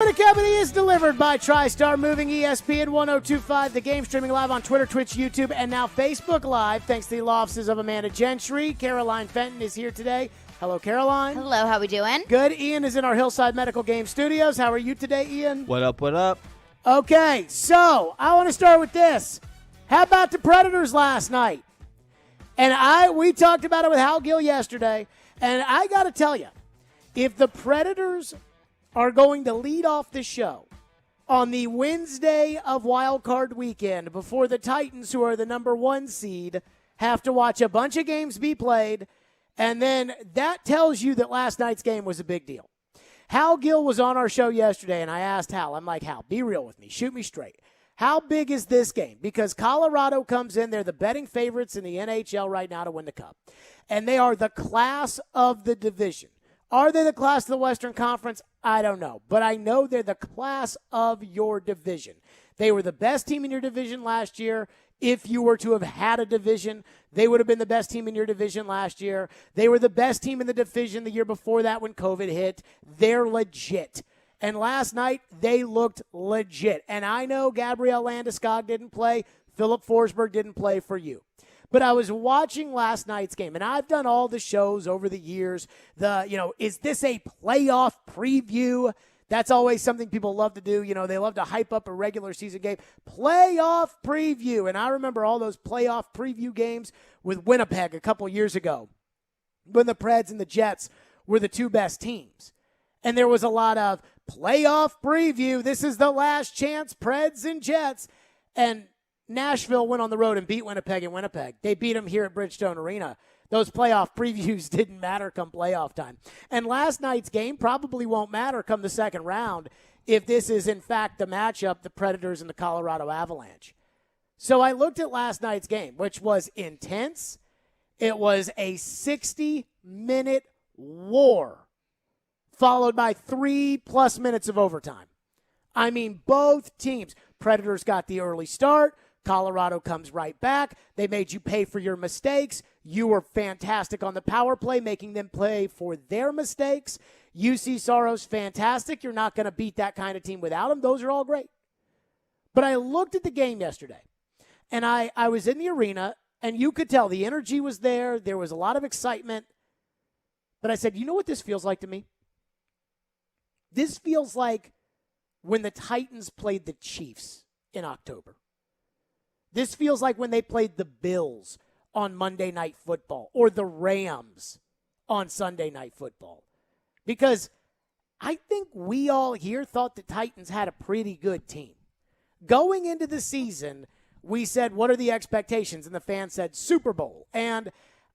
Morning Company is delivered by TriStar Moving, ESPN 102.5. The game streaming live on Twitter, Twitch, YouTube, and now Facebook Live. Thanks to the law offices of Amanda Gentry. Caroline Fenton is here today. Hello, Caroline. Hello, how we doing? Good. Ian is in our Hillside Medical Game Studios. How are you today, Ian? What up, what up? Okay, so I want to start with this. How about the Predators last night? And we talked about it with Hal Gill yesterday, and I got to tell you, if the Predators are going to lead off the show on the Wednesday of Wild Card Weekend before the Titans, who are the number 1 seed, have to watch a bunch of games be played, and then that tells you that last night's game was a big deal. Hal Gill was on our show yesterday, and I asked Hal, I'm like, Hal, be real with me. Shoot me straight. How big is this game? Because Colorado comes in. They're the betting favorites in the NHL right now to win the Cup. And they are the class of the division. Are they the class of the Western Conference? I don't know. But I know they're the class of your division. They were the best team in your division last year. If you were to have had a division, they would have been the best team in your division last year. They were the best team in the division the year before that when COVID hit. They're legit. And last night, they looked legit. And I know Gabriel Landeskog didn't play. Philip Forsberg didn't play for you. But I was watching last night's game, and I've done all the shows over the years. Is this a playoff preview? That's always something people love to do. They love to hype up a regular season game. Playoff preview. And I remember all those playoff preview games with Winnipeg a couple years ago when the Preds and the Jets were the 2 best teams. And there was a lot of playoff preview. This is the last chance, Preds and Jets. And Nashville went on the road and beat Winnipeg in Winnipeg. They beat them here at Bridgestone Arena. Those playoff previews didn't matter come playoff time. And last night's game probably won't matter come the second round if this is, in fact, the matchup, the Predators and the Colorado Avalanche. So I looked at last night's game, which was intense. It was a 60-minute war followed by 3+ minutes of overtime. I mean, both teams. Predators got the early start. Colorado comes right back. They made you pay for your mistakes. You were fantastic on the power play, making them play for their mistakes. UC Saros, fantastic. You're not going to beat that kind of team without him. Those are all great. But I looked at the game yesterday, and I was in the arena, and you could tell the energy was there. There was a lot of excitement. But I said, you know what this feels like to me? This feels like when the Titans played the Chiefs in October. This feels like when they played the Bills on Monday Night Football or the Rams on Sunday Night Football. Because I think we all here thought the Titans had a pretty good team. Going into the season, we said, what are the expectations? And the fans said Super Bowl. And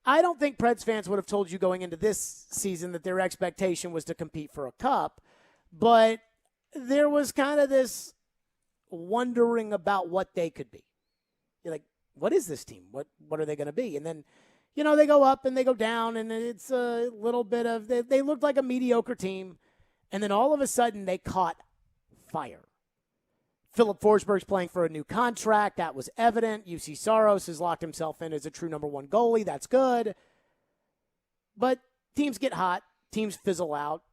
I don't think Preds fans would have told you going into this season that their expectation was to compete for a cup. But there was kind of this wondering about what they could be. You're like, what is this team? What are they going to be? And then, they go up and they go down, and it's a little bit of, they looked like a mediocre team. And then all of a sudden they caught fire. Philip Forsberg's playing for a new contract. That was evident. UC Saros has locked himself in as a true number 1 goalie. That's good. But teams get hot. Teams fizzle out.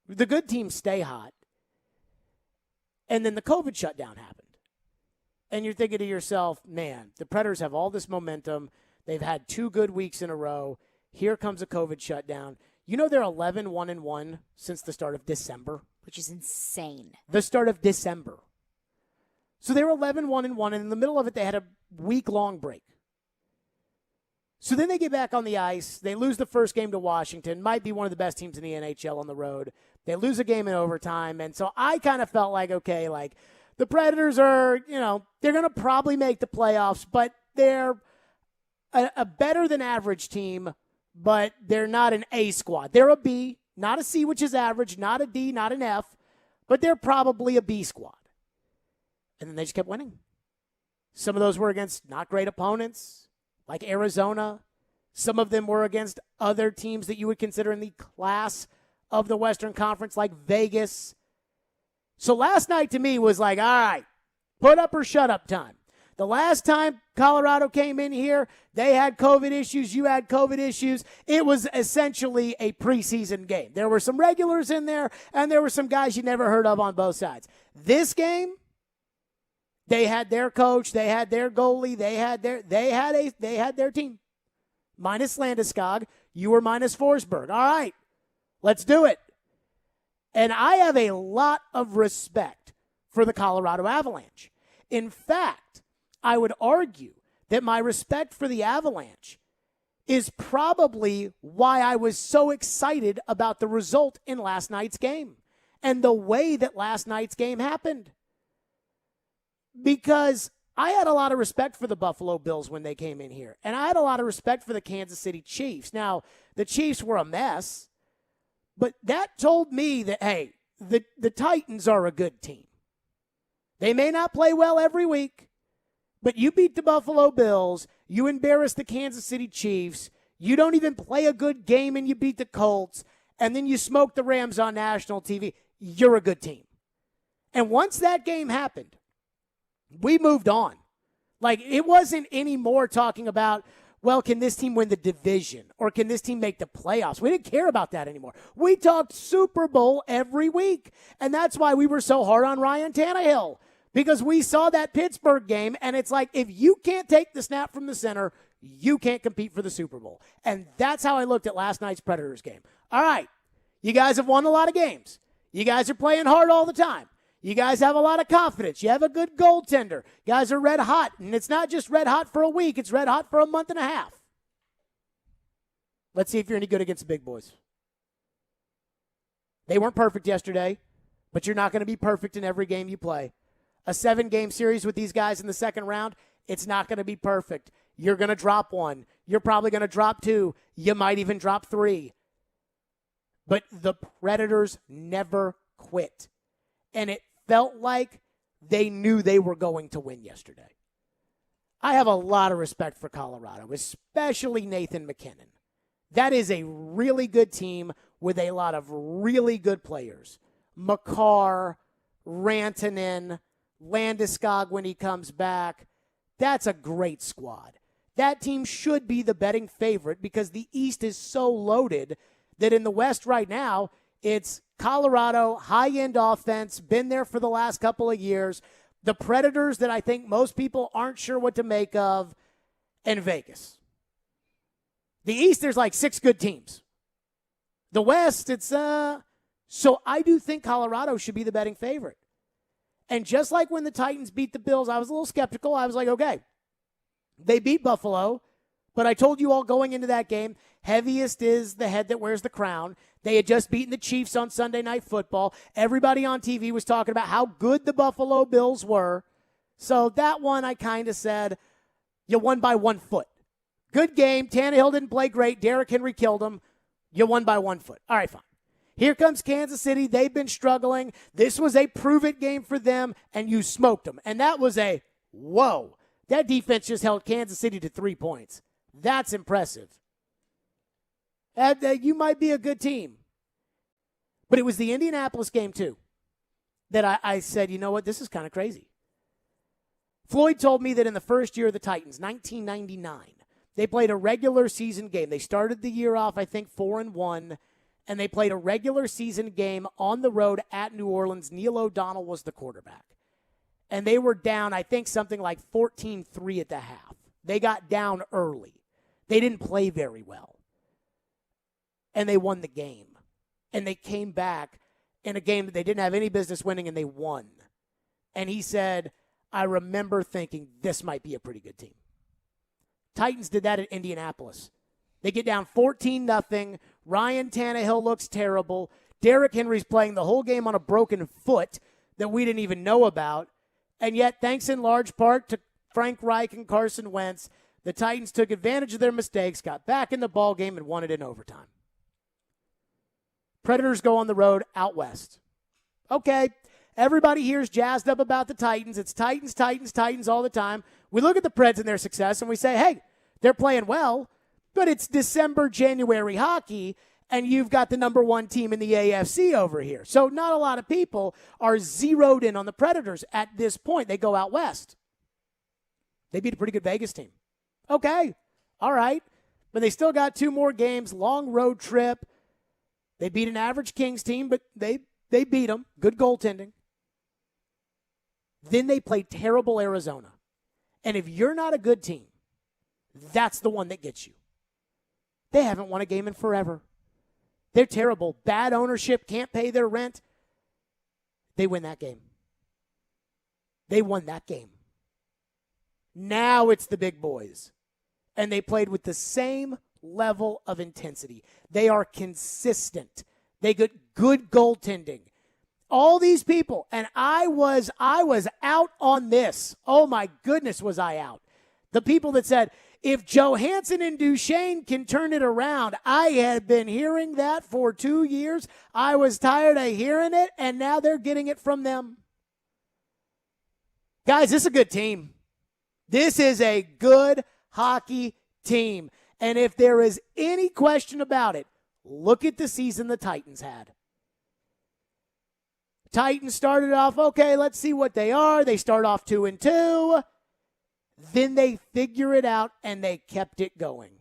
The good teams stay hot. And then the COVID shutdown happened. And you're thinking to yourself, man, the Predators have all this momentum. They've had 2 good weeks in a row. Here comes a COVID shutdown. They're 11-1-1 since the start of December. Which is insane. The start of December. So they were 11-1-1, and in the middle of it, they had a week-long break. So then they get back on the ice. They lose the first game to Washington. Might be one of the best teams in the NHL on the road. They lose a game in overtime. And so I kind of felt like, okay, like, the Predators are, they're going to probably make the playoffs, but they're a better than average team, but they're not an A squad. They're a B, not a C, which is average, not a D, not an F, but they're probably a B squad. And then they just kept winning. Some of those were against not great opponents, like Arizona. Some of them were against other teams that you would consider in the class of the Western Conference, like Vegas. So last night to me was like, all right, put up or shut up time. The last time Colorado came in here, they had COVID issues. You had COVID issues. It was essentially a preseason game. There were some regulars in there, and there were some guys you never heard of on both sides. This game, they had their coach, they had their goalie, they had their team. Minus Landeskog, you were minus Forsberg. All right, let's do it. And I have a lot of respect for the Colorado Avalanche. In fact, I would argue that my respect for the Avalanche is probably why I was so excited about the result in last night's game and the way that last night's game happened. Because I had a lot of respect for the Buffalo Bills when they came in here, and I had a lot of respect for the Kansas City Chiefs. Now, the Chiefs were a mess, but that told me that, hey, the Titans are a good team. They may not play well every week, but you beat the Buffalo Bills, you embarrass the Kansas City Chiefs, you don't even play a good game and you beat the Colts, and then you smoke the Rams on national TV. You're a good team. And once that game happened, we moved on. Like, it wasn't anymore talking about, well, can this team win the division or can this team make the playoffs? We didn't care about that anymore. We talked Super Bowl every week, and that's why we were so hard on Ryan Tannehill. Because we saw that Pittsburgh game, and it's like, if you can't take the snap from the center, you can't compete for the Super Bowl. And that's how I looked at last night's Predators game. All right, you guys have won a lot of games. You guys are playing hard all the time. You guys have a lot of confidence. You have a good goaltender. You guys are red hot, and it's not just red hot for a week. It's red hot for a month and a half. Let's see if you're any good against the big boys. They weren't perfect yesterday, but you're not going to be perfect in every game you play. A 7-game series with these guys in the second round, it's not going to be perfect. You're going to drop one. You're probably going to drop two. You might even drop three. But the Predators never quit. And it felt like they knew they were going to win yesterday. I have a lot of respect for Colorado, especially Nathan McKinnon. That is a really good team with a lot of really good players. Makar, Rantanen, Landeskog when he comes back. That's a great squad. That team should be the betting favorite because the East is so loaded that in the West right now, it's Colorado, high-end offense, been there for the last couple of years. The Predators that I think most people aren't sure what to make of, and Vegas. The East, there's like 6 good teams. The West, it's, so I do think Colorado should be the betting favorite. And just like when the Titans beat the Bills, I was a little skeptical. I was like, okay, they beat Buffalo, but I told you all going into that game, heaviest is the head that wears the crown. They had just beaten the Chiefs on Sunday Night Football. Everybody on TV was talking about how good the Buffalo Bills were. So that one I kind of said, you won by 1 foot. Good game. Tannehill didn't play great. Derrick Henry killed him. You won by 1 foot. All right, fine. Here comes Kansas City. They've been struggling. This was a prove-it game for them, and you smoked them. And that was a, whoa. That defense just held Kansas City to 3 points. That's impressive. You might be a good team. But it was the Indianapolis game, too, that I said, you know what, this is kind of crazy. Floyd told me that in the first year of the Titans, 1999, they played a regular season game. They started the year off, I think, 4-1, and they played a regular season game on the road at New Orleans. Neil O'Donnell was the quarterback. And they were down, I think, something like 14-3 at the half. They got down early. They didn't play very well. And they won the game. And they came back in a game that they didn't have any business winning, and they won. And he said, I remember thinking this might be a pretty good team. Titans did that at Indianapolis. They get down 14-0. Ryan Tannehill looks terrible. Derrick Henry's playing the whole game on a broken foot that we didn't even know about. And yet, thanks in large part to Frank Reich and Carson Wentz, the Titans took advantage of their mistakes, got back in the ball game, and won it in overtime. Predators go on the road out west. Okay, everybody here is jazzed up about the Titans. It's Titans, Titans, Titans all the time. We look at the Preds and their success, and we say, hey, they're playing well, but it's December, January hockey, and you've got the number 1 team in the AFC over here. So not a lot of people are zeroed in on the Predators at this point. They go out west. They beat a pretty good Vegas team. Okay, all right. But they still got 2 more games, long road trip. They beat an average Kings team, but they beat them. Good goaltending. Then they played terrible Arizona. And if you're not a good team, that's the one that gets you. They haven't won a game in forever. They're terrible. Bad ownership, can't pay their rent. They win that game. They won that game. Now it's the big boys. And they played with the same level of intensity. They are consistent. They get good goaltending. All these people, and I was out on this. Oh my goodness, was I out. The people that said, if Johansson and Duchesne can turn it around, I had been hearing that for 2 years. I was tired of hearing it, and now they're getting it from them. Guys, this is a good team. This is a good hockey team. And if there is any question about it, look at the season the Titans had. Titans started off, okay, let's see what they are. They start off 2-2. Then they figure it out, and they kept it going.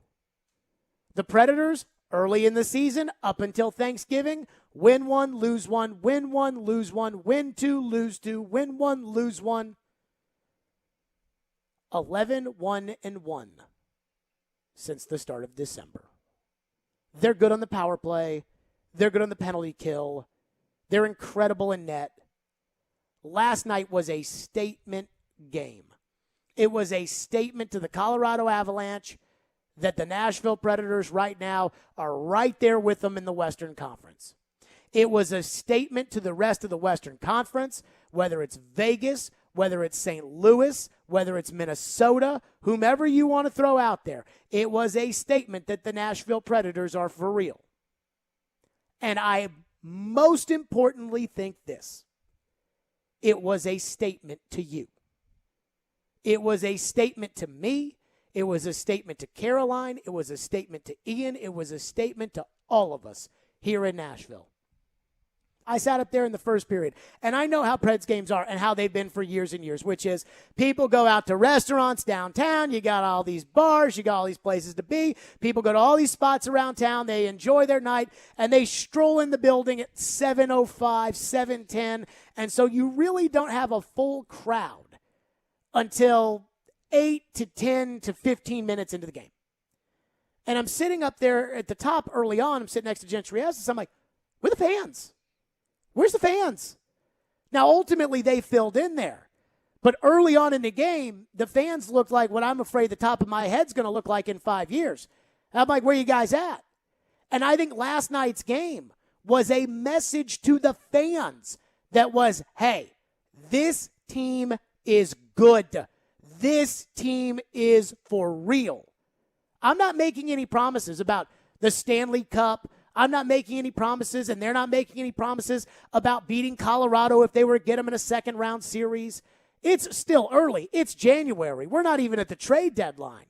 The Predators, early in the season, up until Thanksgiving, win 1, lose 1, win 1, lose 1, win 2, lose 2, win 1, lose 1. 11-1-1 since the start of December. They're good on the power play. They're good on the penalty kill. They're incredible in net. Last night was a statement game. It was a statement to the Colorado Avalanche that the Nashville Predators right now are right there with them in the Western Conference. It was a statement to the rest of the Western Conference, whether it's Vegas, whether it's St. Louis, whether it's Minnesota, whomever you want to throw out there. It was a statement that the Nashville Predators are for real. And I most importantly think this. It was a statement to you. It was a statement to me. It was a statement to Caroline. It was a statement to Ian. It was a statement to all of us here in Nashville. I sat up there in the first period, and I know how Preds games are and how they've been for years and years, which is people go out to restaurants downtown. You got all these bars. You got all these places to be. People go to all these spots around town. They enjoy their night, and they stroll in the building at 7:05, 7:10, and so you really don't have a full crowd until 8 to 10 to 15 minutes into the game. And I'm sitting up there at the top early on. I'm sitting next to Gentriessis. I'm like, where are the fans? Where's the fans? Now, ultimately, they filled in there. But early on in the game, the fans looked like what I'm afraid the top of my head's going to look like in 5 years. And I'm like, where you guys at? And I think last night's game was a message to the fans that was, hey, this team is good. This team is for real. I'm not making any promises about the Stanley Cup. I'm not making any promises, and they're not making any promises about beating Colorado if they were to get them in a second-round series. It's still early. It's January. We're not even at the trade deadline.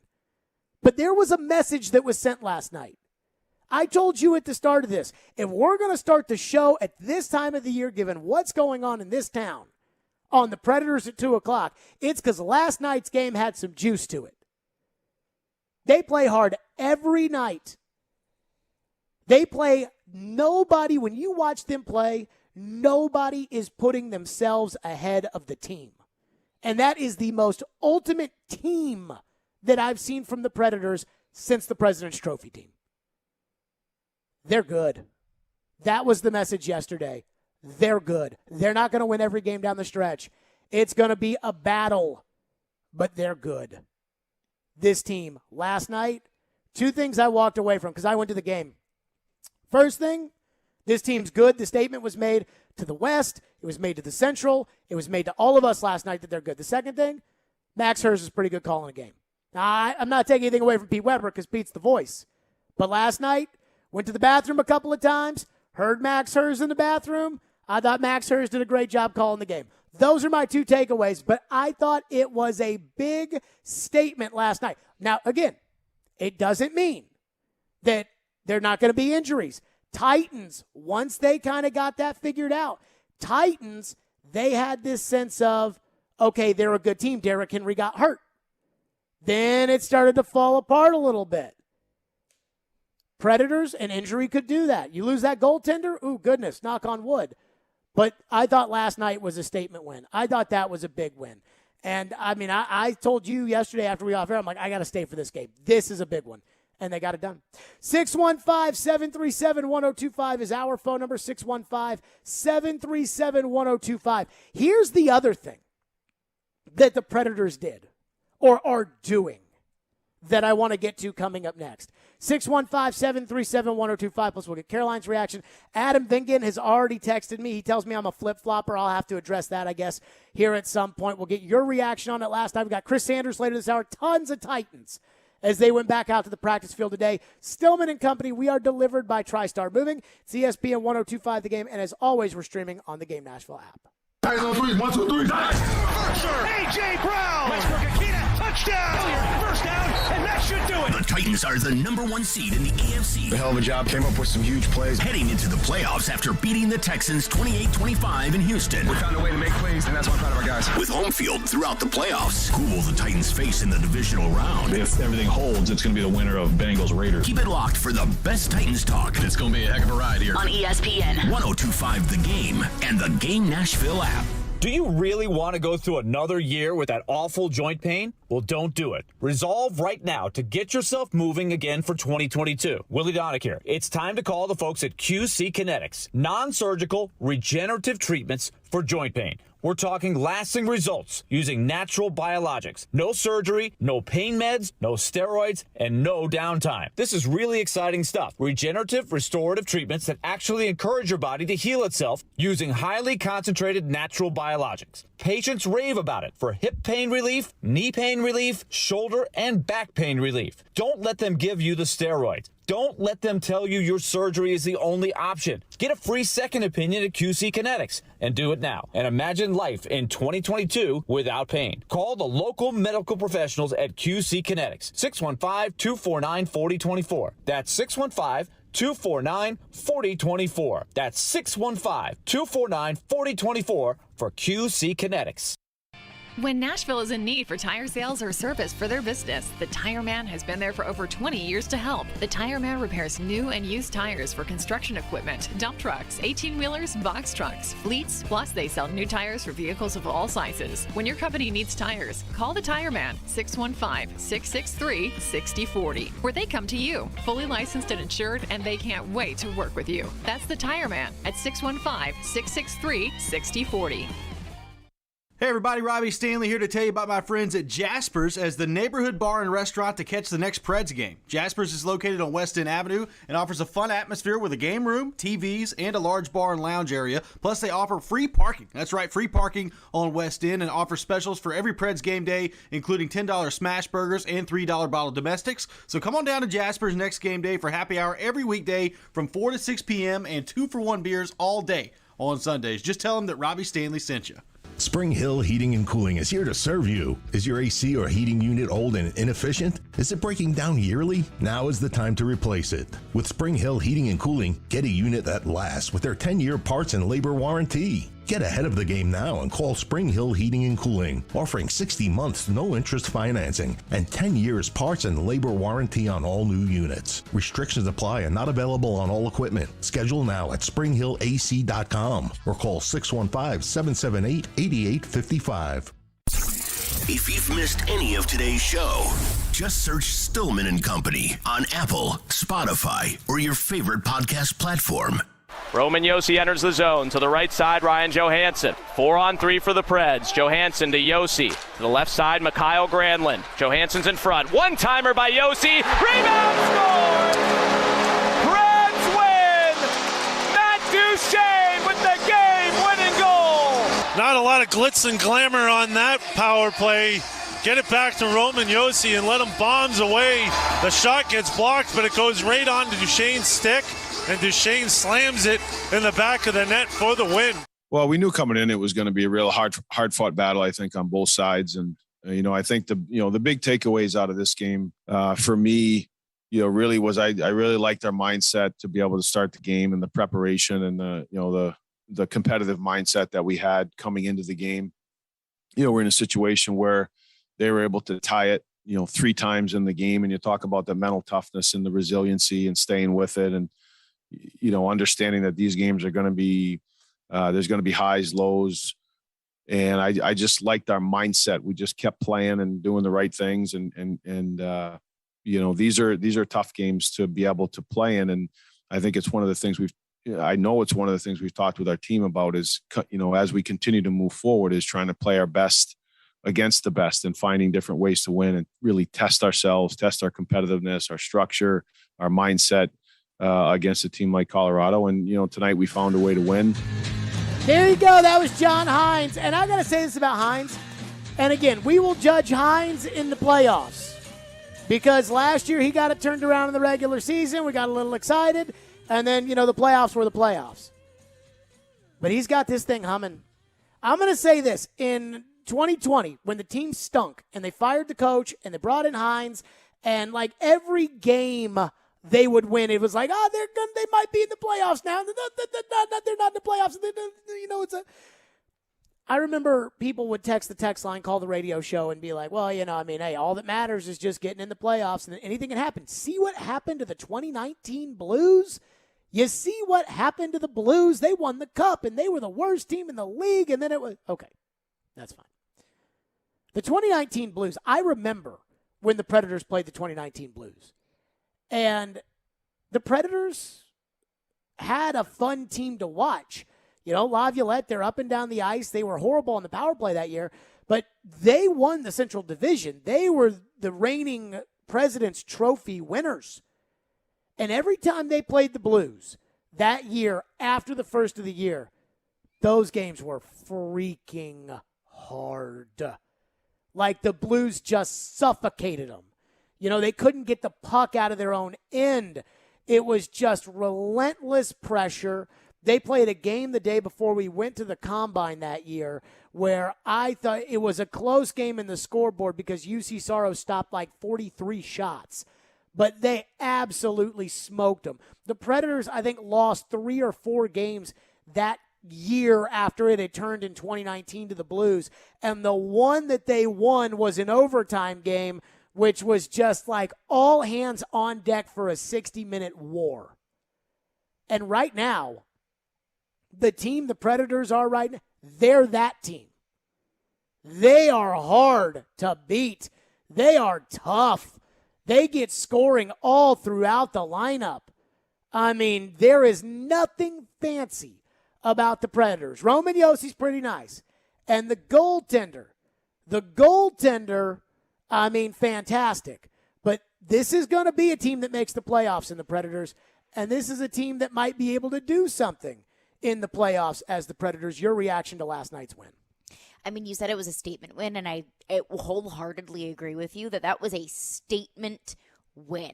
But there was a message that was sent last night. I told you at the start of this, if we're going to start the show at this time of the year, given what's going on in this town, on the Predators at 2 o'clock, it's because last night's game had some juice to it. They play hard every night. They play, nobody, when you watch them play, nobody is putting themselves ahead of the team. And that is the most ultimate team that I've seen from the Predators since the President's Trophy team. They're good. That was the message yesterday. They're good. They're not going to win every game down the stretch. It's going to be a battle, but they're good. This team, last night, 2 things I walked away from because I went to the game. First thing, this team's good. The statement was made to the West. It was made to the Central. It was made to all of us last night that they're good. The second thing, Max Hurst is pretty good calling a game. Now, I'm not taking anything away from Pete Weber because Pete's the voice. But last night, went to the bathroom a couple of times, heard Max Hurst in the bathroom. I thought Max Hurst did a great job calling the game. Those are my 2 takeaways, but I thought it was a big statement last night. Now, again, it doesn't mean that they're not going to be injuries. Titans, once they kind of got that figured out, Titans, they had this sense of, okay, they're a good team. Derrick Henry got hurt. Then it started to fall apart a little bit. Predators, an injury could do that. You lose that goaltender? Ooh, goodness, knock on wood. But I thought last night was a statement win. I thought that was a big win. And, I mean, I told you yesterday after we off air, I'm like, I got to stay for this game. This is a big one. And they got it done. 615-737-1025 is our phone number, 615-737-1025. Here's the other thing that the Predators did or are doing that I want to get to coming up next. 615-737-1025, plus we'll get Caroline's reaction. Adam Vingan has already texted me. He tells me I'm a flip-flopper. I'll have to address that, I guess, here at some point. We'll get your reaction on it last night. We've got Chris Sanders later this hour. Tons of Titans as they went back out to the practice field today. Stillman and Company, we are delivered by TriStar Moving. It's ESPN 102.5 The Game, and as always, we're streaming on the Game Nashville app. Titans on three. 1, 2, 3. A.J. Brown. Westbrook Akina. Touchdown. First down, and that should do it. The Titans are the number 1 seed in the AFC. A hell of a job. Came up with some huge plays. Heading into the playoffs after beating the Texans 28-25 in Houston. We found a way to make plays, and that's why I'm proud of our guys. With home field throughout the playoffs. Who will the Titans face in the divisional round? If everything holds, it's going to be the winner of Bengals-Raiders. Keep it locked for the best Titans talk. It's going to be a heck of a ride here. On ESPN 102.5 The Game and the Game Nashville app. Do you really want to go through another year with that awful joint pain? Well, don't do it. Resolve right now to get yourself moving again for 2022. Willie Donick here. It's time to call the folks at QC Kinetics. Non-surgical regenerative treatments for joint pain. We're talking lasting results using natural biologics. No surgery, no pain meds, no steroids, and no downtime. This is really exciting stuff. Regenerative, restorative treatments that actually encourage your body to heal itself using highly concentrated natural biologics. Patients rave about it for hip pain relief, knee pain relief, shoulder and back pain relief. Don't let them give you the steroids. Don't let them tell you your surgery is the only option. Get a free second opinion at QC Kinetics and do it now. And imagine life in 2022 without pain. Call the local medical professionals at QC Kinetics. 615-249-4024. That's 615-249-4024. That's 615-249-4024 for QC Kinetics. When Nashville is in need for tire sales or service for their business, the Tire Man has been there for over 20 years to help. The Tire Man repairs new and used tires for construction equipment, dump trucks, 18-wheelers, box trucks, fleets, plus they sell new tires for vehicles of all sizes. When your company needs tires, call the Tire Man, 615-663-6040, where they come to you, fully licensed and insured, and they can't wait to work with you. That's the Tire Man at 615-663-6040. Hey everybody, Robbie Stanley here to tell you about my friends at Jasper's as the neighborhood bar and restaurant to catch the next Preds game. Jasper's is located on West End Avenue and offers a fun atmosphere with a game room, TVs, and a large bar and lounge area. Plus they offer free parking. That's right, free parking on West End, and offer specials for every Preds game day, including $10 smash burgers and $3 bottle domestics. So come on down to Jasper's next game day for happy hour every weekday from 4 to 6 p.m. and 2-for-1 beers all day on Sundays. Just tell them that Robbie Stanley sent you. Spring Hill Heating and Cooling is here to serve you. Is your AC or heating unit old and inefficient? Is it breaking down yearly? Now is the time to replace it. With Spring Hill Heating and Cooling, get a unit that lasts with their 10-year parts and labor warranty. Get ahead of the game now and call Spring Hill Heating and Cooling, offering 60 months no-interest financing and 10 years parts and labor warranty on all new units. Restrictions apply and not available on all equipment. Schedule now at springhillac.com or call 615-778-8855. If you've missed any of today's show, just search Stillman and Company on Apple, Spotify, or your favorite podcast platform. Roman Josi enters the zone. To the right side, Ryan Johansson. 4-on-3 for the Preds. Johansson to Josi. To the left side, Mikhail Granlund. Johansson's in front. One-timer by Josi. Rebound score! Preds win! Matt Duchene with the game-winning goal! Not a lot of glitz and glamour on that power play. Get it back to Roman Josi and let him bombs away. The shot gets blocked, but it goes right on to Duchene's stick. And Duchene slams it in the back of the net for the win. Well, we knew coming in it was going to be a real hard-fought battle, I think, on both sides. And, I think the big takeaways out of this game for me, really was I really liked our mindset to be able to start the game and the preparation and the competitive mindset that we had coming into the game. We're in a situation where they were able to tie it, 3 times in the game, and you talk about the mental toughness and the resiliency and staying with it, and understanding that these games are going to be there's going to be highs, lows, and I just liked our mindset. We just kept playing and doing the right things, and these are tough games to be able to play in, and I think it's one of the things we've talked with our team about is, as we continue to move forward, is trying to play our best against the best and finding different ways to win and really test ourselves, test our competitiveness, our structure, our mindset against a team like Colorado. And, tonight we found a way to win. There you go. That was John Hines. And I got to say this about Hines. And again, we will judge Hines in the playoffs because last year he got it turned around in the regular season. We got a little excited. And then, the playoffs were the playoffs. But he's got this thing humming. I'm going to say this. In 2020, when the team stunk and they fired the coach and they brought in Hines, and like every game they would win, it was like, they might be in the playoffs now. They're not in the playoffs. I remember people would text the text line, call the radio show, and be like, well, hey, all that matters is just getting in the playoffs, and anything can happen. See what happened to the 2019 Blues? You see what happened to the Blues? They won the Cup, and they were the worst team in the league, and then it was, okay, that's fine. The 2019 Blues, I remember when the Predators played the 2019 Blues. And the Predators had a fun team to watch. Laviolette, they're up and down the ice. They were horrible on the power play that year, but they won the Central Division. They were the reigning President's Trophy winners. And every time they played the Blues that year after the first of the year, those games were freaking hard. Like the Blues just suffocated them. They couldn't get the puck out of their own end. It was just relentless pressure. They played a game the day before we went to the Combine that year where I thought it was a close game in the scoreboard because UC Saros stopped like 43 shots. But they absolutely smoked them. The Predators, I think, lost 3 or 4 games that year after it had turned in 2019 to the Blues. And the one that they won was an overtime game, which was just like all hands on deck for a 60-minute war. And right now, the team the Predators are right now, they're that team. They are hard to beat. They are tough. They get scoring all throughout the lineup. I mean, there is nothing fancy about the Predators. Roman Yossi's pretty nice. And the goaltender, fantastic. But this is going to be a team that makes the playoffs in the Predators. And this is a team that might be able to do something in the playoffs as the Predators. Your reaction to last night's win? I mean, you said it was a statement win, and I wholeheartedly agree with you that was a statement win.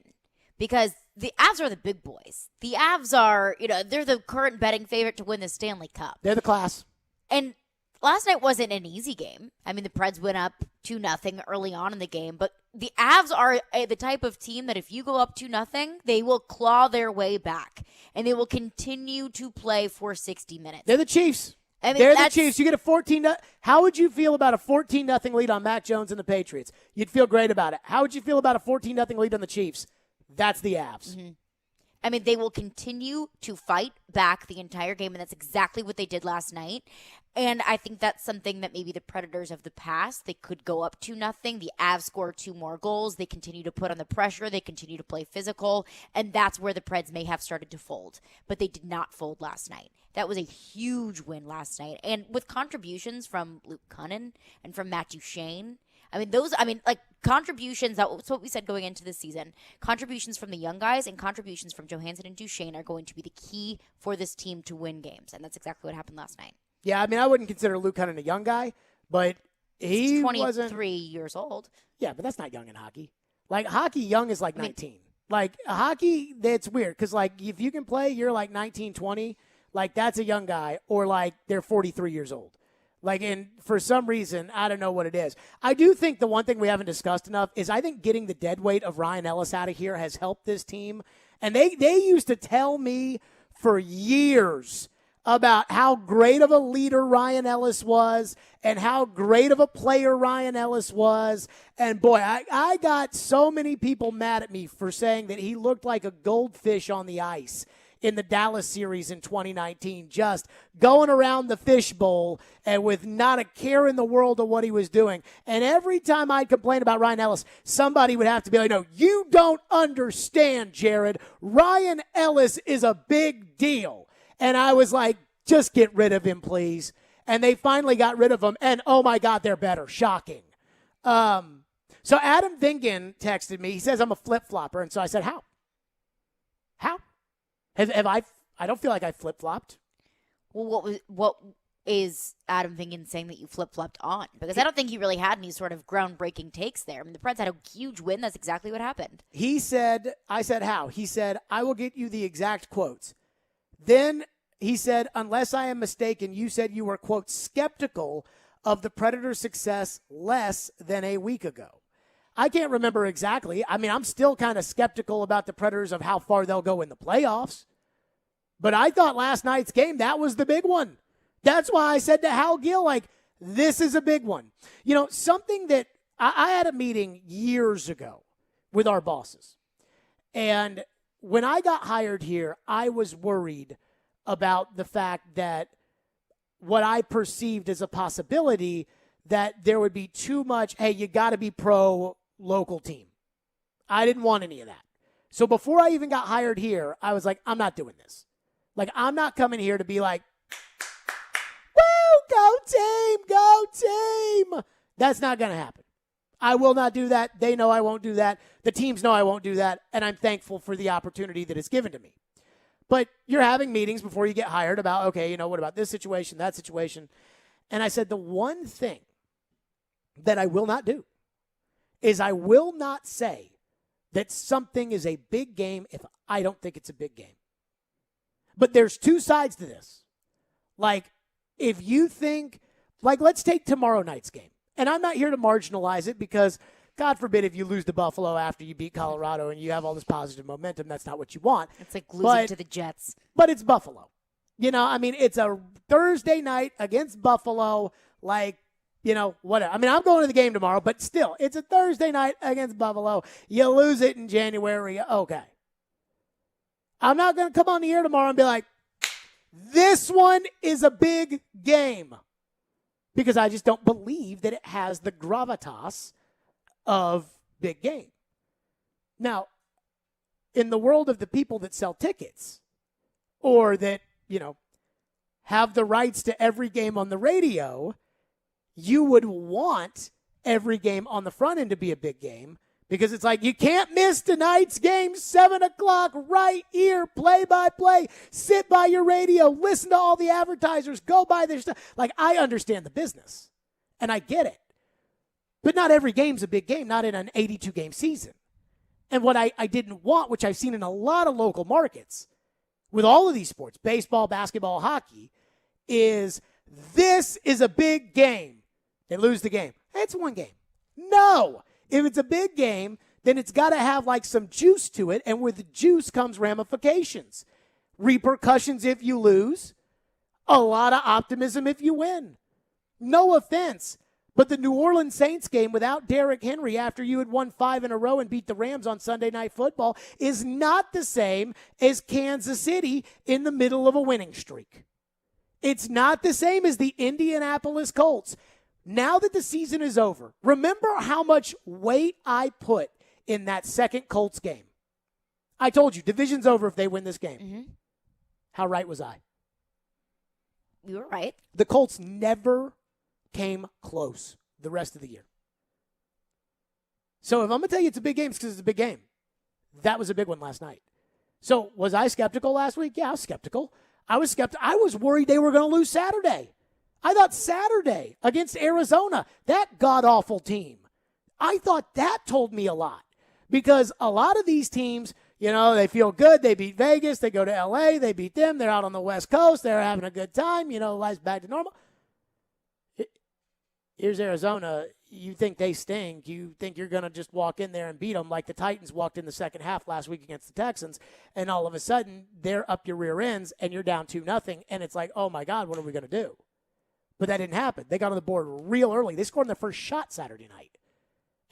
Because the Avs are the big boys. The Avs are, they're the current betting favorite to win the Stanley Cup. They're the class. And last night wasn't an easy game. I mean, the Preds went up 2-0 early on in the game, but the Avs are the type of team that if you go up 2-0, they will claw their way back, and they will continue to play for 60 minutes. They're the Chiefs. I mean, they're the Chiefs. You get a 14. How would you feel about a 14-0 lead on Mac Jones and the Patriots? You'd feel great about it. How would you feel about a 14-0 lead on the Chiefs? That's the Avs. Mm-hmm. I mean, they will continue to fight back the entire game, and that's exactly what they did last night. And I think that's something that maybe the Predators of the past, they could go up 2-0. The Avs score 2 more goals. They continue to put on the pressure. They continue to play physical. And that's where the Preds may have started to fold. But they did not fold last night. That was a huge win last night. And with contributions from Luke Cunnin and from Matt Duchene, contributions, that's what we said going into this season. Contributions from the young guys and contributions from Johansson and Duchene are going to be the key for this team to win games. And that's exactly what happened last night. Yeah, I mean, I wouldn't consider Luke Cunnin a young guy, but he's 23 years old. Yeah, but that's not young in hockey. Like, hockey young is like 19. Like, hockey, that's weird because, like, if you can play, you're like 19, 20. Like, that's a young guy, or like they're 43 years old. Like, and for some reason, I don't know what it is. I do think the one thing we haven't discussed enough is I think getting the dead weight of Ryan Ellis out of here has helped this team. And they used to tell me for years about how great of a leader Ryan Ellis was and how great of a player Ryan Ellis was. And boy, I got so many people mad at me for saying that he looked like a goldfish on the ice in the Dallas series in 2019, just going around the fishbowl and with not a care in the world of what he was doing. And every time I'd complain about Ryan Ellis, somebody would have to be like, no, you don't understand, Jared. Ryan Ellis is a big deal. And I was like, just get rid of him, please. And they finally got rid of him. And, oh, my God, they're better. Shocking. So Adam Vingan texted me. He says I'm a flip-flopper. And so I said, how? How? Have I don't feel like I flip-flopped. Well, what is Adam Vingan saying that you flip-flopped on? Because I don't think he really had any sort of groundbreaking takes there. I mean, the Preds had a huge win. That's exactly what happened. He said, I said, how? He said, I will get you the exact quotes. Then he said, unless I am mistaken, you said you were, quote, skeptical of the Predators' success less than a week ago. I can't remember exactly. I mean, I'm still kind of skeptical about the Predators of how far they'll go in the playoffs. But I thought last night's game, that was the big one. That's why I said to Hal Gill, like, this is a big one. You know, something that I had a meeting years ago with our bosses. And when I got hired here, I was worried about the fact that what I perceived as a possibility that there would be too much, hey, you got to be pro local team. I didn't want any of that. So before I even got hired here, I was like, I'm not doing this. Like, I'm not coming here to be like, woo, go team, go team. That's not going to happen. I will not do that. They know I won't do that. The teams know I won't do that, and I'm thankful for the opportunity that is given to me. But you're having meetings before you get hired about, okay, you know, what about this situation, that situation? And I said the one thing that I will not do is I will not say that something is a big game if I don't think it's a big game. But there's two sides to this. Like, if you think, like, let's take tomorrow night's game. And I'm not here to marginalize it because, God forbid, if you lose to Buffalo after you beat Colorado and you have all this positive momentum, that's not what you want. It's like losing to the Jets. But it's Buffalo. You know, I mean, it's a Thursday night against Buffalo, like, you know, whatever. I mean, I'm going to the game tomorrow, but still, it's a Thursday night against Buffalo. You lose it in January, okay. I'm not going to come on the air tomorrow and be like, this one is a big game. Because I just don't believe that it has the gravitas of big game. Now, in the world of the people that sell tickets or that, you know, have the rights to every game on the radio, you would want every game on the front end to be a big game because it's like, you can't miss tonight's game, 7 o'clock, right here, play-by-play. Sit by your radio, listen to all the advertisers, go buy their stuff. Like, I understand the business, and I get it. But not every game's a big game, not in an 82-game season. And what I didn't want, which I've seen in a lot of local markets, with all of these sports, baseball, basketball, hockey, is this is a big game. They lose the game. It's one game. No. If it's a big game, then it's got to have like some juice to it, and with the juice comes ramifications. Repercussions if you lose, a lot of optimism if you win. No offense, but the New Orleans Saints game without Derrick Henry after you had won 5 in a row and beat the Rams on Sunday Night Football is not the same as Kansas City in the middle of a winning streak. It's not the same as the Indianapolis Colts. Now that the season is over, remember how much weight I put in that second Colts game. I told you, division's over if they win this game. Mm-hmm. How right was I? You were right. The Colts never came close the rest of the year. So if I'm going to tell you it's a big game, it's because it's a big game. That was a big one last night. So was I skeptical last week? Yeah, I was skeptical. I was worried they were going to lose Saturday. I thought Saturday against Arizona, that god-awful team, I thought that told me a lot. Because a lot of these teams, you know, they feel good. They beat Vegas. They go to L.A. They beat them. They're out on the West Coast. They're having a good time. You know, life's back to normal. Here's Arizona. you think they stink. You think you're going to just walk in there and beat them like the Titans walked in the second half last week against the Texans, and all of a sudden they're up your rear ends and you're down 2-0, and it's like, oh, my God, what are we going to do? But that didn't happen. They got on the board real early. They scored on their first shot Saturday night.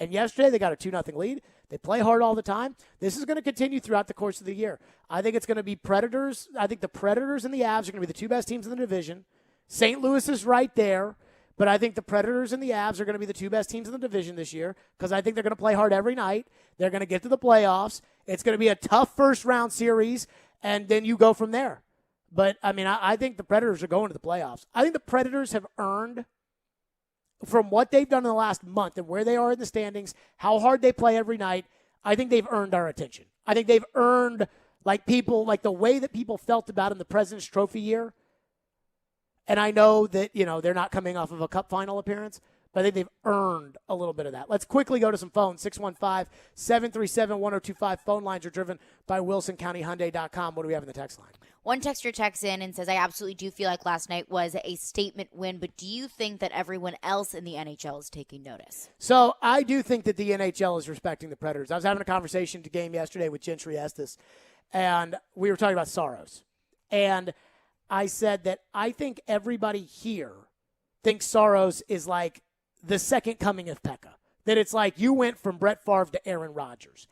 And yesterday they got a 2-0 lead. They play hard all the time. This is going to continue throughout the course of the year. I think it's going to be Predators. I think the Predators and the Avs are going to be the two best teams in the division. St. Louis is right there. But I think the Predators and the Avs are going to be the two best teams in the division this year because I think they're going to play hard every night. They're going to get to the playoffs. It's going to be a tough first-round series, and then you go from there. But, I mean, I think the Predators are going to the playoffs. I think the Predators have earned, from what they've done in the last month and where they are in the standings, how hard they play every night, I think they've earned our attention. I think they've earned, like the way that people felt about them the President's Trophy year. And I know that, they're not coming off of a cup final appearance, but I think they've earned a little bit of that. Let's quickly go to some phones. 615-737-1025. Phone lines are driven by WilsonCountyHyundai.com. What do we have in the text line? One texter texts in and says, I absolutely do feel like last night was a statement win, but do you think that everyone else in the NHL is taking notice? So I do think that the NHL is respecting the Predators. I was having a conversation to game yesterday with Gentry Estes, and we were talking about Saros. And I said that I think everybody here thinks Saros is like the second coming of Pekka. That it's like you went from Brett Favre to Aaron Rodgers.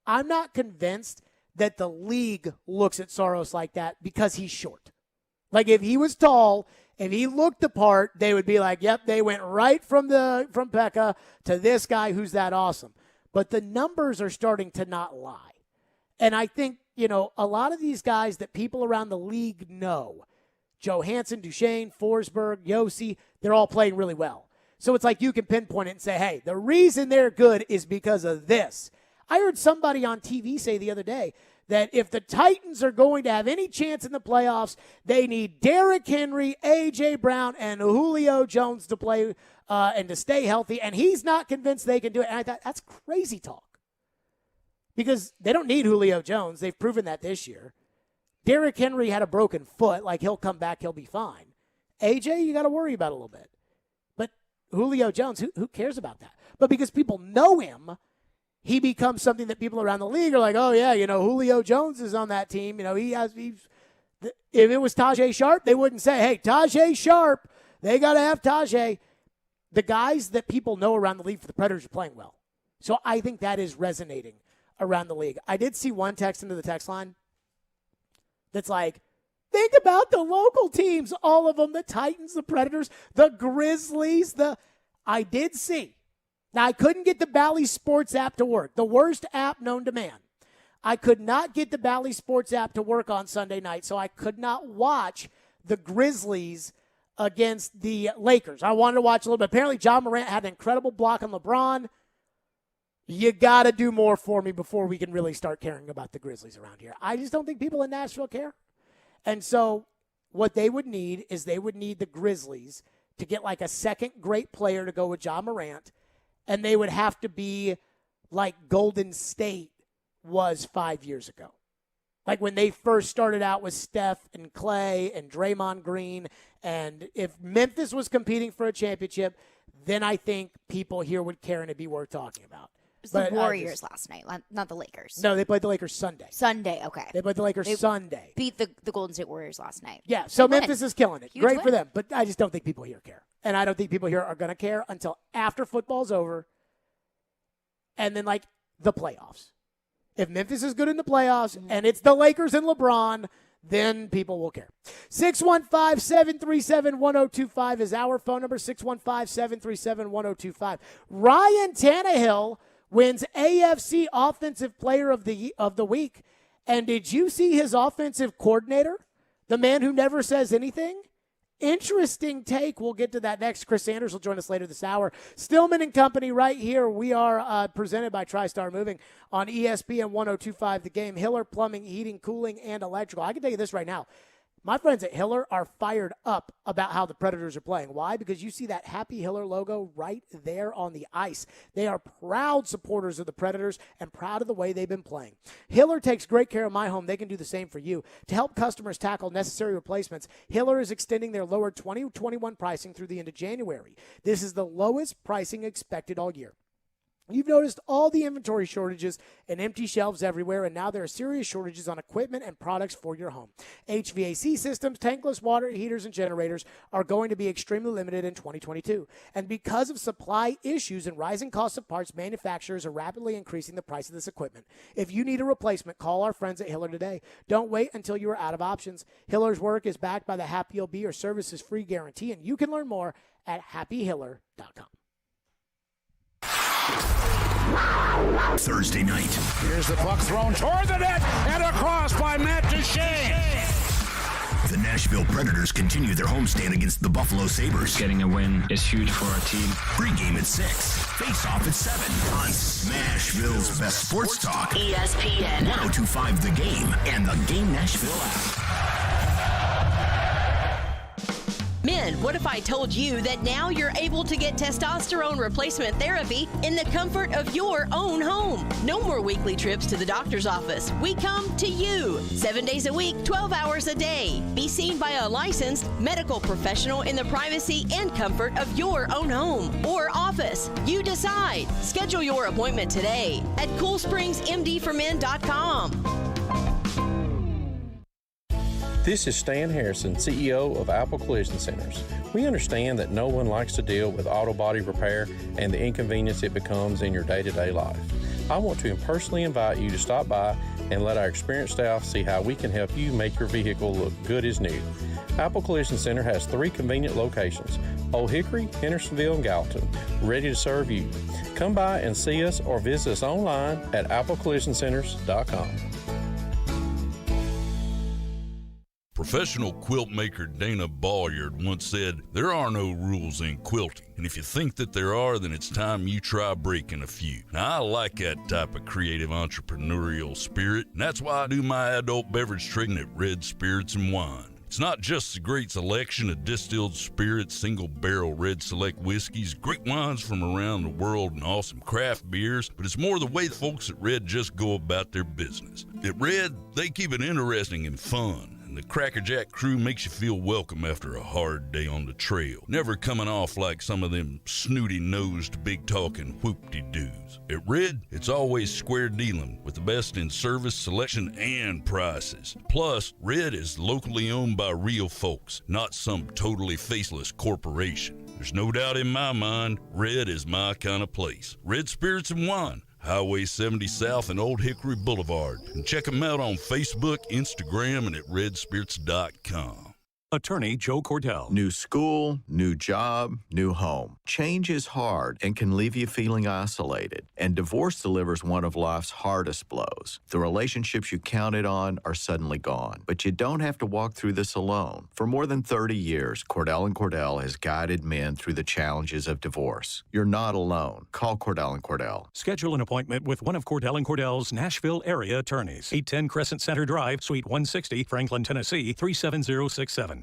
I'm not convinced that the league looks at Saros like that because he's short. Like if he was tall, if he looked the part, they would be like, yep, they went right from Pekka to this guy who's that awesome. But the numbers are starting to not lie. And I think, a lot of these guys that people around the league know, Johansson, Duchesne, Forsberg, Yossi, they're all playing really well. So it's like you can pinpoint it and say, hey, the reason they're good is because of this. I heard somebody on TV say the other day that if the Titans are going to have any chance in the playoffs, they need Derrick Henry, A.J. Brown, and Julio Jones to play and to stay healthy, and he's not convinced they can do it. And I thought, that's crazy talk. Because they don't need Julio Jones. They've proven that this year. Derrick Henry had a broken foot. Like, he'll come back. He'll be fine. AJ, you got to worry about a little bit. But Julio Jones, who cares about that? But because people know him, he becomes something that people around the league are like, oh, yeah, Julio Jones is on that team. If it was Tajay Sharp, they wouldn't say, hey, Tajay Sharp, they got to have Tajay. The guys that people know around the league for the Predators are playing well. So I think that is resonating around the league. I did see one text into the text line that's like, think about the local teams, all of them, the Titans, the Predators, the Grizzlies. I did see. Now, I couldn't get the Bally Sports app to work, the worst app known to man. I could not get the Bally Sports app to work on Sunday night, so I could not watch the Grizzlies against the Lakers. I wanted to watch a little bit. Apparently, John Morant had an incredible block on LeBron. You got to do more for me before we can really start caring about the Grizzlies around here. I just don't think people in Nashville care. And so what they would need is they would need the Grizzlies to get like a second great player to go with John Morant, and they would have to be like Golden State was 5 years ago. Like when they first started out with Steph and Clay and Draymond Green, and if Memphis was competing for a championship, then I think people here would care and it'd be worth talking about. It was the Warriors last night, not the Lakers. No, they played the Lakers Sunday. Sunday, okay. They played the Lakers Sunday. Beat the Golden State Warriors last night. Yeah, so Memphis is killing it. Huge Great win. for them. But I just don't think people here care. And I don't think people here are going to care until after football's over and then, like, the playoffs. If Memphis is good in the playoffs and it's the Lakers and LeBron, then people will care. 615-737-1025 is our phone number, 615-737-1025. Ryan Tannehill wins AFC Offensive Player of the Week. And did you see his offensive coordinator, the man who never says anything? Interesting take. We'll get to that next. Chris Sanders will join us later this hour. Stillman and Company right here. We are presented by TriStar Moving on ESPN 1025 The Game. Hiller Plumbing, Heating, Cooling, and Electrical. I can tell you this right now. My friends at Hiller are fired up about how the Predators are playing. Why? Because you see that Happy Hiller logo right there on the ice. They are proud supporters of the Predators and proud of the way they've been playing. Hiller takes great care of my home. They can do the same for you. To help customers tackle necessary replacements, Hiller is extending their lower 2021 pricing through the end of January. This is the lowest pricing expected all year. You've noticed all the inventory shortages and empty shelves everywhere, and now there are serious shortages on equipment and products for your home. HVAC systems, tankless water heaters, and generators are going to be extremely limited in 2022. And because of supply issues and rising costs of parts, manufacturers are rapidly increasing the price of this equipment. If you need a replacement, call our friends at Hiller today. Don't wait until you are out of options. Hiller's work is backed by the Happy You'll Be or services free guarantee, and you can learn more at happyhiller.com. Thursday night. Here's the puck thrown toward the net and across by Matt Duchene. The Nashville Predators continue their homestand against the Buffalo Sabres. Getting a win is huge for our team. Pre-game at 6, face-off at 7 on Smashville's Best Sports Talk. ESPN 102.5 The Game and the Game Nashville app. Men, what if I told you that now you're able to get testosterone replacement therapy in the comfort of your own home? No more weekly trips to the doctor's office. We come to you 7 days a week, 12 hours a day. Be seen by a licensed medical professional in the privacy and comfort of your own home or office. You decide. Schedule your appointment today at CoolSpringsMDformen.com. This is Stan Harrison, CEO of Apple Collision Centers. We understand that no one likes to deal with auto body repair and the inconvenience it becomes in your day-to-day life. I want to personally invite you to stop by and let our experienced staff see how we can help you make your vehicle look good as new. Apple Collision Center has 3 convenient locations, Old Hickory, Hendersonville, and Gallatin, ready to serve you. Come by and see us or visit us online at applecollisioncenters.com. Professional quilt maker Dana Balliard once said, "There are no rules in quilting, and if you think that there are, then it's time you try breaking a few." Now, I like that type of creative entrepreneurial spirit, and that's why I do my adult beverage trading at Red Spirits and Wine. It's not just a great selection of distilled spirits, single-barrel Red Select whiskeys, great wines from around the world, and awesome craft beers, but it's more the way the folks at Red just go about their business. At Red, they keep it interesting and fun. And the Crackerjack crew makes you feel welcome after a hard day on the trail, never coming off like some of them snooty-nosed, big-talking whoop-de-doos. At Red, it's always square dealing with the best in service, selection, and prices. Plus, Red is locally owned by real folks, not some totally faceless corporation. There's no doubt in my mind, Red is my kind of place. Red Spirits and Wine, Highway 70 South and Old Hickory Boulevard. And check them out on Facebook, Instagram, and at redspirits.com. Attorney Joe Cordell. New school, new job, new home. Change is hard and can leave you feeling isolated. And divorce delivers one of life's hardest blows. The relationships you counted on are suddenly gone. But you don't have to walk through this alone. For more than 30 years, Cordell & Cordell has guided men through the challenges of divorce. You're not alone. Call Cordell & Cordell. Schedule an appointment with one of Cordell & Cordell's Nashville area attorneys. 810 Crescent Center Drive, Suite 160, Franklin, Tennessee, 37067.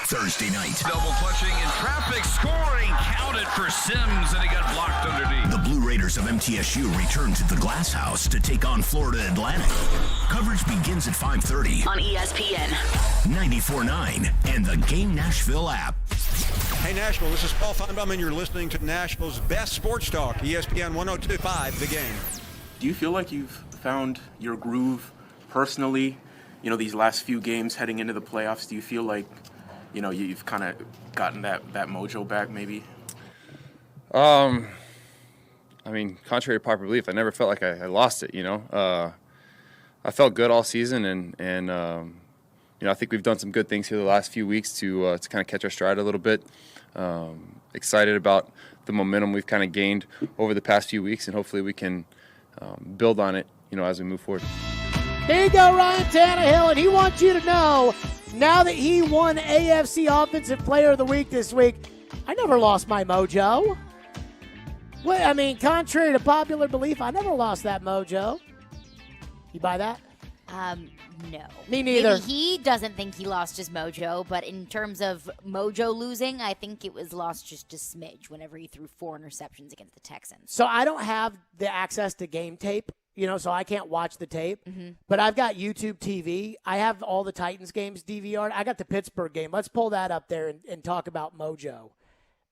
Thursday night. Double clutching in traffic, scoring, counted for Sims, and he got blocked underneath. The Blue Raiders of MTSU return to the Glass House to take on Florida Atlantic. Coverage begins at 5:30 on ESPN 94.9 and the Game Nashville app. Hey Nashville, this is Paul Feinbaum, and you're listening to Nashville's Best Sports Talk, ESPN 102.5 The Game. Do you feel like you've found your groove personally? You know, these last few games heading into the playoffs, do you feel like, you know, you've kind of gotten that mojo back maybe? I mean, contrary to popular belief, I never felt like I lost it, you know. I felt good all season, and you know, I think we've done some good things here the last few weeks to kind of catch our stride a little bit. Excited about the momentum we've kind of gained over the past few weeks, and hopefully we can build on it, you know, as we move forward. There you go, Ryan Tannehill, and he wants you to know, now that he won AFC Offensive Player of the Week this week, I never lost my mojo. Well, I mean, contrary to popular belief, I never lost that mojo. You buy that? No. Me neither. Maybe he doesn't think he lost his mojo, but in terms of mojo losing, I think it was lost just a smidge whenever he threw 4 interceptions against the Texans. So I don't have the access to game tape, so I can't watch the tape. Mm-hmm. But I've got YouTube TV. I have all the Titans games DVR'd. I got the Pittsburgh game. Let's pull that up there and talk about mojo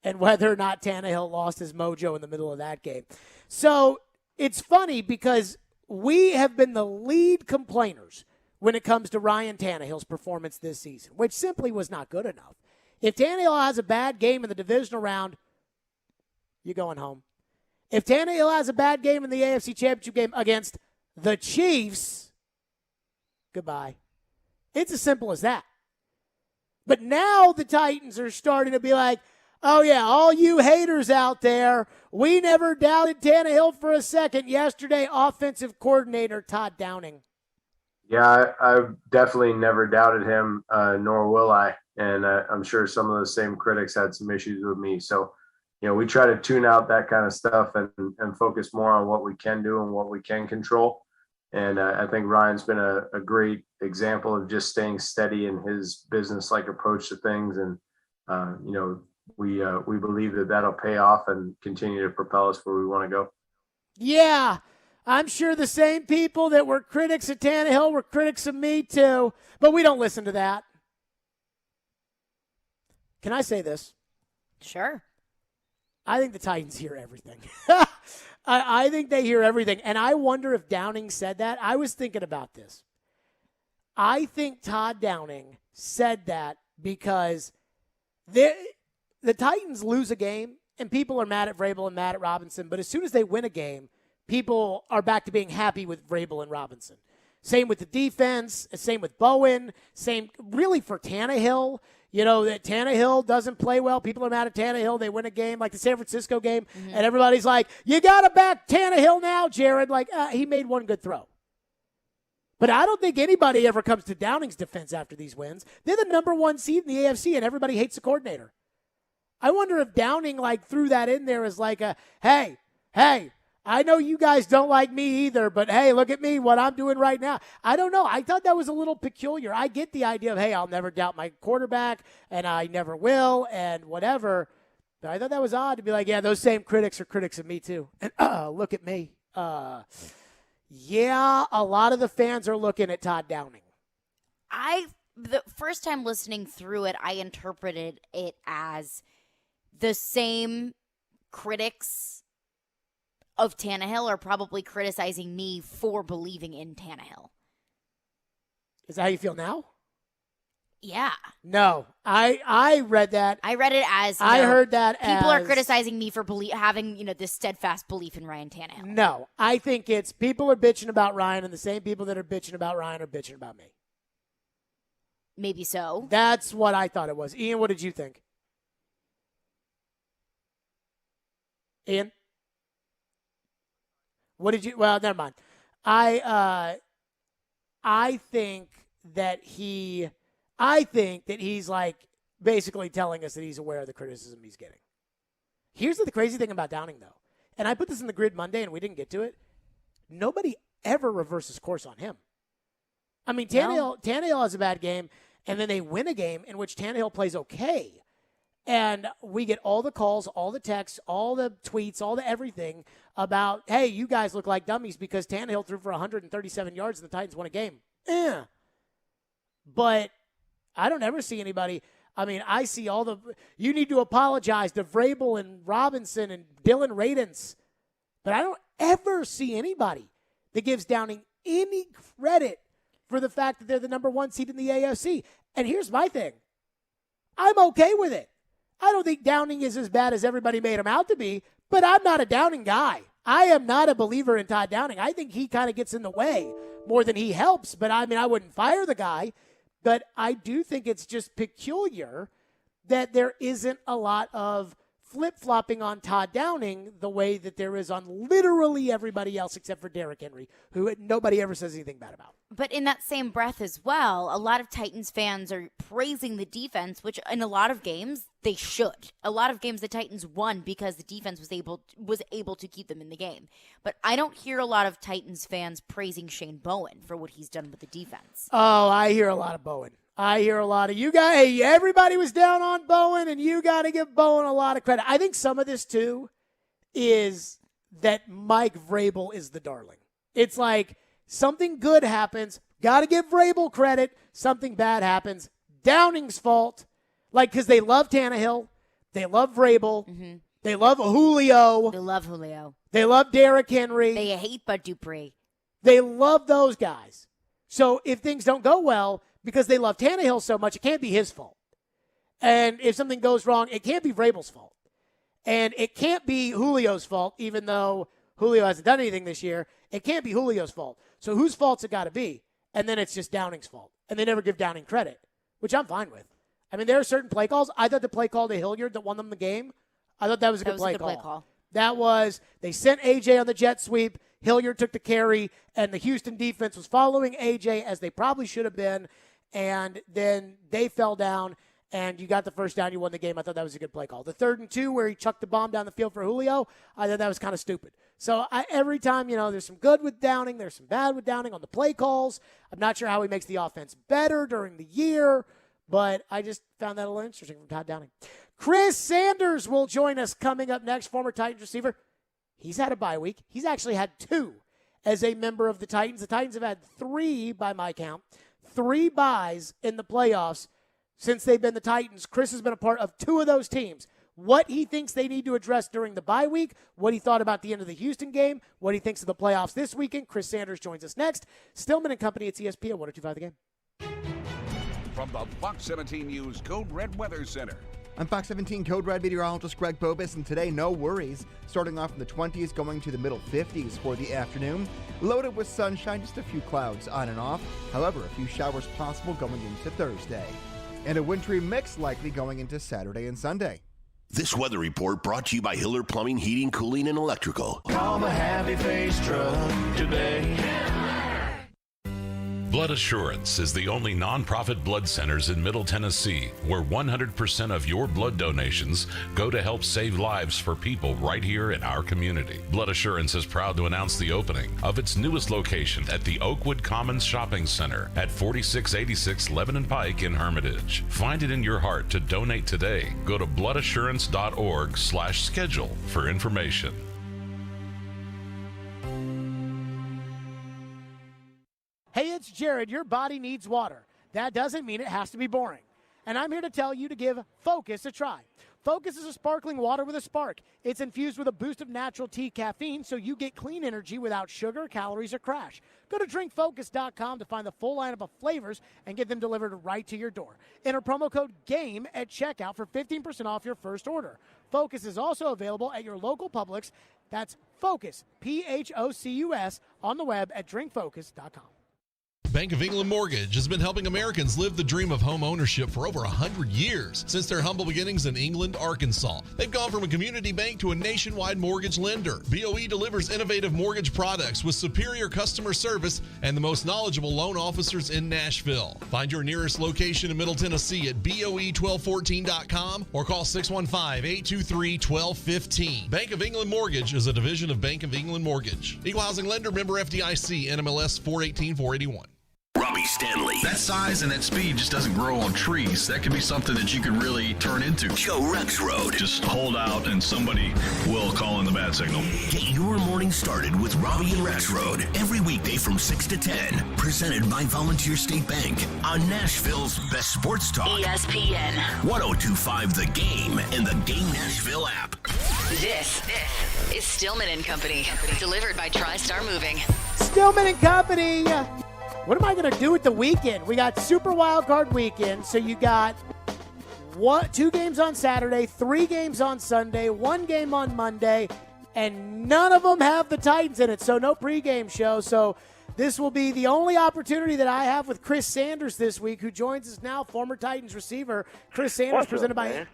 and whether or not Tannehill lost his mojo in the middle of that game. So it's funny because we have been the lead complainers when it comes to Ryan Tannehill's performance this season, which simply was not good enough. If Tannehill has a bad game in the divisional round, you're going home. If Tannehill has a bad game in the AFC Championship game against the Chiefs, goodbye. It's as simple as that. But now the Titans are starting to be like, oh, yeah, all you haters out there, we never doubted Tannehill for a second. Yesterday, offensive coordinator Todd Downing. Yeah, I've definitely never doubted him, nor will I. And I'm sure some of those same critics had some issues with me. So, we try to tune out that kind of stuff and focus more on what we can do and what we can control. And I think Ryan's been a great example of just staying steady in his business-like approach to things. And, we believe that that'll pay off and continue to propel us where we want to go. Yeah, I'm sure the same people that were critics of Tannehill were critics of me too, but we don't listen to that. Can I say this? Sure. I think the Titans hear everything. I think they hear everything, and I wonder if Downing said that. I was thinking about this. I think Todd Downing said that because the Titans lose a game, and people are mad at Vrabel and mad at Robinson, but as soon as they win a game, people are back to being happy with Vrabel and Robinson. Same with the defense, same with Bowen, same really for Tannehill. That Tannehill doesn't play well. People are mad at Tannehill. They win a game like the San Francisco game, and everybody's like, you got to back Tannehill now, Jared. Like, he made one good throw. But I don't think anybody ever comes to Downing's defense after these wins. They're the number 1 seed in the AFC, and everybody hates the coordinator. I wonder if Downing threw that in there as like a, hey, I know you guys don't like me either, but hey, look at me, what I'm doing right now. I don't know. I thought that was a little peculiar. I get the idea of, hey, I'll never doubt my quarterback, and I never will, and whatever. But I thought that was odd to be like, yeah, those same critics are critics of me too. And look at me. Yeah, a lot of the fans are looking at Todd Downing. The first time listening through it, I interpreted it as the same critics of Tannehill are probably criticizing me for believing in Tannehill. Is that how you feel now? Yeah. No, I read that. I read it as I heard that people as, are criticizing me for having this steadfast belief in Ryan Tannehill. No, I think it's people are bitching about Ryan, and the same people that are bitching about Ryan are bitching about me. Maybe so. That's what I thought it was. Ian, what did you think? Ian? What did you? Well, never mind. I think that he's like basically telling us that he's aware of the criticism he's getting. Here's the crazy thing about Downing, though, and I put this in the grid Monday, and we didn't get to it. Nobody ever reverses course on him. I mean, Tannehill has a bad game, and then they win a game in which Tannehill plays okay. And we get all the calls, all the texts, all the tweets, all the everything about, hey, you guys look like dummies because Tannehill threw for 137 yards and the Titans won a game. But I don't ever see anybody. I mean, I see you need to apologize to Vrabel and Robinson and Dylan Radins. But I don't ever see anybody that gives Downing any credit for the fact that they're the number 1 seed in the AFC. And here's my thing. I'm okay with it. I don't think Downing is as bad as everybody made him out to be, but I'm not a Downing guy. I am not a believer in Todd Downing. I think he kind of gets in the way more than he helps, but I mean, I wouldn't fire the guy. But I do think it's just peculiar that there isn't a lot of flip-flopping on Todd Downing the way that there is on literally everybody else except for Derrick Henry, who nobody ever says anything bad about. But in that same breath as well, a lot of Titans fans are praising the defense, which in a lot of games they should. A lot of games the Titans won because the defense was able to keep them in the game. But I don't hear a lot of Titans fans praising Shane Bowen for what he's done with the defense. Oh, I hear a lot of Bowen. I hear a lot of you guys. Hey, everybody was down on Bowen, and you got to give Bowen a lot of credit. I think some of this, too, is that Mike Vrabel is the darling. It's like something good happens, got to give Vrabel credit. Something bad happens, Downing's fault. Like, because they love Tannehill. They love Vrabel. Mm-hmm. They love Julio. They love Julio. They love Derrick Henry. They hate Bud Dupree. They love those guys. So if things don't go well, because they love Tannehill so much, it can't be his fault. And if something goes wrong, it can't be Vrabel's fault. And it can't be Julio's fault, even though Julio hasn't done anything this year. It can't be Julio's fault. So whose fault's it got to be? And then it's just Downing's fault. And they never give Downing credit, which I'm fine with. I mean, there are certain play calls. I thought the play call to Hilliard that won them the game, I thought that was a good play call. That was, they sent A.J. on the jet sweep. Hilliard took the carry, and the Houston defense was following A.J. as they probably should have been. And then they fell down, and you got the first down. You won the game. I thought that was a good play call. The 3rd and 2 where he chucked the bomb down the field for Julio, I thought that was kind of stupid. So every time, there's some good with Downing, there's some bad with Downing on the play calls. I'm not sure how he makes the offense better during the year, but I just found that a little interesting from Todd Downing. Chris Sanders will join us coming up next, former Titans receiver. He's had a bye week. He's actually had 2 as a member of the Titans. The Titans have had 3, by my count, 3 byes in the playoffs since they've been the Titans. Chris has been a part of 2 of those teams. What he thinks they need to address during the bye week, what he thought about the end of the Houston game, what he thinks of the playoffs this weekend. Chris Sanders joins us next. Stillman and Company at ESPN 102.5 The Game. From the Fox 17 News Code Red Weather Center. I'm Fox 17 Code Red meteorologist Greg Bobus, and today, no worries. Starting off in the 20s, going to the middle 50s for the afternoon. Loaded with sunshine, just a few clouds on and off. However, a few showers possible going into Thursday. And a wintry mix likely going into Saturday and Sunday. This weather report brought to you by Hiller Plumbing, Heating, Cooling, and Electrical. Call the Happy Face Truck today. Blood Assurance is the only nonprofit blood centers in Middle Tennessee where 100% of your blood donations go to help save lives for people right here in our community. Blood Assurance is proud to announce the opening of its newest location at the Oakwood Commons Shopping Center at 4686 Lebanon Pike in Hermitage. Find it in your heart to donate today. Go to bloodassurance.org/schedule for information. Hey, it's Jared. Your body needs water. That doesn't mean it has to be boring. And I'm here to tell you to give Focus a try. Focus is a sparkling water with a spark. It's infused with a boost of natural tea caffeine, so you get clean energy without sugar, calories, or crash. Go to drinkfocus.com to find the full lineup of flavors and get them delivered right to your door. Enter promo code GAME at checkout for 15% off your first order. Focus is also available at your local Publix. That's Focus, P-H-O-C-U-S, on the web at drinkfocus.com. Bank of England Mortgage has been helping Americans live the dream of home ownership for over 100 years. Since their humble beginnings in England, Arkansas, they've gone from a community bank to a nationwide mortgage lender. BOE delivers innovative mortgage products with superior customer service and the most knowledgeable loan officers in Nashville. Find your nearest location in Middle Tennessee at BOE1214.com or call 615-823-1215. Bank of England Mortgage is a division of Bank of England Mortgage. Equal housing lender, member FDIC, NMLS 418-481. Robbie Stanley. That size and that speed just doesn't grow on trees. That can be something that you can really turn into. Joe Rexrode. Just hold out and somebody will call in the bad signal. Get your morning started with Robbie and Rexrode every weekday from 6 to 10. Presented by Volunteer State Bank on Nashville's best sports talk. ESPN 102.5 The Game and the Game Nashville app. This is Stillman and Company, delivered by TriStar Moving. Stillman and Company. What am I going to do with the weekend? We got Super Wild Card Weekend, so you got 2 games on Saturday, 3 games on Sunday, 1 game on Monday, and none of them have the Titans in it, so no pregame show. So this will be the only opportunity that I have with Chris Sanders this week, who joins us now, former Titans receiver. Chris Sanders, presented by...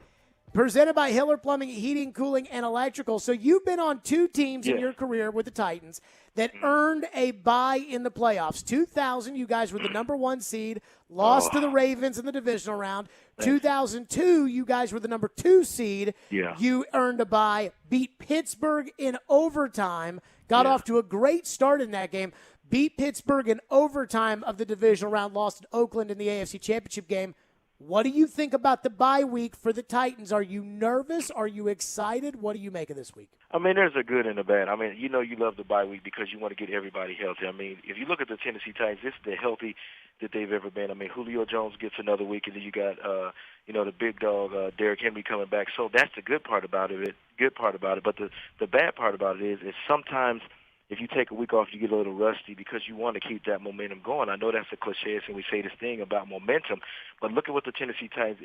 presented by Hiller Plumbing, Heating, Cooling, and Electrical. So you've been on two teams in your career with the Titans that earned a bye in the playoffs. 2000, you guys were the number 1 seed, lost to the Ravens in the divisional round. 2002, you guys were the number 2 seed. Yeah. You earned a bye, beat Pittsburgh in overtime, got off to a great start in that game, beat Pittsburgh in overtime of the divisional round, lost to Oakland in the AFC Championship game. What do you think about the bye week for the Titans? Are you nervous? Are you excited? What do you make of this week? I mean, there's a good and a bad. I mean, you love the bye week because you want to get everybody healthy. I mean, if you look at the Tennessee Titans, this is the healthy that they've ever been. I mean, Julio Jones gets another week, and then you got, the big dog, Derrick Henry coming back. So that's the good part about it. But the bad part about it is sometimes if you take a week off, you get a little rusty because you want to keep that momentum going. I know that's a cliche, and we say this thing about momentum, but look at what the Tennessee Titans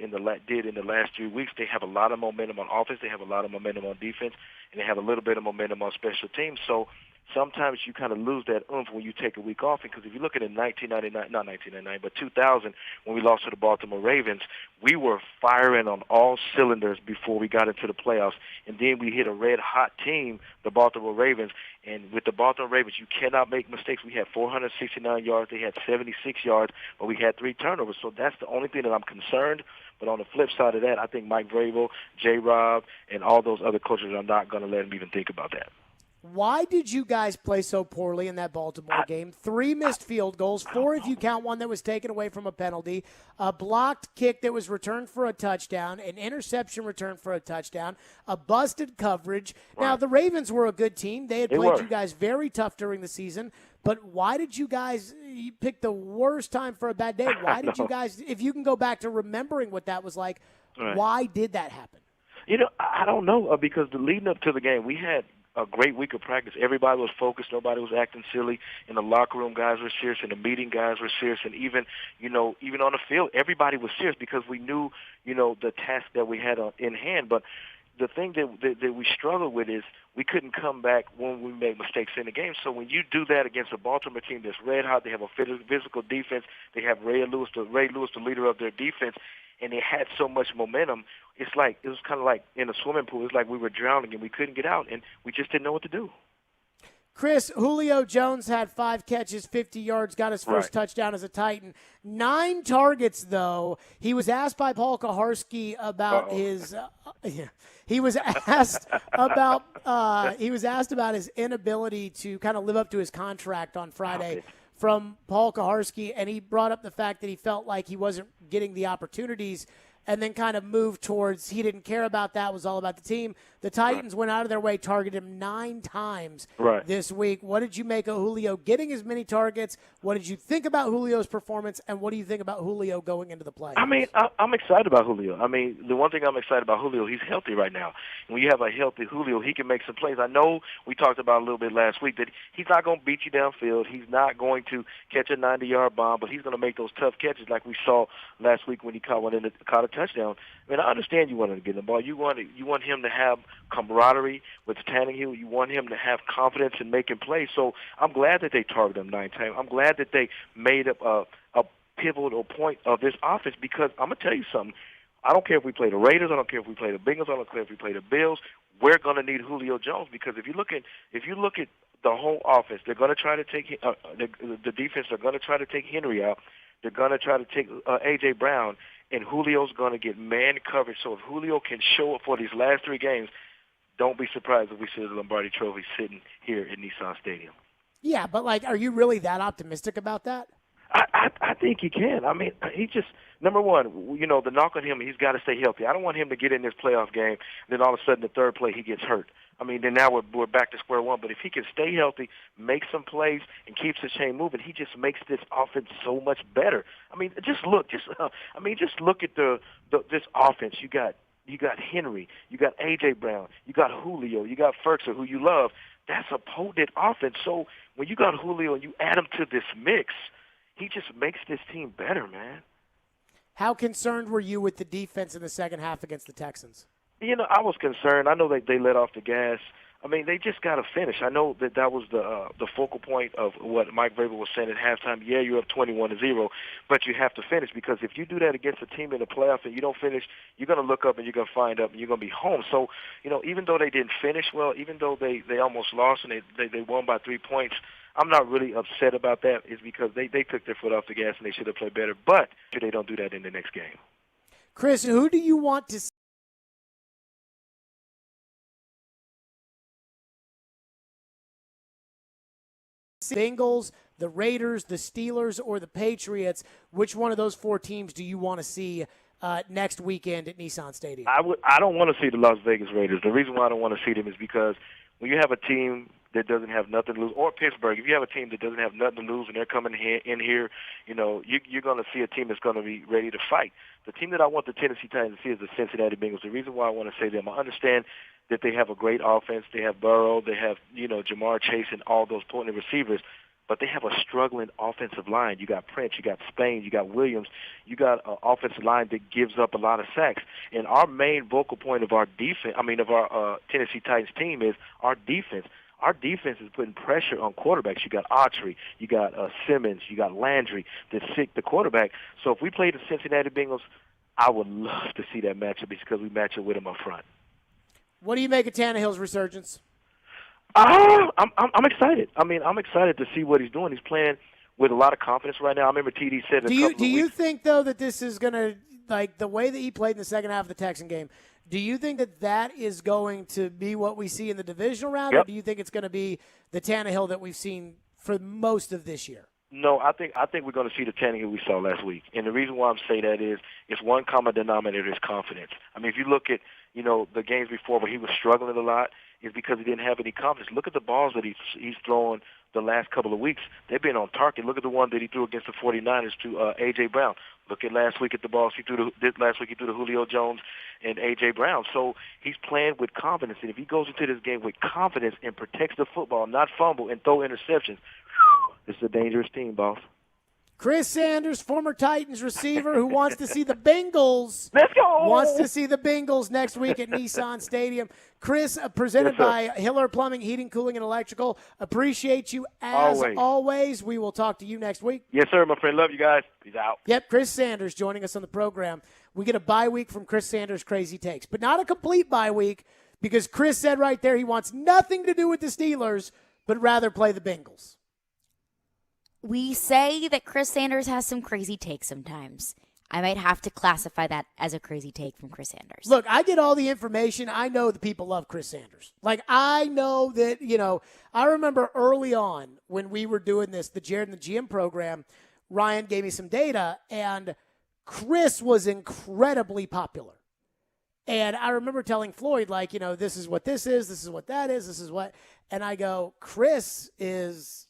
did in the last 3 weeks. They have a lot of momentum on offense. They have a lot of momentum on defense, and they have a little bit of momentum on special teams. So sometimes you kind of lose that oomph when you take a week off. Because if you look at it in 2000, when we lost to the Baltimore Ravens, we were firing on all cylinders before we got into the playoffs. And then we hit a red-hot team, the Baltimore Ravens. And with the Baltimore Ravens, you cannot make mistakes. We had 469 yards. They had 76 yards, but we had 3 turnovers. So that's the only thing that I'm concerned. But on the flip side of that, I think Mike Vrabel, J-Rob, and all those other coaches are not going to let them even think about that. Why did you guys play so poorly in that Baltimore game? 3 missed field goals, 4 if you count one that was taken away from a penalty, a blocked kick that was returned for a touchdown, an interception returned for a touchdown, a busted coverage. Right. Now, the Ravens were a good team. They had played you guys very tough during the season. But why did you guys pick the worst time for a bad day? Why did you guys, if you can go back to remembering what that was like, why did that happen? I don't know, because leading up to the game, we had a great week of practice. Everybody was focused. Nobody was acting silly. In the locker room, guys were serious. In the meeting, guys were serious. And even on the field, everybody was serious because we knew, the task that we had in hand. But the thing that we struggled with is we couldn't come back when we made mistakes in the game. So when you do that against a Baltimore team that's red hot, they have a physical defense. They have Ray Lewis, the leader of their defense, and they had so much momentum. It was kind of like in a swimming pool. It's like we were drowning and we couldn't get out, and we just didn't know what to do. Chris, Julio Jones had 5 catches, 50 yards, got his first touchdown as a Titan. 9 targets, though. He was asked by Paul Kaharski about his. He was asked about his inability to kind of live up to his contract on Friday from Paul Kaharski, and he brought up the fact that he felt like he wasn't getting the opportunities, and then kind of moved towards he didn't care about that, was all about the team. The Titans went out of their way, targeted him 9 times this week. What did you make of Julio getting as many targets? What did you think about Julio's performance, and what do you think about Julio going into the play? I mean, I'm excited about Julio. I mean, the one thing I'm excited about Julio, he's healthy right now. When you have a healthy Julio, he can make some plays. I know we talked about a little bit last week that he's not going to beat you downfield. He's not going to catch a 90-yard bomb, but he's going to make those tough catches like we saw last week when he caught a touchdown. I mean, I understand you wanted to get the ball. You want him to have camaraderie with Tannehill. You want him to have confidence in making plays. So I'm glad that they targeted him 9 times. I'm glad that they made up a pivotal point of this offense, because I'm going to tell you something. I don't care if we play the Raiders. I don't care if we play the Bengals. I don't care if we play the Bills. We're going to need Julio Jones, because if you look at the whole offense, they're going to try to take the defense. They're going to try to take Henry out. They're going to try to take A.J. Brown, and Julio's going to get man coverage. So if Julio can show up for these last 3 games, don't be surprised if we see the Lombardi Trophy sitting here in Nissan Stadium. Yeah, but, are you really that optimistic about that? I think he can. I mean, he just, number one, the knock on him, he's got to stay healthy. I don't want him to get in this playoff game, then all of a sudden the third play he gets hurt. I mean, then now we're back to square one. But if he can stay healthy, make some plays, and keeps the chain moving, he just makes this offense so much better. I mean, just look at this offense. You got Henry, you got A.J. Brown, you got Julio, you got Ferguson, who you love. That's a potent offense. So when you got Julio and you add him to this mix, he just makes this team better, man. How concerned were you with the defense in the second half against the Texans? I was concerned. I know that they let off the gas I mean, they just got to finish. I know that was the focal point of what Mike Vrabel was saying at halftime. Yeah, you're up 21-0, but you have to finish, because if you do that against a team in the playoffs and you don't finish, you're going to look up and you're going to find out and you're going to be home. So, even though they didn't finish well, even though they almost lost and they won by 3 points, I'm not really upset about that. It's because they took their foot off the gas and they should have played better. But they don't do that in the next game. Chris, who do you want to see? Bengals, the Raiders, the Steelers, or the Patriots? Which one of those 4 teams do you want to see next weekend at Nissan Stadium? I don't want to see the Las Vegas Raiders. The reason why I don't want to see them is because when you have a team that doesn't have nothing to lose, or Pittsburgh, if you have a team that doesn't have nothing to lose and they're coming in here, you're going to see a team that's going to be ready to fight. The team that I want the Tennessee Titans to see is the Cincinnati Bengals. The reason why I want to say them, I understand that they have a great offense. They have Burrow. They have, Jamar Chase and all those potent receivers. But they have a struggling offensive line. You got Prince, you got Spain, you got Williams. You got an offensive line that gives up a lot of sacks. And our main vocal point of our defense, of our Tennessee Titans team is our defense. Our defense is putting pressure on quarterbacks. You got Autry, you got Simmons, you got Landry that sick the quarterback. So if we play the Cincinnati Bengals, I would love to see that matchup because we match up with them up front. What do you make of Tannehill's resurgence? I'm excited. I'm excited to see what he's doing. He's playing with a lot of confidence right now. I remember TD said Do you think, though, that this is going to, like the way that he played in the second half of the Texan game, do you think that is going to be what we see in the divisional round, or do you think it's going to be the Tannehill that we've seen for most of this year? No, I think we're going to see the Tannehill we saw last week. And the reason why I'm saying that is it's one common denominator is confidence. If you look at, the games before where he was struggling a lot, is because he didn't have any confidence. Look at the balls that he's throwing the last couple of weeks. They've been on target. Look at the one that he threw against the 49ers to A.J. Brown. Look at last week at the balls he threw last week he threw to Julio Jones and A.J. Brown. So he's playing with confidence. And if he goes into this game with confidence and protects the football, not fumble and throw interceptions, this is a dangerous team, boss. Chris Sanders, former Titans receiver who wants to see the Bengals. Let's go! Wants to see the Bengals next week at Nissan Stadium. Chris, presented by Hiller Plumbing, Heating, Cooling, and Electrical. Appreciate you as always. We will talk to you next week. Yes, sir, my friend. Love you guys. Peace out. Yep, Chris Sanders joining us on the program. We get a bye week from Chris Sanders' Crazy Takes, but not a complete bye week because Chris said right there he wants nothing to do with the Steelers, but rather play the Bengals. We say that Chris Sanders has some crazy takes sometimes. I might have to classify that as a crazy take from Chris Sanders. Look, I get all the information. I know the people love Chris Sanders. I know that, I remember early on when we were doing this, the Jared and the GM program, Ryan gave me some data, and Chris was incredibly popular. And I remember telling Floyd, this is what this is what that is, this is what, and I go, Chris is,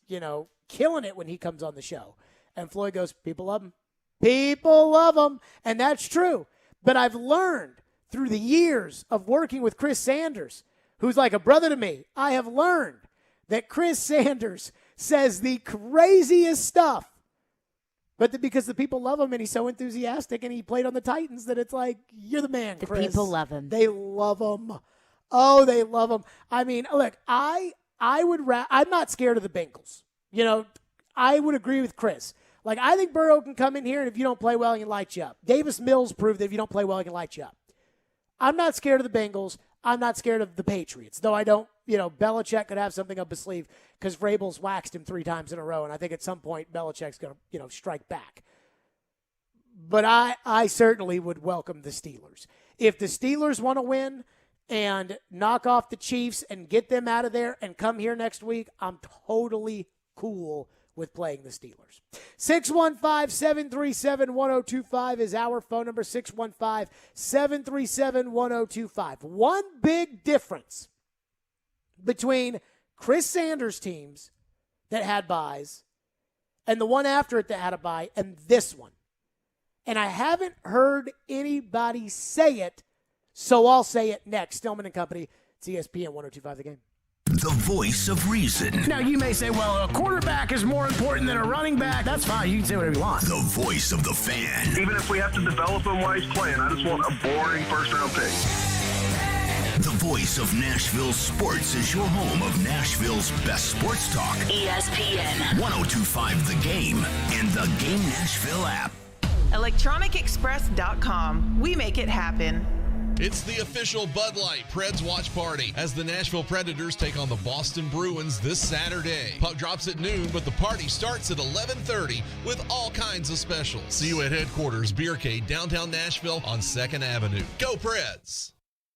killing it when he comes on the show. And Floyd goes, people love him. People love him. And that's true. But I've learned through the years of working with Chris Sanders, who's like a brother to me, I have learned that Chris Sanders says the craziest stuff. But because the people love him and he's so enthusiastic and he played on the Titans that it's like, you're the man, Chris. The people love him. They love him. Oh, they love him. Look, I'm not scared of the Bengals. I would agree with Chris. I think Burrow can come in here, and if you don't play well, he can light you up. Davis Mills proved that if you don't play well, he can light you up. I'm not scared of the Bengals. I'm not scared of the Patriots, though I don't, Belichick could have something up his sleeve because Vrabel's waxed him 3 times in a row, and I think at some point Belichick's going to, strike back. But I certainly would welcome the Steelers. If the Steelers want to win and knock off the Chiefs and get them out of there and come here next week, I'm totally cool with playing the Steelers. 615-737-1025 is our phone number, 615-737-1025. One big difference between Chris Sanders' teams that had byes and the one after it that had a bye and this one. And I haven't heard anybody say it, so I'll say it next. Stillman and Company, it's ESPN 102.5 The Game. The voice of reason. Now, you may say, well, a quarterback is more important than a running back. That's fine. You can say whatever you want. The voice of the fan. Even if we have to develop him while he's playing, I just want a boring first-round pick. The voice of Nashville sports is your home of Nashville's best sports talk. ESPN 102.5 The Game and the Game Nashville app. ElectronicExpress.com. We make it happen. It's the official Bud Light Preds watch party as the Nashville Predators take on the Boston Bruins this Saturday. Puck drops at noon, but the party starts at 11:30 with all kinds of specials. See you at headquarters, Beercade, downtown Nashville on 2nd Avenue. Go Preds!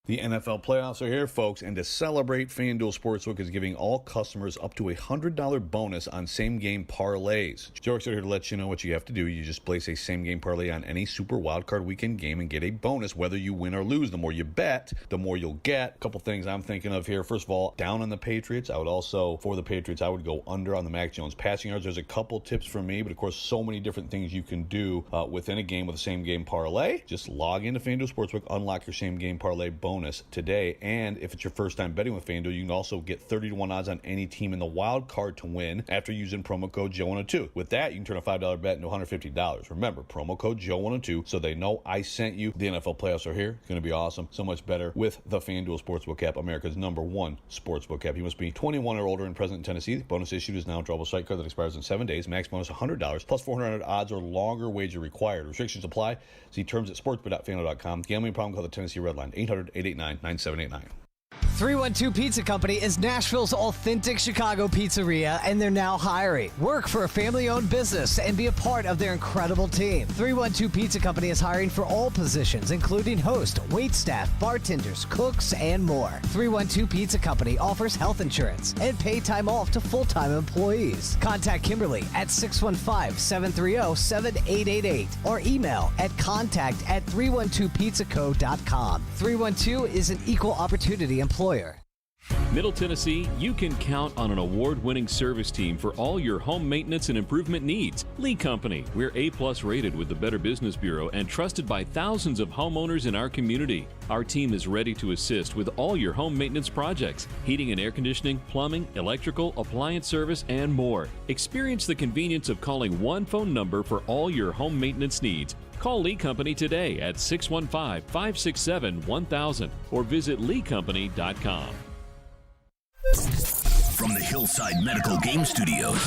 The NFL playoffs are here, folks, and to celebrate, FanDuel Sportsbook is giving all customers up to a $100 bonus on same-game parlays. Jokes are here to let you know what you have to do. You just place a same-game parlay on any Super Wildcard Weekend game and get a bonus whether you win or lose. The more you bet, the more you'll get. A couple things I'm thinking of here. First of all, down on the Patriots. I would also, for the Patriots, I would go under on the Mac Jones passing yards. There's a couple tips for me, but of course, so many different things you can do within a game with a same-game parlay. Just log into FanDuel Sportsbook, unlock your same-game parlay bonus today, and if it's your first time betting with FanDuel, you can also get 30-1 odds on any team in the wild card to win after using promo code Joe102. With that, you can turn a $5 bet into $150. Remember, promo code Joe102 so they know I sent you. The NFL playoffs are here. It's going to be awesome. So much better with the FanDuel Sportsbook app, America's #1 sportsbook app. You must be 21 or older and present in Tennessee. The bonus issued is now a drawable site card that expires in 7 days. Max bonus $100 plus 400 odds or longer wager required. Restrictions apply. See terms at sportsbook.fanduel.com. Gambling problem? Call the Tennessee Red Line 800-889-9789. 312 Pizza Company is Nashville's authentic Chicago pizzeria, and they're now hiring. Work for a family-owned business and be a part of their incredible team. 312 Pizza Company is hiring for all positions, including host, waitstaff, bartenders, cooks, and more. 312 Pizza Company offers health insurance and pay time off to full-time employees. Contact Kimberly at 615-730-7888 or email at contact@312pizzaco.com. 312 is an equal opportunity employer. Middle Tennessee, you can count on an award-winning service team for all your home maintenance and improvement needs. Lee Company, we're A+ rated with the Better Business Bureau and trusted by thousands of homeowners in our community. Our team is ready to assist with all your home maintenance projects, heating and air conditioning, plumbing, electrical, appliance service, and more. Experience the convenience of calling one phone number for all your home maintenance needs. Call Lee Company today at 615-567-1000 or visit leecompany.com. From the Hillside Medical Game Studios,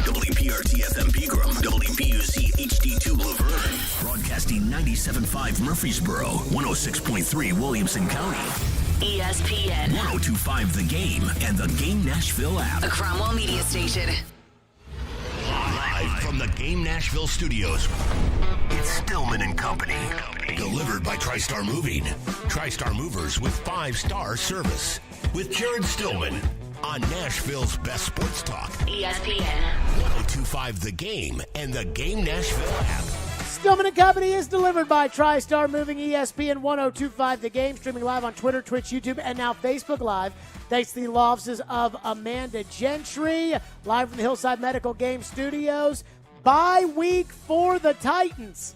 WPRT-FM Pegram, WPUC HD2 Laverne, broadcasting 97.5 Murfreesboro, 106.3 Williamson County. ESPN 102.5 The Game and the Game Nashville app. A Cromwell Media Station. Live from the Game Nashville studios, it's Stillman and Company. Delivered by TriStar Moving. TriStar Movers with 5-star service. With Jared Stillman on Nashville's best sports talk. ESPN 102.5 The Game and the Game Nashville app. Stillman and Company is delivered by TriStar Moving. ESPN 102.5 The Game, streaming live on Twitter, Twitch, YouTube, and now Facebook Live. Thanks to the law offices of Amanda Gentry, live from the Hillside Medical Game Studios. Bye week for the Titans.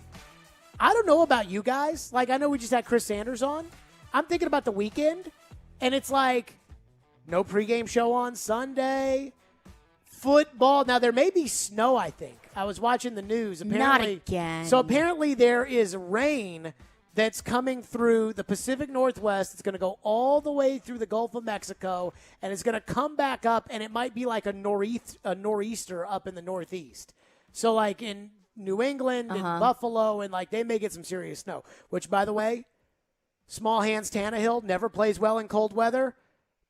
I don't know about you guys. Like, I know we just had Chris Sanders on. I'm thinking about the weekend, and it's like no pregame show on Sunday. Football. Now, there may be snow, I think. I was watching the news. Apparently, not again. So apparently there is rain that's coming through the Pacific Northwest. It's going to go all the way through the Gulf of Mexico, and it's going to come back up, and it might be like a nor'easter up in the Northeast. So, like in New England and Buffalo, and like they may get some serious snow, which, by the way, small hands Tannehill never plays well in cold weather.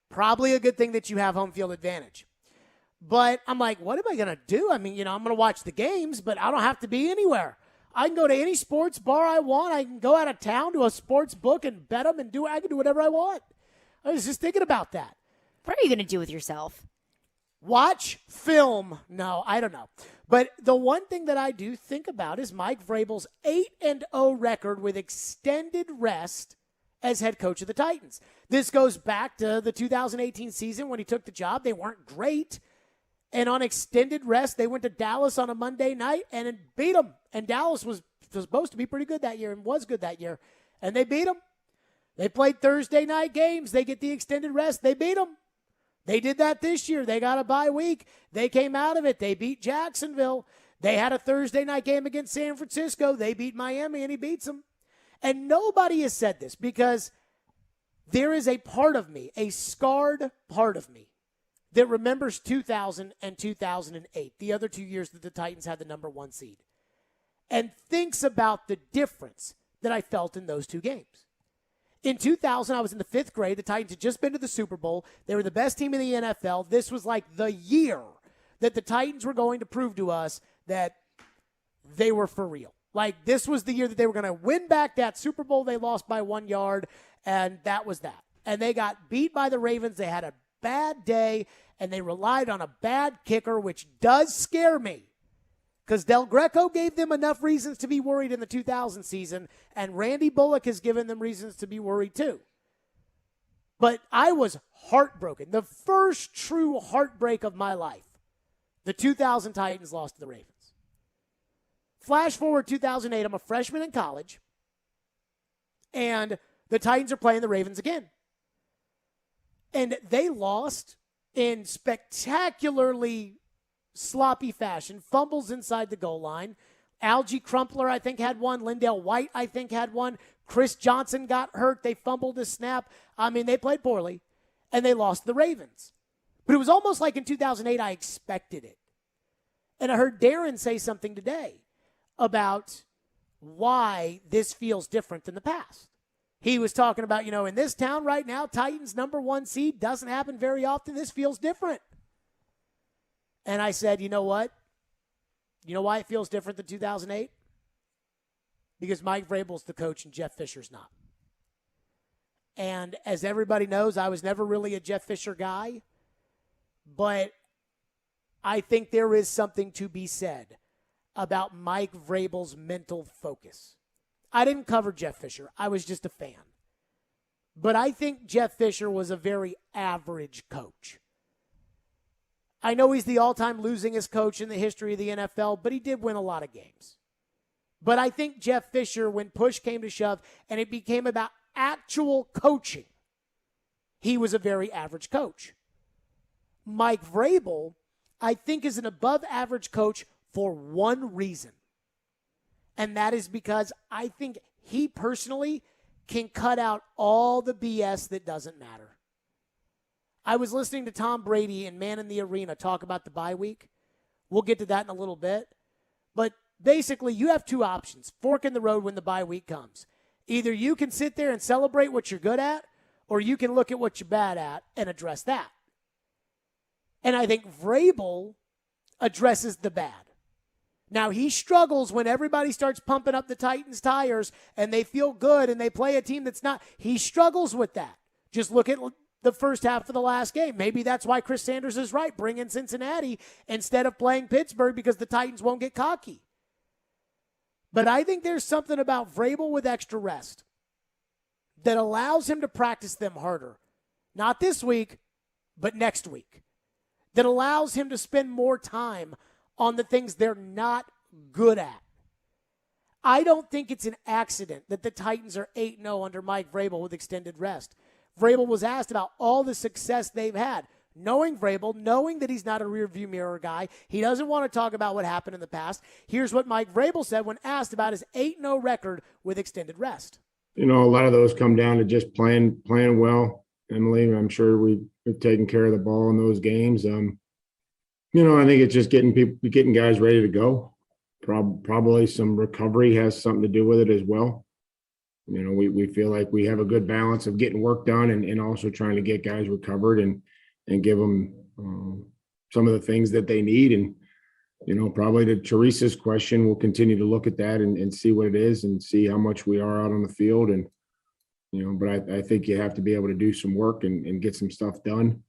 Probably a good thing that you have home field advantage. But I'm like, what am I going to do? I mean, you know, I'm going to watch the games, but I don't have to be anywhere. I can go to any sports bar I want. I can go out of town to a sports book and bet them, and I can do whatever I want. I was just thinking about that. What are you going to do with yourself? Watch film. No, I don't know. But the one thing that I do think about is Mike Vrabel's 8-0 record with extended rest as head coach of the Titans. This goes back to the 2018 season when he took the job. They weren't great. And on extended rest, they went to Dallas on a Monday night and beat them. And Dallas was supposed to be pretty good that year and was good that year. And they beat them. They played Thursday night games. They get the extended rest. They beat them. They did that this year. They got a bye week. They came out of it. They beat Jacksonville. They had a Thursday night game against San Francisco. They beat Miami, and he beats them. And nobody has said this because There is a part of me, a scarred part of me, that remembers 2000 and 2008, the other 2 years that the Titans had the number 1 seed, and thinks about the difference that I felt in those 2 games. In 2000, I was in the 5th grade. The Titans had just been to the Super Bowl. They were the best team in the NFL. This was like the year that the Titans were going to prove to us that they were for real. Like, this was the year that they were going to win back that Super Bowl they lost by 1 yard, and that was that. And they got beat by the Ravens. They had a bad day, and they relied on a bad kicker, which does scare me because Del Greco gave them enough reasons to be worried in the 2000 season, and Randy Bullock has given them reasons to be worried too. But I was heartbroken. The first true heartbreak of my life. The 2000 Titans lost to the Ravens. Flash forward 2008, I'm a freshman in college, and the Titans are playing the Ravens again. And they lost in spectacularly sloppy fashion, fumbles inside the goal line. Algie Crumpler, I think, had one. Lindell White, I think, had one. Chris Johnson got hurt. They fumbled a snap. I mean, they played poorly, and they lost to the Ravens. But it was almost like in 2008, I expected it. And I heard Darren say something today about why this feels different than the past. He was talking about, in this town right now, Titans number 1 seed doesn't happen very often. This feels different. And I said, you know what? You know why it feels different than 2008? Because Mike Vrabel's the coach and Jeff Fisher's not. And as everybody knows, I was never really a Jeff Fisher guy. But I think there is something to be said about Mike Vrabel's mental focus. I didn't cover Jeff Fisher. I was just a fan. But I think Jeff Fisher was a very average coach. I know he's the all-time losingest coach in the history of the NFL, but he did win a lot of games. But I think Jeff Fisher, when push came to shove and it became about actual coaching, he was a very average coach. Mike Vrabel, I think, is an above-average coach for one reason. And that is because I think he personally can cut out all the BS that doesn't matter. I was listening to Tom Brady and Man in the Arena talk about the bye week. We'll get to that in a little bit. But basically, you have 2 options. Fork in the road when the bye week comes. Either you can sit there and celebrate what you're good at, or you can look at what you're bad at and address that. And I think Vrabel addresses the bad. Now, he struggles when everybody starts pumping up the Titans' tires and they feel good and they play a team that's not. He struggles with that. Just look at the first half of the last game. Maybe that's why Chris Sanders is right. Bring in Cincinnati instead of playing Pittsburgh because the Titans won't get cocky. But I think there's something about Vrabel with extra rest that allows him to practice them harder. Not this week, but next week. That allows him to spend more time on the things they're not good at. I don't think it's an accident that the Titans are 8-0 under Mike Vrabel with extended rest. Vrabel was asked about all the success they've had. Knowing Vrabel, knowing that he's not a rearview mirror guy, he doesn't want to talk about what happened in the past. Here's what Mike Vrabel said when asked about his 8-0 record with extended rest. A lot of those come down to just playing well. Emily, I'm sure we've taken care of the ball in those games. I think it's just getting guys ready to go. Probably some recovery has something to do with it as well. We feel like we have a good balance of getting work done and also trying to get guys recovered and give them some of the things that they need. And, probably to Teresa's question, we'll continue to look at that and see what it is and see how much we are out on the field. And, but I think you have to be able to do some work and get some stuff done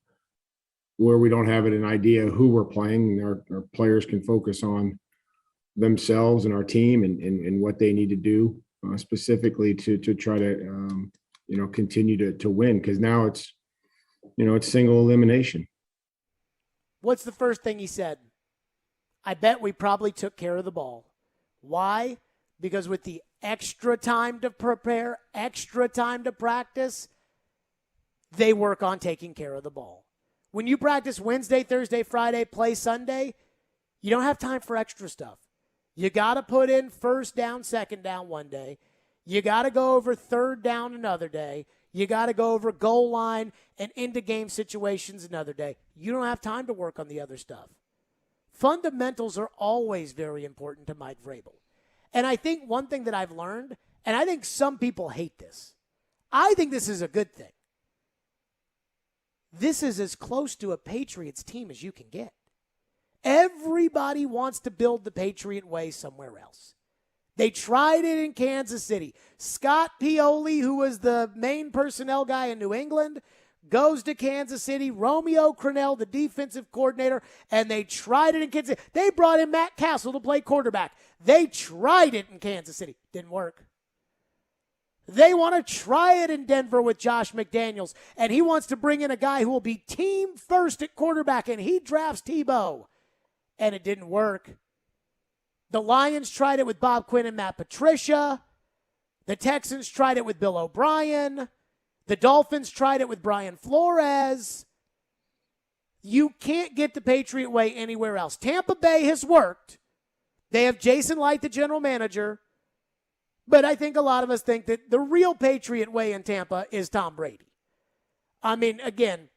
where we don't have an idea who we're playing. Our players can focus on themselves and our team and what they need to do specifically to try to, continue to win. Because now it's single elimination. What's the first thing he said? I bet we probably took care of the ball. Why? Because with the extra time to prepare, extra time to practice, they work on taking care of the ball. When you practice Wednesday, Thursday, Friday, play Sunday, you don't have time for extra stuff. You got to put in first down, second down one day. You got to go over third down another day. You got to go over goal line and into game situations another day. You don't have time to work on the other stuff. Fundamentals are always very important to Mike Vrabel. And I think one thing that I've learned, and I think some people hate this, I think this is a good thing. This is as close to a Patriots team as you can get. Everybody wants to build the Patriot way somewhere else. They tried it in Kansas City. Scott Pioli, who was the main personnel guy in New England, goes to Kansas City. Romeo Crennel, the defensive coordinator, and they tried it in Kansas City. They brought in Matt Castle to play quarterback. They tried it in Kansas City. Didn't work. They want to try it in Denver with Josh McDaniels, and he wants to bring in a guy who will be team first at quarterback, and he drafts Tebow. And it didn't work. The Lions tried it with Bob Quinn and Matt Patricia. The Texans tried it with Bill O'Brien. The Dolphins tried it with Brian Flores. You can't get the Patriot way anywhere else. Tampa Bay has worked. They have Jason Light, the general manager. But I think a lot of us think that the real Patriot way in Tampa is Tom Brady. I mean, again,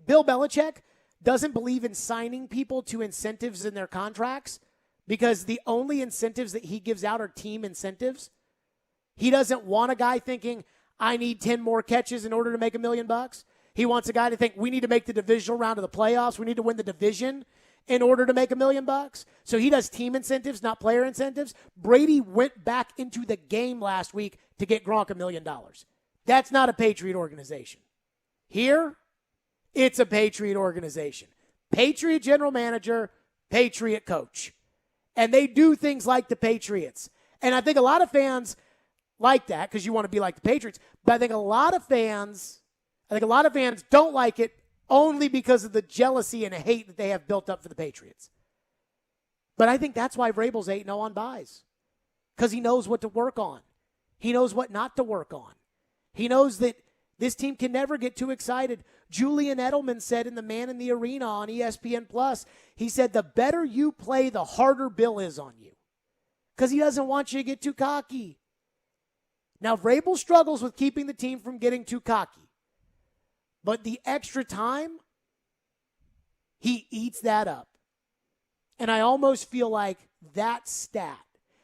Bill Belichick doesn't believe in signing people to incentives in their contracts because the only incentives that he gives out are team incentives. He doesn't want a guy thinking, I need 10 more catches in order to make $1 million. He wants a guy to think, we need to make the divisional round of the playoffs. We need to win the division in order to make $1 million. So he does team incentives, not player incentives. Brady went back into the game last week to get Gronk $1 million. That's not a Patriot organization. Here, it's a Patriot organization. Patriot general manager, Patriot coach. And they do things like the Patriots. And I think a lot of fans like that because you want to be like the Patriots. But I think a lot of fans don't like it only because of the jealousy and hate that they have built up for the Patriots. But I think that's why Vrabel's 8-0 on buys. Because he knows what to work on. He knows what not to work on. He knows that this team can never get too excited. Julian Edelman said in The Man in the Arena on ESPN+, he said, the better you play, the harder Bill is on you. Because he doesn't want you to get too cocky. Now, Vrabel struggles with keeping the team from getting too cocky. But the extra time, he eats that up. And I almost feel like that stat,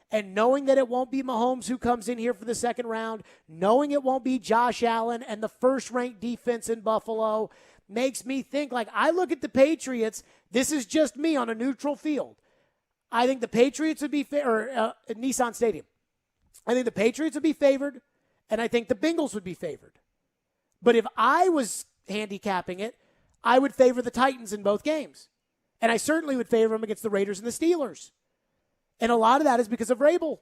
and knowing that it won't be Mahomes who comes in here for the second round, knowing it won't be Josh Allen and the first-ranked defense in Buffalo, makes me think, like, I look at the Patriots, this is just me on a neutral field. I think the Patriots would be, at Nissan Stadium. I think the Patriots would be favored, and I think the Bengals would be favored. But if I was handicapping it, I would favor the Titans in both games. And I certainly would favor them against the Raiders and the Steelers. And a lot of that is because of Vrabel.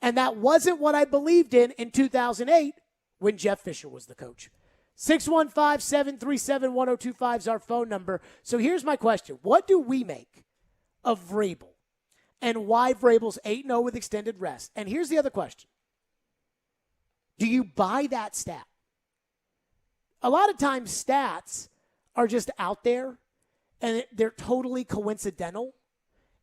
And that wasn't what I believed in 2008 when Jeff Fisher was the coach. 615-737-1025 is our phone number. So here's my question. What do we make of Vrabel? And why Vrabel's 8-0 with extended rest? And here's the other question. Do you buy that stat? A lot of times stats are just out there and they're totally coincidental.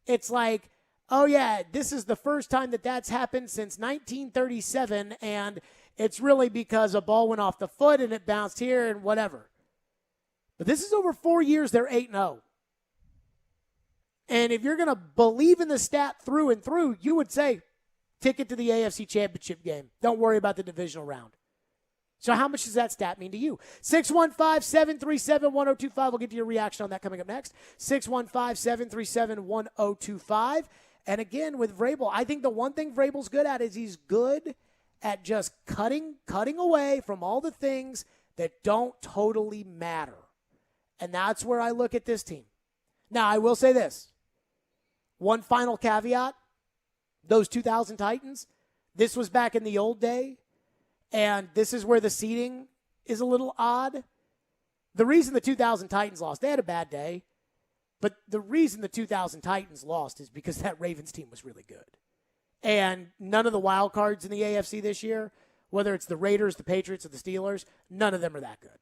It's like, oh yeah, this is the first time that that's happened since 1937 and it's really because a ball went off the foot and it bounced here and whatever. But this is over 4 years, they're 8-0. And if you're going to believe in the stat through and through, you would say, ticket to the AFC Championship game. Don't worry about the divisional round. So how much does that stat mean to you? 615-737-1025. We'll get to your reaction on that coming up next. 615-737-1025. And again, with Vrabel, I think the one thing Vrabel's good at is he's good at just cutting away from all the things that don't totally matter. And that's where I look at this team. Now, I will say this. One final caveat. Those 2000 Titans, this was back in the old day. And this is where the seating is a little odd. The reason the 2000 Titans lost, they had a bad day. But the reason the 2000 Titans lost is because that Ravens team was really good. And none of the wild cards in the AFC this year, whether it's the Raiders, the Patriots, or the Steelers, none of them are that good.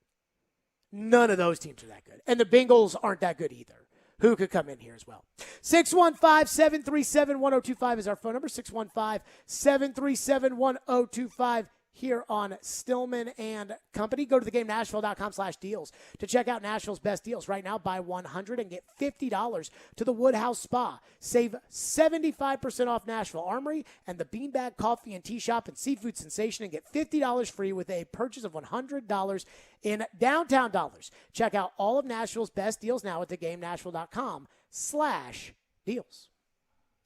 None of those teams are that good. And the Bengals aren't that good either. Who could come in here as well? 615-737-1025 is our phone number. 615-737-1025. here on Stillman and Company. Go to theGameNashville.com/deals to check out Nashville's best deals. Right now, buy 100 and get $50 to the Woodhouse Spa. Save 75% off Nashville Armory and the Beanbag Coffee and Tea Shop and Seafood Sensation, and get $50 free with a purchase of $100 in downtown dollars. Check out all of Nashville's best deals now at theGameNashville.com/deals.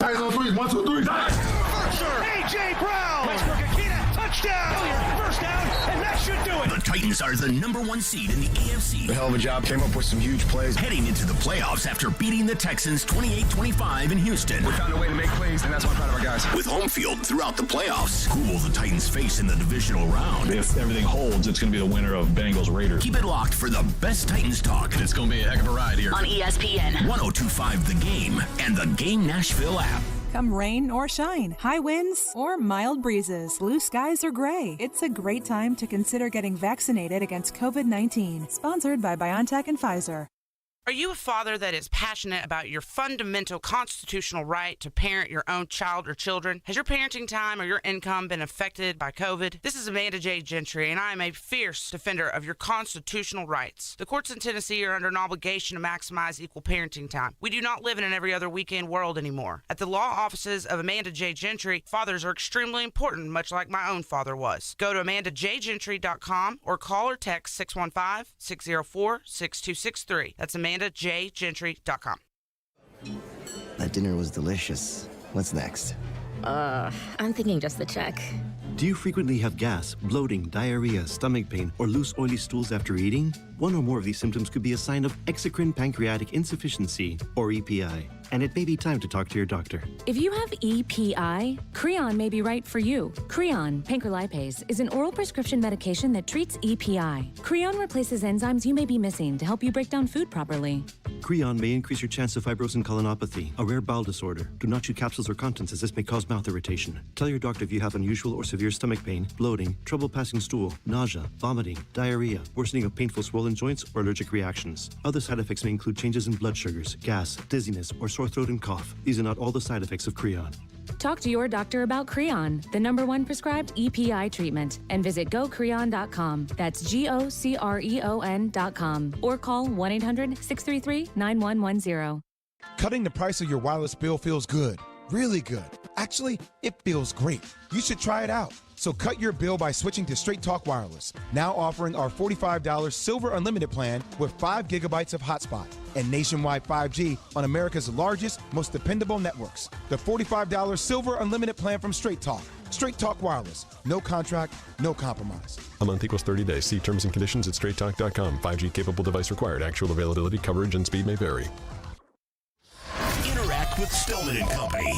Guys on threes, 1, 2, 3. A.J. Brown. Westbrook-Akina, touchdown. First down, and that should do it. The Titans are the #1 seed in the AFC. A hell of a job. Came up with some huge plays. Heading into the playoffs after beating the Texans 28-25 in Houston. We found a way to make plays, and that's why I'm proud of our guys. With home field throughout the playoffs, who will the Titans face in the divisional round? If everything holds, it's going to be the winner of Bengals-Raiders. Keep it locked for the best Titans talk. It's going to be a heck of a ride here. On ESPN. 102.5 The Game and the Game Nashville app. Come rain or shine, high winds or mild breezes, blue skies or gray, it's a great time to consider getting vaccinated against COVID-19. Sponsored by BioNTech and Pfizer. Are you a father that is passionate about your fundamental constitutional right to parent your own child or children? Has your parenting time or your income been affected by COVID? This is Amanda J. Gentry, and I am a fierce defender of your constitutional rights. The courts in Tennessee are under an obligation to maximize equal parenting time. We do not live in an every other weekend world anymore. At the law offices of Amanda J. Gentry, fathers are extremely important, much like my own father was. Go to AmandaJGentry.com or call or text 615-604-6263. That's AmandaJGentry.com. That dinner was delicious. What's next? I'm thinking just the check. Do you frequently have gas, bloating, diarrhea, stomach pain, or loose oily stools after eating? One or more of these symptoms could be a sign of exocrine pancreatic insufficiency, or EPI, and it may be time to talk to your doctor. If you have EPI, Creon may be right for you. Creon, pancrelipase, is an oral prescription medication that treats EPI. Creon replaces enzymes you may be missing to help you break down food properly. Creon may increase your chance of fibrosin colonopathy, a rare bowel disorder. Do not chew capsules or contents, as this may cause mouth irritation. Tell your doctor if you have unusual or severe stomach pain, bloating, trouble passing stool, nausea, vomiting, diarrhea, worsening of painful swollen joints, or allergic reactions. Other side effects may include changes in blood sugars, gas, dizziness, or sore throat and cough. These are not all the side effects of Creon. Talk to your doctor about Creon, the #1 prescribed EPI treatment, and visit gocreon.com. That's GOCREON.com. Or call 1-800-633-9110. Cutting the price of your wireless bill feels good. Really good. Actually, it feels great. You should try it out. So cut your bill by switching to Straight Talk Wireless, now offering our $45 Silver Unlimited plan with 5 gigabytes of hotspot and nationwide 5G on America's largest, most dependable networks. The $45 Silver Unlimited plan from Straight Talk. Straight Talk Wireless. No contract, no compromise. A month equals 30 days. See terms and conditions at straighttalk.com. 5G capable device required. Actual availability, coverage, and speed may vary. Interact with Stillman and Company.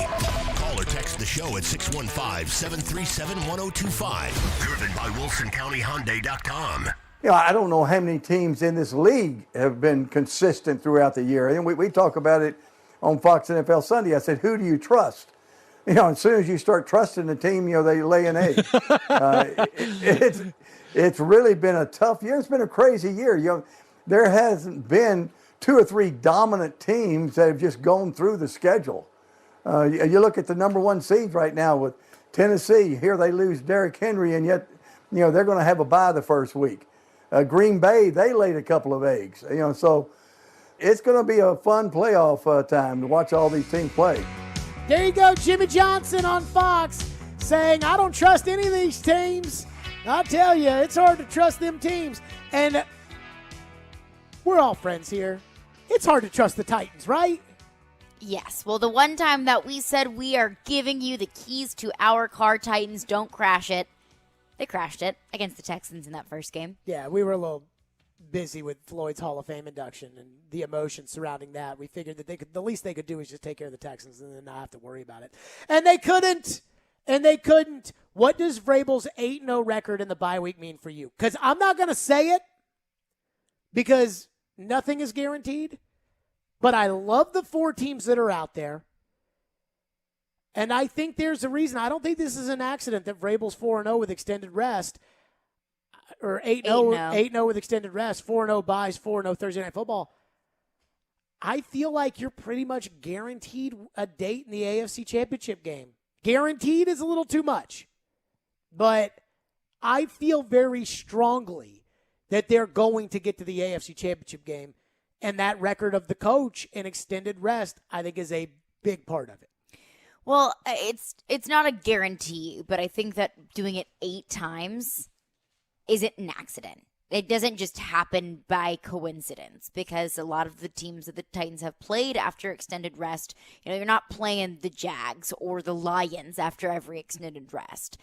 Call or text the show at 615-737-1025. Driven by WilsonCountyHyundai.com. You know, I don't know how many teams in this league have been consistent throughout the year. And we talk about it on Fox NFL Sunday. I said, who do you trust? You know, as soon as you start trusting the team, you know, they lay an egg. It's really been a tough year. It's been a crazy year. You know, there hasn't been 2 or 3 dominant teams that have just gone through the schedule. You look at the #1 seeds right now with Tennessee. Here they lose Derrick Henry, and yet, you know, they're going to have a bye the first week. Green Bay, they laid a couple of eggs. You know, so it's going to be a fun playoff time to watch all these teams play. There you go, Jimmy Johnson on Fox saying, I don't trust any of these teams. I tell you, it's hard to trust them teams. And we're all friends here. It's hard to trust the Titans, right? Yes. Well, the one time that we said we are giving you the keys to our car, Titans, don't crash it. They crashed it against the Texans in that first game. Yeah, we were a little busy with Floyd's Hall of Fame induction and the emotion surrounding that. We figured that the least they could do is just take care of the Texans and then not have to worry about it. And they couldn't. What does Vrabel's 8-0 record in the bye week mean for you? Because I'm not going to say it because nothing is guaranteed. But I love the 4 teams that are out there. And I think there's a reason. I don't think this is an accident that Vrabel's 4-0 with extended rest. Or 8-0 with extended rest, 4-0 buys, 4-0 Thursday Night Football. I feel like you're pretty much guaranteed a date in the AFC Championship game. Guaranteed is a little too much. But I feel very strongly that they're going to get to the AFC Championship game, and that record of the coach in extended rest, I think, is a big part of it. Well, it's not a guarantee, but I think that doing it 8 times isn't an accident. It doesn't just happen by coincidence, because a lot of the teams that the Titans have played after extended rest, you're not playing the Jags or the Lions after every extended rest.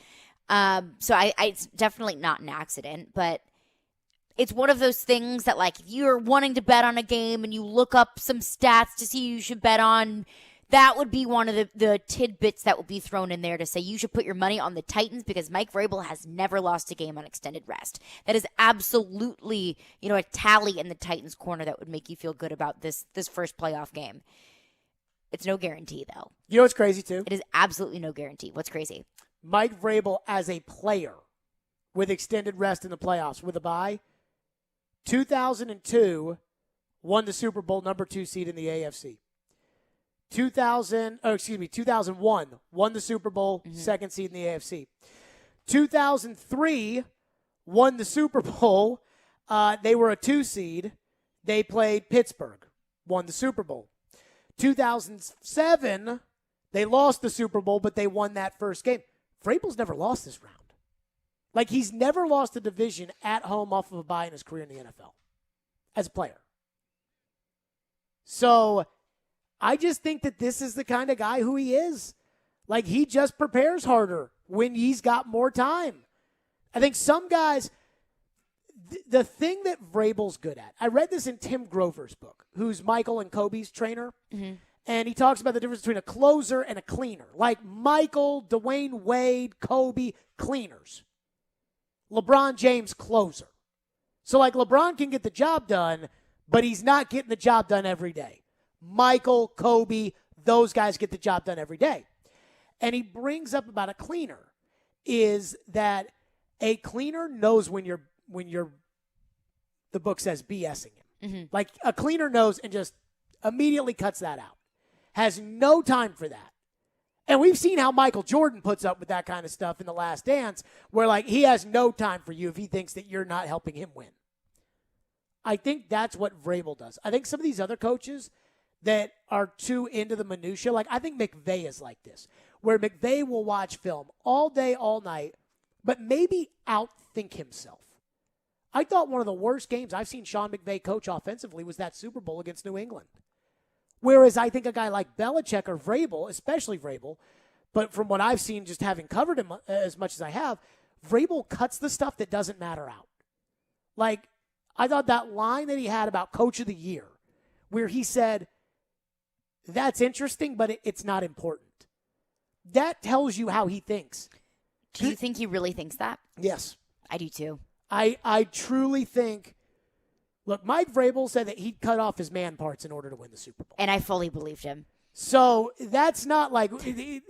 So it's definitely not an accident, but it's one of those things that, like, if you're wanting to bet on a game and you look up some stats to see who you should bet on, that would be one of the tidbits that would be thrown in there to say you should put your money on the Titans, because Mike Vrabel has never lost a game on extended rest. That is absolutely, a tally in the Titans' corner that would make you feel good about this first playoff game. It's no guarantee, though. You know what's crazy, too? It is absolutely no guarantee. What's crazy? Mike Vrabel as a player with extended rest in the playoffs with a bye, 2002 won the Super Bowl number 2 seed in the AFC. 2001 won the Super Bowl, second seed in the AFC. 2003 won the Super Bowl. They were a 2 seed. They played Pittsburgh, won the Super Bowl. 2007, they lost the Super Bowl, but they won that first game. Vrabel's never lost this round. Like, he's never lost a division at home off of a bye in his career in the NFL as a player. So I just think that this is the kind of guy who he is. Like, he just prepares harder when he's got more time. I think some guys, the thing that Vrabel's good at, I read this in Tim Grover's book, who's Michael and Kobe's trainer, and he talks about the difference between a closer and a cleaner. Like Michael, Dwayne Wade, Kobe, cleaners. LeBron James, closer. So, like, LeBron can get the job done, but he's not getting the job done every day. Michael, Kobe, those guys get the job done every day. And he brings up about a cleaner is that a cleaner knows when you're the book says BSing him. Like, a cleaner knows and just immediately cuts that out. Has no time for that. And we've seen how Michael Jordan puts up with that kind of stuff in The Last Dance, where, like, he has no time for you if he thinks that you're not helping him win. I think that's what Vrabel does. I think some of these other coaches that are too into the minutia, like, I think McVay is like this, where McVay will watch film all day, all night, but maybe outthink himself. I thought one of the worst games I've seen Sean McVay coach offensively was that Super Bowl against New England. Whereas I think a guy like Belichick or Vrabel, especially Vrabel, but from what I've seen just having covered him as much as I have, Vrabel cuts the stuff that doesn't matter out. Like, I thought that line that he had about Coach of the Year, where he said, that's interesting, but it's not important. That tells you how he thinks. Do you think he really thinks that? Yes. I do too. I truly think, look, Mike Vrabel said that he'd cut off his man parts in order to win the Super Bowl. And I fully believed him. So that's not like,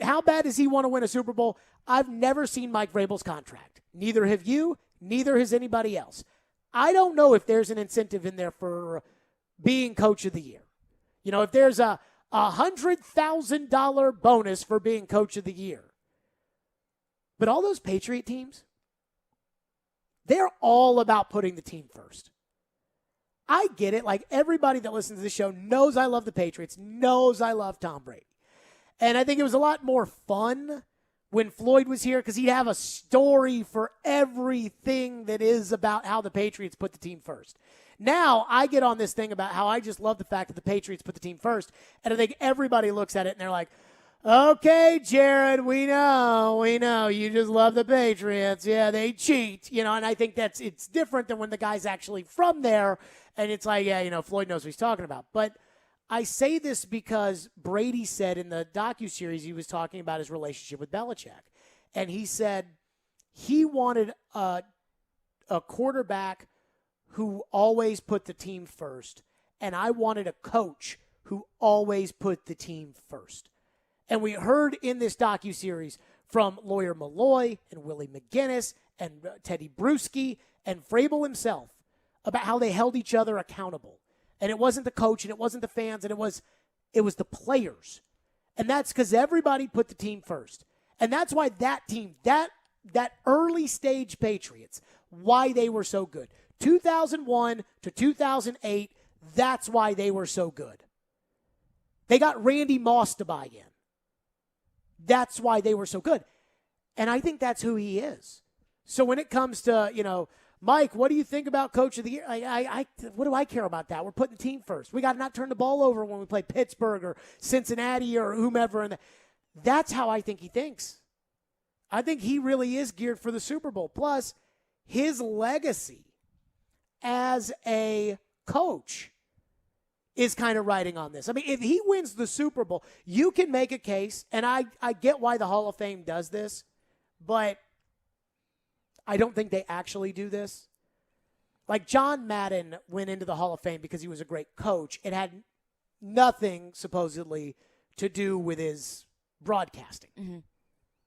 how bad does he want to win a Super Bowl? I've never seen Mike Vrabel's contract. Neither have you. Neither has anybody else. I don't know if there's an incentive in there for being Coach of the Year. If there's a $100,000 bonus for being Coach of the Year. But all those Patriot teams, they're all about putting the team first. I get it. Like, everybody that listens to this show knows I love the Patriots, knows I love Tom Brady. And I think it was a lot more fun when Floyd was here because he'd have a story for everything that is about how the Patriots put the team first. Now I get on this thing about how I just love the fact that the Patriots put the team first. And I think everybody looks at it and they're like, okay, Jared, we know. You just love the Patriots. Yeah, they cheat. And I think it's different than when the guy's actually from there. And it's like, yeah, Floyd knows what he's talking about. But I say this because Brady said in the docuseries he was talking about his relationship with Belichick. And he said he wanted a quarterback who always put the team first. And I wanted a coach who always put the team first. And we heard in this docuseries from Lawyer Malloy and Willie McGinnis and Teddy Bruschi and Vrabel himself about how they held each other accountable. And it wasn't the coach and it wasn't the fans and it was the players. And that's because everybody put the team first. And that's why that team, that that early stage Patriots, why they were so good. 2001 to 2008, that's why they were so good. They got Randy Moss to buy in. That's why they were so good. And I think that's who he is. So when it comes to, Mike, what do you think about Coach of the Year? What do I care about that? We're putting the team first. We got to not turn the ball over when we play Pittsburgh or Cincinnati or whomever. And that's how I think he thinks. I think he really is geared for the Super Bowl. Plus, his legacy as a coach is kind of riding on this. I mean, if he wins the Super Bowl, you can make a case, and I get why the Hall of Fame does this, but I don't think they actually do this. Like John Madden went into the Hall of Fame because he was a great coach. It had nothing, supposedly, to do with his broadcasting. Mm-hmm.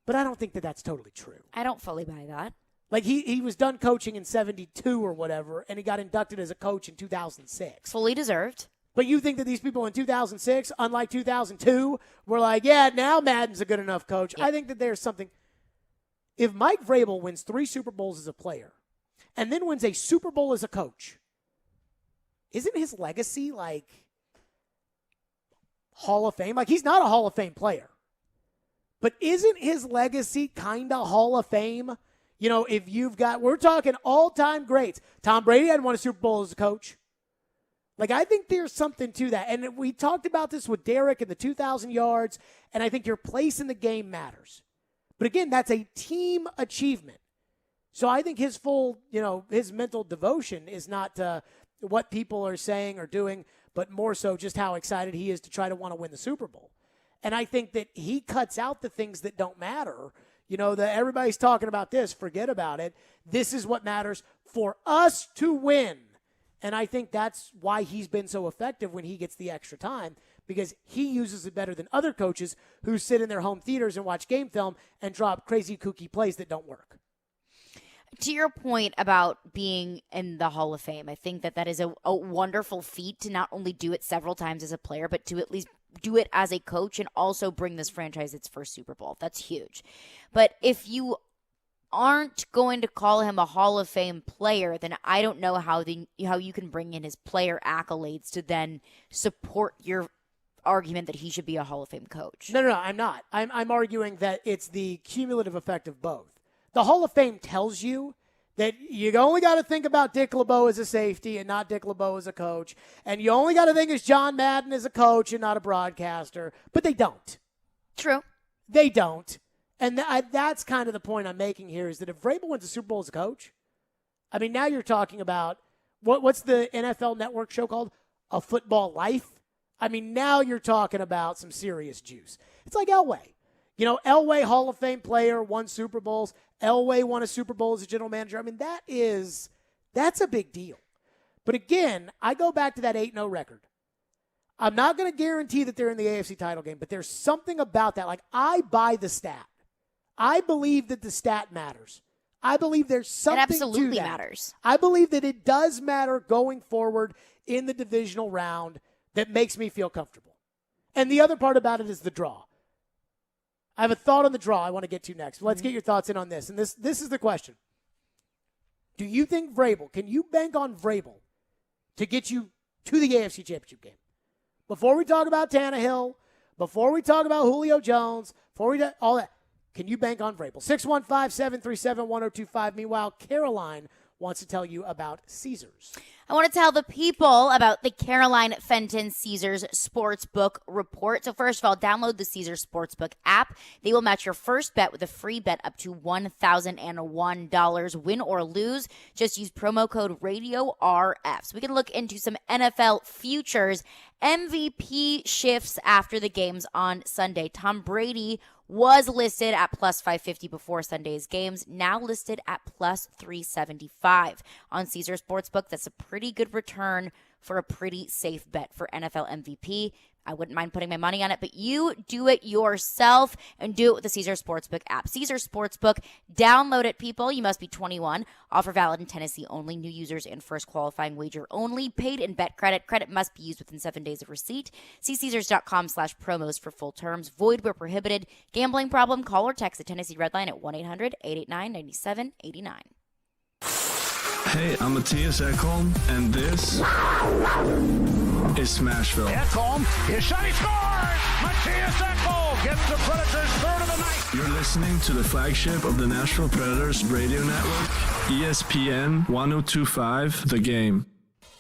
But I don't think that that's totally true. I don't fully buy that. Like, he was done coaching in 72 or whatever, and he got inducted as a coach in 2006. Fully deserved. But you think that these people in 2006, unlike 2002, were like, yeah, now Madden's a good enough coach. Yeah. I think that there's something. If Mike Vrabel wins 3 Super Bowls as a player and then wins a Super Bowl as a coach, isn't his legacy like Hall of Fame? Like, he's not a Hall of Fame player. But isn't his legacy kind of Hall of Fame? If you've got, we're talking all-time greats. Tom Brady hadn't won a Super Bowl as a coach. Like, I think there's something to that. And we talked about this with Derek and the 2,000 yards, and I think your place in the game matters. But again, that's a team achievement. So I think his full, his mental devotion is not what people are saying or doing, but more so just how excited he is to try to want to win the Super Bowl. And I think that he cuts out the things that don't matter. That everybody's talking about this, forget about it. This is what matters for us to win. And I think that's why he's been so effective when he gets the extra time, because he uses it better than other coaches who sit in their home theaters and watch game film and drop crazy kooky plays that don't work. To your point about being in the Hall of Fame, I think that is a wonderful feat to not only do it several times as a player, but to at least do it as a coach and also bring this franchise its first Super Bowl. That's huge. But if you aren't going to call him a Hall of Fame player, then I don't know how you can bring in his player accolades to then support your argument that he should be a Hall of Fame coach. No, I'm not. I'm arguing that it's the cumulative effect of both. The Hall of Fame tells you that you only got to think about Dick LeBeau as a safety and not Dick LeBeau as a coach. And you only got to think as John Madden as a coach and not a broadcaster. But they don't. True. They don't. And that's kind of the point I'm making here, is that if Vrabel wins the Super Bowl as a coach, I mean, now you're talking about, what's the NFL Network show called? A Football Life? I mean, now you're talking about some serious juice. It's like Elway. Elway, Hall of Fame player, won Super Bowls. Elway won a Super Bowl as a general manager. I mean, that's a big deal. But again, I go back to that 8-0 record. I'm not going to guarantee that they're in the AFC title game, but there's something about that. Like, I buy the stat. I believe that the stat matters. I believe there's something it absolutely to that. Matters. I believe that it does matter going forward in the divisional round that makes me feel comfortable. And the other part about it is the draw. I have a thought on the draw I want to get to next. Let's get your thoughts in on this. And this is the question. Do you think Vrabel, can you bank on Vrabel to get you to the AFC Championship game? Before we talk about Tannehill, before we talk about Julio Jones, before we do all that, can you bank on Vrabel? 615-737-1025. Meanwhile, Caroline wants to tell you about Caesars. I want to tell the people about the Caroline Fenton Caesars Sportsbook Report. So first of all, download the Caesars Sportsbook app. They will match your first bet with a free bet up to $1,001. Win or lose, just use promo code RADIORF. So we can look into some NFL futures. MVP shifts after the games on Sunday. Tom Brady was listed at plus 550 before Sunday's games, now listed at plus 375 on Caesars Sportsbook. That's a pretty good return for a pretty safe bet for NFL MVP. I wouldn't mind putting my money on it, but you do it yourself and do it with the Caesar Sportsbook app. Caesar Sportsbook, download it, people. You must be 21. Offer valid in Tennessee only. New users and first qualifying wager only. Paid in bet credit. Credit must be used within 7 days of receipt. See Caesars.com/promos for full terms. Void where prohibited. Gambling problem? Call or text the Tennessee Red Line at 1-800-889-9789. Hey, I'm Matthias Ekholm, and this is Smashville. Ekholm, his shot, he scores! Matthias Ekholm gets the Predators' third of the night. You're listening to the flagship of the Nashville Predators radio network, ESPN 1025, The Game.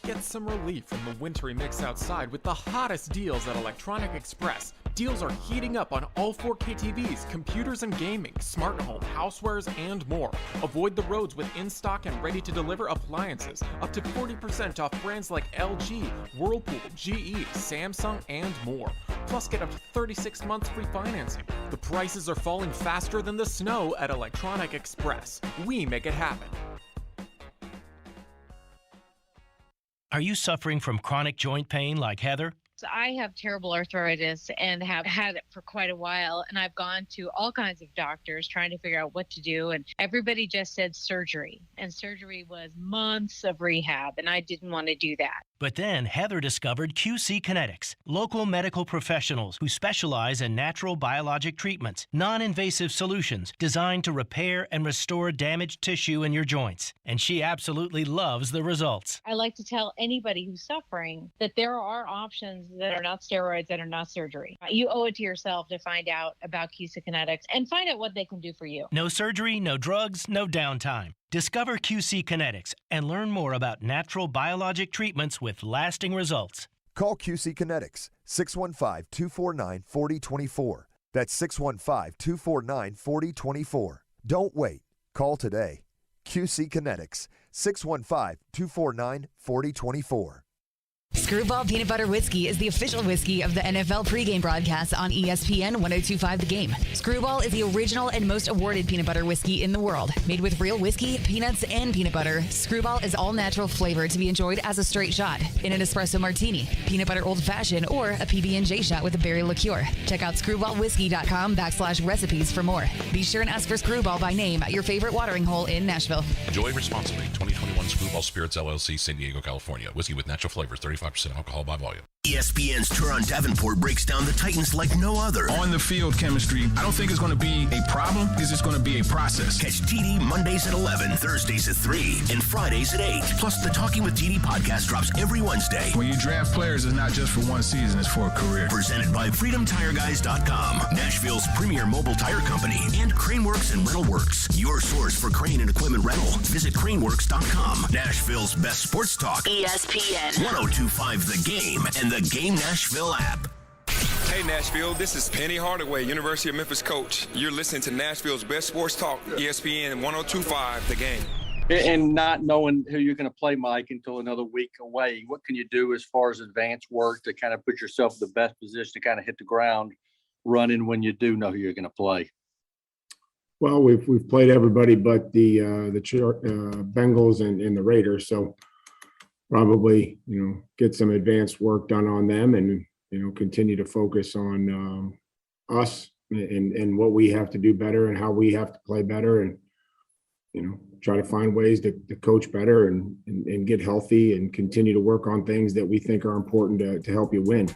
Get some relief from the wintry mix outside with the hottest deals at Electronic Express. Deals are heating up on all 4K TVs, computers and gaming, smart home, housewares, and more. Avoid the roads with in-stock and ready-to-deliver appliances. Up to 40% off brands like LG, Whirlpool, GE, Samsung, and more. Plus, get up to 36 months free financing. The prices are falling faster than the snow at Electronic Express. We make it happen. Are you suffering from chronic joint pain like Heather? I have terrible arthritis and have had it for quite a while, and I've gone to all kinds of doctors trying to figure out what to do, and everybody just said surgery, and surgery was months of rehab, and I didn't want to do that. But then Heather discovered QC Kinetics, local medical professionals who specialize in natural biologic treatments, non-invasive solutions designed to repair and restore damaged tissue in your joints. And she absolutely loves the results. I like to tell anybody who's suffering that there are options that are not steroids, that are not surgery. You owe it to yourself to find out about QC Kinetics and find out what they can do for you. No surgery, no drugs, no downtime. Discover QC Kinetics and learn more about natural biologic treatments with lasting results. Call QC Kinetics, 615-249-4024. That's 615-249-4024. Don't wait. Call today. QC Kinetics, 615-249-4024. Screwball Peanut Butter Whiskey is the official whiskey of the NFL pregame broadcast on ESPN 1025 The Game. Screwball is the original and most awarded peanut butter whiskey in the world. Made with real whiskey, peanuts, and peanut butter, Screwball is all natural flavor to be enjoyed as a straight shot, in an espresso martini, peanut butter old fashioned, or a PB&J shot with a berry liqueur. Check out screwballwhiskey.com/recipes for more. Be sure and ask for Screwball by name at your favorite watering hole in Nashville. Enjoy responsibly. 2021 Screwball Spirits LLC, San Diego, California. Whiskey with natural flavors, 35% alcohol by volume. ESPN's Turon Davenport breaks down the Titans like no other. On the field chemistry, I don't think it's going to be a problem. It's just going to be a process. Catch TD Mondays at 11, Thursdays at 3, and Fridays at 8. Plus, the Talking with TD podcast drops every Wednesday. When you draft players, it's not just for one season, it's for a career. Presented by FreedomTireGuys.com, Nashville's premier mobile tire company, and Craneworks and Rental Works, your source for crane and equipment rental. Visit Craneworks.com. Nashville's best sports talk. ESPN 1025 The Game and the Game Nashville app. Hey Nashville, this is Penny Hardaway, University of Memphis coach. You're listening to Nashville's best sports talk, ESPN 1025 The Game. And not knowing who you're going to play, Mike, until another week away, what can you do as far as advanced work to kind of put yourself in the best position to kind of hit the ground running when you do know who you're going to play? Well, we've played everybody but the Bengals and the Raiders, so probably get some advanced work done on them, and continue to focus on us and what we have to do better and how we have to play better, and try to find ways to coach better and get healthy and continue to work on things that we think are important to help you win.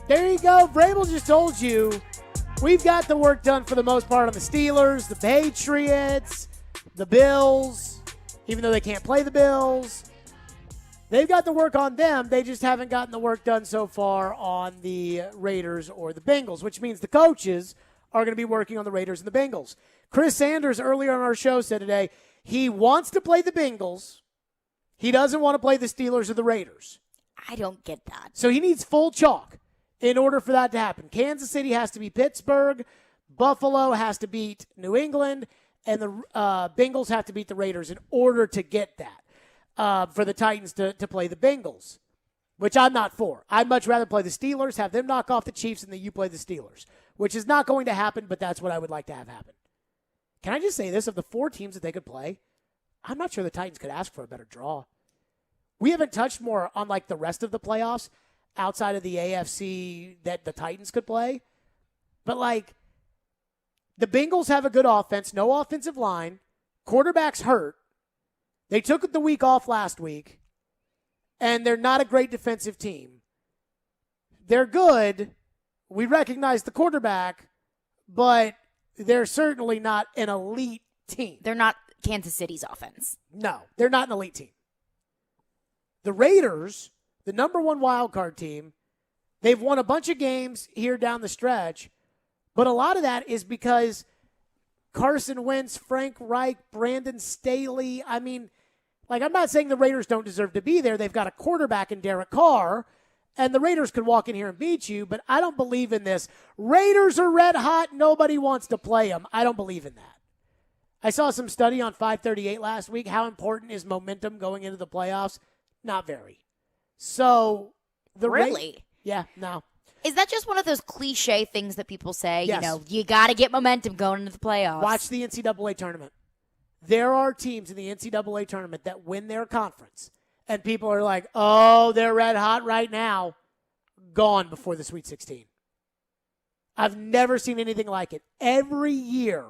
There you go. Vrabel just told you we've got the work done for the most part on the Steelers, the Patriots, the Bills, even though they can't play the Bills. They've got the work on them. They just haven't gotten the work done so far on the Raiders or the Bengals, which means the coaches are going to be working on the Raiders and the Bengals. Chris Sanders earlier on our show said today he wants to play the Bengals. He doesn't want to play the Steelers or the Raiders. I don't get that. So he needs full chalk in order for that to happen. Kansas City has to be Pittsburgh. Buffalo has to beat New England. And the Bengals have to beat the Raiders in order to get that. For the Titans to play the Bengals, which I'm not for. I'd much rather play the Steelers, have them knock off the Chiefs, and then you play the Steelers, which is not going to happen, but that's what I would like to have happen. Can I just say this? Of the four teams that they could play, I'm not sure the Titans could ask for a better draw. we haven't touched more on like the rest of the playoffs outside of the AFC that the Titans could play. But like the Bengals have a good offense, no offensive line, quarterback's hurt. They took the week off last week, and they're not a great defensive team. They're good. We recognize the quarterback, but they're certainly not an elite team. They're not Kansas City's offense. No, they're not an elite team. The Raiders, the number one wild card team, they've won a bunch of games here down the stretch, but a lot of that is because Carson Wentz, Frank Reich, Brandon Staley. I mean, like, I'm not saying the Raiders don't deserve to be there. They've got a quarterback in Derek Carr, and the Raiders could walk in here and beat you, but I don't believe in this. Raiders are red hot. Nobody wants to play them. I don't believe in that. I saw some study on 538 last week. How important is momentum going into the playoffs? Not very. So, Really? Yeah, no. Is that just one of those cliche things that people say? Yes. You know, you got to get momentum going into the playoffs. Watch the NCAA tournament. There are teams in the NCAA tournament that win their conference, and people are like, oh, they're red hot right now, gone before the Sweet 16. I've never seen anything like it. Every year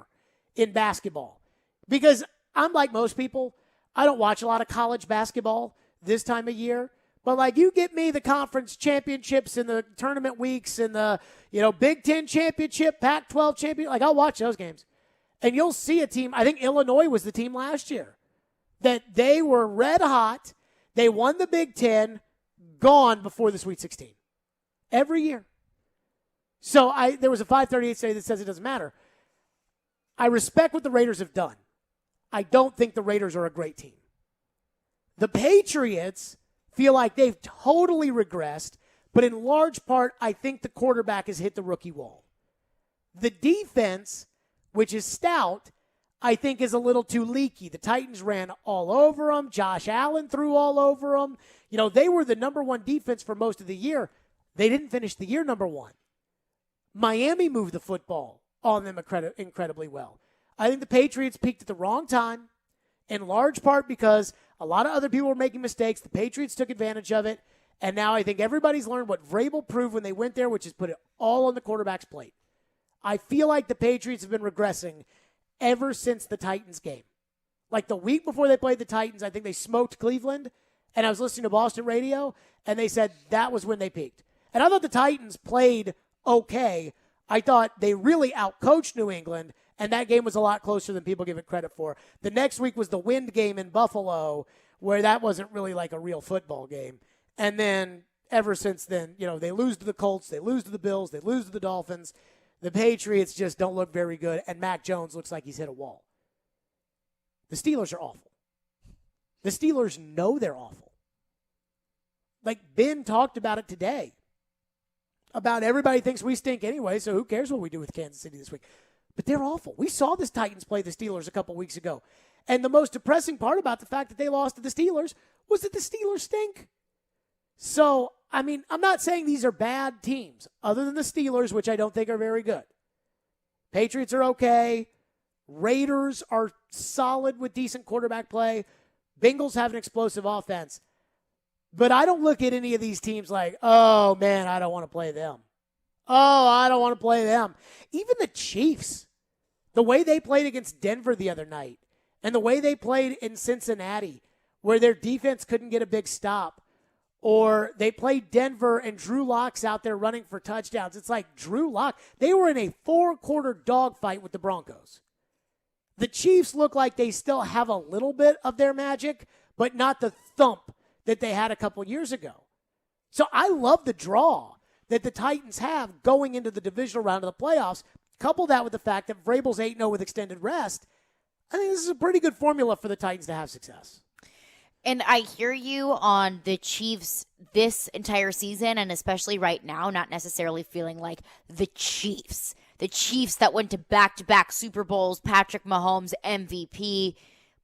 in basketball. Because I'm like most people, I don't watch a lot of college basketball this time of year. But, like, you get me the conference championships and the tournament weeks and the, Big Ten championship, Pac-12 championship. Like, I'll watch those games. And you'll see a team, I think Illinois was the team last year, that they were red hot. They won the Big Ten, gone before the Sweet 16. Every year. So there was a 538 study that says it doesn't matter. I respect what the Raiders have done. I don't think the Raiders are a great team. The Patriots feel like they've totally regressed, but in large part, I think the quarterback has hit the rookie wall. The defense, which is stout, I think is a little too leaky. The Titans ran all over them. Josh Allen threw all over them. They were the number one defense for most of the year. They didn't finish the year number one. Miami moved the football on them incredibly well. I think the Patriots peaked at the wrong time, in large part because a lot of other people were making mistakes. The Patriots took advantage of it, and now I think everybody's learned what Vrabel proved when they went there, which is put it all on the quarterback's plate. I feel like the Patriots have been regressing ever since the Titans game. Like the week before they played the Titans, I think they smoked Cleveland, and I was listening to Boston radio, and they said that was when they peaked. And I thought the Titans played okay. I thought they really outcoached New England, and that game was a lot closer than people give it credit for. The next week was the Wind game in Buffalo, where that wasn't really like a real football game. And then ever since then, they lose to the Colts, they lose to the Bills, they lose to the Dolphins. The Patriots just don't look very good, and Mac Jones looks like he's hit a wall. The Steelers are awful. The Steelers know they're awful. Like Ben talked about it today. About everybody thinks we stink anyway, so who cares what we do with Kansas City this week? But they're awful. We saw the Titans play the Steelers a couple weeks ago. And the most depressing part about the fact that they lost to the Steelers was that the Steelers stink. So, I mean, I'm not saying these are bad teams, other than the Steelers, which I don't think are very good. Patriots are okay. Raiders are solid with decent quarterback play. Bengals have an explosive offense. But I don't look at any of these teams like, oh, man, I don't want to play them. Oh, I don't want to play them. Even the Chiefs, the way they played against Denver the other night, and the way they played in Cincinnati, where their defense couldn't get a big stop, or they played Denver and Drew Lock's out there running for touchdowns. It's like Drew Lock. They were in a 4-quarter dogfight with the Broncos. The Chiefs look like they still have a little bit of their magic, but not the thump that they had a couple years ago. So I love the draw that the Titans have going into the divisional round of the playoffs. Couple that with the fact that Vrabel's 8-0 with extended rest. I think this is a pretty good formula for the Titans to have success. And I hear you on the Chiefs this entire season, and especially right now, not necessarily feeling like the Chiefs. The Chiefs that went to back-to-back Super Bowls, Patrick Mahomes, MVP.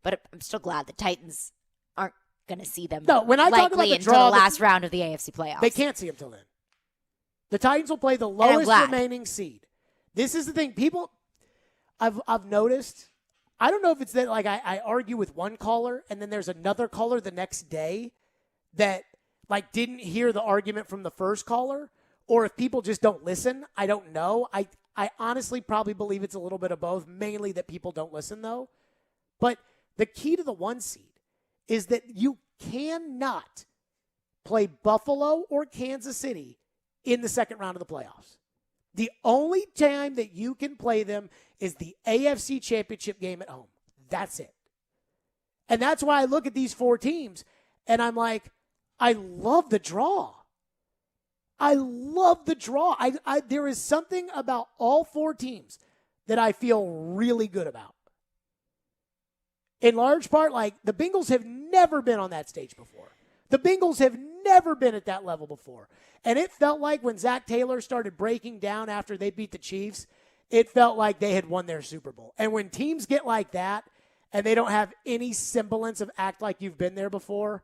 But I'm still glad the Titans aren't going to see them when I talk about the until draw, the last round of the AFC playoffs. They can't see them till then. The Titans will play the lowest remaining seed. This is the thing. People, I've noticed, I don't know if it's that like I argue with one caller and then there's another caller the next day that like didn't hear the argument from the first caller, or if people just don't listen. I don't know. I honestly probably believe it's a little bit of both, mainly that people don't listen though. But the key to the 1 seed is that you cannot play Buffalo or Kansas City in the second round of the playoffs. The only time that you can play them is the AFC Championship game at home. That's it. And that's why I look at these 4 teams and I'm like, I love the draw. I love the draw. There is something about all 4 teams that I feel really good about. In large part, like the Bengals have never been on that stage before. The Bengals have never been at that level before. And it felt like when Zach Taylor started breaking down after they beat the Chiefs, it felt like they had won their Super Bowl. And when teams get like that and they don't have any semblance of act like you've been there before,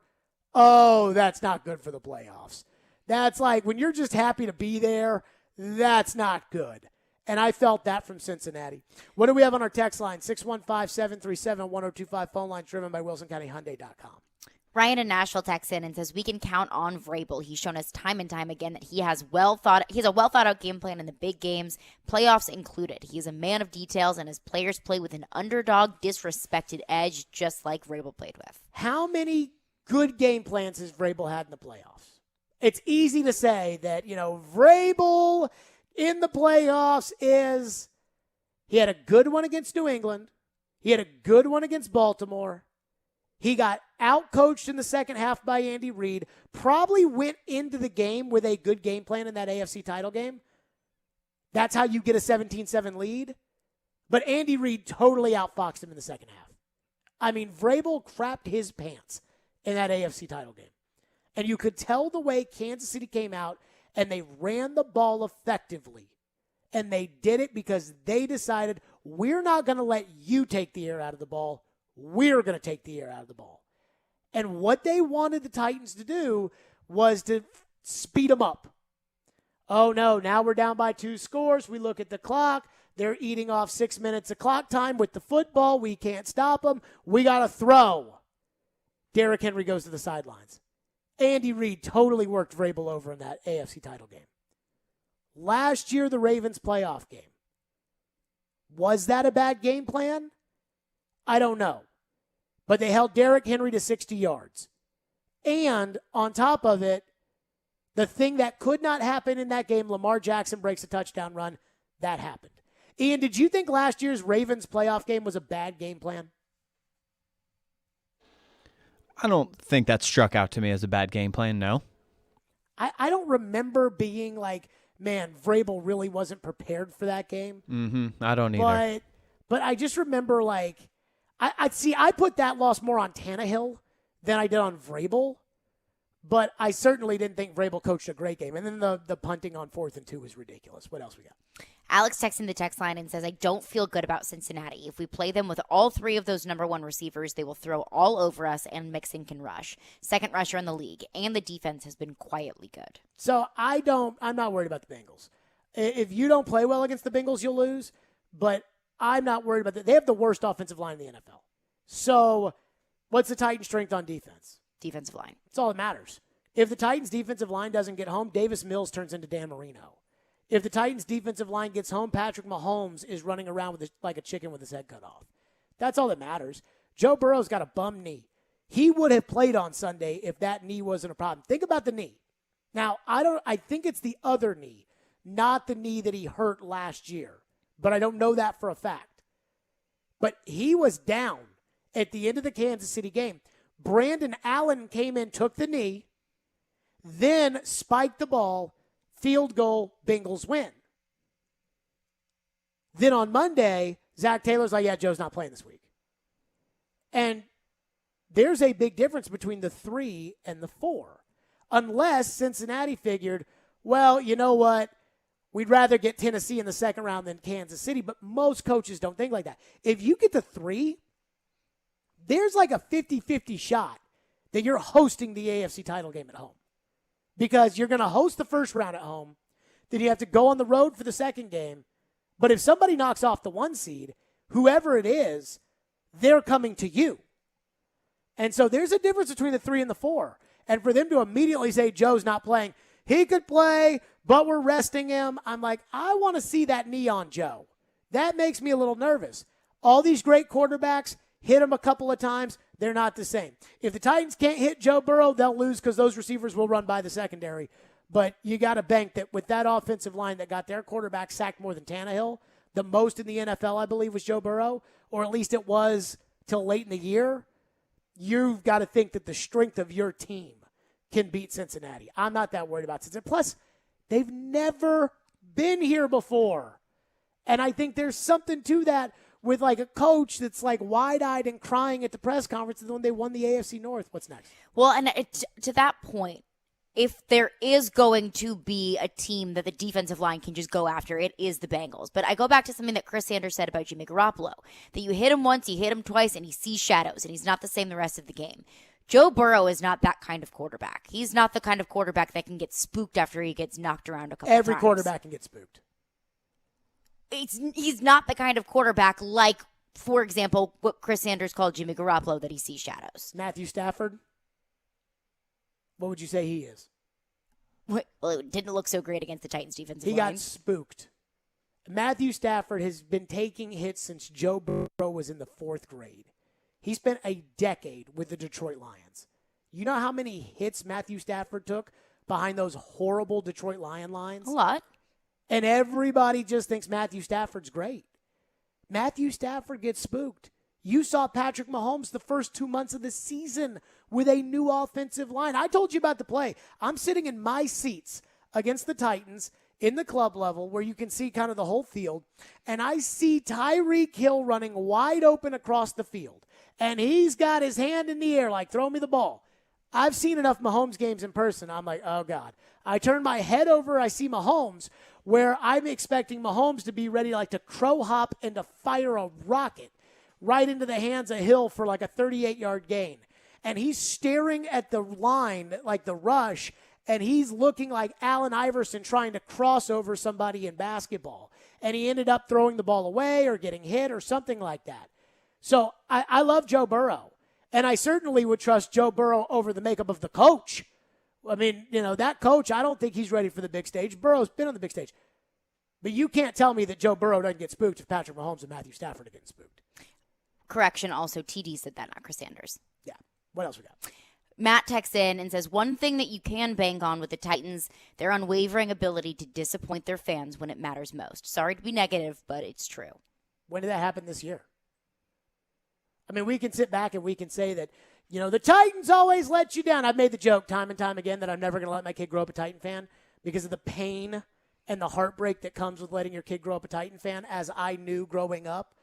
oh, that's not good for the playoffs. That's like when you're just happy to be there, that's not good. And I felt that from Cincinnati. What do we have on our text line? 615-737-1025, phone line driven by WilsonCountyHyundai.com. Ryan in Nashville texts in and says, we can count on Vrabel. He's shown us time and time again that he has a well thought out game plan in the big games, playoffs included. He's a man of details, and his players play with an underdog, disrespected edge, just like Vrabel played with. How many good game plans has Vrabel had in the playoffs? It's easy to say that, Vrabel in the playoffs he had a good one against New England. He had a good one against Baltimore. He got out-coached in the second half by Andy Reid, probably went into the game with a good game plan in that AFC title game. That's how you get a 17-7 lead. But Andy Reid totally outfoxed him in the second half. I mean, Vrabel crapped his pants in that AFC title game. And you could tell the way Kansas City came out and they ran the ball effectively. And they did it because they decided, we're not going to let you take the air out of the ball. We're going to take the air out of the ball. And what they wanted the Titans to do was to speed them up. Oh, no, now we're down by 2 scores. We look at the clock. They're eating off 6 minutes of clock time with the football. We can't stop them. We got to throw. Derrick Henry goes to the sidelines. Andy Reid totally worked Vrabel over in that AFC title game. Last year, the Ravens playoff game. Was that a bad game plan? I don't know. But they held Derrick Henry to 60 yards. And on top of it, the thing that could not happen in that game, Lamar Jackson breaks a touchdown run. That happened. Ian, did you think last year's Ravens playoff game was a bad game plan? I don't think that struck out to me as a bad game plan, no. I don't remember being like, man, Vrabel really wasn't prepared for that game. I don't either. But I just remember like, I put that loss more on Tannehill than I did on Vrabel. But I certainly didn't think Vrabel coached a great game. And then the punting on 4th and 2 was ridiculous. What else we got? Alex texts in the text line and says, I don't feel good about Cincinnati. If we play them with all 3 of those number 1 receivers, they will throw all over us, and Mixon can rush. Second rusher in the league, and the defense has been quietly good. So I'm not worried about the Bengals. If you don't play well against the Bengals, you'll lose. But I'm not worried about that. They have the worst offensive line in the NFL. So what's the Titans' strength on defense? Defensive line. That's all that matters. If the Titans' defensive line doesn't get home, Davis Mills turns into Dan Marino. If the Titans' defensive line gets home, Patrick Mahomes is running around like a chicken with his head cut off. That's all that matters. Joe Burrow's got a bum knee. He would have played on Sunday if that knee wasn't a problem. Think about the knee. Now, I think it's the other knee, not the knee that he hurt last year. But I don't know that for a fact. But he was down at the end of the Kansas City game. Brandon Allen came in, took the knee, then spiked the ball, field goal, Bengals win. Then on Monday, Zach Taylor's like, yeah, Joe's not playing this week. And there's a big difference between the 3 and the 4. Unless Cincinnati figured, well, you know what? We'd rather get Tennessee in the second round than Kansas City, but most coaches don't think like that. If you get to 3, there's like a 50-50 shot that you're hosting the AFC title game at home. Because you're going to host the first round at home, then you have to go on the road for the second game. But if somebody knocks off the 1 seed, whoever it is, they're coming to you. And so there's a difference between the 3 and the 4. And for them to immediately say Joe's not playing, he could play, but we're resting him. I'm like, I want to see that knee on Joe. That makes me a little nervous. All these great quarterbacks hit him a couple of times. They're not the same. If the Titans can't hit Joe Burrow, they'll lose because those receivers will run by the secondary. But you got to bank that with that offensive line that got their quarterback sacked more than Tannehill, the most in the NFL, I believe, was Joe Burrow, or at least it was till late in the year. You've got to think that the strength of your team can beat Cincinnati. I'm not that worried about Cincinnati. Plus, they've never been here before. And I think there's something to that with like a coach that's like wide-eyed and crying at the press conference when they won the AFC North. What's next? Well, and to that point, if there is going to be a team that the defensive line can just go after, it is the Bengals. But I go back to something that Chris Sanders said about Jimmy Garoppolo, that you hit him once, you hit him twice, and he sees shadows, and he's not the same the rest of the game. Joe Burrow is not that kind of quarterback. He's not the kind of quarterback that can get spooked after he gets knocked around a couple times. Every quarterback can get spooked. He's not the kind of quarterback like, for example, what Chris Sanders called Jimmy Garoppolo, that he sees shadows. Matthew Stafford? What would you say he is? Well, it didn't look so great against the Titans defensive line. He got spooked. Matthew Stafford has been taking hits since Joe Burrow was in the 4th grade. He spent a decade with the Detroit Lions. You know how many hits Matthew Stafford took behind those horrible Detroit Lion lines? A lot. And everybody just thinks Matthew Stafford's great. Matthew Stafford gets spooked. You saw Patrick Mahomes the first 2 months of the season with a new offensive line. I told you about the play. I'm sitting in my seats against the Titans in the club level where you can see kind of the whole field, and I see Tyreek Hill running wide open across the field, and he's got his hand in the air like, throw me the ball. I've seen enough Mahomes games in person. I'm like, oh, God. I turn my head over. I see Mahomes, where I'm expecting Mahomes to be ready like to crow hop and to fire a rocket right into the hands of Hill for like a 38-yard gain. And he's staring at the line, like the rush, and he's looking like Allen Iverson trying to cross over somebody in basketball. And he ended up throwing the ball away or getting hit or something like that. So I love Joe Burrow. And I certainly would trust Joe Burrow over the makeup of the coach. I mean, that coach, I don't think he's ready for the big stage. Burrow's been on the big stage. But you can't tell me that Joe Burrow doesn't get spooked if Patrick Mahomes and Matthew Stafford are getting spooked. Correction, also, TD said that, not Chris Sanders. Yeah. What else we got? Matt texts in and says, one thing that you can bank on with the Titans, their unwavering ability to disappoint their fans when it matters most. Sorry to be negative, but it's true. When did that happen this year? I mean, we can sit back and we can say that, the Titans always let you down. I've made the joke time and time again that I'm never going to let my kid grow up a Titan fan because of the pain and the heartbreak that comes with letting your kid grow up a Titan fan, as I knew growing up.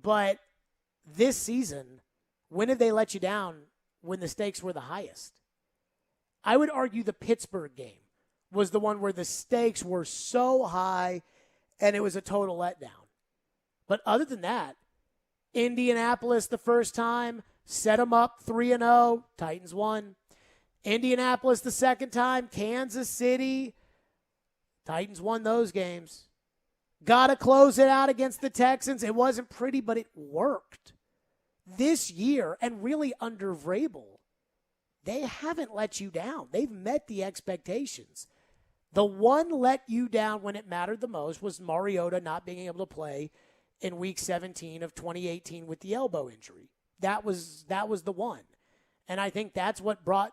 But this season, when did they let you down when the stakes were the highest? I would argue the Pittsburgh game was the one where the stakes were so high and it was a total letdown. But other than that, Indianapolis the first time, set them up 3-0, Titans won. Indianapolis the second time, Kansas City, Titans won those games. Got to close it out against the Texans. It wasn't pretty, but it worked. This year, and really under Vrabel, they haven't let you down. They've met the expectations. The one let you down when it mattered the most was Mariota not being able to play in Week 17 of 2018 with the elbow injury. That was the one. And I think that's what brought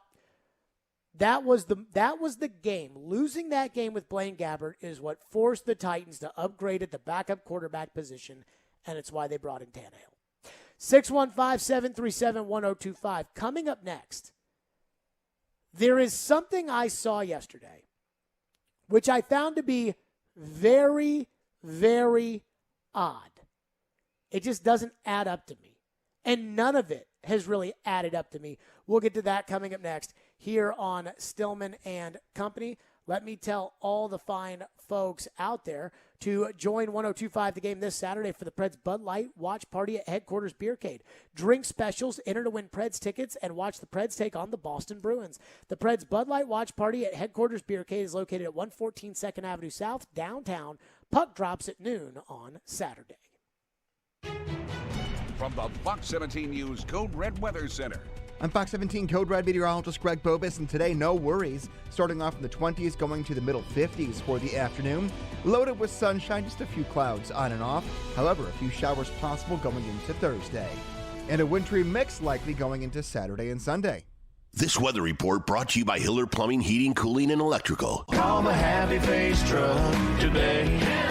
that was the game. Losing that game with Blaine Gabbert is what forced the Titans to upgrade at the backup quarterback position, and it's why they brought in Tannehill. 615-737-1025. Coming up next, there is something I saw yesterday, which I found to be very, very odd. It just doesn't add up to me. And none of it has really added up to me. We'll get to that coming up next here on Stillman and Company. Let me tell all the fine folks out there to join 102.5 The Game this Saturday for the Preds Bud Light Watch Party at Headquarters Beercade. Drink specials, enter to win Preds tickets, and watch the Preds take on the Boston Bruins. The Preds Bud Light Watch Party at Headquarters Beercade is located at 114 2nd Avenue South, downtown. Puck drops at noon on Saturday. From the Fox 17 News Code Red Weather Center. I'm Fox 17 Code Red meteorologist Greg Bobus, and today, no worries. Starting off in the 20s, going to the middle 50s for the afternoon. Loaded with sunshine, just a few clouds on and off. However, a few showers possible going into Thursday. And a wintry mix likely going into Saturday and Sunday. This weather report brought to you by Hiller Plumbing, Heating, Cooling, and Electrical. Call the Happy Face Truck today.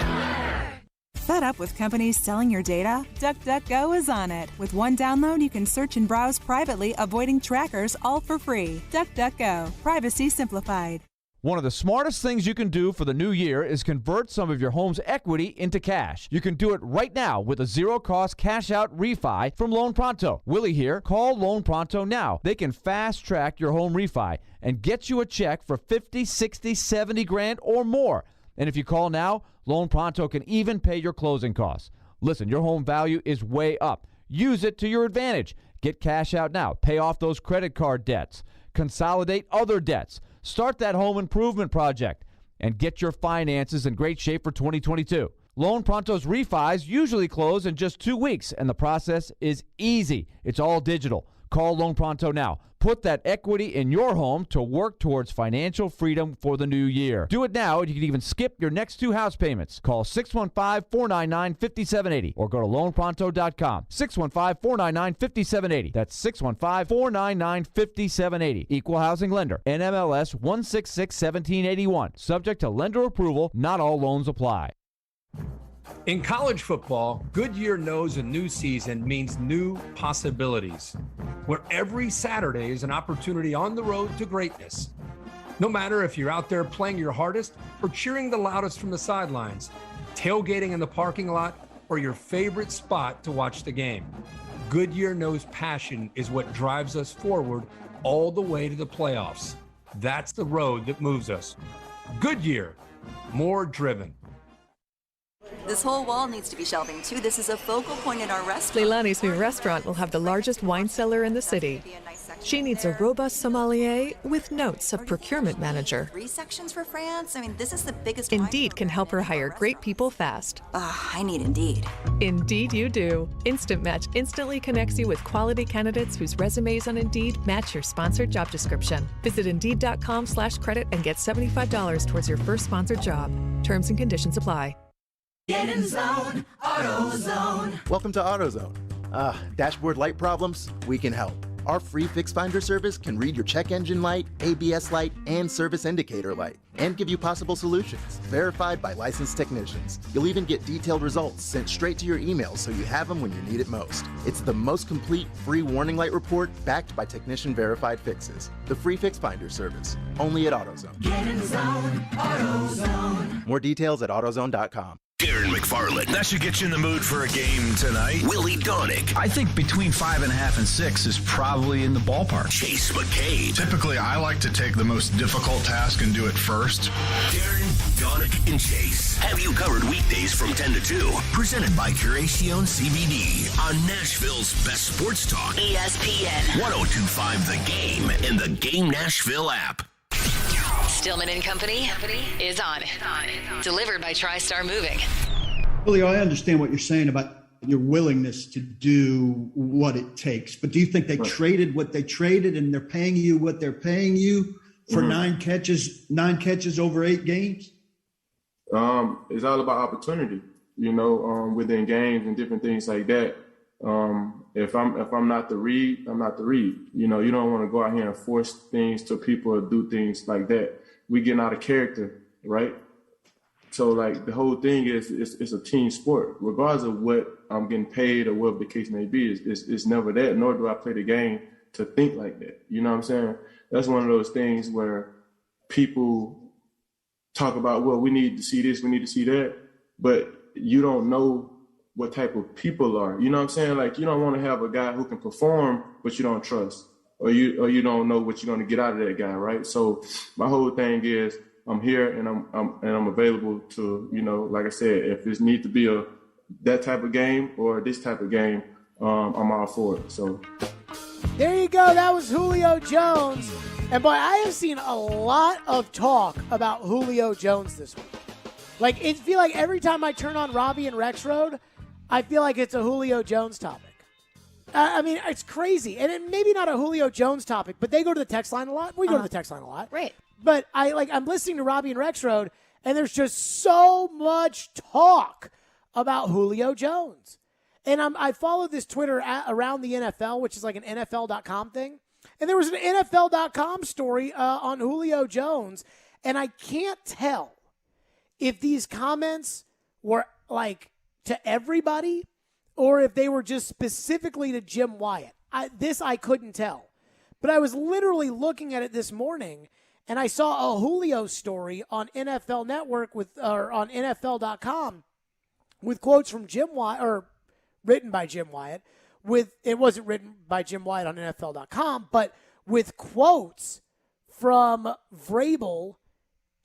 Fed up with companies selling your data? DuckDuckGo is on it. With one download, you can search and browse privately, avoiding trackers, all for free. DuckDuckGo. Privacy simplified. One of the smartest things you can do for the new year is convert some of your home's equity into cash. You can do it right now with a zero-cost cash-out refi from Loan Pronto. Willie here. Call Loan Pronto now. They can fast-track your home refi and get you a check for 50, 60, 70 grand or more. And if you call now, Loan Pronto can even pay your closing costs. Listen, your home value is way up. Use it to your advantage. Get cash out now. Pay off those credit card debts. Consolidate other debts. Start that home improvement project. And get your finances in great shape for 2022. Loan Pronto's refis usually close in just 2 weeks, and the process is easy. It's all digital. Call Loan Pronto now. Put that equity in your home to work towards financial freedom for the new year. Do it now, and you can even skip your next 2 house payments. Call 615-499-5780 or go to loanpronto.com. 615-499-5780. That's 615-499-5780. Equal housing lender. NMLS 166-1781. Subject to lender approval. Not all loans apply. In college football, Goodyear knows a new season means new possibilities, where every Saturday is an opportunity on the road to greatness. No matter if you're out there playing your hardest or cheering the loudest from the sidelines, tailgating in the parking lot, or your favorite spot to watch the game, Goodyear knows passion is what drives us forward all the way to the playoffs. That's the road that moves us. Goodyear, more driven. This whole wall needs to be shelving too. This is a focal point in our restaurant. Leilani's new restaurant will have the largest wine cellar in the city. She needs a robust sommelier with notes of procurement manager. 3 sections for France. I mean, this is the biggest. Indeed can help her hire great people fast. I need Indeed. Indeed you do. Instant Match instantly connects you with quality candidates whose resumes on Indeed match your sponsored job description. Visit Indeed.com/credit and get $75 towards your first sponsored job. Terms and conditions apply. Get in zone, AutoZone. Welcome to AutoZone. Dashboard light problems? We can help. Our free Fix Finder service can read your check engine light, ABS light, and service indicator light, and give you possible solutions, verified by licensed technicians. You'll even get detailed results sent straight to your email so you have them when you need it most. It's the most complete free warning light report backed by technician-verified fixes. The free Fix Finder service, only at AutoZone. Get in zone, AutoZone. More details at AutoZone.com. Darren McFarland. That should get you in the mood for a game tonight. Willie Donick. I think between 5.5 and 6 is probably in the ballpark. Chase McCabe. Typically, I like to take the most difficult task and do it first. Darren, Donick, and Chase have you covered weekdays from 10 to 2. Presented by Curacion CBD on Nashville's best sports talk. ESPN 1025 The Game and the Game Nashville app. Stillman and Company is on. Delivered by TriStar Moving. Willie, I understand what you're saying about your willingness to do what it takes, but do you think they traded what they traded and they're paying you what they're paying you for 9 catches over 8 games? It's all about opportunity, within games and different things like that. If I'm not the read, I'm not the read. You don't want to go out here and force things to people or do things like that. We getting out of character, right? So like the whole thing is it's a team sport. Regardless of what I'm getting paid or whatever the case may be, it's never that. Nor do I play the game to think like that. You know what I'm saying? That's one of those things where people talk about, well, we need to see this, we need to see that, but you don't know what type of people are. You know what I'm saying? Like, you don't want to have a guy who can perform, but you don't trust, or you don't know what you're going to get out of that guy, right? So my whole thing is I'm here and I'm available to, like I said, if this needs to be that type of game or this type of game, I'm all for it. So there you go. That was Julio Jones. And boy, I have seen a lot of talk about Julio Jones this week. Like, it feel like every time I turn on Robbie and Rex Road, I feel like it's a Julio Jones topic. I mean, it's crazy. And maybe not a Julio Jones topic, but they go to the text line a lot. We go to the text line a lot. Right. But I'm listening to Robbie and Rexroad, and there's just so much talk about Julio Jones. And I followed this Twitter around the NFL, which is like an NFL.com thing. And there was an NFL.com story on Julio Jones. And I can't tell if these comments were like to everybody or if they were just specifically to Jim Wyatt. I couldn't tell. But I was literally looking at it this morning, and I saw a Julio story on NFL Network or on NFL.com with quotes from Jim Wyatt, or written by Jim Wyatt. It wasn't written by Jim Wyatt on NFL.com, but with quotes from Vrabel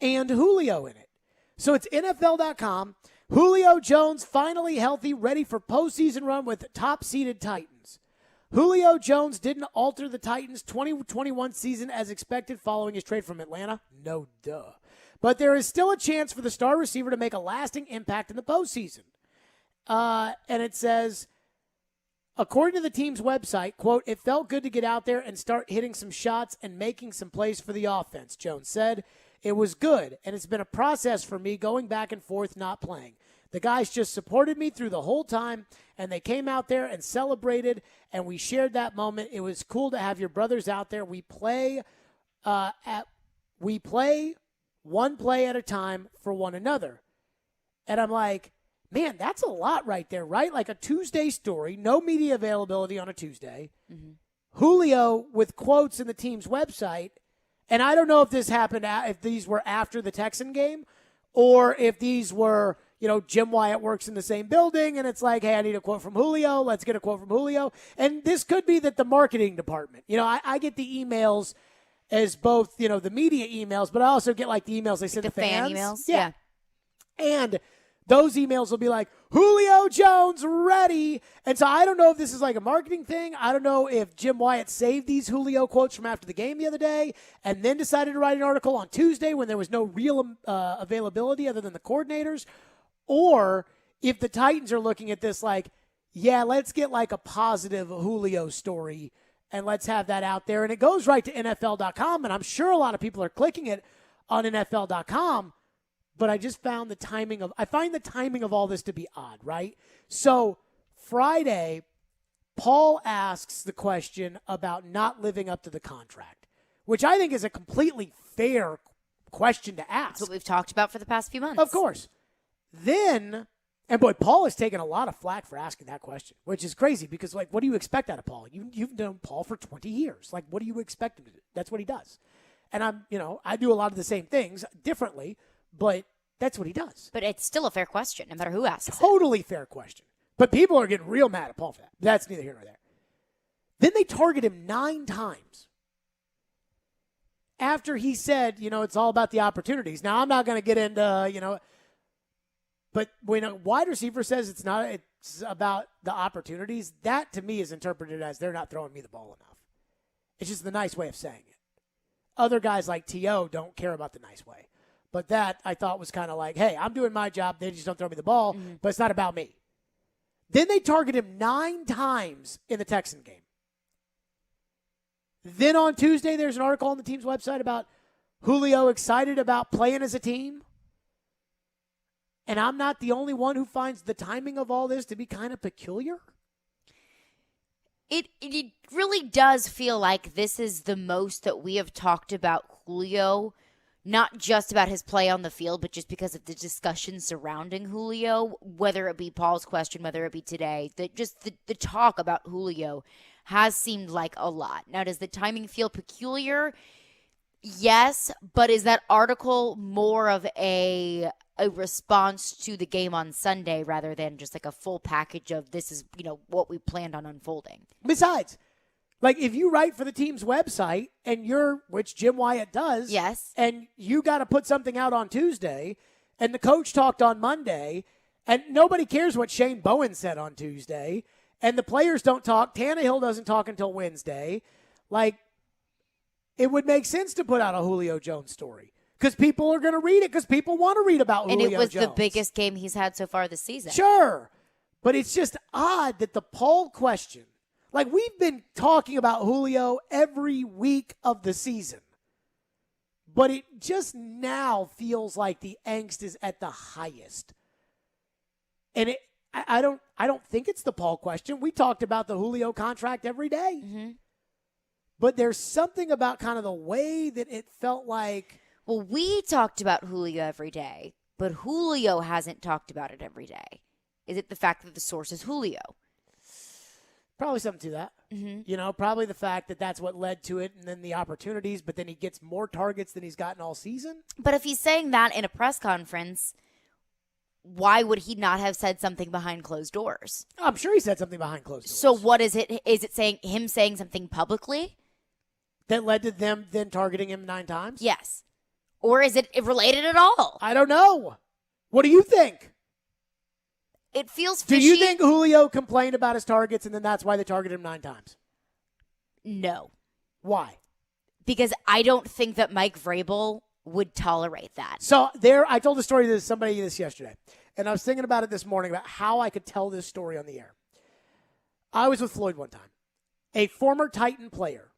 and Julio in it. So it's NFL.com. Julio Jones finally healthy, ready for postseason run with top-seeded Titans. Julio Jones didn't alter the Titans' 2021 season as expected following his trade from Atlanta. No duh. But there is still a chance for the star receiver to make a lasting impact in the postseason. And it says, according to the team's website, quote, "It felt good to get out there and start hitting some shots and making some plays for the offense," Jones said. "It was good, and it's been a process for me going back and forth not playing. The guys just supported me through the whole time, and they came out there and celebrated, and we shared that moment. It was cool to have your brothers out there. We play one play at a time for one another." And I'm like, man, that's a lot right there, right? Like a Tuesday story, no media availability on a Tuesday. Mm-hmm. Julio with quotes in the team's website. And I don't know if this happened, if these were after the Texan game or if these were, Jim Wyatt works in the same building and it's like, hey, I need a quote from Julio. Let's get a quote from Julio. And this could be that the marketing department, I get the emails as both, the media emails, but I also get like the emails they send the to fans. fan emails. Yeah. And those emails will be like, Julio Jones ready. And so I don't know if this is like a marketing thing. I don't know if Jim Wyatt saved these Julio quotes from after the game the other day and then decided to write an article on Tuesday when there was no real availability other than the coordinators. Or if the Titans are looking at this like, yeah, let's get like a positive Julio story and let's have that out there. And it goes right to NFL.com. And I'm sure a lot of people are clicking it on NFL.com. But I just found I find the timing of all this to be odd, right? So Friday, Paul asks the question about not living up to the contract, which I think is a completely fair question to ask. That's what we've talked about for the past few months. Of course. Then, and boy, Paul has taken a lot of flack for asking that question, which is crazy because, like, what do you expect out of Paul? You've known Paul for 20 years. Like, what do you expect him to do? That's what he does. And I do a lot of the same things differently, but that's what he does. But it's still a fair question, no matter who asks it. Totally fair question. But people are getting real mad at Paul for that. That's neither here nor there. Then they target him 9 times. After he said, it's all about the opportunities. Now, I'm not going to get into, but when a wide receiver says it's about the opportunities, that to me is interpreted as they're not throwing me the ball enough. It's just the nice way of saying it. Other guys like T.O. don't care about the nice way. But that, I thought, was kind of like, hey, I'm doing my job. They just don't throw me the ball, but it's not about me. Then they target him 9 times in the Texan game. Then on Tuesday, there's an article on the team's website about Julio excited about playing as a team. And I'm not the only one who finds the timing of all this to be kind of peculiar. It really does feel like this is the most that we have talked about Julio, not just about his play on the field, but just because of the discussion surrounding Julio, whether it be Paul's question, whether it be today, the talk about Julio has seemed like a lot. Now, does the timing feel peculiar? Yes, but is that article more of a response to the game on Sunday rather than just like a full package of this is, what we planned on unfolding? Besides, like, if you write for the team's website and which Jim Wyatt does. Yes. And you got to put something out on Tuesday and the coach talked on Monday and nobody cares what Shane Bowen said on Tuesday and the players don't talk. Tannehill doesn't talk until Wednesday. Like, it would make sense to put out a Julio Jones story because people are going to read it because people want to read about Julio Jones. And it was the biggest game he's had so far this season. Sure. But it's just odd that the Paul question, Like, we've been talking about Julio every week of the season. But it just now feels like the angst is at the highest. And I don't think it's the Paul question. We talked about the Julio contract every day. Mm-hmm. But there's something about kind of the way that it felt like. Well, we talked about Julio every day, but Julio hasn't talked about it every day. Is it the fact that the source is Julio? Probably something to that. Mm-hmm. You know, probably the fact that that's what led to it and then the opportunities, but then he gets more targets than he's gotten all season. But if he's saying that in a press conference, why would he not have said something behind closed doors? I'm sure he said something behind closed doors. So what is it? Is it him saying something publicly? That led to them then targeting him 9 times? Yes. Or is it related at all? I don't know. What do you think? It feels fishy. Do you think Julio complained about his targets and then that's why they targeted him 9 times? No. Why? Because I don't think that Mike Vrabel would tolerate that. So I told a story to somebody yesterday, and I was thinking about it this morning about how I could tell this story on the air. I was with Floyd one time. A former Titan player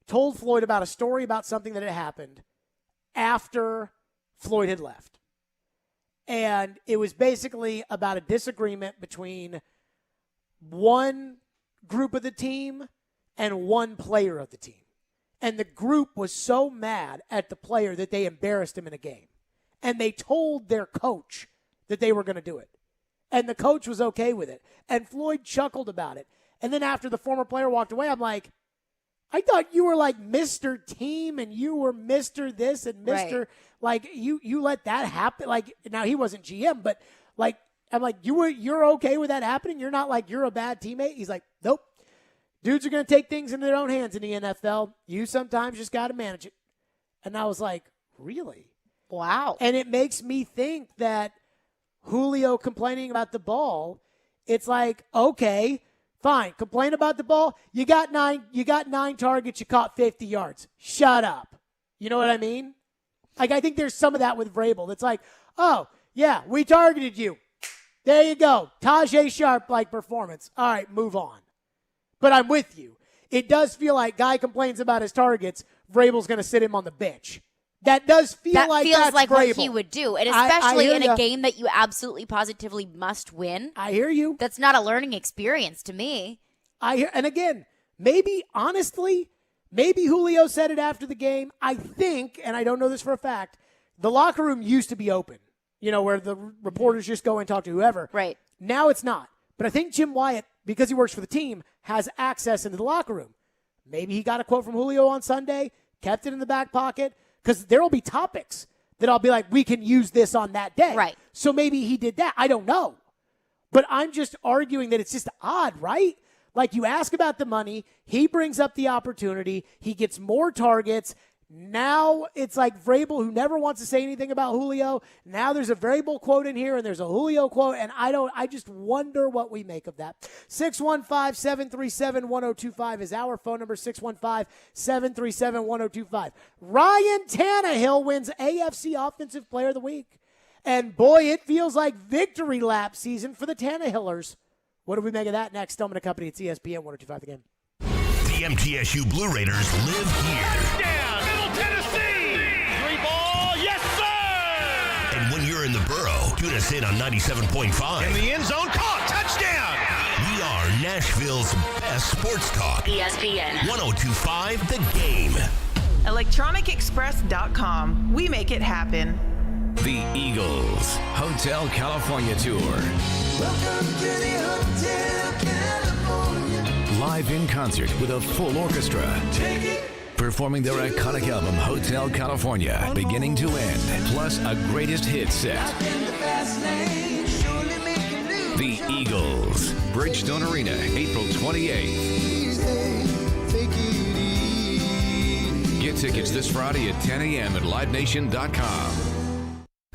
told Floyd about a story about something that had happened after Floyd had left. And it was basically about a disagreement between one group of the team and one player of the team. And the group was so mad at the player that they embarrassed him in a game. And they told their coach that they were going to do it. And the coach was okay with it. And Floyd chuckled about it. And then after the former player walked away, I'm like, I thought you were like Mr. Team and you were Mr. This and Mr. Right. Like you let that happen. Like, now he wasn't GM, but like, I'm like, you're okay with that happening? You're not like you're a bad teammate? He's like, nope. Dudes are going to take things into their own hands in the NFL. You sometimes just got to manage it. And I was like, really? Wow. And it makes me think that Julio complaining about the ball, it's like, okay, fine. Complain about the ball. You got 9 targets. You caught 50 yards. Shut up. You know what I mean? Like, I think there's some of that with Vrabel. It's like, oh, yeah, we targeted you. There you go. Tajay Sharp-like performance. All right, move on. But I'm with you. It does feel like guy complains about his targets, Vrabel's going to sit him on the bench. That does feel that like feels that's like Vrabel. what he would do, and especially I in a game that you absolutely positively must win. I hear you. That's not a learning experience to me. And again, maybe honestly, maybe Julio said it after the game. I think, and I don't know this for a fact, the locker room used to be open. You know, where the reporters just go and talk to whoever. Right. Now it's not. But I think Jim Wyatt, because he works for the team, has access into the locker room. Maybe he got a quote from Julio on Sunday, kept it in the back pocket, because there will be topics that I'll be like, we can use this on that day. Right. So maybe he did that. I don't know. But I'm just arguing that it's just odd, right? Like, you ask about the money, he brings up the opportunity, he gets more targets. Now it's like Vrabel, who never wants to say anything about Julio. Now there's a Vrabel quote in here, and there's a Julio quote, and I just wonder what we make of that. 615-737-1025 is our phone number, 615-737-1025. Ryan Tannehill wins AFC Offensive Player of the Week. And boy, it feels like victory lap season for the Tannehillers. What do we make of that next? Stillman & Company at ESPN 1025 The Game. The MTSU Blue Raiders live here. Touchdown, Middle Tennessee! 3-ball, yes, sir! And when you're in the borough, tune us in on 97.5. In the end zone, caught, touchdown! We are Nashville's best sports talk. ESPN 1025 The Game. ElectronicExpress.com. We make it happen. The Eagles Hotel California Tour. Welcome to the Hotel California. Live in concert with a full orchestra. Performing their iconic album Hotel California, beginning to end. Plus a greatest hit set. The Eagles. Bridgestone Arena, April 28th. Get tickets this Friday at 10 a.m. at livenation.com.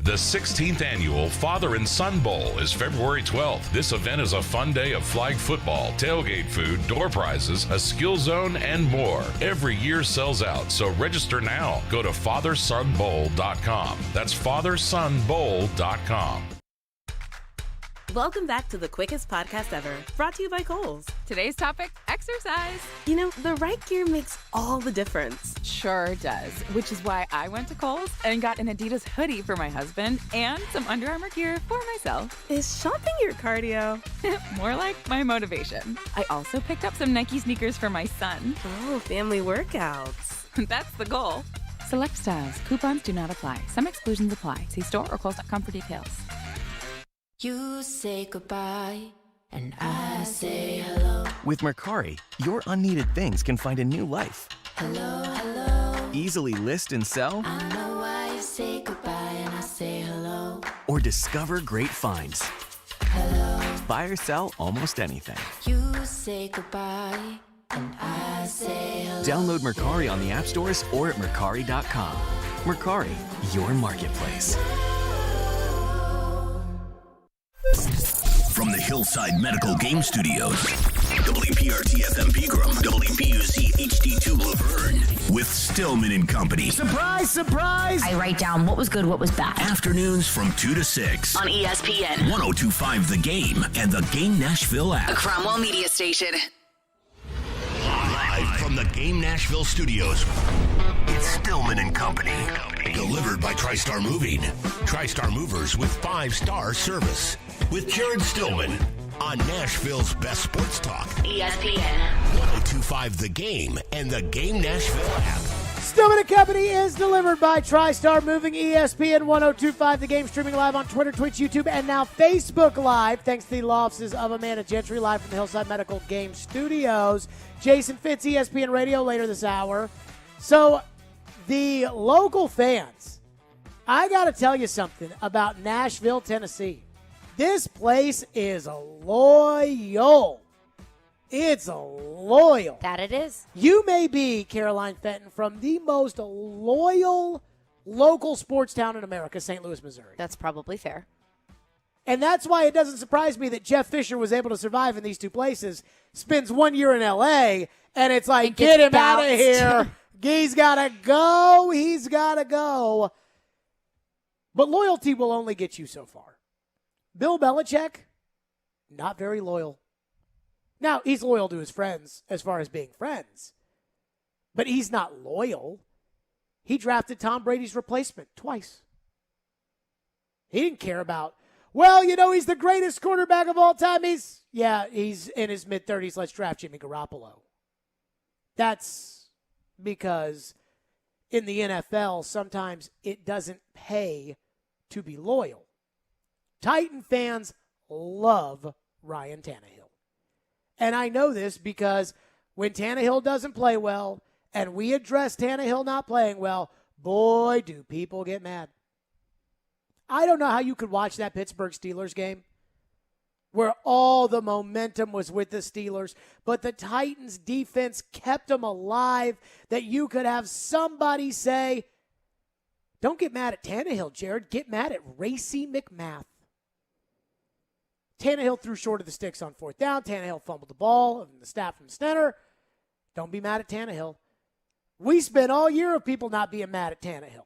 The 16th annual Father and Son Bowl is February 12th. This event is a fun day of flag football, tailgate food, door prizes, a skill zone, and more. Every year sells out, so register now. Go to fathersonbowl.com. That's fathersonbowl.com. Welcome back to the quickest podcast ever, brought to you by Kohl's. Today's topic, exercise. You know, the right gear makes all the difference. Sure does, which is why I went to Kohl's and got an Adidas hoodie for my husband and some Under Armour gear for myself. Is shopping your cardio? More like my motivation. I also picked up some Nike sneakers for my son. Oh, family workouts. That's the goal. Select styles. Coupons do not apply. Some exclusions apply. See store or Kohl's.com for details. You say goodbye, and I say hello. With Mercari, your unneeded things can find a new life. Hello, hello. Easily list and sell. I know why you say goodbye, and I say hello. Or discover great finds. Hello. Buy or sell almost anything. You say goodbye, and I say hello. Download Mercari on the app stores or at Mercari.com. Mercari, your marketplace. From the Hillside Medical Game Studios, WPRT-FM Pegram, WPUC HD2 Laverne, with Stillman and Company. Surprise, surprise! I write down what was good, what was bad. Afternoons from 2 to 6. On ESPN. 102.5 The Game and the Game Nashville app. A Cromwell media station. Live from the Game Nashville studios, it's Stillman and Company. Delivered by TriStar Moving. TriStar Movers with 5-star service. With Jared Stillman on Nashville's best sports talk. ESPN. 102.5 The Game and the Game Nashville app. Stillman and Company is delivered by TriStar Moving, ESPN 102.5 The Game, streaming live on Twitter, Twitch, YouTube, and now Facebook Live, thanks to the law offices of Amanda Gentry, live from the Hillside Medical Game Studios. Jason Fitz, ESPN Radio, later this hour. So, the local fans, I got to tell you something about Nashville, Tennessee. This place is loyal. It's loyal. That it is. You may be, Caroline Fenton, from the most loyal local sports town in America, St. Louis, Missouri. That's probably fair. And that's why it doesn't surprise me that Jeff Fisher was able to survive in these two places, spends 1 year in L.A., and it's like, get him out of here. He's got to go. He's got to go. But loyalty will only get you so far. Bill Belichick, not very loyal. Now, he's loyal to his friends as far as being friends. But he's not loyal. He drafted Tom Brady's replacement twice. He didn't care about, well, you know, he's the greatest quarterback of all time. He's in his mid-30s. Let's draft Jimmy Garoppolo. That's because in the NFL, sometimes it doesn't pay to be loyal. Titan fans love Ryan Tannehill. And I know this because when Tannehill doesn't play well and we address Tannehill not playing well, boy, do people get mad. I don't know how you could watch that Pittsburgh Steelers game where all the momentum was with the Steelers, but the Titans defense kept them alive, that you could have somebody say, don't get mad at Tannehill, Jared. Get mad at Racy McMath. Tannehill threw short of the sticks on fourth down. Tannehill fumbled the ball, and the snap from the center. Don't be mad at Tannehill. We spent all year of people not being mad at Tannehill.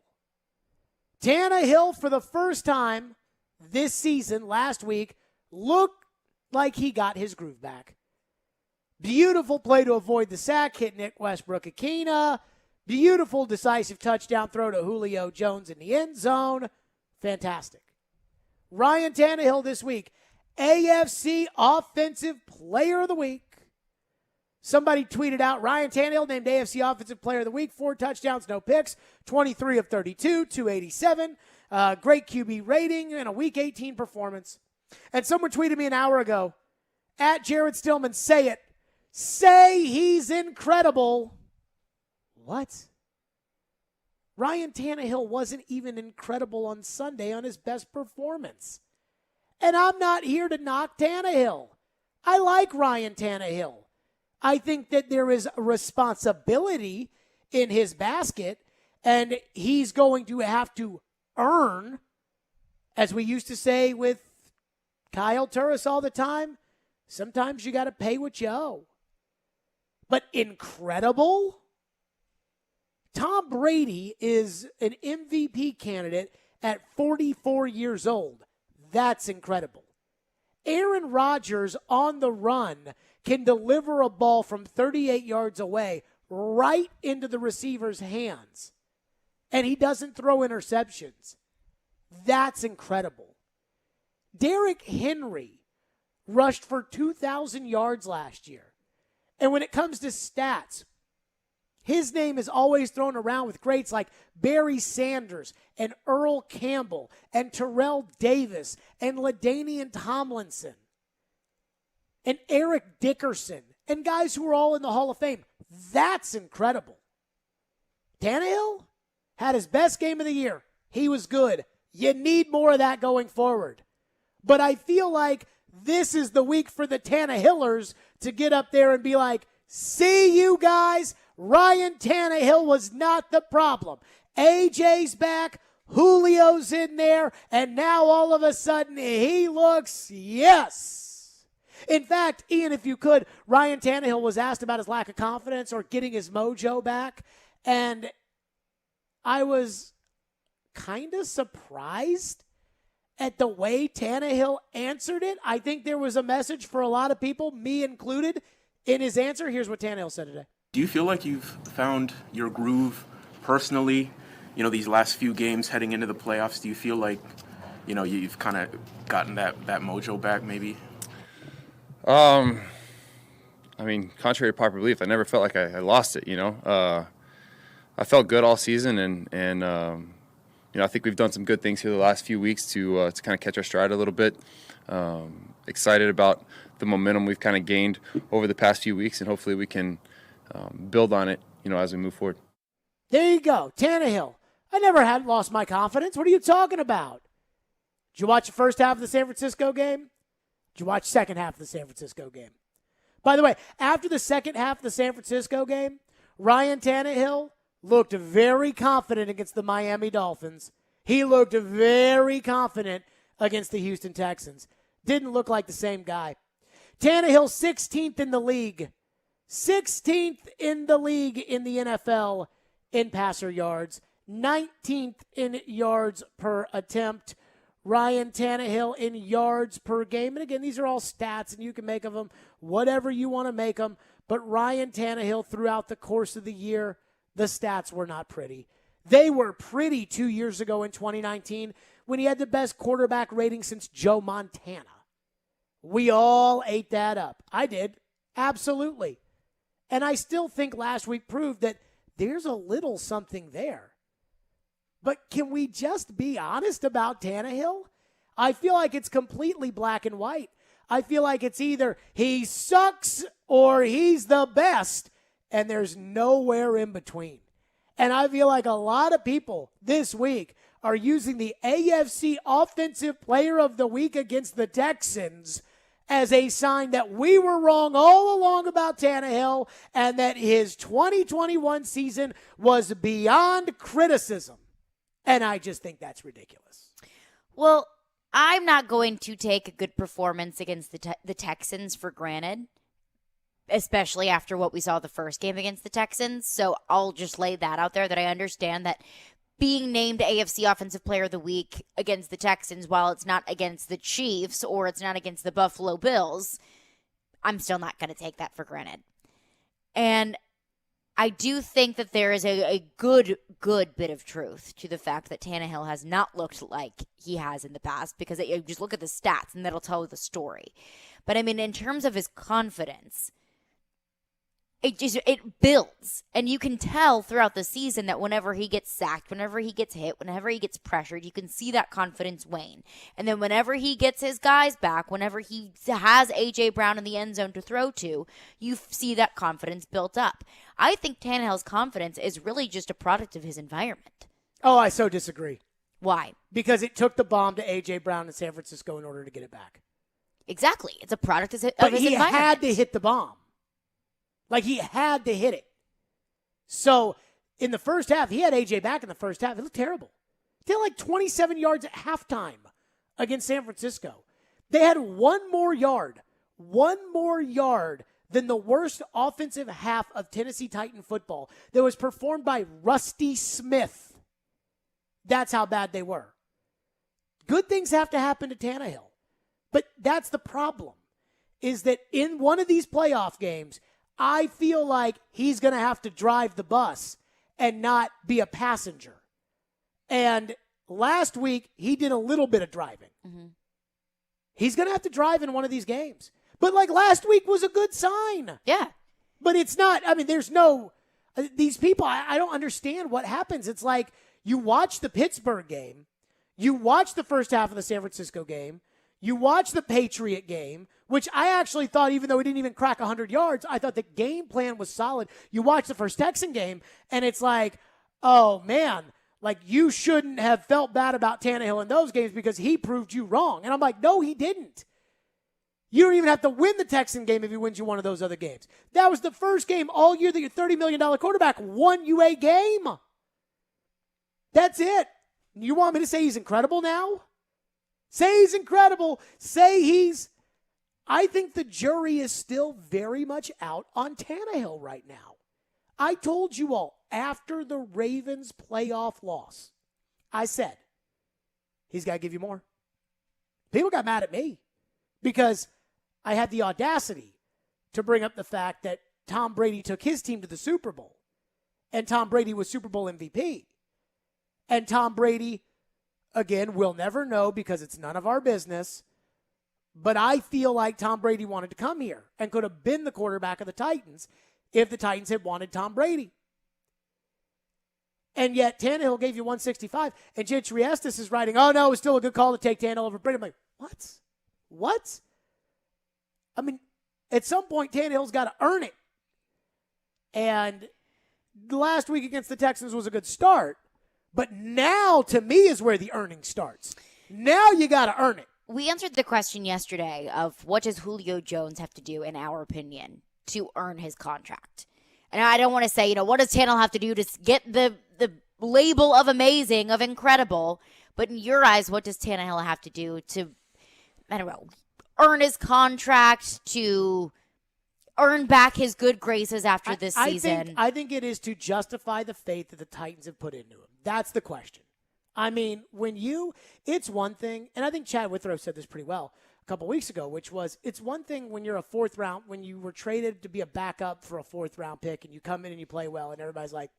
Tannehill, for the first time this season, last week, looked like he got his groove back. Beautiful play to avoid the sack, hit Nick Westbrook-Akina. Beautiful decisive touchdown throw to Julio Jones in the end zone. Fantastic. Ryan Tannehill this week, AFC Offensive Player of the Week. Somebody tweeted out, Ryan Tannehill named AFC Offensive Player of the Week, 4 touchdowns, no picks, 23 of 32, 287. Great QB rating and a Week 18 performance. And someone tweeted me an hour ago, at Jared Stillman, say it. Say he's incredible. What? Ryan Tannehill wasn't even incredible on Sunday on his best performance. And I'm not here to knock Tannehill. I like Ryan Tannehill. I think that there is a responsibility in his basket, and he's going to have to earn, as we used to say with Kyle Turris all the time, sometimes you got to pay what you owe. But incredible? Tom Brady is an MVP candidate at 44 years old. That's incredible. Aaron Rodgers on the run can deliver a ball from 38 yards away right into the receiver's hands, and he doesn't throw interceptions. That's incredible. Derrick Henry rushed for 2,000 yards last year. And when it comes to stats, his name is always thrown around with greats like Barry Sanders and Earl Campbell and Terrell Davis and LaDainian Tomlinson and Eric Dickerson and guys who are all in the Hall of Fame. That's incredible. Tannehill had his best game of the year. He was good. You need more of that going forward. But I feel like this is the week for the Tannehillers to get up there and be like, see you guys, Ryan Tannehill was not the problem. AJ's back, Julio's in there, and now all of a sudden he looks, yes. In fact, Ian, if you could, Ryan Tannehill was asked about his lack of confidence or getting his mojo back, and I was kind of surprised at the way Tannehill answered it. I think there was a message for a lot of people, me included, in his answer. Here's what Tannehill said today. Do you feel like you've found your groove personally, these last few games heading into the playoffs? Do you feel like, you've kind of gotten that mojo back maybe? Contrary to popular belief, I never felt like I lost it, I felt good all season, and I think we've done some good things here the last few weeks to kind of catch our stride a little bit. Excited about the momentum we've kind of gained over the past few weeks, and hopefully we can build on it, as we move forward. There you go, Tannehill. I never had lost my confidence. What are you talking about? Did you watch the first half of the San Francisco game? Did you watch the second half of the San Francisco game? By the way, after the second half of the San Francisco game, Ryan Tannehill looked very confident against the Miami Dolphins. He looked very confident against the Houston Texans. Didn't look like the same guy. Tannehill, 16th in the league. 16th in the league in the NFL in passer yards. 19th in yards per attempt. Ryan Tannehill in yards per game. And again, these are all stats, and you can make of them whatever you want to make them. But Ryan Tannehill, throughout the course of the year, the stats were not pretty. They were pretty 2 years ago in 2019 when he had the best quarterback rating since Joe Montana. We all ate that up. I did. Absolutely. And I still think last week proved that there's a little something there. But can we just be honest about Tannehill? I feel like it's completely black and white. I feel like it's either he sucks or he's the best, and there's nowhere in between. And I feel like a lot of people this week are using the AFC Offensive Player of the Week against the Texans as a sign that we were wrong all along about Tannehill and that his 2021 season was beyond criticism. And I just think that's ridiculous. Well, I'm not going to take a good performance against the Texans for granted, especially after what we saw the first game against the Texans. So I'll just lay that out there, that I understand that being named AFC Offensive Player of the Week against the Texans, while it's not against the Chiefs or it's not against the Buffalo Bills, I'm still not going to take that for granted. And I do think that there is a good bit of truth to the fact that Tannehill has not looked like he has in the past, because you just look at the stats and that'll tell the story. But I mean, in terms of his confidence, it builds. And you can tell throughout the season that whenever he gets sacked, whenever he gets hit, whenever he gets pressured, you can see that confidence wane. And then whenever he gets his guys back, whenever he has A.J. Brown in the end zone to throw to, you see that confidence built up. I think Tannehill's confidence is really just a product of his environment. Oh, I so disagree. Why? Because it took the bomb to A.J. Brown in San Francisco in order to get it back. Exactly. It's a product of his but environment. But he had to hit the bomb. Like, he had to hit it. So, in the first half, he had A.J. back in the first half. It looked terrible. They had like 27 yards at halftime against San Francisco. They had one more yard than the worst offensive half of Tennessee Titan football that was performed by Rusty Smith. That's how bad they were. Good things have to happen to Tannehill. But that's the problem, is that in one of these playoff games, I feel like he's going to have to drive the bus and not be a passenger. And last week, he did a little bit of driving. Mm-hmm. He's going to have to drive in one of these games. But like last week was a good sign. Yeah. But it's not, I mean, there's no, these people, I don't understand what happens. It's like you watch the Pittsburgh game, you watch the first half of the San Francisco game, you watch the Patriot game, which I actually thought, even though he didn't even crack 100 yards, I thought the game plan was solid. You watch the first Texan game, and it's like, oh, man, like you shouldn't have felt bad about Tannehill in those games because he proved you wrong. And I'm like, no, he didn't. You don't even have to win the Texan game if he wins you one of those other games. That was the first game all year that your $30 million quarterback won you a game. That's it. You want me to say he's incredible now? Say he's incredible. I think the jury is still very much out on Tannehill right now. I told you all, after the Ravens playoff loss, I said, he's got to give you more. People got mad at me because I had the audacity to bring up the fact that Tom Brady took his team to the Super Bowl, and Tom Brady was Super Bowl MVP. And Tom Brady, again, we'll never know because it's none of our business, but I feel like Tom Brady wanted to come here and could have been the quarterback of the Titans if the Titans had wanted Tom Brady. And yet Tannehill gave you 165, and Jen Triestis is writing, oh, no, it was still a good call to take Tannehill over Brady. I'm like, what? I mean, at some point, Tannehill's got to earn it. And last week against the Texans was a good start. But now, to me, is where the earning starts. Now you got to earn it. We answered the question yesterday of what does Julio Jones have to do, in our opinion, to earn his contract. And I don't want to say, what does Tannehill have to do to get the label of amazing, of incredible? But in your eyes, what does Tannehill have to do to, I don't know, earn his contract, to earn back his good graces after this season? I think it is to justify the faith that the Titans have put into him. That's the question. I mean, it's one thing, and I think Chad Withrow said this pretty well a couple weeks ago, which was it's one thing when you're a fourth round, when you were traded to be a backup for a fourth round pick and you come in and you play well and everybody's like,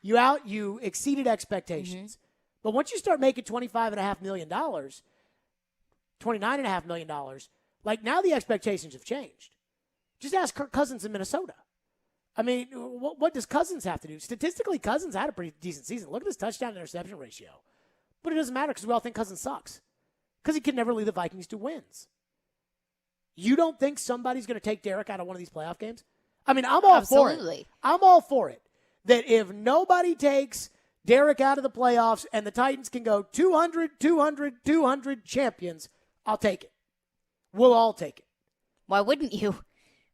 you exceeded expectations. Mm-hmm. But once you start making $25.5 million, $29.5 million, like now the expectations have changed. Just ask Kirk Cousins in Minnesota. I mean, what does Cousins have to do? Statistically, Cousins had a pretty decent season. Look at his touchdown to interception ratio. But it doesn't matter because we all think Cousins sucks. Because he can never lead the Vikings to wins. You don't think somebody's going to take Derek out of one of these playoff games? I mean, I'm all for it. I'm all for it. That if nobody takes Derek out of the playoffs and the Titans can go 200 champions, I'll take it. We'll all take it. Why wouldn't you?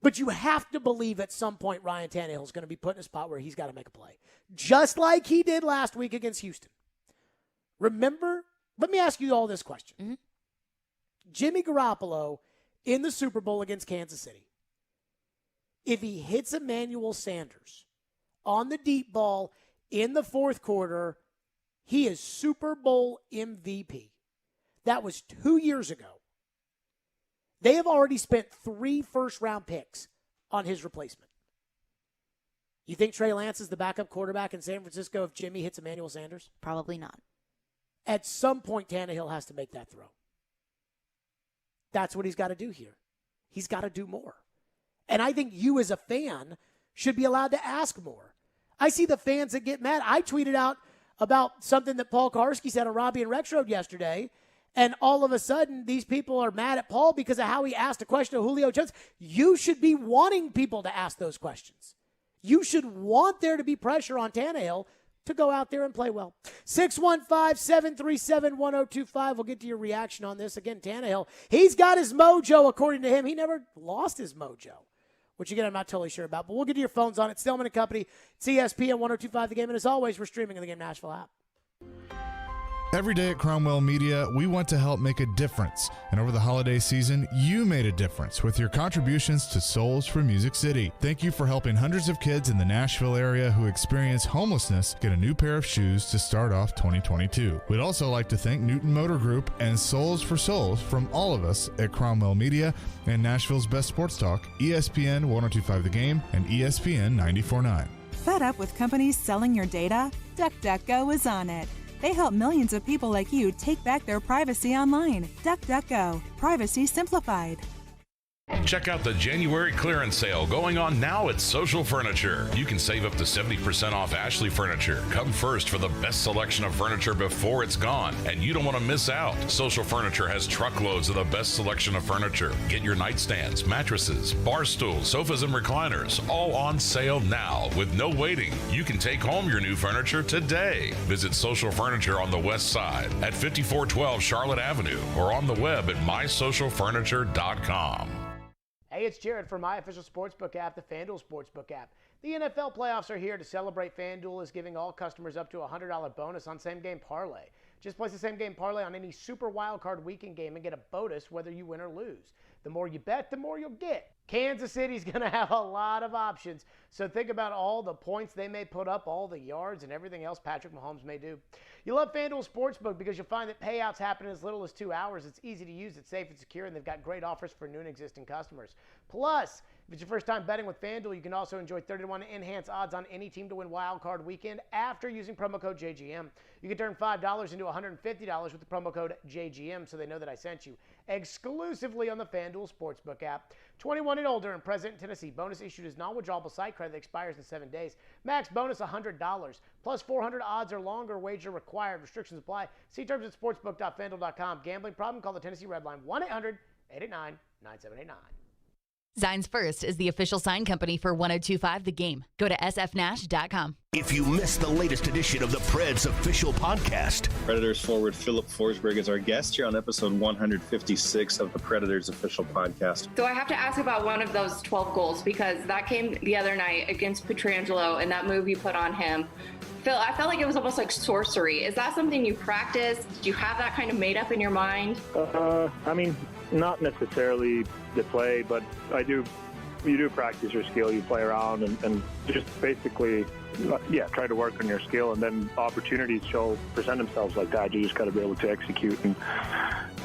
But you have to believe at some point Ryan Tannehill is going to be put in a spot where he's got to make a play. Just like he did last week against Houston. Remember, let me ask you all this question. Mm-hmm. Jimmy Garoppolo in the Super Bowl against Kansas City. If he hits Emmanuel Sanders on the deep ball in the fourth quarter, he is Super Bowl MVP. That was 2 years ago. They have already spent 3 first-round picks on his replacement. You think Trey Lance is the backup quarterback in San Francisco if Jimmy hits Emmanuel Sanders? Probably not. At some point, Tannehill has to make that throw. That's what he's got to do here. He's got to do more. And I think you as a fan should be allowed to ask more. I see the fans that get mad. I tweeted out about something that Paul Karski said on Robbie and Rex Road yesterday. And all of a sudden, these people are mad at Paul because of how he asked a question of Julio Jones. You should be wanting people to ask those questions. You should want there to be pressure on Tannehill to go out there and play well. 615-737-1025. We'll get to your reaction on this. Again, Tannehill, he's got his mojo, according to him. He never lost his mojo, which, again, I'm not totally sure about. But we'll get to your phones on it. Stillman & Company, it's ESPN 1025 The Game. And as always, we're streaming in the Game Nashville app. Every day at Cromwell Media, we want to help make a difference. And over the holiday season, you made a difference with your contributions to Souls for Music City. Thank you for helping hundreds of kids in the Nashville area who experience homelessness get a new pair of shoes to start off 2022. We'd also like to thank Newton Motor Group and Souls for Souls from all of us at Cromwell Media and Nashville's Best Sports Talk, ESPN 102.5 The Game and ESPN 94.9. Fed up with companies selling your data? DuckDuckGo is on it. They help millions of people like you take back their privacy online. DuckDuckGo. Privacy simplified. Check out the January clearance sale going on now at Social Furniture. You can save up to 70% off Ashley Furniture. Come first for the best selection of furniture before it's gone, and you don't want to miss out. Social Furniture has truckloads of the best selection of furniture. Get your nightstands, mattresses, bar stools, sofas, and recliners all on sale now with no waiting. You can take home your new furniture today. Visit Social Furniture on the west side at 5412 Charlotte Avenue or on the web at mysocialfurniture.com. Hey, it's Jared from my official sportsbook app, the FanDuel Sportsbook app. The NFL playoffs are here. To celebrate, FanDuel is giving all customers up to a $100 bonus on same-game parlay. Just place the same-game parlay on any Super Wildcard Weekend game and get a bonus whether you win or lose. The more you bet, the more you'll get. Kansas City's going to have a lot of options, so think about all the points they may put up, all the yards, and everything else Patrick Mahomes may do. You love FanDuel Sportsbook because you'll find that payouts happen in as little as 2 hours. It's easy to use, it's safe and secure, and they've got great offers for new and existing customers. Plus, if it's your first time betting with FanDuel, you can also enjoy 30-to-1 enhanced odds on any team to win Wild Card Weekend after using promo code JGM. You can turn $5 into $150 with the promo code JGM, so they know that I sent you. Exclusively on the FanDuel Sportsbook app. 21 and older and present in Tennessee. Bonus issued as non-withdrawable site credit that expires in 7 days. Max bonus $100. Plus 400 odds or longer wager required. Restrictions apply. See terms at sportsbook.fanduel.com. Gambling problem? Call the Tennessee Red Line 1-800-889-9789. Signs First is the official sign company for 102.5 The Game. Go to sfnash.com. If you missed the latest edition of the Preds official podcast, Predators forward Philip Forsberg is our guest here on episode 156 of the Predators official podcast. So I have to ask about one of those 12 goals because that came the other night against Pietrangelo and that move you put on him. Phil, I felt like it was almost like sorcery. Is that something you practice? Did you have that kind of made up in your mind? I mean, not necessarily the play, but you do practice your skill. You play around and just basically, try to work on your skill. And then opportunities present themselves like that. You just got to be able to execute.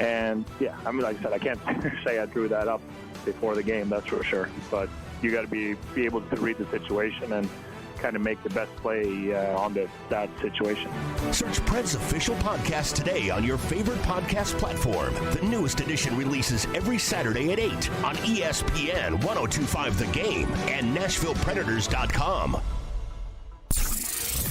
And I mean, like I said, I can't say I drew that up before the game, that's for sure. But you got to be able to read the situation and kind of make the best play on that situation. Search Preds official podcast today on your favorite podcast platform. The newest edition releases every Saturday at 8 on ESPN 102.5 The Game and NashvillePredators.com.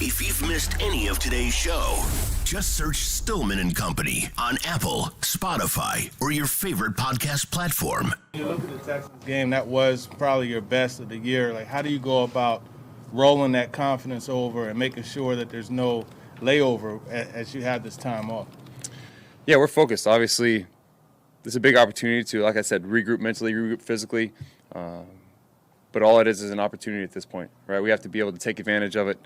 If you've missed any of today's show, just search Stillman and Company on Apple, Spotify, or your favorite podcast platform. You look at the Texans game, that was probably your best of the year. Like, how do you go about rolling that confidence over and making sure that there's no layover as you have this time off? Yeah, we're focused. Obviously, it's a big opportunity to, like I said, regroup mentally, regroup physically. But all it is an opportunity at this point, right? We have to be able to take advantage of it,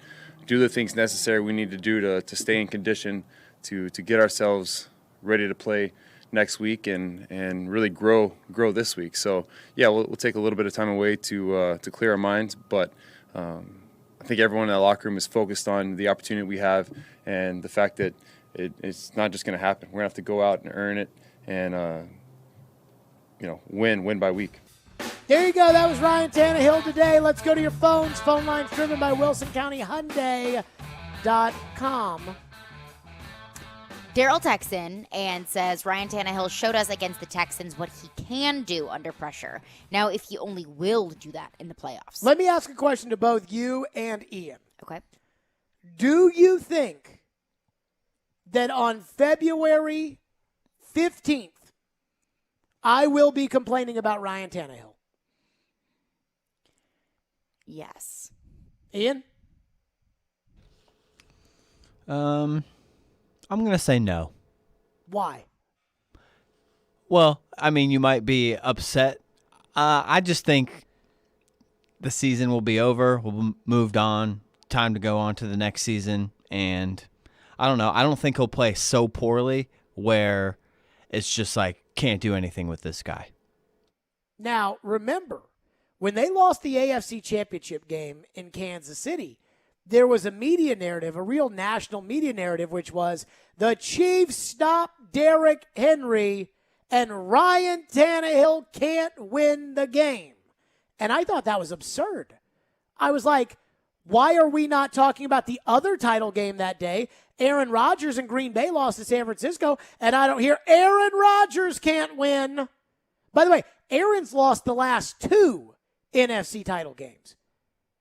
do the things necessary we need to do to stay in condition, to get ourselves ready to play next week and really grow this week. So, yeah, we'll take a little bit of time away to clear our minds, but I think everyone in that locker room is focused on the opportunity we have and the fact that it's not just going to happen. We're going to have to go out and earn it and, win by week. There you go. That was Ryan Tannehill today. Let's go to your phones. Phone lines driven by WilsonCountyHyundai.com. Daryl texts in and says Ryan Tannehill showed us against the Texans what he can do under pressure. Now, if he only will do that in the playoffs. Let me ask a question to both you and Ian. Okay. Do you think that on February 15th, I will be complaining about Ryan Tannehill? Yes. Ian? I'm going to say no. Why? Well, I mean, you might be upset. I just think the season will be over. We'll moved on. Time to go on to the next season. And I don't know. I don't think he'll play so poorly where it's just like, can't do anything with this guy. Now, remember, when they lost the AFC Championship game in Kansas City, there was a media narrative, a real national media narrative, which was the Chiefs stopped Derrick Henry and Ryan Tannehill can't win the game. And I thought that was absurd. I was like, why are we not talking about the other title game that day? Aaron Rodgers and Green Bay lost to San Francisco, and I don't hear Aaron Rodgers can't win. By the way, Aaron's lost the last 2 NFC title games.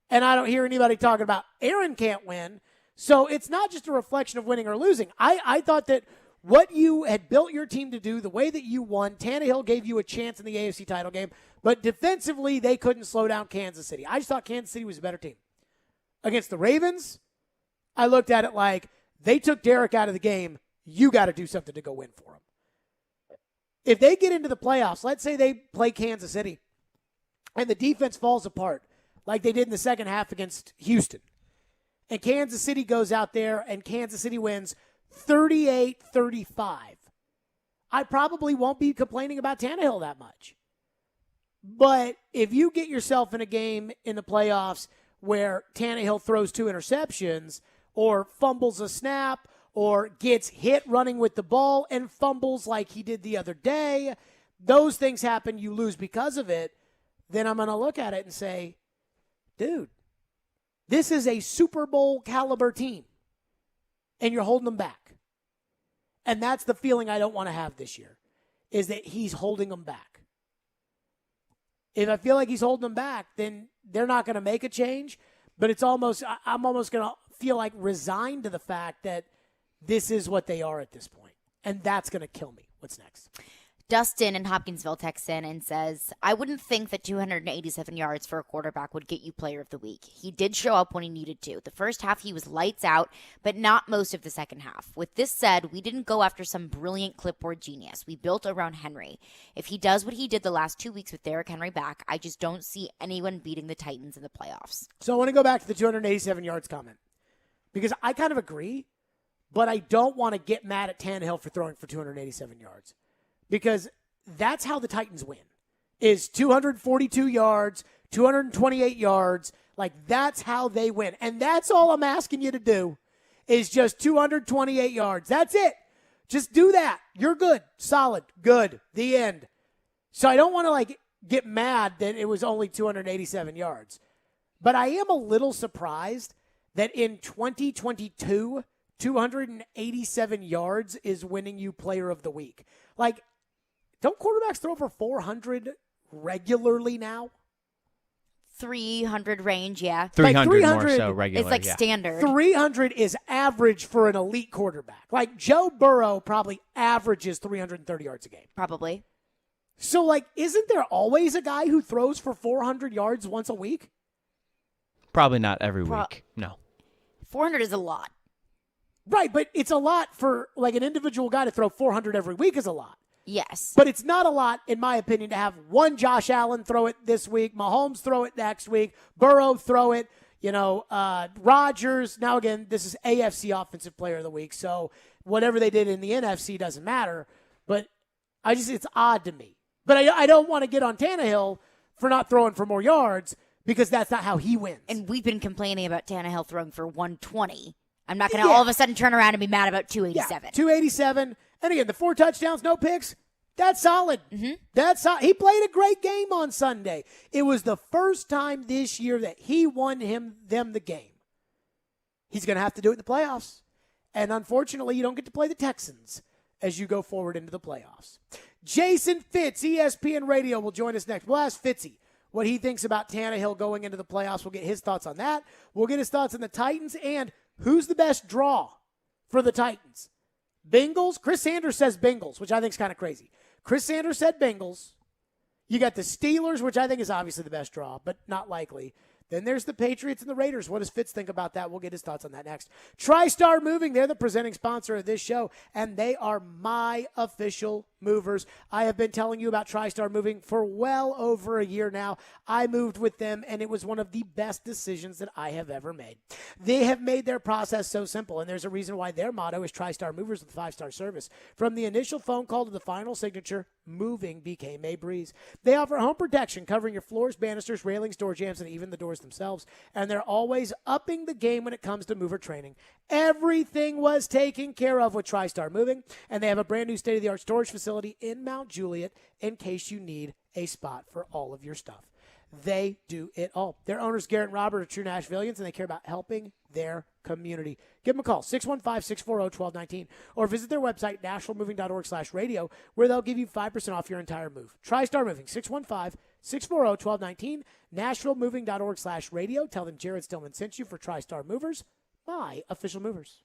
And I don't hear anybody talking about Aaron can't win. So it's not just a reflection of winning or losing. I thought that what you had built your team to do, the way that you won, Tannehill gave you a chance in the AFC title game, but defensively they couldn't slow down Kansas City. I just thought Kansas City was a better team. Against the Ravens, I looked at it like they took Derrick out of the game. You got to do something to go win for them. If they get into the playoffs, let's say they play Kansas City, and the defense falls apart like they did in the second half against Houston, and Kansas City goes out there and Kansas City wins 38-35, I probably won't be complaining about Tannehill that much. But if you get yourself in a game in the playoffs where Tannehill throws 2 interceptions or fumbles a snap or gets hit running with the ball and fumbles like he did the other day, those things happen, you lose because of it, then I'm going to look at it and say, dude, this is a Super Bowl caliber team, and you're holding them back. And that's the feeling I don't want to have this year, is that he's holding them back. If I feel like he's holding them back, then they're not going to make a change, but I'm almost going to feel like resigned to the fact that this is what they are at this point, and that's going to kill me. What's next? Dustin in Hopkinsville texts in and says, I wouldn't think that 287 yards for a quarterback would get you player of the week. He did show up when he needed to. The first half, he was lights out, but not most of the second half. With this said, we didn't go after some brilliant clipboard genius. We built around Henry. If he does what he did the last 2 weeks with Derrick Henry back, I just don't see anyone beating the Titans in the playoffs. So I want to go back to the 287 yards comment, because I kind of agree, but I don't want to get mad at Tannehill for throwing for 287 yards. Because that's how the Titans win, is 242 yards, 228 yards. Like, that's how they win. And that's all I'm asking you to do, is just 228 yards. That's it. Just do that. You're good. Solid. Good. The end. So I don't want to, get mad that it was only 287 yards. But I am a little surprised that in 2022, 287 yards is winning you player of the week. Don't quarterbacks throw for 400 regularly now? 300 range, yeah. 300 more so regular. It's standard. 300 is average for an elite quarterback. Joe Burrow probably averages 330 yards a game. Probably. So, isn't there always a guy who throws for 400 yards once a week? Probably not every week. No. 400 is a lot. Right, but it's a lot for, an individual guy to throw 400 every week is a lot. Yes. But it's not a lot, in my opinion, to have one Josh Allen throw it this week, Mahomes throw it next week, Burrow throw it, Rodgers. Now, again, this is AFC Offensive Player of the Week, so whatever they did in the NFC doesn't matter. But it's odd to me. But I don't want to get on Tannehill for not throwing for more yards, because that's not how he wins. And we've been complaining about Tannehill throwing for 120. I'm not going to all of a sudden turn around and be mad about 287. Yeah, 287. And again, the 4 touchdowns, no picks, that's solid. Mm-hmm. He played a great game on Sunday. It was the first time this year that he won them the game. He's going to have to do it in the playoffs. And unfortunately, you don't get to play the Texans as you go forward into the playoffs. Jason Fitz, ESPN Radio, will join us next. We'll ask Fitzy what he thinks about Tannehill going into the playoffs. We'll get his thoughts on that. We'll get his thoughts on the Titans and who's the best draw for the Titans. Bengals? Chris Sanders says Bengals, which I think is kind of crazy. Chris Sanders said Bengals. You got the Steelers, which I think is obviously the best draw, but not likely. Then there's the Patriots and the Raiders. What does Fitz think about that? We'll get his thoughts on that next. TriStar Moving, they're the presenting sponsor of this show, and they are my official Movers. I have been telling you about TriStar Moving for well over a year now. I moved with them, and it was one of the best decisions that I have ever made. They have made their process so simple, and there's a reason why their motto is TriStar Movers with 5-star service. From the initial phone call to the final signature, moving became a breeze. They offer home protection covering your floors, banisters, railings, door jambs, and even the doors themselves, and they're always upping the game when it comes to mover training. Everything was taken care of with TriStar Moving, and they have a brand new state-of-the-art storage facility in Mount Juliet in case you need a spot for all of your stuff. They do it all. Their owners, Garrett and Robert, are true Nashvillians, and they care about helping their community. Give them a call, 615-640-1219, or visit their website, nashvillemoving.org/radio, where they'll give you 5% off your entire move. TriStar Moving, 615-640-1219, nashvillemoving.org/radio. Tell them Jared Stillman sent you for TriStar Movers, my official movers.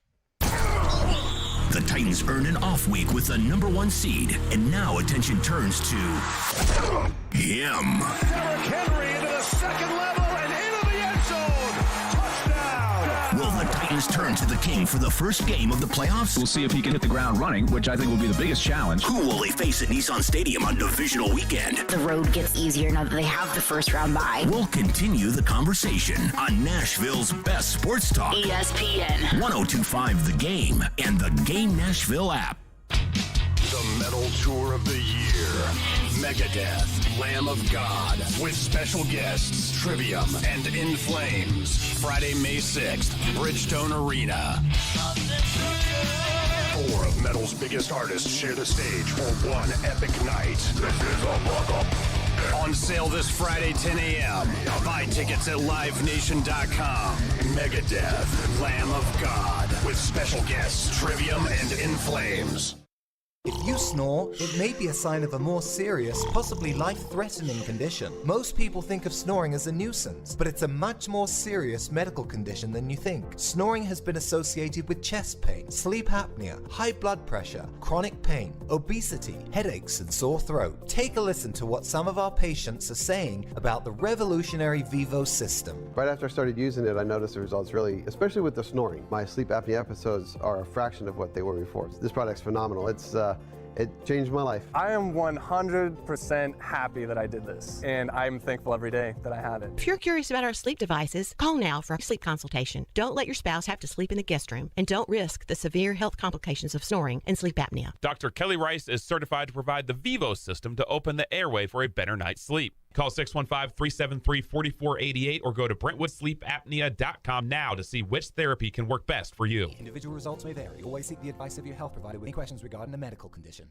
The Titans earn an off week with the number 1 seed, and now attention turns to him. Derrick Henry into the second level and into the end zone. Touchdown. Will the Titans turn to the king for the first game of the playoffs? We'll see if he can hit the ground running, which I think will be the biggest challenge. Who will they face at Nissan Stadium on divisional weekend? The road gets easier now that they have the first round bye. We'll continue the conversation on Nashville's best sports talk. ESPN 102.5 The Game and the Game Nashville app. The metal tour of the year. Megadeth, Lamb of God, with special guests, Trivium and In Flames. Friday, May 6th, Bridgestone Arena. 4 of metal's biggest artists share the stage for one epic night. This is a buck-up. On sale this Friday, 10 a.m. Buy tickets at livenation.com. Megadeth, Lamb of God, with special guests, Trivium and In Flames. If you snore, it may be a sign of a more serious, possibly life-threatening condition. Most people think of snoring as a nuisance, but it's a much more serious medical condition than you think. Snoring has been associated with chest pain, sleep apnea, high blood pressure, chronic pain, obesity, headaches, and sore throat. Take a listen to what some of our patients are saying about the revolutionary Vivo system. Right after I started using it, I noticed the results really, especially with the snoring. My sleep apnea episodes are a fraction of what they were before. This product's phenomenal. It changed my life. I am 100% happy that I did this, and I'm thankful every day that I have it. If you're curious about our sleep devices, call now for a sleep consultation. Don't let your spouse have to sleep in the guest room, and don't risk the severe health complications of snoring and sleep apnea. Dr. Kelly Rice is certified to provide the Vivo system to open the airway for a better night's sleep. Call 615-373-4488 or go to BrentwoodSleepApnea.com now to see which therapy can work best for you. Individual results may vary. Always seek the advice of your health provider with any questions regarding a medical condition.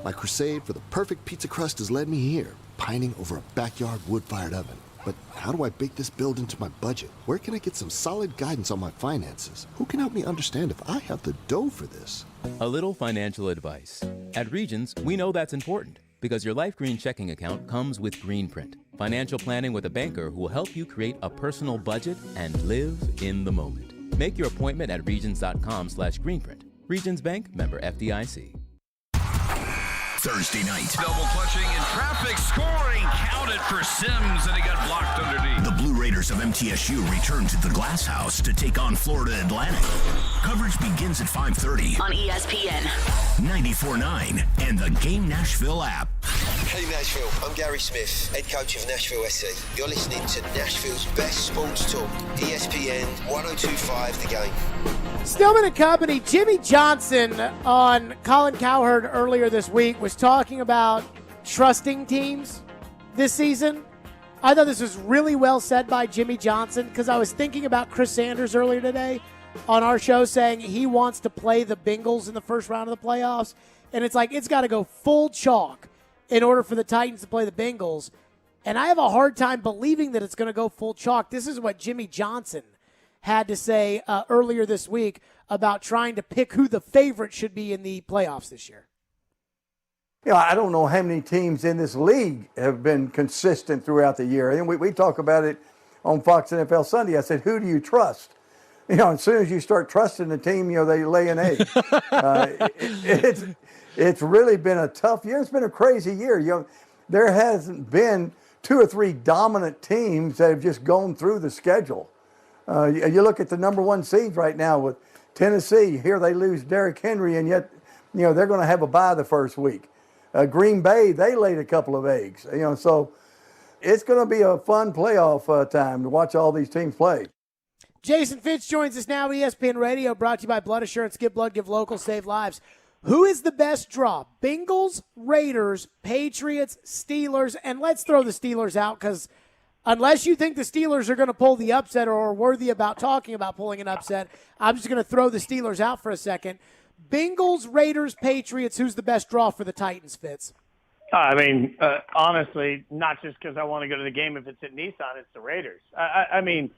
My crusade for the perfect pizza crust has led me here, pining over a backyard wood-fired oven. But how do I bake this build into my budget? Where can I get some solid guidance on my finances? Who can help me understand if I have the dough for this? A little financial advice. At Regions, we know that's important, because your Life Green checking account comes with Greenprint, financial planning with a banker who will help you create a personal budget and live in the moment. Make your appointment at regions.com/Greenprint. Regions Bank, member FDIC. Thursday night. Double clutching in traffic, scoring, counted for Sims, and he got blocked underneath. The Blue Raiders of MTSU return to the Glass House to take on Florida Atlantic. Coverage begins at 5:30 on ESPN 94.9 and the Game Nashville app. Hey Nashville, I'm Gary Smith, head coach of Nashville SC. You're listening to Nashville's best sports talk, ESPN 102.5 The Game. Stillman and Company, Jimmy Johnson on Colin Cowherd earlier this week was talking about trusting teams this season. I thought this was really well said by Jimmy Johnson because I was thinking about Chris Sanders earlier today on our show saying he wants to play the Bengals in the first round of the playoffs. And it's like it's got to go full chalk in order for the Titans to play the Bengals. And I have a hard time believing that it's going to go full chalk. This is what Jimmy Johnson had to say earlier this week about trying to pick who the favorite should be in the playoffs this year. You know, I don't know how many teams in this league have been consistent throughout the year. And we talk about it on Fox NFL Sunday. I said, who do you trust? You know, as soon as you start trusting the team, you know, they lay an egg. It's really been a tough year. It's been a crazy year. You know, there hasn't been 2 or 3 dominant teams that have just gone through the schedule. You look at the number 1 seeds right now with Tennessee. Here they lose Derrick Henry, and yet they're going to have a bye the first week. Green Bay, they laid a couple of eggs. So it's going to be a fun playoff time to watch all these teams play. Jason Fitz joins us now, ESPN Radio, brought to you by Blood Assurance. Give blood, give local, save lives. Who is the best draw? Bengals, Raiders, Patriots, Steelers, and let's throw the Steelers out because unless you think the Steelers are going to pull the upset or are worthy about talking about pulling an upset, I'm just going to throw the Steelers out for a second. Bengals, Raiders, Patriots, who's the best draw for the Titans, Fitz? I mean, honestly, not just because I want to go to the game if it's at Nissan, it's the Raiders. I mean,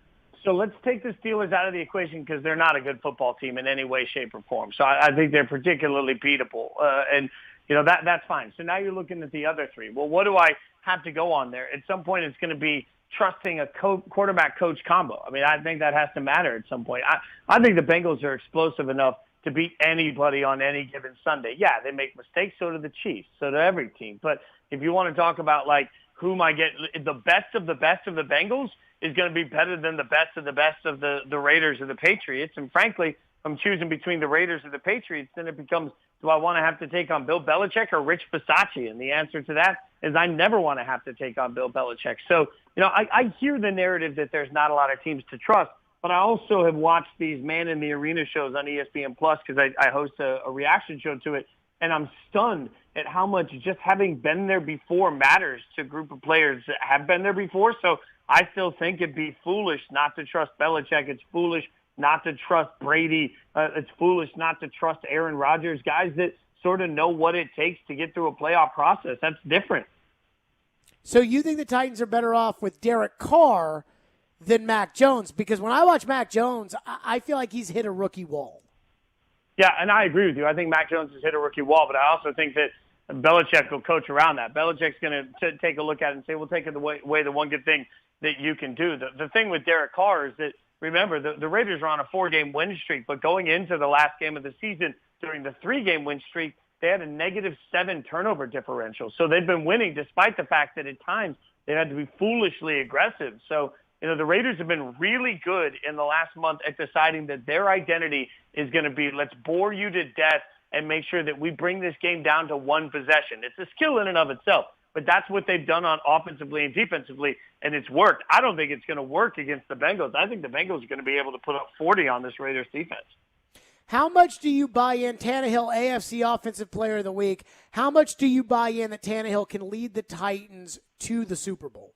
so let's take the Steelers out of the equation because they're not a good football team in any way, shape, or form. So I think they're particularly beatable. And, that's fine. So now you're looking at the other three. Well, what do I have to go on there? At some point, it's going to be trusting a quarterback-coach combo. I mean, I think that has to matter at some point. I think the Bengals are explosive enough to beat anybody on any given Sunday. Yeah, they make mistakes. So do the Chiefs. So do every team. But if you want to talk about, who might get the best of the Bengals is going to be better than the best of the Raiders or the Patriots. And frankly, if I'm choosing between the Raiders or the Patriots, then it becomes, do I want to have to take on Bill Belichick or Rich Bisaccia? And the answer to that is I never want to have to take on Bill Belichick. So, I hear the narrative that there's not a lot of teams to trust, but I also have watched these Man in the Arena shows on ESPN Plus because I host a reaction show to it, and I'm stunned at how much just having been there before matters to a group of players that have been there before. So I still think it'd be foolish not to trust Belichick. It's foolish not to trust Brady. It's foolish not to trust Aaron Rodgers, guys that sort of know what it takes to get through a playoff process. That's different. So you think the Titans are better off with Derek Carr than Mac Jones? Because when I watch Mac Jones, I feel like he's hit a rookie wall. Yeah, and I agree with you. I think Mac Jones has hit a rookie wall, but I also think that Belichick will coach around that. Belichick's going to take a look at it and say, we'll take it away the one good thing that you can do. The thing with Derek Carr is that, remember, the Raiders are on a 4-game win streak, but going into the last game of the season during the 3-game win streak, they had a -7 turnover differential. So they've been winning despite the fact that at times they had to be foolishly aggressive. So, the Raiders have been really good in the last month at deciding that their identity is going to be, let's bore you to death and make sure that we bring this game down to one possession. It's a skill in and of itself, but that's what they've done on offensively and defensively, and it's worked. I don't think it's going to work against the Bengals. I think the Bengals are going to be able to put up 40 on this Raiders defense. How much do you buy in Tannehill, AFC Offensive Player of the Week? How much do you buy in that Tannehill can lead the Titans to the Super Bowl?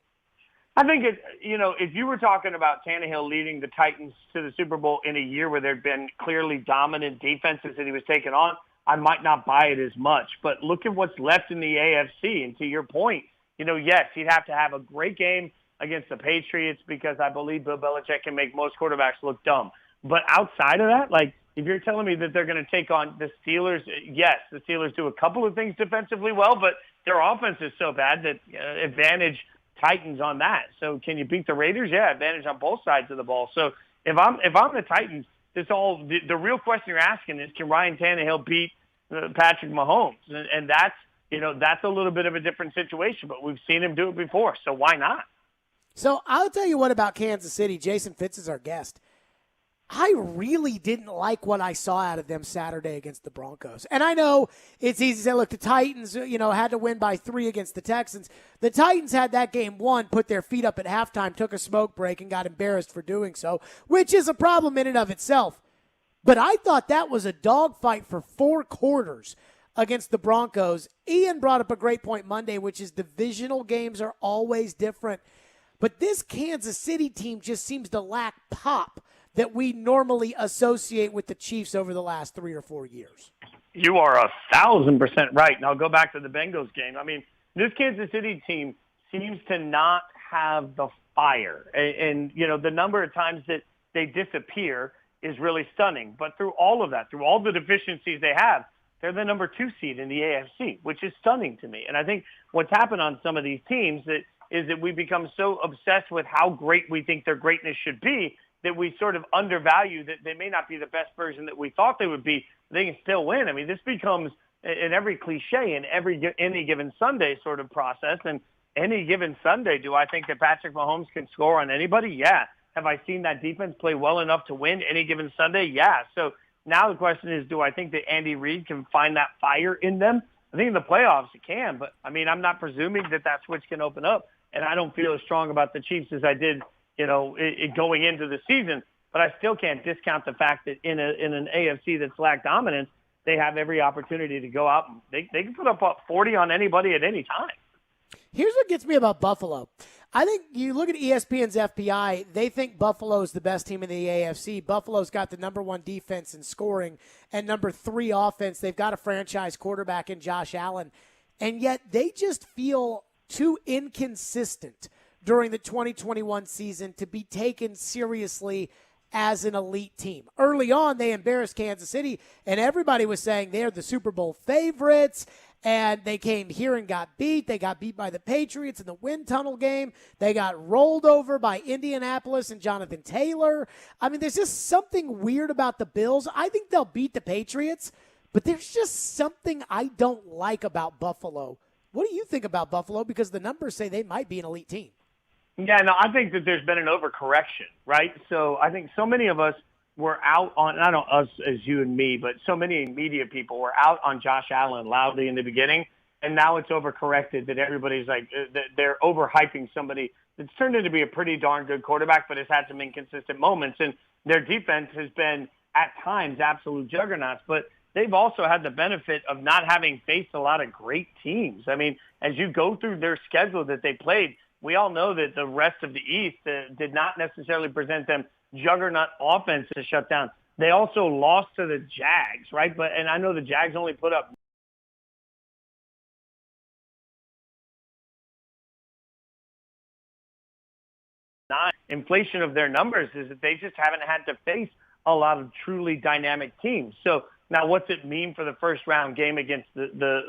I think if you were talking about Tannehill leading the Titans to the Super Bowl in a year where there'd been clearly dominant defenses that he was taking on, I might not buy it as much. But look at what's left in the AFC. And to your point, yes, he'd have to have a great game against the Patriots because I believe Bill Belichick can make most quarterbacks look dumb. But outside of that, if you're telling me that they're going to take on the Steelers, yes, the Steelers do a couple of things defensively well, but their offense is so bad that advantage Titans on that. So can you beat the Raiders? Yeah, advantage on both sides of the ball. So if I'm the Titans, the real question you're asking is, can Ryan Tannehill beat Patrick Mahomes? And that's a little bit of a different situation, but we've seen him do it before, so why not? So I'll tell you what about Kansas City. Jason Fitz is our guest. I really didn't like what I saw out of them Saturday against the Broncos. And I know it's easy to say, look, the Titans, had to win by 3 against the Texans. The Titans had that game won, put their feet up at halftime, took a smoke break, and got embarrassed for doing so, which is a problem in and of itself. But I thought that was a dogfight for 4 quarters against the Broncos. Ian brought up a great point Monday, which is divisional games are always different. But this Kansas City team just seems to lack pop that we normally associate with the Chiefs over the last 3 or 4 years. You are 1,000% right. And I'll go back to the Bengals game. I mean, this Kansas City team seems to not have the fire. And the number of times that they disappear is really stunning. But through all of that, through all the deficiencies they have, they're the number 2 seed in the AFC, which is stunning to me. And I think what's happened on some of these teams is that we become so obsessed with how great we think their greatness should be that we sort of undervalue that they may not be the best version that we thought they would be. They can still win. I mean, this becomes in every cliche in any given Sunday sort of process. And any given Sunday, do I think that Patrick Mahomes can score on anybody? Yeah. Have I seen that defense play well enough to win any given Sunday? Yeah. So Now the question is, do I think that Andy Reid can find that fire in them? I think in the playoffs it can, but I mean, I'm not presuming that switch can open up, and I don't feel as strong about the Chiefs as I did, going into the season. But I still can't discount the fact that in an AFC that's lacked dominance, they have every opportunity to go out and they can put up 40 on anybody at any time. Here's what gets me about Buffalo. I think you look at ESPN's FPI, they think Buffalo's the best team in the AFC. Buffalo's got the number 1 defense in scoring and number 3 offense. They've got a franchise quarterback in Josh Allen. And yet they just feel too inconsistent during the 2021 season to be taken seriously as an elite team. Early on, they embarrassed Kansas City, and everybody was saying they're the Super Bowl favorites. And they came here and got beat. They got beat by the Patriots in the wind tunnel game. They got rolled over by Indianapolis and Jonathan Taylor. I mean, there's just something weird about the Bills. I think they'll beat the Patriots, but there's just something I don't like about Buffalo. What do you think about Buffalo? Because the numbers say they might be an elite team. Yeah, no, I think that there's been an overcorrection, right? So I think so many of us were out on, I don't us as you and me, but so many media people were out on Josh Allen loudly in the beginning, and now it's overcorrected that everybody's like, they're overhyping somebody that's turned into be a pretty darn good quarterback, but has had some inconsistent moments, and their defense has been at times absolute juggernauts, but they've also had the benefit of not having faced a lot of great teams. I mean, as you go through their schedule that they played, we all know that the rest of the East did not necessarily present them juggernaut offense to shut down. They also lost to the Jags, right? And I know the Jags only put up inflation of their numbers is that they just haven't had to face a lot of truly dynamic teams. So now what's it mean for the first round game against the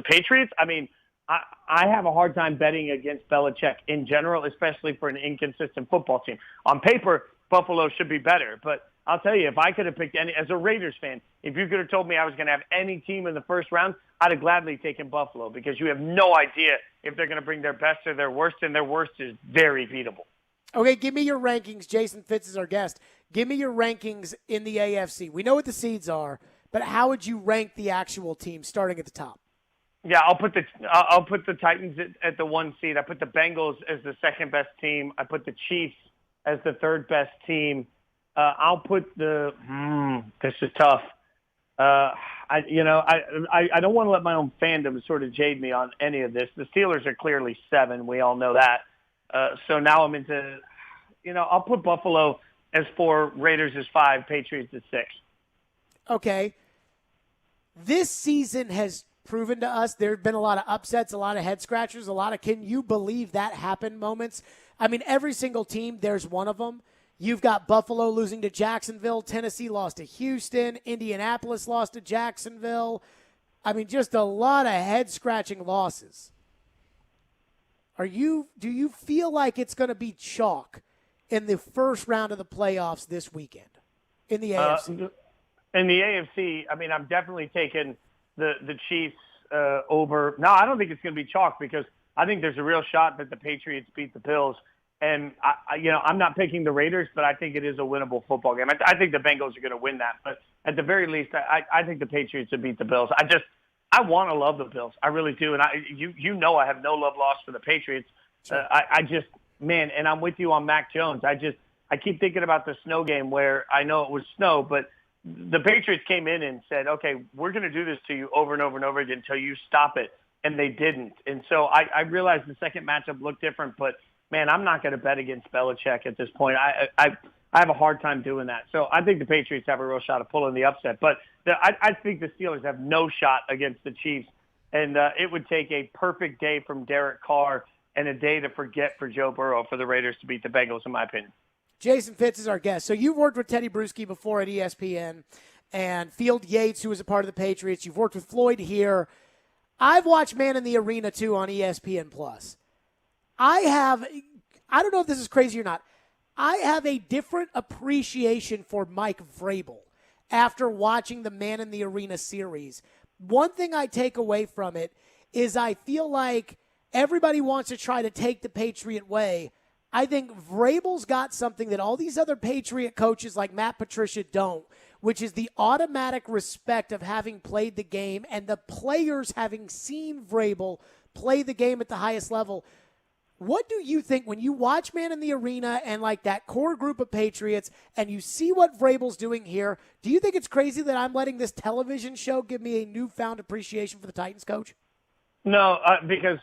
Patriots? I mean, I have a hard time betting against Belichick in general, especially for an inconsistent football team. On paper, Buffalo should be better, but I'll tell you, if I could have picked any, as a Raiders fan, if you could have told me I was going to have any team in the first round, I'd have gladly taken Buffalo because you have no idea if they're going to bring their best or their worst, and their worst is very beatable. Okay, give me your rankings. Jason Fitz is our guest. Give me your rankings in the AFC. We know what the seeds are, but how would you rank the actual team starting at the top? Yeah, I'll put the Titans at the 1 seed. I put the Bengals as the second best team. I put the Chiefs as the third best team. I'll put this is tough. I don't want to let my own fandom sort of jade me on any of this. The Steelers are clearly 7. We all know that. So now I'm into, I'll put Buffalo as 4, Raiders as 5, Patriots as 6. Okay. This season has proven to us there have been a lot of upsets, a lot of head scratchers, a lot of can you believe that happened moments. I mean, every single team, there's one of them. You've got Buffalo losing to Jacksonville. Tennessee lost to Houston. Indianapolis lost to Jacksonville. I mean, just a lot of head-scratching losses. Do you feel like it's going to be chalk in the first round of the playoffs this weekend in the AFC? In the AFC, I mean, I'm definitely taking the Chiefs over. No, I don't think it's going to be chalk because I think there's a real shot that the Patriots beat the Bills. And, I'm not picking the Raiders, but I think it is a winnable football game. I think the Bengals are going to win that. But at the very least, I think the Patriots will beat the Bills. I want to love the Bills. I really do. And I have no love lost for the Patriots. Sure. And I'm with you on Mac Jones. I keep thinking about the snow game where I know it was snow, but the Patriots came in and said, okay, we're going to do this to you over and over and over again until you stop it. And they didn't. And so I realized the second matchup looked different, but man, I'm not going to bet against Belichick at this point. I have a hard time doing that. So I think the Patriots have a real shot of pulling the upset. But I think the Steelers have no shot against the Chiefs. And it would take a perfect day from Derek Carr and a day to forget for Joe Burrow for the Raiders to beat the Bengals, in my opinion. Jason Fitz is our guest. So you've worked with Teddy Bruschi before at ESPN and Field Yates, who was a part of the Patriots. You've worked with Floyd here. I've watched Man in the Arena, too, on ESPN+. I don't know if this is crazy or not, I have a different appreciation for Mike Vrabel after watching the Man in the Arena series. One thing I take away from it is I feel like everybody wants to try to take the Patriot way. I think Vrabel's got something that all these other Patriot coaches like Matt Patricia don't, which is the automatic respect of having played the game and the players having seen Vrabel play the game at the highest level. What do you think when you watch Man in the Arena and like that core group of Patriots and you see what Vrabel's doing here? Do you think it's crazy that I'm letting this television show give me a newfound appreciation for the Titans coach? No, because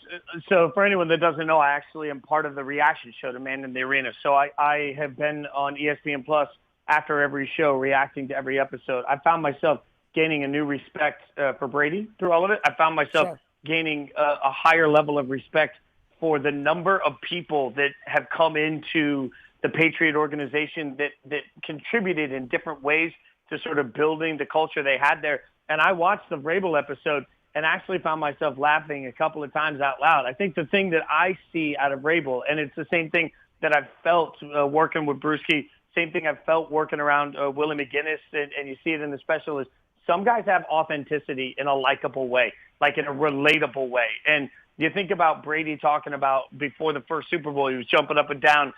so for anyone that doesn't know, I actually am part of the reaction show to Man in the Arena. So I have been on ESPN Plus after every show reacting to every episode. I found myself gaining a new respect for Brady through all of it. I found myself gaining a higher level of respect for the number of people that have come into the Patriot organization that contributed in different ways to sort of building the culture they had there. And I watched the Vrabel episode and actually found myself laughing a couple of times out loud. I think the thing that I see out of Vrabel, and it's the same thing that I've felt working with Brewski, same thing I've felt working around Willie McGinnis, and you see it in the special, is some guys have authenticity in a likable way, like in a relatable way. And you think about Brady talking about before the first Super Bowl, he was jumping up and down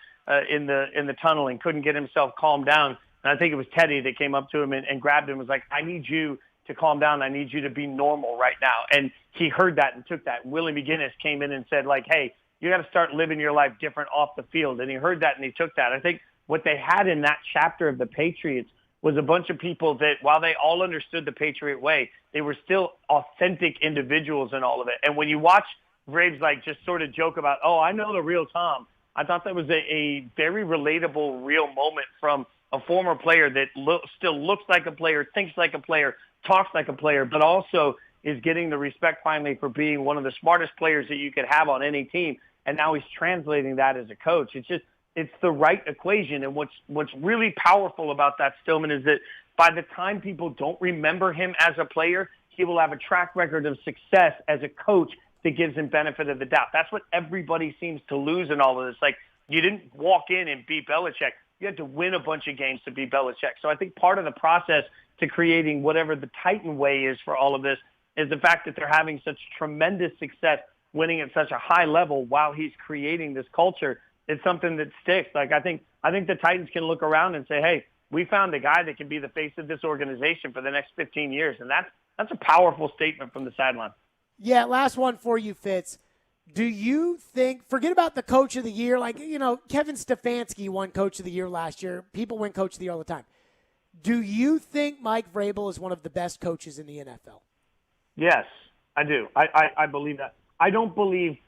in the tunnel and couldn't get himself calmed down. And I think it was Teddy that came up to him and grabbed him and was like, I need you to calm down. I need you to be normal right now. And he heard that and took that. And Willie McGinnis came in and said, like, hey, you got to start living your life different off the field. And he heard that and he took that. I think what they had in that chapter of the Patriots was a bunch of people that, while they all understood the Patriot way, they were still authentic individuals in all of it. And when you watch Braves like just sort of joke about, oh, I know the real Tom, I thought that was a very relatable, real moment from a former player that still looks like a player, thinks like a player, talks like a player, but also is getting the respect finally for being one of the smartest players that you could have on any team. And now he's translating that as a coach. It's the right equation. And what's really powerful about that, Stillman, is that by the time people don't remember him as a player, he will have a track record of success as a coach that gives him benefit of the doubt. That's what everybody seems to lose in all of this. Like, you didn't walk in and beat Belichick. You had to win a bunch of games to beat Belichick. So I think part of the process to creating whatever the Titan way is for all of this is the fact that they're having such tremendous success winning at such a high level while he's creating this culture. It's something that sticks. Like, I think the Titans can look around and say, hey, we found a guy that can be the face of this organization for the next 15 years. And that's a powerful statement from the sideline. Yeah, last one for you, Fitz. Do you think, forget about the coach of the year, like, Kevin Stefanski won coach of the year last year. People win coach of the year all the time. Do you think Mike Vrabel is one of the best coaches in the NFL? Yes, I do. I believe that. I don't believe,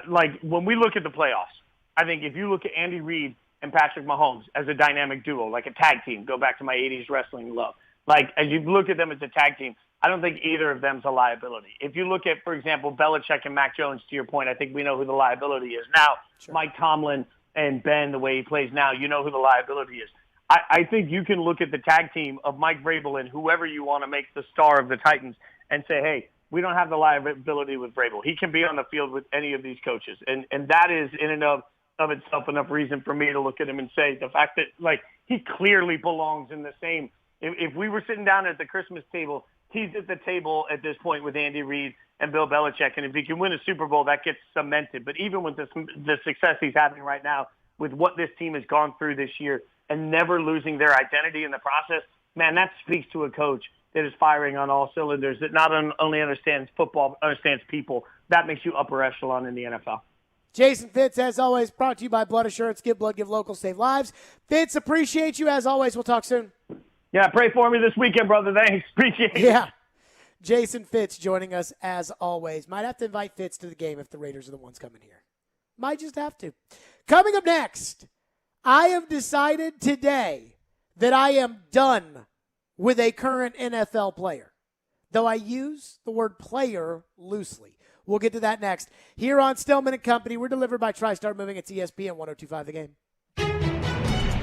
like, when we look at the playoffs, I think if you look at Andy Reid and Patrick Mahomes as a dynamic duo, like a tag team, go back to my 80s wrestling love. Like, as you look at them as a tag team, I don't think either of them's a liability. If you look at, for example, Belichick and Mac Jones, to your point, I think we know who the liability is. Now, sure. Mike Tomlin and Ben, the way he plays now, you know who the liability is. I think you can look at the tag team of Mike Vrabel and whoever you want to make the star of the Titans and say, hey, we don't have the liability with Vrabel. He can be on the field with any of these coaches. And that is in and of itself enough reason for me to look at him and say the fact that, like, he clearly belongs in the same. If we were sitting down at the Christmas table, he's at the table at this point with Andy Reid and Bill Belichick. And if he can win a Super Bowl, that gets cemented. But even with the success he's having right now, with what this team has gone through this year and never losing their identity in the process, man, that speaks to a coach that is firing on all cylinders, that not only understands football, understands people. That makes you upper echelon in the NFL. Jason Fitz, as always, brought to you by Blood Assurance. Give blood, give local, save lives. Fitz, appreciate you as always. We'll talk soon. Yeah, pray for me this weekend, brother. Thanks. Appreciate it. Yeah. Jason Fitz joining us as always. Might have to invite Fitz to the game if the Raiders are the ones coming here. Might just have to. Coming up next, I have decided today that I am done with a current NFL player, though I use the word player loosely. We'll get to that next. Here on Stillman and Company, we're delivered by TriStar Moving. It's ESPN 102.5 The Game.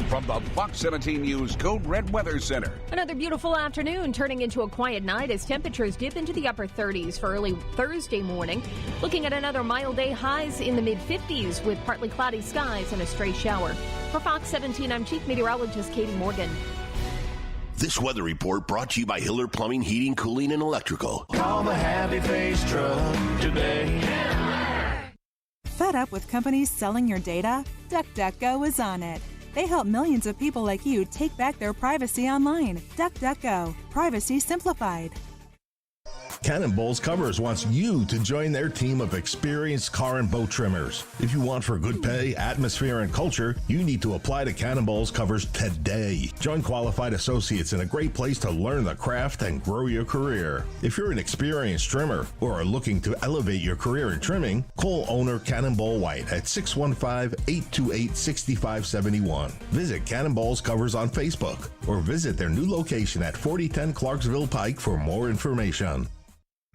From the Fox 17 News Code Red Weather Center. Another beautiful afternoon turning into a quiet night as temperatures dip into the upper 30s for early Thursday morning. Looking at another mild day, highs in the mid-50s with partly cloudy skies and a stray shower. For Fox 17, I'm Chief Meteorologist Katie Morgan. This weather report brought to you by Hiller Plumbing, Heating, Cooling, and Electrical. Call the Happy Face Truck today. Fed up with companies selling your data? DuckDuckGo is on it. They help millions of people like you take back their privacy online. DuckDuckGo. Privacy simplified. Cannonball's Covers wants you to join their team of experienced car and boat trimmers. If you want for good pay, atmosphere, and culture, you need to apply to Cannonball's Covers today. Join qualified associates in a great place to learn the craft and grow your career. If you're an experienced trimmer or are looking to elevate your career in trimming, call owner Cannonball White at 615-828-6571. Visit Cannonball's Covers on Facebook or visit their new location at 4010 Clarksville Pike for more information.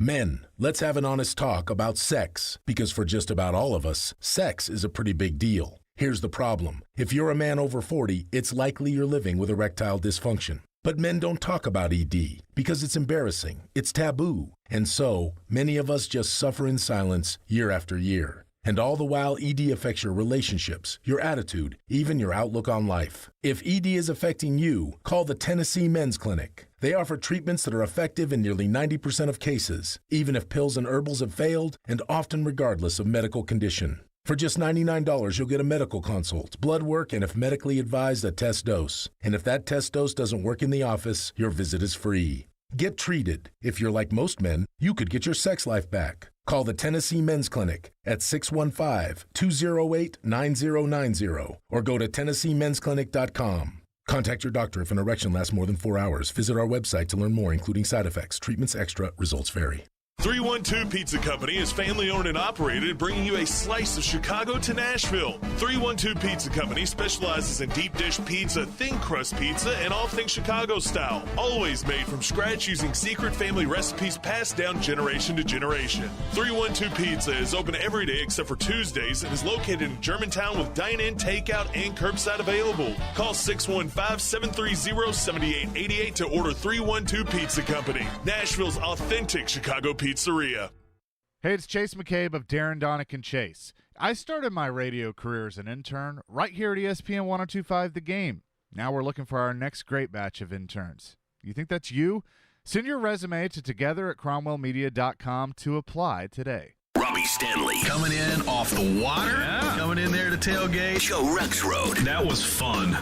Men, let's have an honest talk about sex, because for just about all of us, sex is a pretty big deal. Here's the problem. If you're a man over 40, it's likely you're living with erectile dysfunction. But men don't talk about ED because it's embarrassing, it's taboo, and so many of us just suffer in silence year after year. And all the while, ED affects your relationships, your attitude, even your outlook on life. If ED is affecting you, call the Tennessee Men's Clinic. They offer treatments that are effective in nearly 90% of cases, even if pills and herbals have failed, and often regardless of medical condition. For just $99, you'll get a medical consult, blood work, and if medically advised, a test dose. And if that test dose doesn't work in the office, your visit is free. Get treated. If you're like most men, you could get your sex life back. Call the Tennessee Men's Clinic at 615-208-9090 or go to TennesseeMen'sClinic.com. Contact your doctor if an erection lasts more than 4 hours. Visit our website to learn more, including side effects. Treatments extra. Results vary. 312 Pizza Company is family owned and operated, bringing you a slice of Chicago to Nashville. 312 Pizza Company specializes in deep dish pizza, thin crust pizza, and all things Chicago style. Always made from scratch using secret family recipes passed down generation to generation. 312 Pizza is open every day except for Tuesdays and is located in Germantown with dine-in, takeout, and curbside available. Call 615-730-7888 to order 312 Pizza Company, Nashville's authentic Chicago pizzeria. Hey, it's Chase McCabe of Darren, Donick, and Chase. I started my radio career as an intern right here at ESPN 1025 The Game. Now we're looking for our next great batch of interns. You think that's you? Send your resume to together@cromwellmedia.com to apply today. Robbie Stanley. Coming in off the water, coming in there to tailgate. Joe Rexrode. That was fun.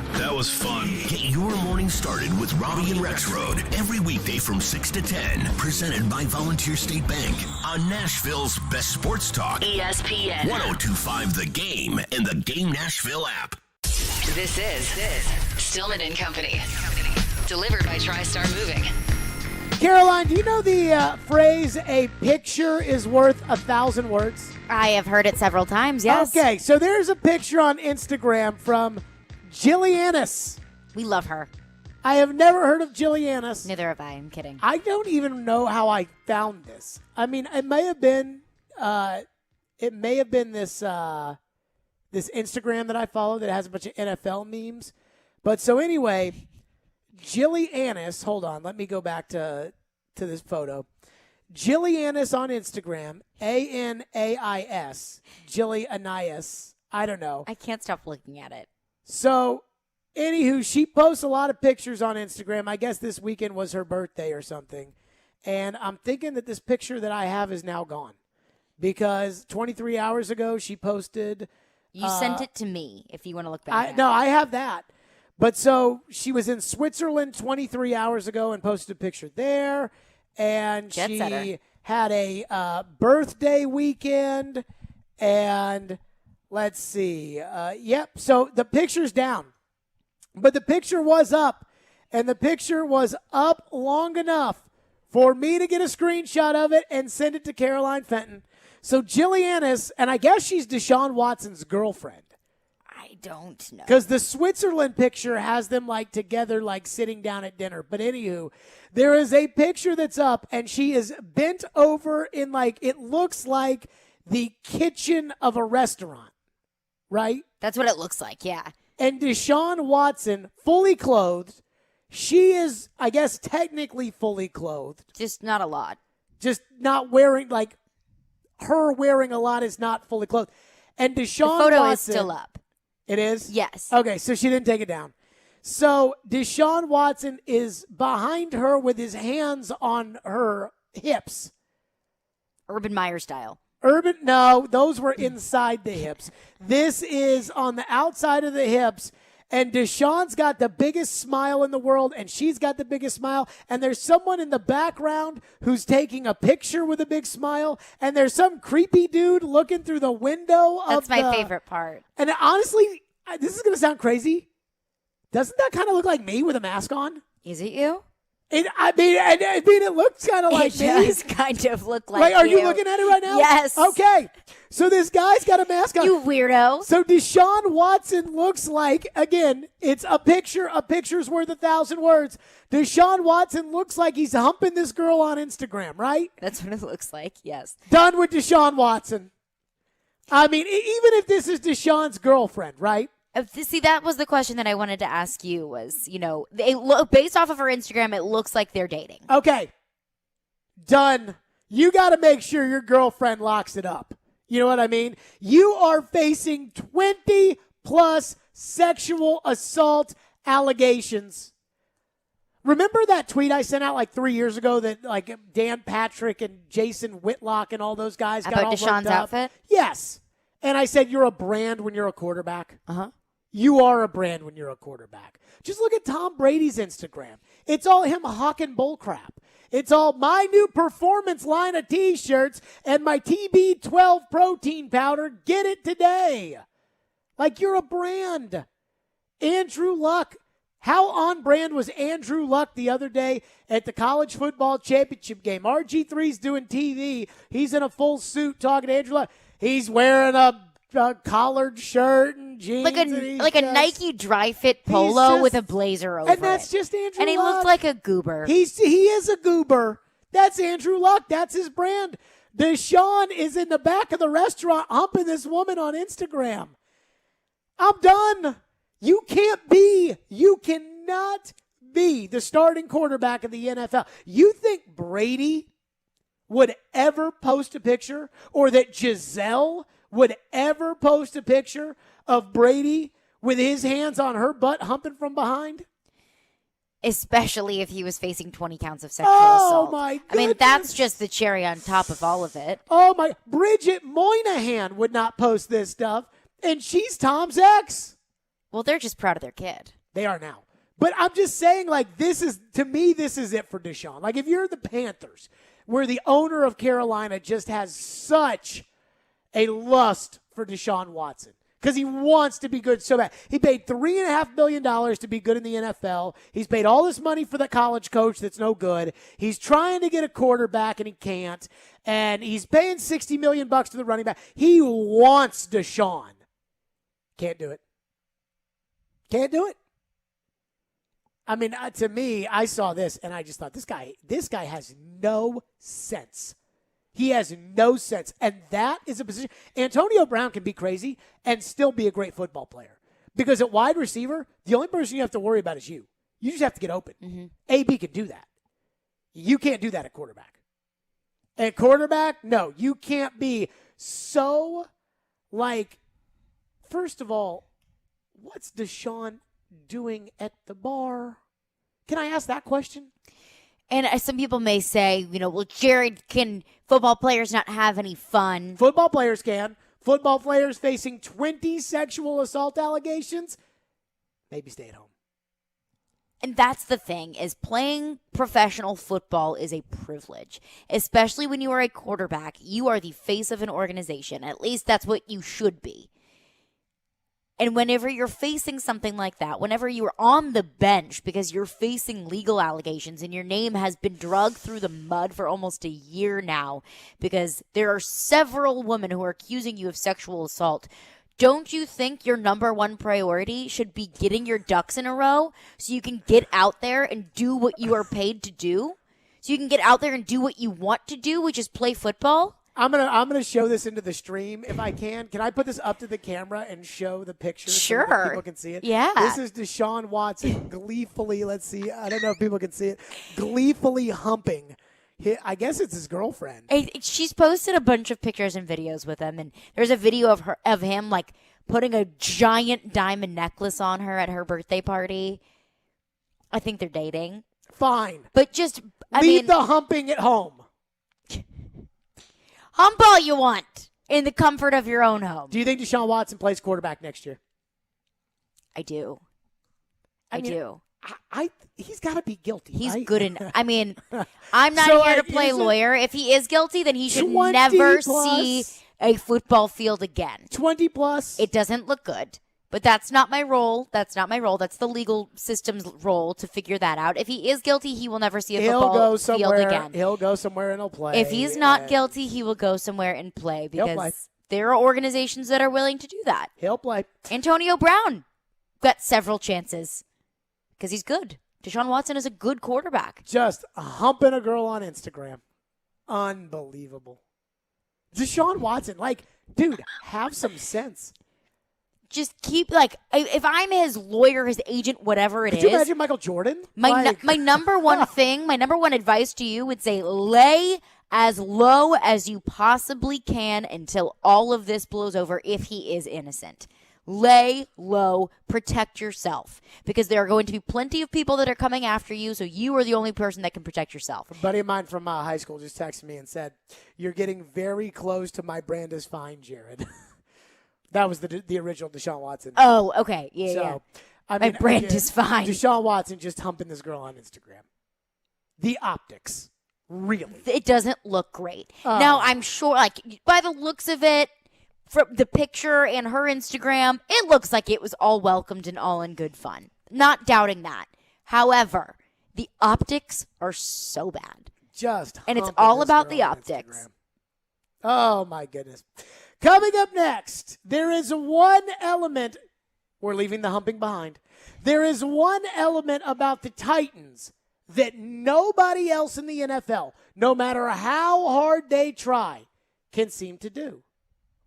Get your morning started with Robbie and Rexrode every weekday from 6 to 10. Presented by Volunteer State Bank on Nashville's best sports talk. ESPN 1025 The Game and the Game Nashville app. This is Stillman and Company. Delivered by TriStar Moving. Caroline, do you know the phrase, a picture is worth 1,000 words? I have heard it several times, yes. Okay, so there's a picture on Instagram from Jillianis. We love her. I have never heard of Jillianis. Neither have I. I'm kidding. I don't even know how I found this. I mean, it may have been this this Instagram that I follow that has a bunch of NFL memes. But so anyway, Jillianis, hold on, let me go back to this photo. Jillianis on Instagram, Anais, Jillianis. I don't know. I can't stop looking at it. So, anywho, she posts a lot of pictures on Instagram. I guess this weekend was her birthday or something. And I'm thinking that this picture that I have is now gone. Because 23 hours ago, she posted. You sent it to me if you want to look back. No, I have that. But so she was in Switzerland 23 hours ago and posted a picture there. And she had a birthday weekend. And let's see. Yep. So the picture's down. But the picture was up. And the picture was up long enough for me to get a screenshot of it and send it to Caroline Fenton. So Jillianis, and I guess she's Deshaun Watson's girlfriend. I don't know. Because the Switzerland picture has them like together, like sitting down at dinner. But anywho, there is a picture that's up, and she is bent over in like, it looks like the kitchen of a restaurant, right? That's what it looks like, yeah. And Deshaun Watson, fully clothed. She is, I guess, technically fully clothed. Just not a lot. Just not wearing, like, her wearing a lot is not fully clothed. And Deshaun Watson. The photo Watson, is still up. It is? Yes. Okay, so she didn't take it down. So Deshaun Watson is behind her with his hands on her hips. Urban Meyer style. No, those were inside the hips. This is on the outside of the hips, and Deshaun's got the biggest smile in the world, and she's got the biggest smile, and there's someone in the background who's taking a picture with a big smile, and there's some creepy dude looking through the window That's my favorite part. And honestly, this is going to sound crazy. Doesn't that kind of look like me with a mask on? Is it you? I mean, it looks kind of like it me. It does kind of look like Are you looking at it right now? Yes. Okay. So this guy's got a mask on. You weirdo. So Deshaun Watson looks like, again, it's a picture. A picture's worth 1,000 words. Deshaun Watson looks like he's humping this girl on Instagram, right? That's what it looks like, yes. Done with Deshaun Watson. I mean, even if this is Deshaun's girlfriend, right? See, that was the question that I wanted to ask you was, based off of her Instagram, it looks like they're dating. Okay. Done. You got to make sure your girlfriend locks it up. You know what I mean? You are facing 20-plus sexual assault allegations. Remember that tweet I sent out like 3 years ago that like Dan Patrick and Jason Whitlock and all those guys got about all Deshaun's worked up? outfit? Yes. And I said you're a brand when you're a quarterback. Uh-huh. You are a brand when you're a quarterback. Just look at Tom Brady's Instagram. It's all him hawking bull crap. It's all my new performance line of T-shirts and my TB12 protein powder. Get it today. Like you're a brand. Andrew Luck. How on brand was Andrew Luck the other day at the college football championship game? RG3's doing TV. He's in a full suit talking to Andrew Luck. He's wearing a collared shirt and jeans. Like a Nike dry fit polo with a blazer over it. And that's just Andrew Luck. And he looked like a goober. He is a goober. That's Andrew Luck. That's his brand. Deshaun is in the back of the restaurant humping this woman on Instagram. I'm done. You cannot be the starting quarterback of the NFL. You think Brady would ever post a picture, or that Giselle would ever post a picture of Brady with his hands on her butt humping from behind? Especially if he was facing 20 counts of sexual assault. Oh, my goodness. I mean, that's just the cherry on top of all of it. Oh, my. Bridget Moynihan would not post this stuff, and she's Tom's ex. Well, they're just proud of their kid. They are now. But I'm just saying, like, this is it for Deshaun. Like, if you're the Panthers, where the owner of Carolina just has such a lust for Deshaun Watson because he wants to be good so bad. He paid $3.5 million to be good in the NFL. He's paid all this money for the college coach that's no good. He's trying to get a quarterback, and he can't. And he's paying $60 million to the running back. He wants Deshaun. Can't do it. Can't do it. I mean, to me, I saw this, and I just thought, this guy has no sense. He has no sense. And that is a position. Antonio Brown can be crazy and still be a great football player. Because at wide receiver, the only person you have to worry about is you. You just have to get open. Mm-hmm. AB can do that. You can't do that at quarterback. At quarterback, no. You can't be so, like, first of all, what's Deshaun doing at the bar? Can I ask that question? And some people may say, well, Jared, can football players not have any fun? Football players can. Football players facing 20 sexual assault allegations, maybe stay at home. And that's the thing, is playing professional football is a privilege, especially when you are a quarterback. You are the face of an organization. At least that's what you should be. And whenever you're facing something like that, whenever you're on the bench because you're facing legal allegations and your name has been dragged through the mud for almost a year now because there are several women who are accusing you of sexual assault, don't you think your number one priority should be getting your ducks in a row so you can get out there and do what you are paid to do? So you can get out there and do what you want to do, which is play football? I'm gonna show this into the stream if I can. Can I put this up to the camera and show the picture Sure. so that people can see it? Yeah. This is Deshaun Watson gleefully. Let's see. I don't know if people can see it. Gleefully humping. I guess it's his girlfriend. She's posted a bunch of pictures and videos with him, and there's a video of him like putting a giant diamond necklace on her at her birthday party. I think they're dating. Fine, but just leave the humping at home. Hump all you want in the comfort of your own home. Do you think Deshaun Watson plays quarterback next year? I do. I do. He's got to be guilty. He's right? good enough. I mean, I'm not So, here to like, play is it lawyer. If he is guilty, then he should 20 never plus? see a football field again. 20 plus. It doesn't look good. But that's not my role. That's the legal system's role to figure that out. If he is guilty, he will never see a football field again. He'll go somewhere and he'll play. If he's not guilty, he will go somewhere and play play. because there are organizations that are willing to do that. He'll play. Antonio Brown got several chances because he's good. Deshaun Watson is a good quarterback. Just humping a girl on Instagram. Unbelievable. Deshaun Watson, dude, have some sense. Just keep, if I'm his lawyer, his agent, whatever it is. Could you imagine Michael Jordan? My number one thing, my number one advice to you would say lay as low as you possibly can until all of this blows over if he is innocent. Lay low, protect yourself, because there are going to be plenty of people that are coming after you, so you are the only person that can protect yourself. A buddy of mine from high school just texted me and said, "You're getting very close to my brand is fine, Jared." That was the original Deshaun Watson. Oh, okay. Yeah, so, yeah. I mean, my brand is fine. Deshaun Watson just humping this girl on Instagram. The optics, really. It doesn't look great. Now, I'm sure, by the looks of it, from the picture and her Instagram, it looks like it was all welcomed and all in good fun. Not doubting that. However, the optics are so bad. And it's all about the optics. Instagram. Oh, my goodness. Coming up next, there is one element. We're leaving the humping behind. There is one element about the Titans that nobody else in the NFL, no matter how hard they try, can seem to do.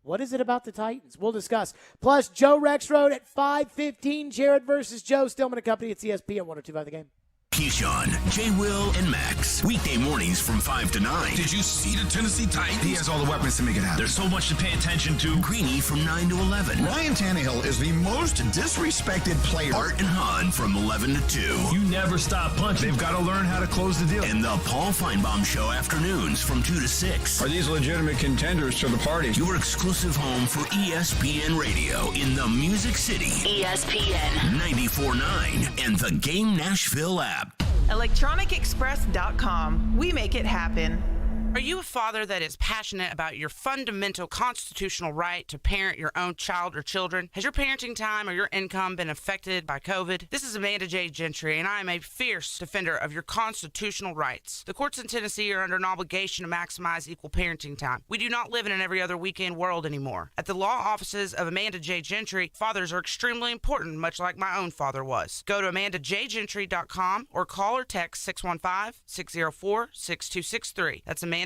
What is it about the Titans? We'll discuss. Plus, Joe Rexroad at 5:15. Jared versus Joe. Stillman and Company. It's ESPN 102.5 The Game. Keyshawn, J. Will, and Max. Weekday mornings from 5 to 9. Did you see the Tennessee Titans? He has all the weapons to make it happen. There's so much to pay attention to. Greeny from 9 to 11. Ryan Tannehill is the most disrespected player. Art and Hahn from 11 to 2. You never stop punching. They've got to learn how to close the deal. And the Paul Feinbaum Show afternoons from 2 to 6. Are these legitimate contenders to the party? Your exclusive home for ESPN Radio in the Music City. ESPN 94.9 and the Game Nashville app. ElectronicExpress.com. We make it happen. Are you a father that is passionate about your fundamental constitutional right to parent your own child or children? Has your parenting time or your income been affected by COVID? This is Amanda J. Gentry, and I am a fierce defender of your constitutional rights. The courts in Tennessee are under an obligation to maximize equal parenting time. We do not live in an every other weekend world anymore. At the law offices of Amanda J. Gentry, fathers are extremely important, much like my own father was. Go to AmandaJGentry.com or call or text 615-604-6263. That's AmandaJGentry.com.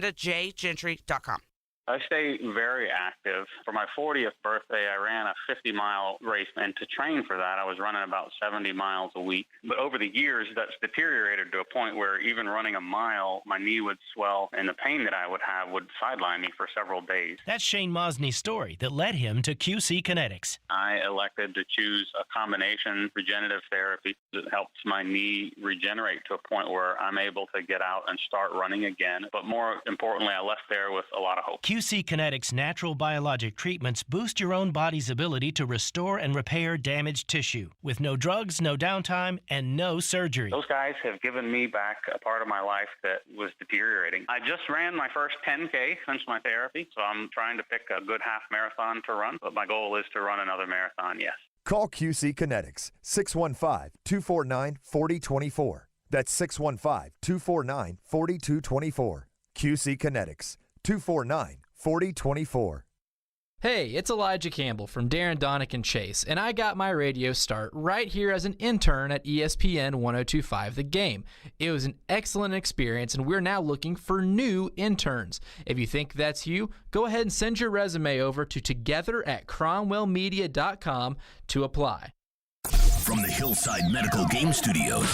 I stay very active. For my 40th birthday, I ran a 50-mile race, and to train for that, I was running about 70 miles a week. But over the years, that's deteriorated to a point where even running a mile, my knee would swell, and the pain that I would have would sideline me for several days. That's Shane Mosney's story that led him to QC Kinetics. I elected to choose a combination regenerative therapy that helps my knee regenerate to a point where I'm able to get out and start running again. But more importantly, I left there with a lot of hope. QC Kinetics natural biologic treatments boost your own body's ability to restore and repair damaged tissue with no drugs, no downtime, and no surgery. Those guys have given me back a part of my life that was deteriorating. I just ran my first 10K since my therapy, so I'm trying to pick a good half marathon to run, but my goal is to run another marathon, yes. Call QC Kinetics, 615-249-4024. That's 615-249-4224. QC Kinetics, 249-4024. Hey, it's Elijah Campbell from Darren, Donick & Chase, and I got my radio start right here as an intern at ESPN 102.5 The Game. It was an excellent experience, and we're now looking for new interns. If you think that's you, go ahead and send your resume over to together@cromwellmedia.com to apply. From the Hillside Medical Game Studios,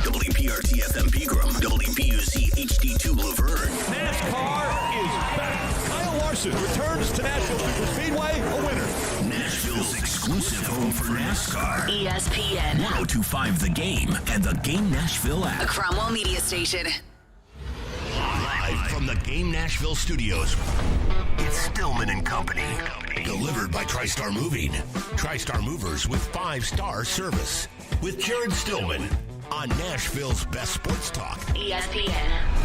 WPRT FM Pegram, WPUC HD2 Laverne. NASCAR is back. Kyle Larson returns to Nashville Speedway a winner. Nashville's exclusive home for NASCAR. ESPN 102.5 The Game and the Game Nashville app. A Cromwell Media Station. Live from the Game Nashville studios, it's Stillman and Company. Delivered by TriStar Moving. TriStar Movers with 5-star service. with Jared Stillman on Nashville's best sports talk. ESPN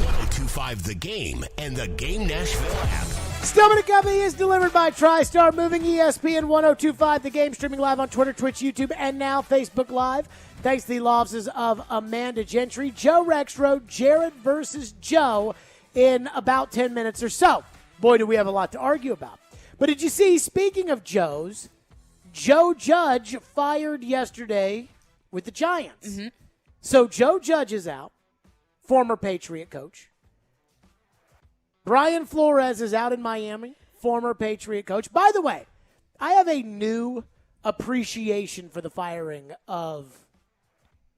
1025 The Game and the Game Nashville app. Stillman and Company is delivered by TriStar Moving. ESPN 1025 The Game, streaming live on Twitter, Twitch, YouTube, and now Facebook Live. Thanks to the law offices of Amanda Gentry. Joe Rexroad, Jared versus Joe in about 10 minutes or so. Boy, do we have a lot to argue about. But did you see, speaking of Joe's, Joe Judge fired yesterday with the Giants. Mm-hmm. So Joe Judge is out, former Patriot coach. Brian Flores is out in Miami, former Patriot coach. By the way, I have a new appreciation for the firing of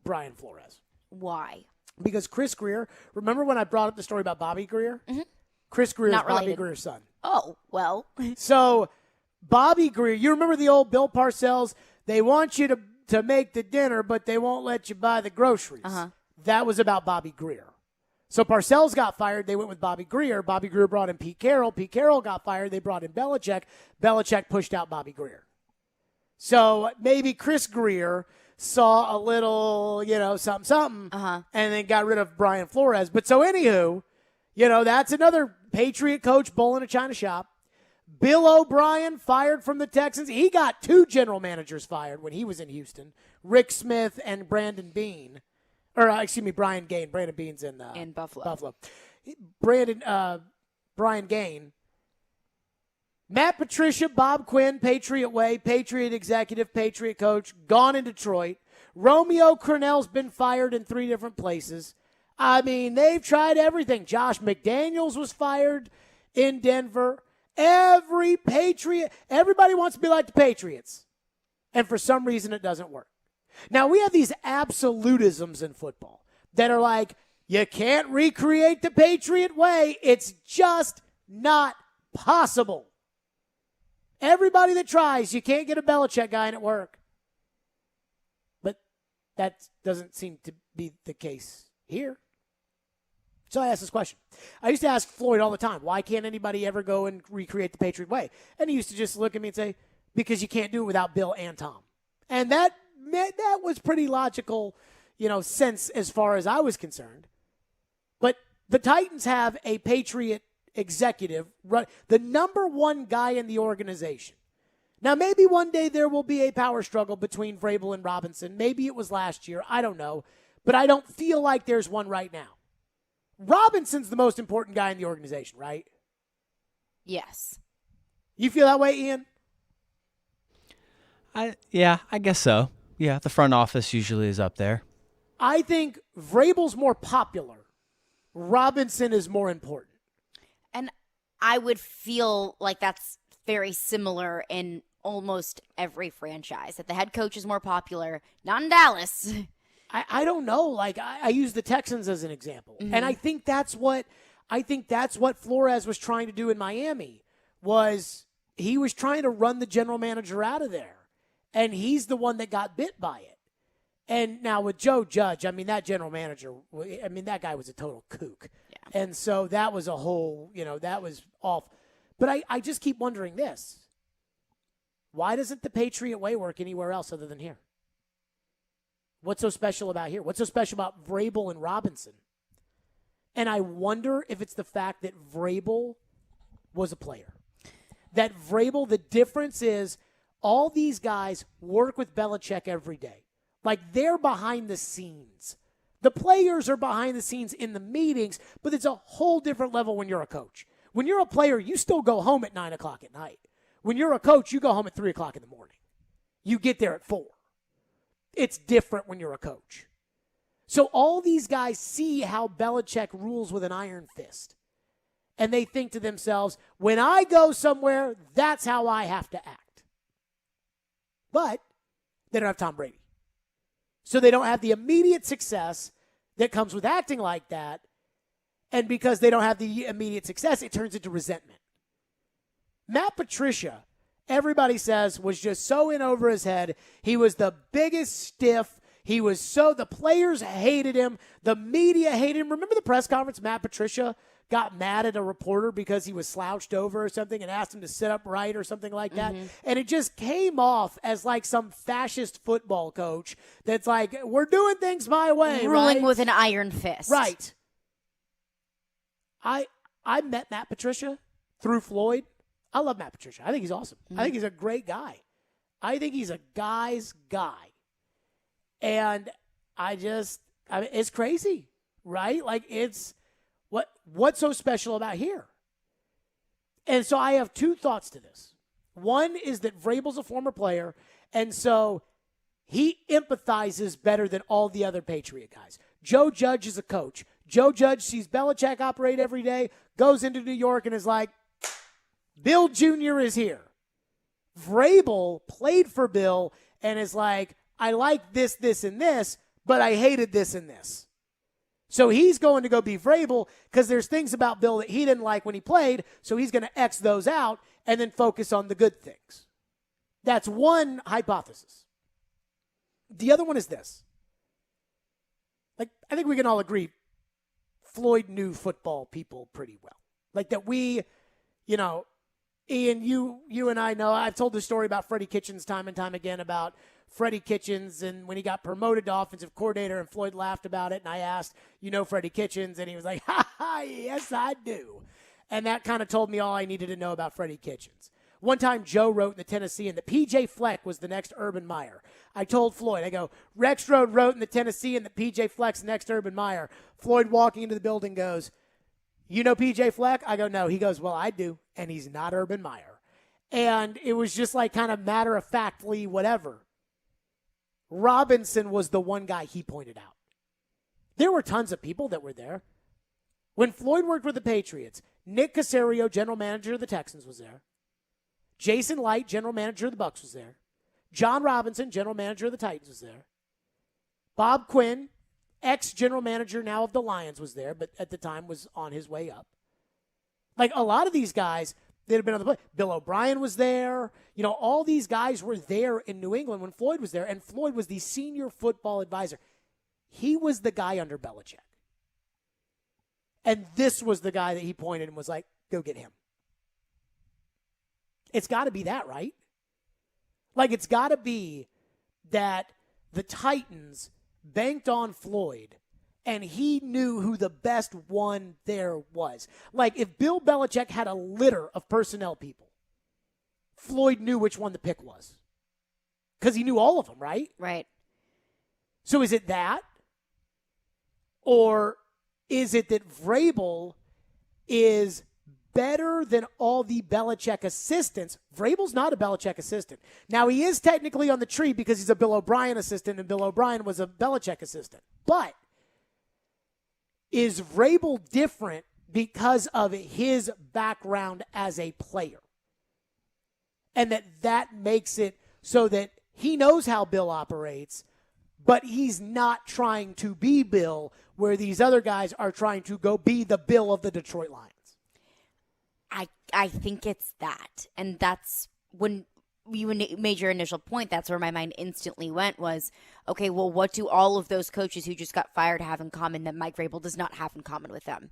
Brian Flores. Why? Because Chris Greer, remember when I brought up the story about Bobby Greer? Mm-hmm. Chris Greer is Not Bobby related. Greer's son. Oh, well. So Bobby Greer, you remember the old Bill Parcells? They want you to make the dinner, but they won't let you buy the groceries. Uh-huh. That was about Bobby Greer. So Parcells got fired. They went with Bobby Greer. Bobby Greer brought in Pete Carroll. Pete Carroll got fired. They brought in Belichick. Belichick pushed out Bobby Greer. So maybe Chris Greer saw a little, something, and then got rid of Brian Flores. But so anywho, that's another Patriot coach bull in a china shop. Bill O'Brien fired from the Texans. He got 2 general managers fired when he was in Houston, Rick Smith and Brandon Beane. Brian Gaine. Brandon Beane's in Buffalo. Brian Gaine. Matt Patricia, Bob Quinn, Patriot Way, Patriot executive, Patriot coach, gone in Detroit. Romeo Crennel's been fired in 3 different places. I mean, they've tried everything. Josh McDaniels was fired in Denver. Every Patriot, everybody wants to be like the Patriots. And for some reason, it doesn't work. Now, we have these absolutisms in football that are like, you can't recreate the Patriot way. It's just not possible. Everybody that tries, you can't get a Belichick guy and it work. But that doesn't seem to be the case here. So I asked this question. I used to ask Floyd all the time, why can't anybody ever go and recreate the Patriot way? And he used to just look at me and say, because you can't do it without Bill and Tom. And that was pretty logical, sense as far as I was concerned. But the Titans have a Patriot executive, the number 1 guy in the organization. Now, maybe one day there will be a power struggle between Vrabel and Robinson. Maybe it was last year. I don't know. But I don't feel like there's one right now. Robinson's the most important guy in the organization, right? Yes. You feel that way, Ian? I guess so. Yeah, the front office usually is up there. I think Vrabel's more popular. Robinson is more important. And I would feel like that's very similar in almost every franchise, that the head coach is more popular, not in Dallas. I don't know. Like, I use the Texans as an example. Mm-hmm. And I think that's what Flores was trying to do in Miami, was he was trying to run the general manager out of there. And he's the one that got bit by it. And now with Joe Judge, I mean, that general manager, that guy was a total kook. Yeah. And so that was a whole, that was off. But I just keep wondering this. Why doesn't the Patriot way work anywhere else other than here? What's so special about here? What's so special about Vrabel and Robinson? And I wonder if it's the fact that Vrabel was a player. That Vrabel, the difference is all these guys work with Belichick every day. Like, they're behind the scenes. The players are behind the scenes in the meetings, but it's a whole different level when you're a coach. When you're a player, you still go home at 9 o'clock at night. When you're a coach, you go home at 3 o'clock in the morning. You get there at 4. It's different when you're a coach. So all these guys see how Belichick rules with an iron fist. And they think to themselves, when I go somewhere, that's how I have to act. But they don't have Tom Brady. So they don't have the immediate success that comes with acting like that. And because they don't have the immediate success, it turns into resentment. Matt Patricia, everybody says, was just so in over his head. He was the biggest stiff. The players hated him. The media hated him. Remember the press conference Matt Patricia got mad at a reporter because he was slouched over or something and asked him to sit upright or something like that. And it just came off as like some fascist football coach that's like, we're doing things my way. Ruling right? with an iron fist. Right. I met Matt Patricia through Floyd. I love Matt Patricia. I think he's awesome. I think he's a great guy. I think he's a guy's guy. And it's crazy, right? Like it's what's so special about here? And so I have two thoughts to this. One is that Vrabel's a former player, and so he empathizes better than all the other Patriot guys. Joe Judge is a coach. Joe Judge sees Belichick operate every day, goes into New York and is like, Bill Jr. is here. Vrabel played for Bill and is like, I like this, this, and this, but I hated this and this. So he's going to go be Vrabel because there's things about Bill that he didn't like when he played, so he's going to X those out and then focus on the good things. That's one hypothesis. The other one is this. Like, I think we can all agree Floyd knew football people pretty well. Like that we, Ian, you and I know, I've told the story about Freddie Kitchens time and time again about Freddie Kitchens and when he got promoted to offensive coordinator and Floyd laughed about it and I asked, Freddie Kitchens? And he was like, yes, I do. And that kind of told me all I needed to know about Freddie Kitchens. One time Joe wrote in the Tennessean that P.J. Fleck was the next Urban Meyer. I told Floyd, I go, Rex Rode wrote in the Tennessean that P.J. Fleck's the next Urban Meyer. Floyd walking into the building goes, you know P.J. Fleck? I go, no. He goes, well, I do. And he's not Urban Meyer. And it was just like kind of matter-of-factly whatever. Robinson was the one guy he pointed out. There were tons of people that were there. When Floyd worked with the Patriots, Nick Caserio, general manager of the Texans, was there. Jason Light, general manager of the Bucs, was there. John Robinson, general manager of the Titans, was there. Bob Quinn, ex-general manager now of the Lions, was there, but at the time was on his way up. Like a lot of these guys that have been on the play. Bill O'Brien was there. All these guys were there in New England when Floyd was there, and Floyd was the senior football advisor. He was the guy under Belichick. And this was the guy that he pointed and was like, go get him. It's got to be that, right? Like, it's got to be that the Titans banked on Floyd, and he knew who the best one there was. Like, if Bill Belichick had a litter of personnel people, Floyd knew which one the pick was. Because he knew all of them, right? Right. So is it that? Or is it that Vrabel is better than all the Belichick assistants? Vrabel's not a Belichick assistant. Now, he is technically on the tree because he's a Bill O'Brien assistant, and Bill O'Brien was a Belichick assistant. But is Vrabel different because of his background as a player? And that makes it so that he knows how Bill operates, but he's not trying to be Bill, where these other guys are trying to go be the Bill of the Detroit Lions. I think it's that. And that's when you made your initial point. That's where my mind instantly went was, okay, well, what do all of those coaches who just got fired have in common that Mike Vrabel does not have in common with them?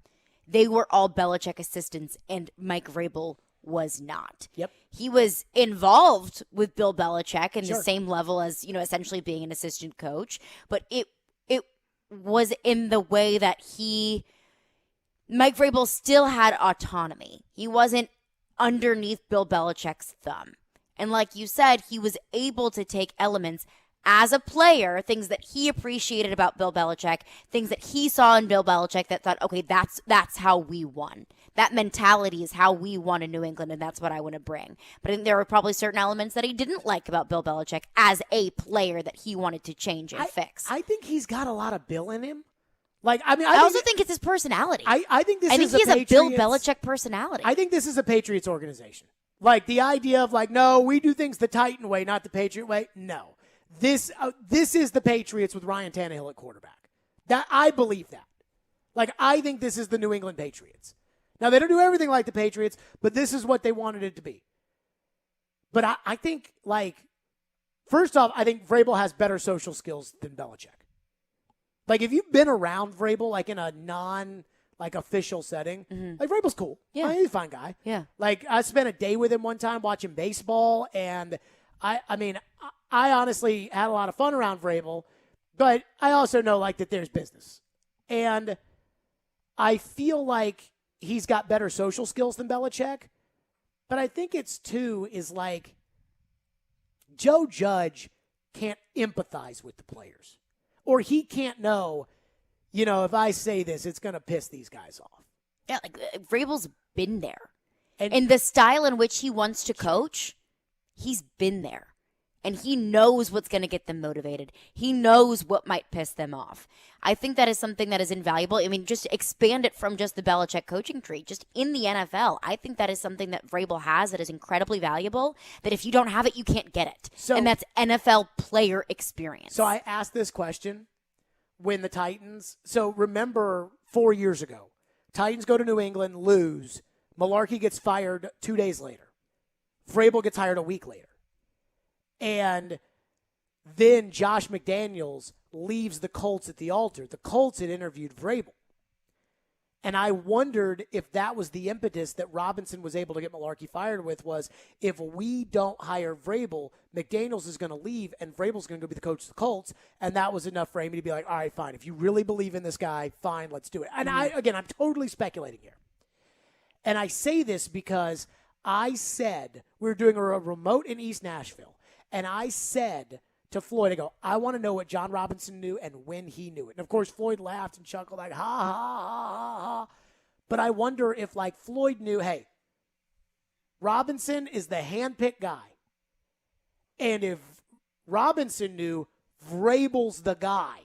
They were all Belichick assistants, and Mike Vrabel was not. Yep. He was involved with Bill Belichick in Sure. the same level as, essentially being an assistant coach, but it was in the way that Mike Vrabel still had autonomy. He wasn't underneath Bill Belichick's thumb. And like you said, he was able to take elements as a player, things that he appreciated about Bill Belichick, things that he saw in Bill Belichick that thought, okay, that's how we won. That mentality is how we won in New England, and that's what I want to bring. But I think there were probably certain elements that he didn't like about Bill Belichick as a player that he wanted to change and fix. I think he's got a lot of Bill in him. I also think it's his personality. I think he has a Bill Belichick personality. I think this is a Patriots organization. Like the idea of no, we do things the Titan way, not the Patriot way. No. This is the Patriots with Ryan Tannehill at quarterback. That I believe that. I think this is the New England Patriots. Now, they don't do everything like the Patriots, but this is what they wanted it to be. But I think, first off, I think Vrabel has better social skills than Belichick. If you've been around Vrabel, in a non, like, official setting. Like, Vrabel's cool. Yeah. He's a fine guy. Yeah. Like, I spent a day with him one time watching baseball, and I honestly had a lot of fun around Vrabel, but I also know, like, that there's business. And I feel like he's got better social skills than Belichick, but I think it's, too, is like Joe Judge can't empathize with the players. Or he can't know, if I say this, it's going to piss these guys off. Yeah, like Vrabel's been there. And the style in which he wants to coach, he's been there. And he knows what's going to get them motivated. He knows what might piss them off. I think that is something that is invaluable. I mean, just expand it from just the Belichick coaching tree. Just in the NFL, I think that is something that Vrabel has that is incredibly valuable, that if you don't have it, you can't get it. And that's NFL player experience. So I asked this question when the Titans – so remember 4 years ago, Titans go to New England, lose. Malarkey gets fired 2 days later. Vrabel gets hired a week later. And then Josh McDaniels leaves the Colts at the altar. The Colts had interviewed Vrabel. And I wondered if that was the impetus that Robinson was able to get Malarkey fired with, was if we don't hire Vrabel, McDaniels is going to leave and Vrabel's going to go be the coach of the Colts. And that was enough for Amy to be like, all right, fine. If you really believe in this guy, fine, let's do it. And I'm totally speculating here. And I say this because I said we were doing a remote in East Nashville. And I said to Floyd, I want to know what John Robinson knew and when he knew it. And, of course, Floyd laughed and chuckled like, ha, ha, ha, ha, ha. But I wonder if, like, Floyd knew, hey, Robinson is the handpicked guy. And if Robinson knew Vrabel's the guy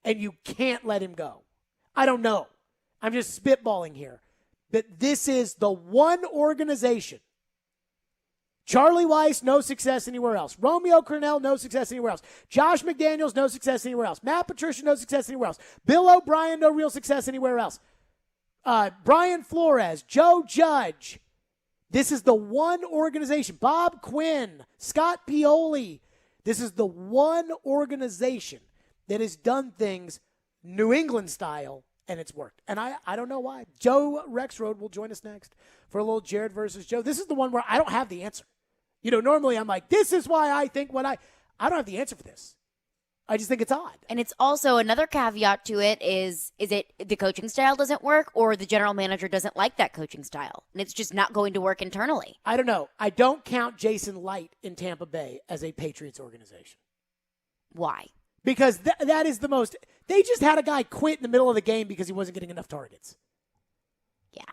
and you can't let him go. I don't know. I'm just spitballing here. But this is the one organization. Charlie Weiss, no success anywhere else. Romeo Crennel, no success anywhere else. Josh McDaniels, no success anywhere else. Matt Patricia, no success anywhere else. Bill O'Brien, no real success anywhere else. Brian Flores, Joe Judge. This is the one organization. Bob Quinn, Scott Pioli. This is the one organization that has done things New England style, and it's worked. And I don't know why. Joe Rexroad will join us next for a little Jared versus Joe. This is the one where I don't have the answer. Normally I'm like, this is why I think I don't have the answer for this. I just think it's odd. And it's also another caveat to it is it the coaching style doesn't work or the general manager doesn't like that coaching style and it's just not going to work internally? I don't know. I don't count Jason Light in Tampa Bay as a Patriots organization. Why? Because that is the most – they just had a guy quit in the middle of the game because he wasn't getting enough targets. Yeah.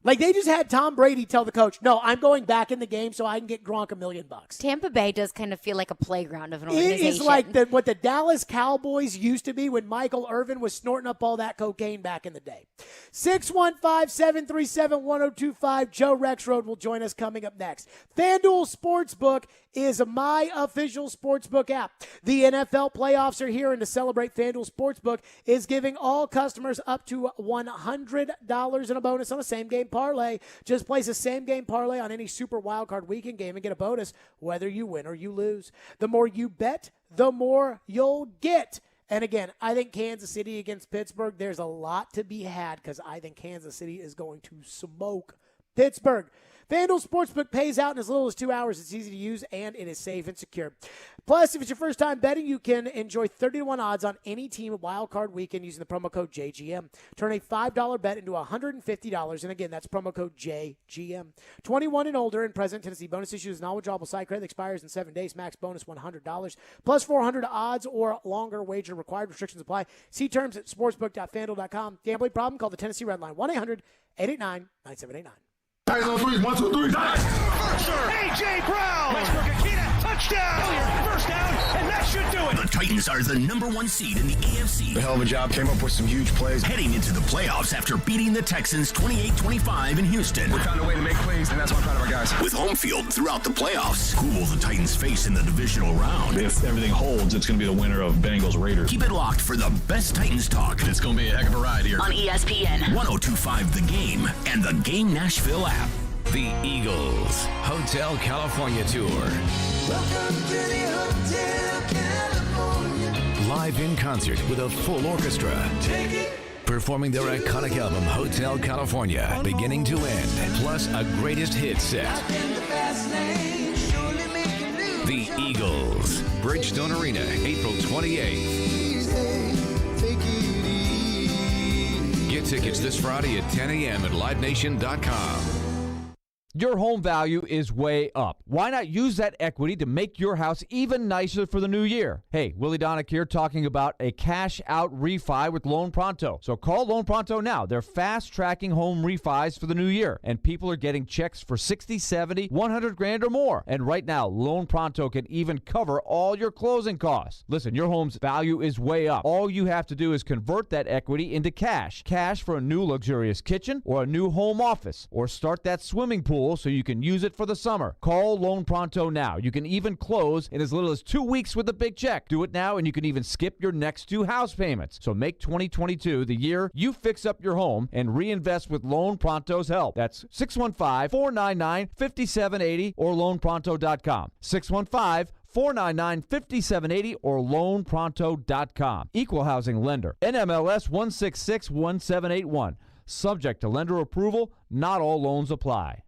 Like, they just had Tom Brady tell the coach, no, I'm going back in the game so I can get Gronk $1 million. Tampa Bay does kind of feel like a playground of an organization. It is like what the Dallas Cowboys used to be when Michael Irvin was snorting up all that cocaine back in the day. 615-737-1025. Joe Rexroad will join us coming up next. FanDuel Sportsbook is my official sportsbook app. The NFL playoffs are here, and to celebrate, FanDuel Sportsbook is giving all customers up to $100 in a bonus on a same-game parlay. Just place a same-game parlay on any Super Wildcard Weekend game and get a bonus whether you win or you lose. The more you bet, the more you'll get. And again, I think Kansas City against Pittsburgh, there's a lot to be had because I think Kansas City is going to smoke Pittsburgh. FanDuel Sportsbook pays out in as little as 2 hours. It's easy to use, and it is safe and secure. Plus, if it's your first time betting, you can enjoy 30-1 odds on any team at Wild Card Weekend using the promo code JGM. Turn a $5 bet into $150, and again, that's promo code JGM. 21 and older and present Tennessee. Bonus issues and non-withdrawable site credit expires in 7 days. Max bonus $100. Plus 400 odds or longer wager required. Restrictions apply. See terms at sportsbook.fanduel.com. Gambling problem? Call the Tennessee Red Line 1-800-889-9789. Guys on three, 1, 2, 3, A.J. Brown. Westbrook-Akita, touchdown. First down, and that should do it. The Titans are the #1 seed in the AFC. A hell of a job. Came up with some huge plays. Heading into the playoffs after beating the Texans 28-25 in Houston. We found a way to make plays, and that's why I'm proud of our guys. With home field throughout the playoffs, who will the Titans face in the divisional round? If everything holds, it's going to be the winner of Bengals-Raiders. Keep it locked for the best Titans talk. It's going to be a heck of a ride here. On ESPN 1025 The Game and the Game Nashville app. The Eagles Hotel California Tour. Welcome to the Hotel California. Live in concert with a full orchestra. Take it. performing their iconic album Hotel California, beginning to end, plus a greatest hit set. The Eagles, Bridgestone Arena, April 28th. Get tickets this Friday at 10 a.m. at livenation.com. Your home value is way up. Why not use that equity to make your house even nicer for the new year? Hey, Willie Donick here talking about a cash-out refi with Loan Pronto. So call Loan Pronto now. They're fast-tracking home refis for the new year, and people are getting checks for $60, $70, $100 grand or more. And right now, Loan Pronto can even cover all your closing costs. Listen, your home's value is way up. All you have to do is convert that equity into cash. Cash for a new luxurious kitchen or a new home office, or start that swimming pool so you can use it for the summer. Call Loan Pronto now. You can even close in as little as 2 weeks with a big check. Do it now and you can even skip your next 2 house payments. So make 2022 the year you fix up your home and reinvest with Loan Pronto's help. That's 615-499-5780 or loanpronto.com. 615-499-5780 or loanpronto.com. Equal housing lender. NMLS 1661781. Subject to lender approval. Not all loans apply.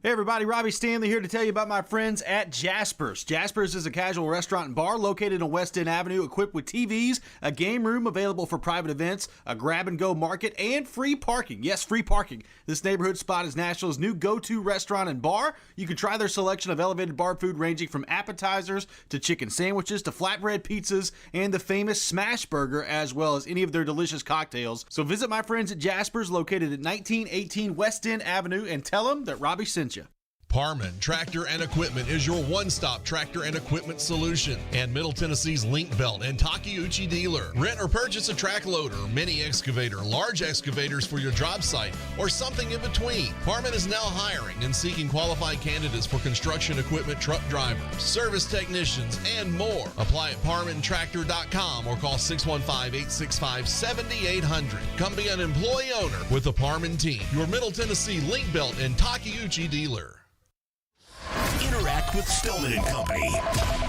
Hey everybody, Robbie Stanley here to tell you about my friends at Jasper's. Jasper's is a casual restaurant and bar located on West End Avenue, equipped with TVs, a game room available for private events, a grab-and-go market, and free parking. Yes, free parking. This neighborhood spot is Nashville's new go-to restaurant and bar. You can try their selection of elevated bar food ranging from appetizers to chicken sandwiches to flatbread pizzas and the famous smash burger, as well as any of their delicious cocktails. So visit my friends at Jasper's, located at 1918 West End Avenue, and tell them that Robbie sent you. Parman Tractor and Equipment is your one-stop tractor and equipment solution, and Middle Tennessee's Link Belt and Takeuchi dealer. Rent or purchase a track loader, mini excavator, large excavators for your job site, or something in between. Parman is now hiring and seeking qualified candidates for construction equipment truck drivers, service technicians, and more. Apply at parmantractor.com or call 615-865-7800. Come be an employee owner with the Parman team, your Middle Tennessee Link Belt and Takeuchi dealer. Interact with Stillman and Company.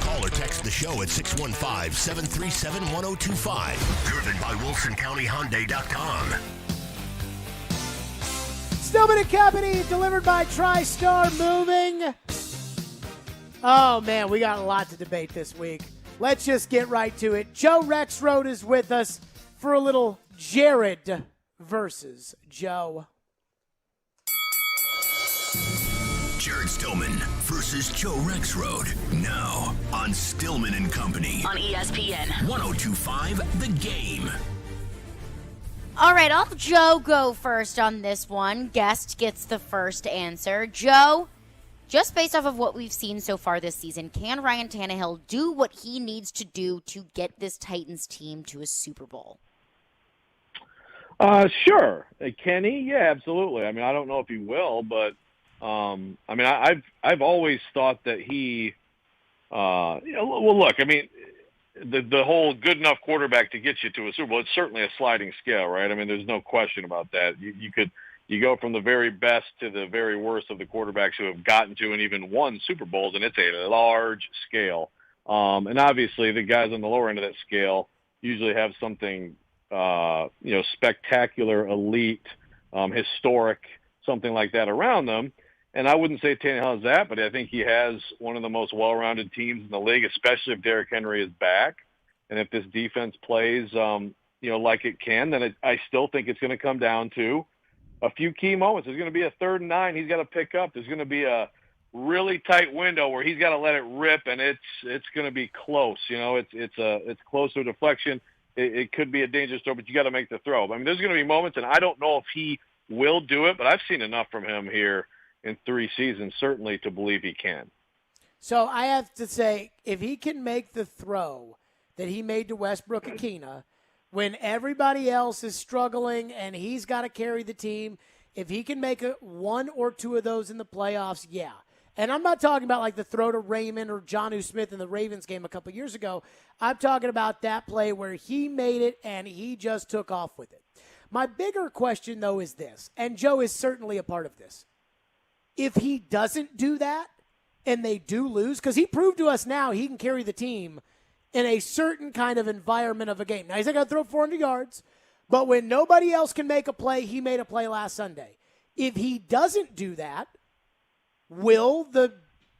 Call or text the show at 615-737-1025. Driven by WilsonCountyHyundai.com. Stillman and Company, delivered by TriStar Moving. Oh, man, we got a lot to debate this week. Let's just get right to it. Joe Rexroad is with us for a little Jared versus Joe. Jared Stillman versus Joe Rexroad. Now on Stillman and Company. On ESPN 102.5 The Game. All right, I'll Joe go first on this one. Guest gets the first answer. Joe, just based off of what we've seen so far this season, can Ryan Tannehill do what he needs to do to get this Titans team to a Super Bowl? Sure. Can he? Yeah, absolutely. I mean, I don't know if he will, but I mean, I've always thought that he, well, look, I mean, the whole good enough quarterback to get you to a Super Bowl, it's certainly a sliding scale, right? I mean, there's no question about that. You go from the very best to the very worst of the quarterbacks who have gotten to and even won Super Bowls, and it's a large scale. And obviously the guys on the lower end of that scale usually have something, spectacular, elite, historic, something like that around them. And I wouldn't say Tannehill has that, but I think he has one of the most well-rounded teams in the league, especially if Derrick Henry is back. And if this defense plays, like it can, then I still think it's going to come down to a few key moments. There's going to be a 3rd and 9 he's got to pick up. There's going to be a really tight window where he's got to let it rip, and it's going to be close. It's close to a deflection. It could be a dangerous throw, but you got to make the throw. I mean, there's going to be moments, and I don't know if he will do it, but I've seen enough from him here in 3 seasons, certainly, to believe he can. So I have to say, if he can make the throw that he made to Westbrook-Akina when everybody else is struggling and he's got to carry the team, if he can make one or two of those in the playoffs, yeah. And I'm not talking about like the throw to Raymond or Jonnu Smith in the Ravens game a couple years ago. I'm talking about that play where he made it and he just took off with it. My bigger question, though, is this, and Joe is certainly a part of this. If he doesn't do that and they do lose, because he proved to us now he can carry the team in a certain kind of environment of a game. Now, he's not going to throw 400 yards, But when nobody else can make a play, he made a play last Sunday. If he doesn't do that, will the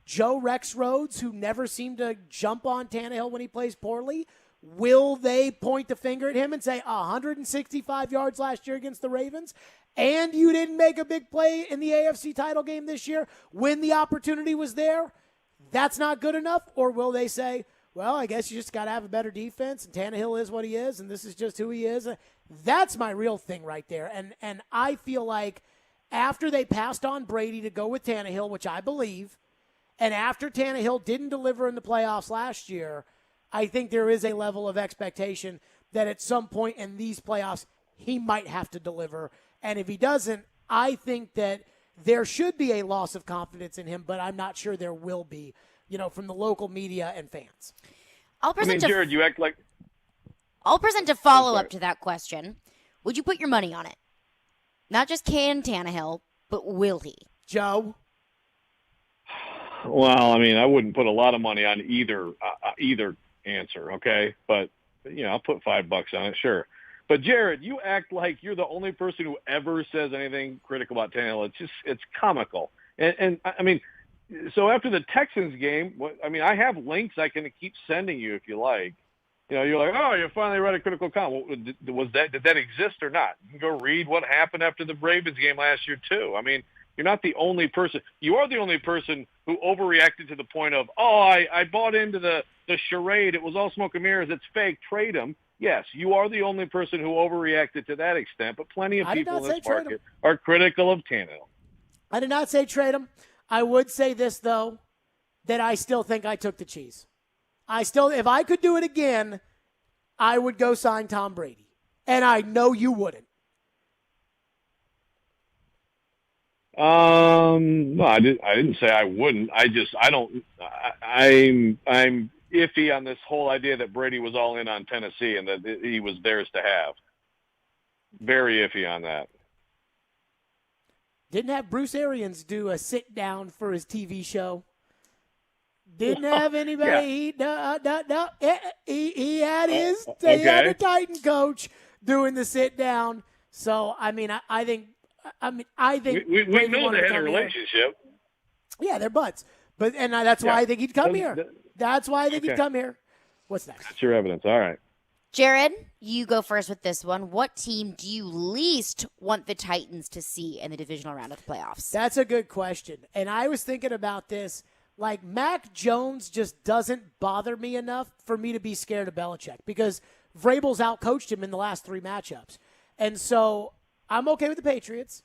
Joe Rex Rhodes, who never seem to jump on Tannehill when he plays poorly, will they point the finger at him and say 165 yards last year against the Ravens, and you didn't make a big play in the AFC title game this year when the opportunity was there? That's not good enough? Or will they say, well, I guess you just got to have a better defense, and Tannehill is what he is, and this is just who he is? That's my real thing right there. And I feel like after they passed on Brady to go with Tannehill, which I believe, and after Tannehill didn't deliver in the playoffs last year, I think there is a level of expectation that at some point in these playoffs, he might have to deliver. And if he doesn't, I think that there should be a loss of confidence in him, but I'm not sure there will be, from the local media and fans. Jared, you act like... I'll present a follow-up to that question. Would you put your money on it? Not just can Tannehill, but will he? Joe? Well, I wouldn't put a lot of money on either answer, okay? But, I'll put $5 on it, sure. But, Jared, you act like you're the only person who ever says anything critical about Tannehill. It's comical. And so after the Texans game, I have links I can keep sending you if you like. You're like, oh, you finally read a critical comment. Did that exist or not? You can go read what happened after the Ravens game last year, too. You're not the only person. You are the only person who overreacted to the point of, I bought into the charade. It was all smoke and mirrors. It's fake. Trade him. Yes, you are the only person who overreacted to that extent, but plenty of people in this market are critical of Tannehill. I did not say trade him. I would say this, though, that I still think I took the cheese. If I could do it again, I would go sign Tom Brady. And I know you wouldn't. No, I didn't say I wouldn't. I'm iffy on this whole idea that Brady was all in on Tennessee and that he was theirs to have. Very iffy on that. Didn't have Bruce Arians do a sit down for his TV show. Didn't have anybody. No. He had his. Okay. He had a Titan coach doing the sit down. So I think. We know they had a relationship. Yeah, they're buds. And that's why I think he'd come here. That's why I think he'd come here. What's next? That's your evidence. All right. Jared, you go first with this one. What team do you least want the Titans to see in the divisional round of the playoffs? That's a good question. And I was thinking about this. Like, Mac Jones just doesn't bother me enough for me to be scared of Belichick because Vrabel's outcoached him in the last 3 matchups. And so I'm okay with the Patriots.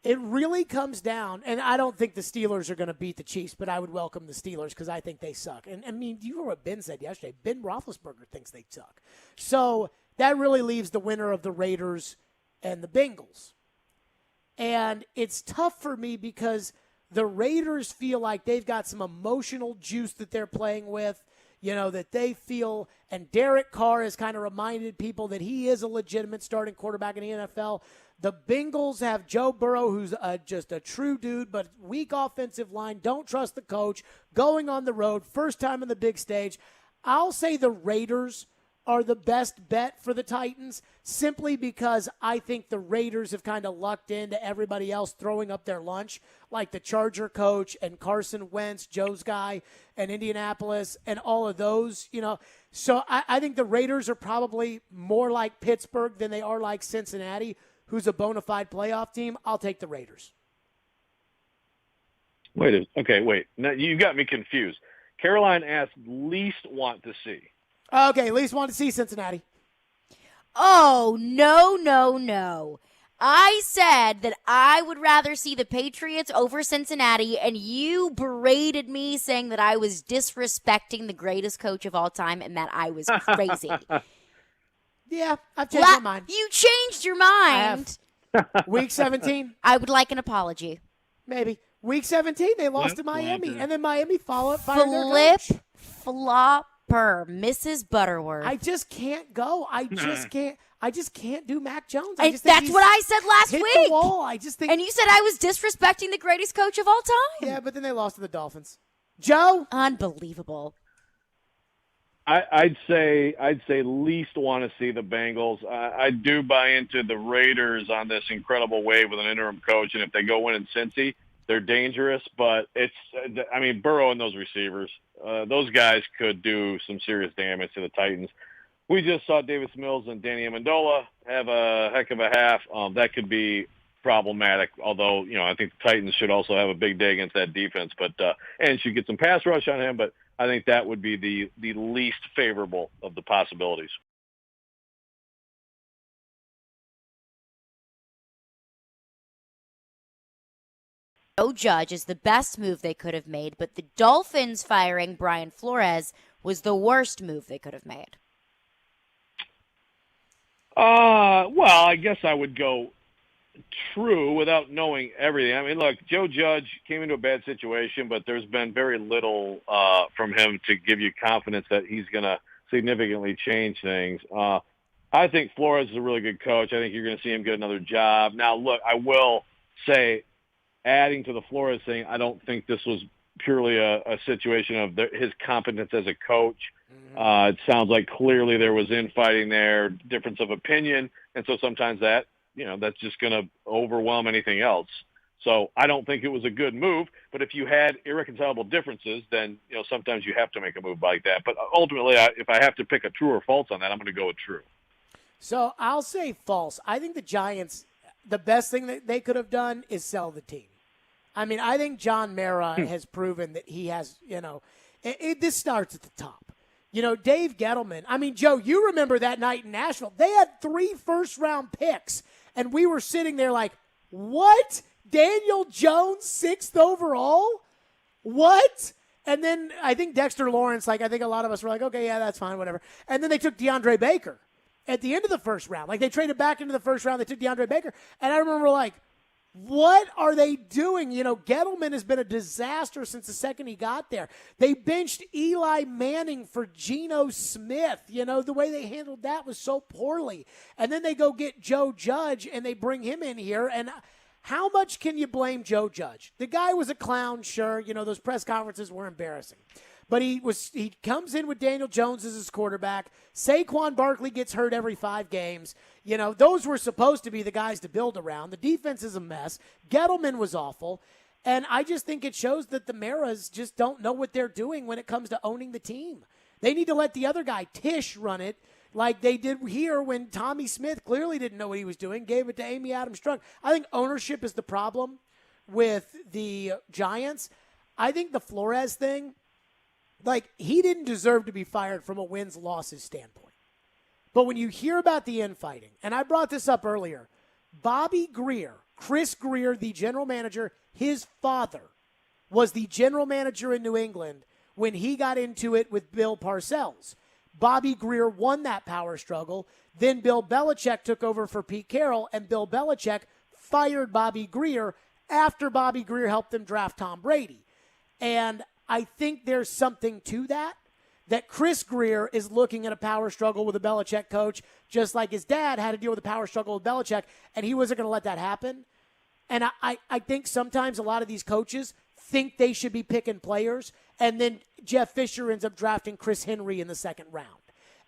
It really comes down, and I don't think the Steelers are going to beat the Chiefs, but I would welcome the Steelers because I think they suck. And, you heard what Ben said yesterday. Ben Roethlisberger thinks they suck. So that really leaves the winner of the Raiders and the Bengals. And it's tough for me because the Raiders feel like they've got some emotional juice that they're playing with, that they feel, and Derek Carr has kind of reminded people that he is a legitimate starting quarterback in the NFL. The Bengals have Joe Burrow, who's just a true dude, but weak offensive line, don't trust the coach, going on the road, first time on the big stage. I'll say the Raiders are the best bet for the Titans simply because I think the Raiders have kind of lucked into everybody else throwing up their lunch, like the Charger coach and Carson Wentz, Joe's guy, and Indianapolis, and all of those, So I think the Raiders are probably more like Pittsburgh than they are like Cincinnati, who's a bona fide playoff team. I'll take the Raiders. Wait. Now, you got me confused. Caroline asked least want to see. Okay, least want to see Cincinnati. Oh, no. I said that I would rather see the Patriots over Cincinnati, and you berated me saying that I was disrespecting the greatest coach of all time and that I was crazy. Yeah, I've changed my mind. You changed your mind. I have. Week 17? I would like an apology. Maybe. Week 17, they lost to Miami, and then Miami fired their coach. Flip-flopper, Mrs. Butterworth. I just can't go. I just can't do Mac Jones. That's what I said last hit week. The wall. I just think. And you said I was disrespecting the greatest coach of all time. Yeah, but then they lost to the Dolphins. Joe? Unbelievable. I'd say least want to see the Bengals. I do buy into the Raiders on this incredible wave with an interim coach, and if they go win in Cincy, they're dangerous. But Burrow and those receivers, those guys could do some serious damage to the Titans. We just saw Davis Mills and Danny Amendola have a heck of a half. That could be problematic, although, I think the Titans should also have a big day against that defense, and should get some pass rush on him, but I think that would be the least favorable of the possibilities. Joe Judge is the best move they could have made, but the Dolphins firing Brian Flores was the worst move they could have made. Well, I guess I would go true without knowing everything. I mean, look, Joe Judge came into a bad situation, but there's been very little from him to give you confidence that he's going to significantly change things. I think Flores is a really good coach. I think you're going to see him get another job. Now, look, I will say, adding to the Flores thing, I don't think this was purely a situation of his competence as a coach. It sounds like clearly there was infighting there, difference of opinion, and so sometimes that's just going to overwhelm anything else. So I don't think it was a good move, but if you had irreconcilable differences, then, sometimes you have to make a move like that. But ultimately, if I have to pick a true or false on that, I'm going to go with true. So I'll say false. I think the Giants, the best thing that they could have done is sell the team. I mean, I think John Mara has proven that he has, this starts at the top. Dave Gettleman. I mean, Joe, you remember that night in Nashville. They had 3 first-round picks, and we were sitting there like, what? Daniel Jones, 6th overall? What? And then I think Dexter Lawrence, I think a lot of us were like, okay, yeah, that's fine, whatever. And then they took DeAndre Baker at the end of the first round. They traded back into the first round. They took DeAndre Baker. And I remember what are they doing? Gettleman has been a disaster since the second he got there. They benched Eli Manning for Geno Smith. The way they handled that was so poorly. And then they go get Joe Judge, and they bring him in here. And how much can you blame Joe Judge? The guy was a clown, sure. Those press conferences were embarrassing. But he comes in with Daniel Jones as his quarterback. Saquon Barkley gets hurt every 5 games. Those were supposed to be the guys to build around. The defense is a mess. Gettleman was awful. And I just think it shows that the Maras just don't know what they're doing when it comes to owning the team. They need to let the other guy, Tisch, run it like they did here when Tommy Smith clearly didn't know what he was doing, gave it to Amy Adams-Strunk. I think ownership is the problem with the Giants. I think the Flores thing, he didn't deserve to be fired from a wins-losses standpoint. But when you hear about the infighting, and I brought this up earlier, Bobby Greer, Chris Greer, the general manager, his father was the general manager in New England when he got into it with Bill Parcells. Bobby Greer won that power struggle. Then Bill Belichick took over for Pete Carroll, and Bill Belichick fired Bobby Greer after Bobby Greer helped them draft Tom Brady. And I think there's something to that Chris Greer is looking at a power struggle with a Belichick coach, just like his dad had to deal with a power struggle with Belichick, and he wasn't going to let that happen. And I think sometimes a lot of these coaches think they should be picking players, and then Jeff Fisher ends up drafting Chris Henry in the second round.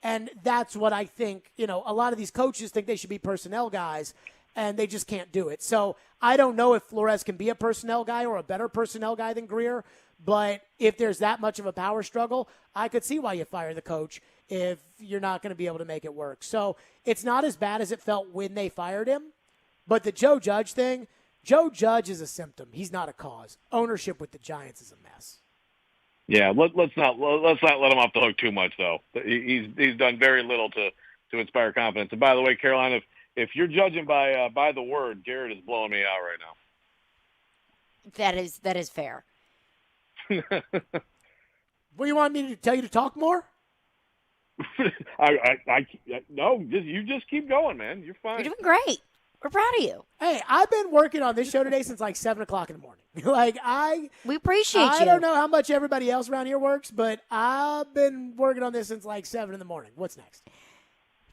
And that's what I think, a lot of these coaches think they should be personnel guys, and they just can't do it. So I don't know if Flores can be a personnel guy or a better personnel guy than Greer, but if there's that much of a power struggle, I could see why you fire the coach if you're not going to be able to make it work. So it's not as bad as it felt when they fired him. But the Joe Judge thing, Joe Judge is a symptom. He's not a cause. Ownership with the Giants is a mess. Yeah, let's not let him off the hook too much, though. He's done very little to inspire confidence. And by the way, Caroline, if you're judging by the word, Garrett is blowing me out right now. That is fair. What, you want me to tell you to talk more? No, you just keep going, man. You're fine. You're doing great. We're proud of you. Hey, I've been working on this show today since 7 o'clock in the morning. We appreciate you. I don't know how much everybody else around here works, but I've been working on this since 7 in the morning. What's next?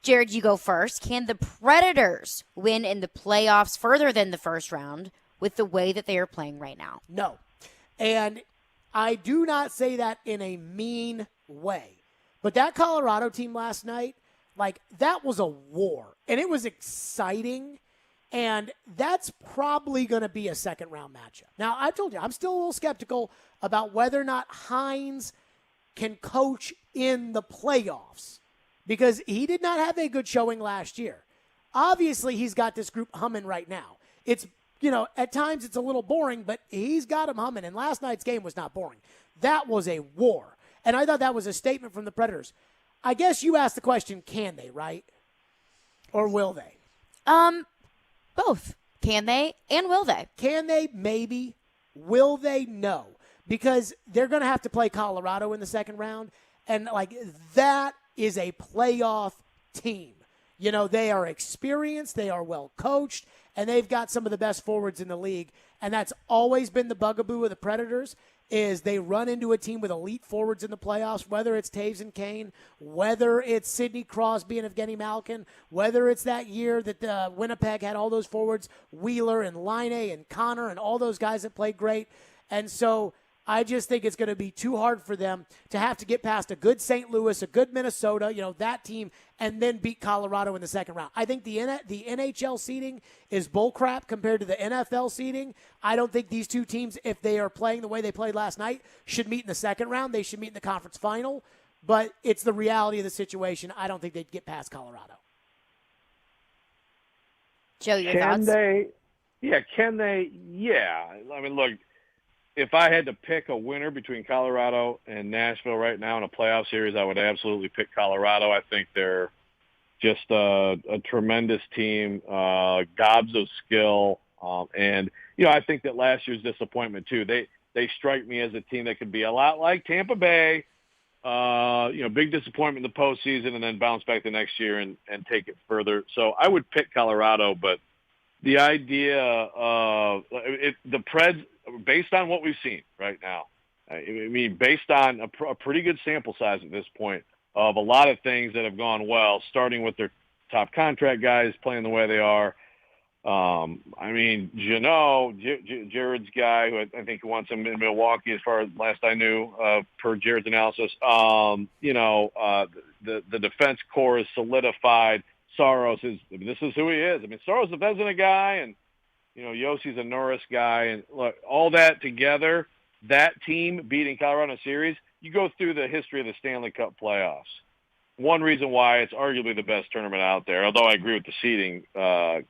Jared, you go first. Can the Predators win in the playoffs further than the first round with the way that they are playing right now? No. And I do not say that in a mean way. But that Colorado team last night, like, that was a war. And it was exciting. And that's probably going to be a second-round matchup. Now, I told you, I'm still a little skeptical about whether or not Hines can coach in the playoffs because he did not have a good showing last year. Obviously, he's got this group humming right now. It's, at times it's a little boring, but he's got them humming. And last night's game was not boring. That was a war. And I thought that was a statement from the Predators. I guess you asked the question, can they, right? Or will they? Both. Can they and will they? Can they? Maybe. Will they? No. Because they're going to have to play Colorado in the second round. And, that is a playoff team. They are experienced, they are well coached, and they've got some of the best forwards in the league. And that's always been the bugaboo of the Predators, is they run into a team with elite forwards in the playoffs, whether it's Taves and Kane, whether it's Sidney Crosby and Evgeny Malkin, whether it's that year that Winnipeg had all those forwards, Wheeler and Laine and Connor and all those guys that played great. And so I just think it's going to be too hard for them to have to get past a good St. Louis, a good Minnesota, that team, and then beat Colorado in the second round. I think the NHL seeding is bullcrap compared to the NFL seeding. I don't think these two teams, if they are playing the way they played last night, should meet in the second round. They should meet in the conference final. But it's the reality of the situation. I don't think they'd get past Colorado. Joe, your thoughts? Can they? Yeah. I mean, look, if I had to pick a winner between Colorado and Nashville right now in a playoff series, I would absolutely pick Colorado. I think they're just a tremendous team, gobs of skill. And, I think that last year's disappointment, too, they strike me as a team that could be a lot like Tampa Bay, big disappointment in the postseason and then bounce back the next year and take it further. So I would pick Colorado, but the idea of the Preds, based on what we've seen right now, I mean, based on a pretty good sample size at this point of a lot of things that have gone well, starting with their top contract guys playing the way they are. I mean, Jared's guy, who I think wants him in Milwaukee as far as last I knew, per Jared's analysis. The defense core is solidified. Saros this is who he is. I mean, Saros is a Vezina guy, and Yossi's a Norris guy, and look, all that together, that team beating Colorado in a series, you go through the history of the Stanley Cup playoffs. One reason why it's arguably the best tournament out there, although I agree with the seeding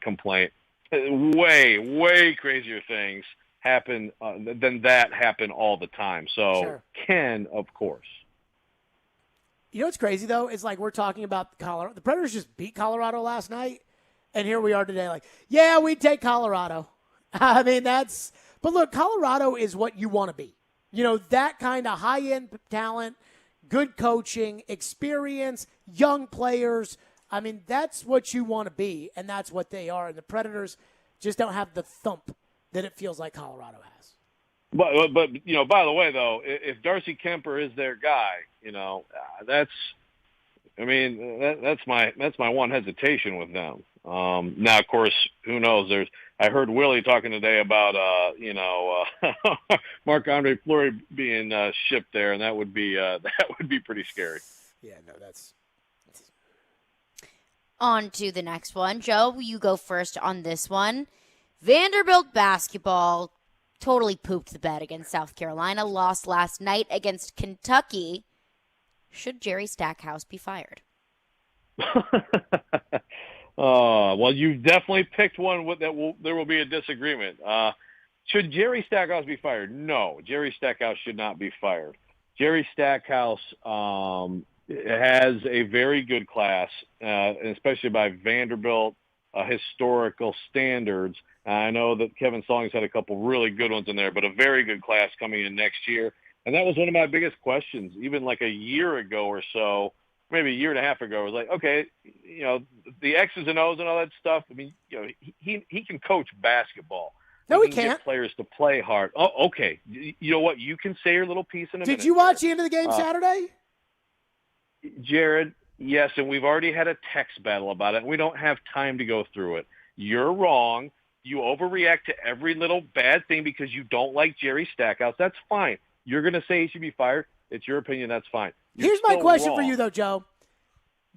complaint, way, way crazier things happen than that happen all the time. So Sure. Ken, of course. You know what's crazy, though? It's like we're talking about Colorado. The Predators just beat Colorado last night, and here we are today like, we'd take Colorado. I mean, but look, Colorado is what you want to be. That kind of high-end talent, good coaching, experience, young players. I mean, that's what you want to be, and that's what they are. And the Predators just don't have the thump that it feels like Colorado has. But by the way, though, if Darcy Kemper is their guy, that's my one hesitation with them. Now, of course, who knows? I heard Willie talking today about Marc-Andre Fleury being shipped there, and that would be pretty scary. Yeah, no, that's. On to the next one. Joe, you go first on this one. Vanderbilt basketball totally pooped the bed against South Carolina. Lost last night against Kentucky. Should Jerry Stackhouse be fired? Well, you've definitely picked one there will be a disagreement. Should Jerry Stackhouse be fired? No, Jerry Stackhouse should not be fired. Jerry Stackhouse has a very good class, especially by Vanderbilt historical standards. I know that Kevin Stallings had a couple really good ones in there, but a very good class coming in next year. And that was one of my biggest questions, even like a year ago or so, maybe a year and a half ago. I was like, okay, the X's and O's and all that stuff. I mean, he can coach basketball. No, he can can't. Get players to play hard. Oh, okay. You know what? You can say your little piece in a minute. Did you watch the end of the game Saturday? Jared, yes, and we've already had a text battle about it. We don't have time to go through it. You're wrong. You overreact to every little bad thing because you don't like Jerry Stackhouse. That's fine. You're going to say he should be fired. It's your opinion. That's fine. Here's my question for you, though, Joe.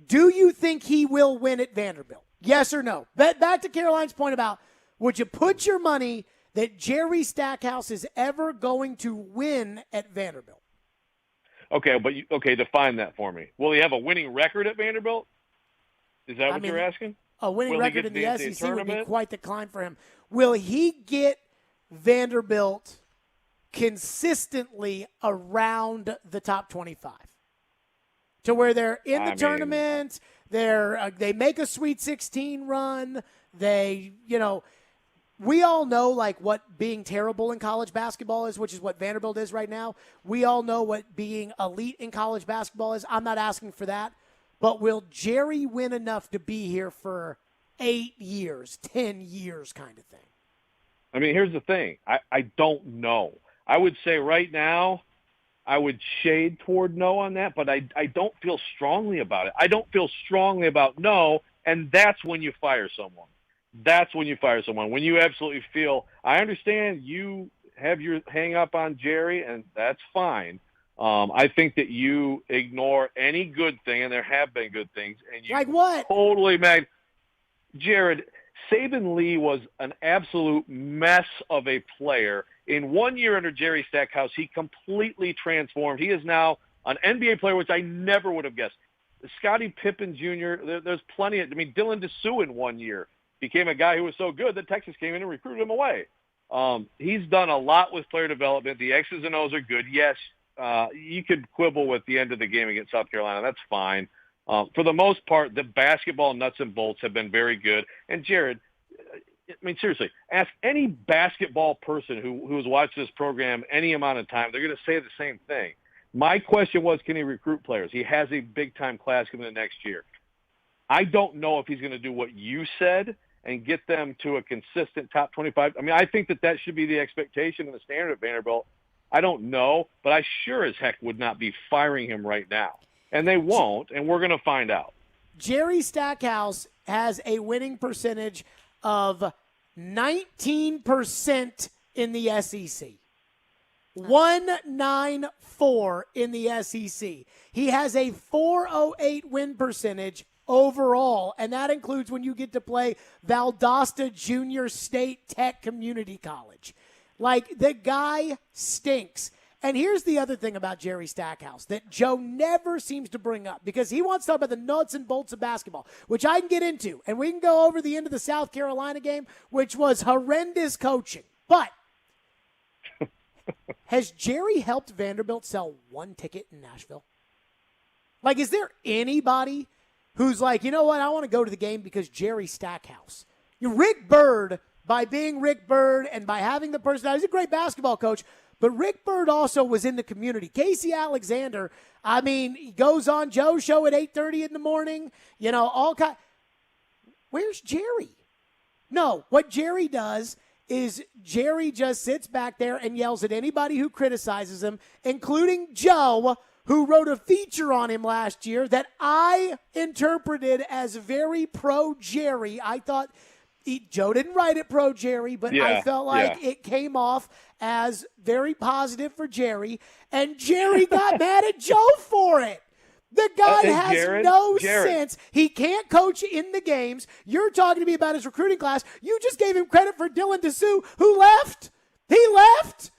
Do you think he will win at Vanderbilt? Yes or no? Back to Caroline's point about, would you put your money that Jerry Stackhouse is ever going to win at Vanderbilt? Okay, but define that for me. Will he have a winning record at Vanderbilt? Is that what you're asking? A winning Will record in the NCAA SEC would be tournament? quite the climb for him. Will he get Vanderbilt consistently around the top 25 to where they're in the tournament? They make a Sweet 16 run. We all know what being terrible in college basketball is, which is what Vanderbilt is right now. We all know what being elite in college basketball is. I'm not asking for that. But will Jerry win enough to be here for 8 years, 10 years kind of thing? I mean, here's the thing. I don't know. I would say right now I would shade toward no on that, but I don't feel strongly about it. I don't feel strongly about no, and that's when you fire someone. That's when you fire someone. When you absolutely feel, I understand you have your hang up on Jerry, and that's fine. I think that you ignore any good thing, and there have been good things. And you like what? Totally, Jared, Saban Lee was an absolute mess of a player. In 1 year under Jerry Stackhouse, he completely transformed. He is now an NBA player, which I never would have guessed. Scottie Pippen Jr., there's plenty of – Dylan Dessou in 1 year became a guy who was so good that Texas came in and recruited him away. He's done a lot with player development. The X's and O's are good. Yes, you could quibble with the end of the game against South Carolina. That's fine. For the most part, the basketball nuts and bolts have been very good. And, Jared, seriously, ask any basketball person who's watched this program any amount of time. They're going to say the same thing. My question was, can he recruit players? He has a big-time class coming in next year. I don't know if he's going to do what you said and get them to a consistent top 25. I think that should be the expectation and the standard at Vanderbilt. I don't know, but I sure as heck would not be firing him right now. And they won't, and we're going to find out. Jerry Stackhouse has a winning percentage of 19% in the SEC. 194 in the SEC. He has a 408 win percentage overall, and that includes when you get to play Valdosta Junior State Tech Community College. The guy stinks. And here's the other thing about Jerry Stackhouse that Joe never seems to bring up, because he wants to talk about the nuts and bolts of basketball, which I can get into. And we can go over the end of the South Carolina game, which was horrendous coaching. But has Jerry helped Vanderbilt sell one ticket in Nashville? Is there anybody who's you know what, I want to go to the game because Jerry Stackhouse? Rick Byrd, by being Rick Byrd and by having the personality, he's a great basketball coach, but Rick Byrd also was in the community. Casey Alexander, he goes on Joe's show at 8:30 in the morning, Where's Jerry? No, what Jerry does is Jerry just sits back there and yells at anybody who criticizes him, including Joe, who wrote a feature on him last year that I interpreted as very pro-Jerry. I thought Joe didn't write it pro-Jerry, but I felt like it came off as very positive for Jerry, and Jerry got mad at Joe for it. The guy has no sense. He can't coach in the games. You're talking to me about his recruiting class. You just gave him credit for Dylan Dessou, who left. He left.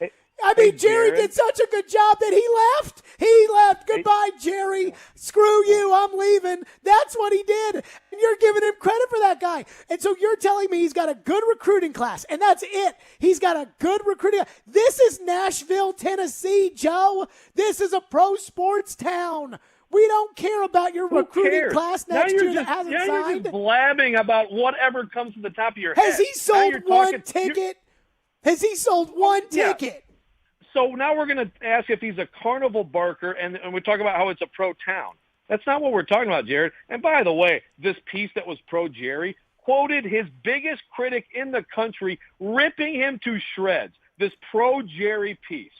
Jerry did such a good job that he left. He left. Goodbye, Jerry. Screw you. I'm leaving. That's what he did. And you're giving him credit for that guy. And so you're telling me he's got a good recruiting class, and that's it. He's got a good recruiting. This is Nashville, Tennessee, Joe. This is a pro sports town. We don't care about your recruiting class next year that hasn't signed. You're just blabbing about whatever comes to the top of your head. Has he sold one ticket? Has he sold one ticket? So now we're going to ask if he's a carnival barker, and we talk about how it's a pro town. That's not what we're talking about, Jared. And by the way, this piece that was pro-Jerry quoted his biggest critic in the country, ripping him to shreds. This pro-Jerry piece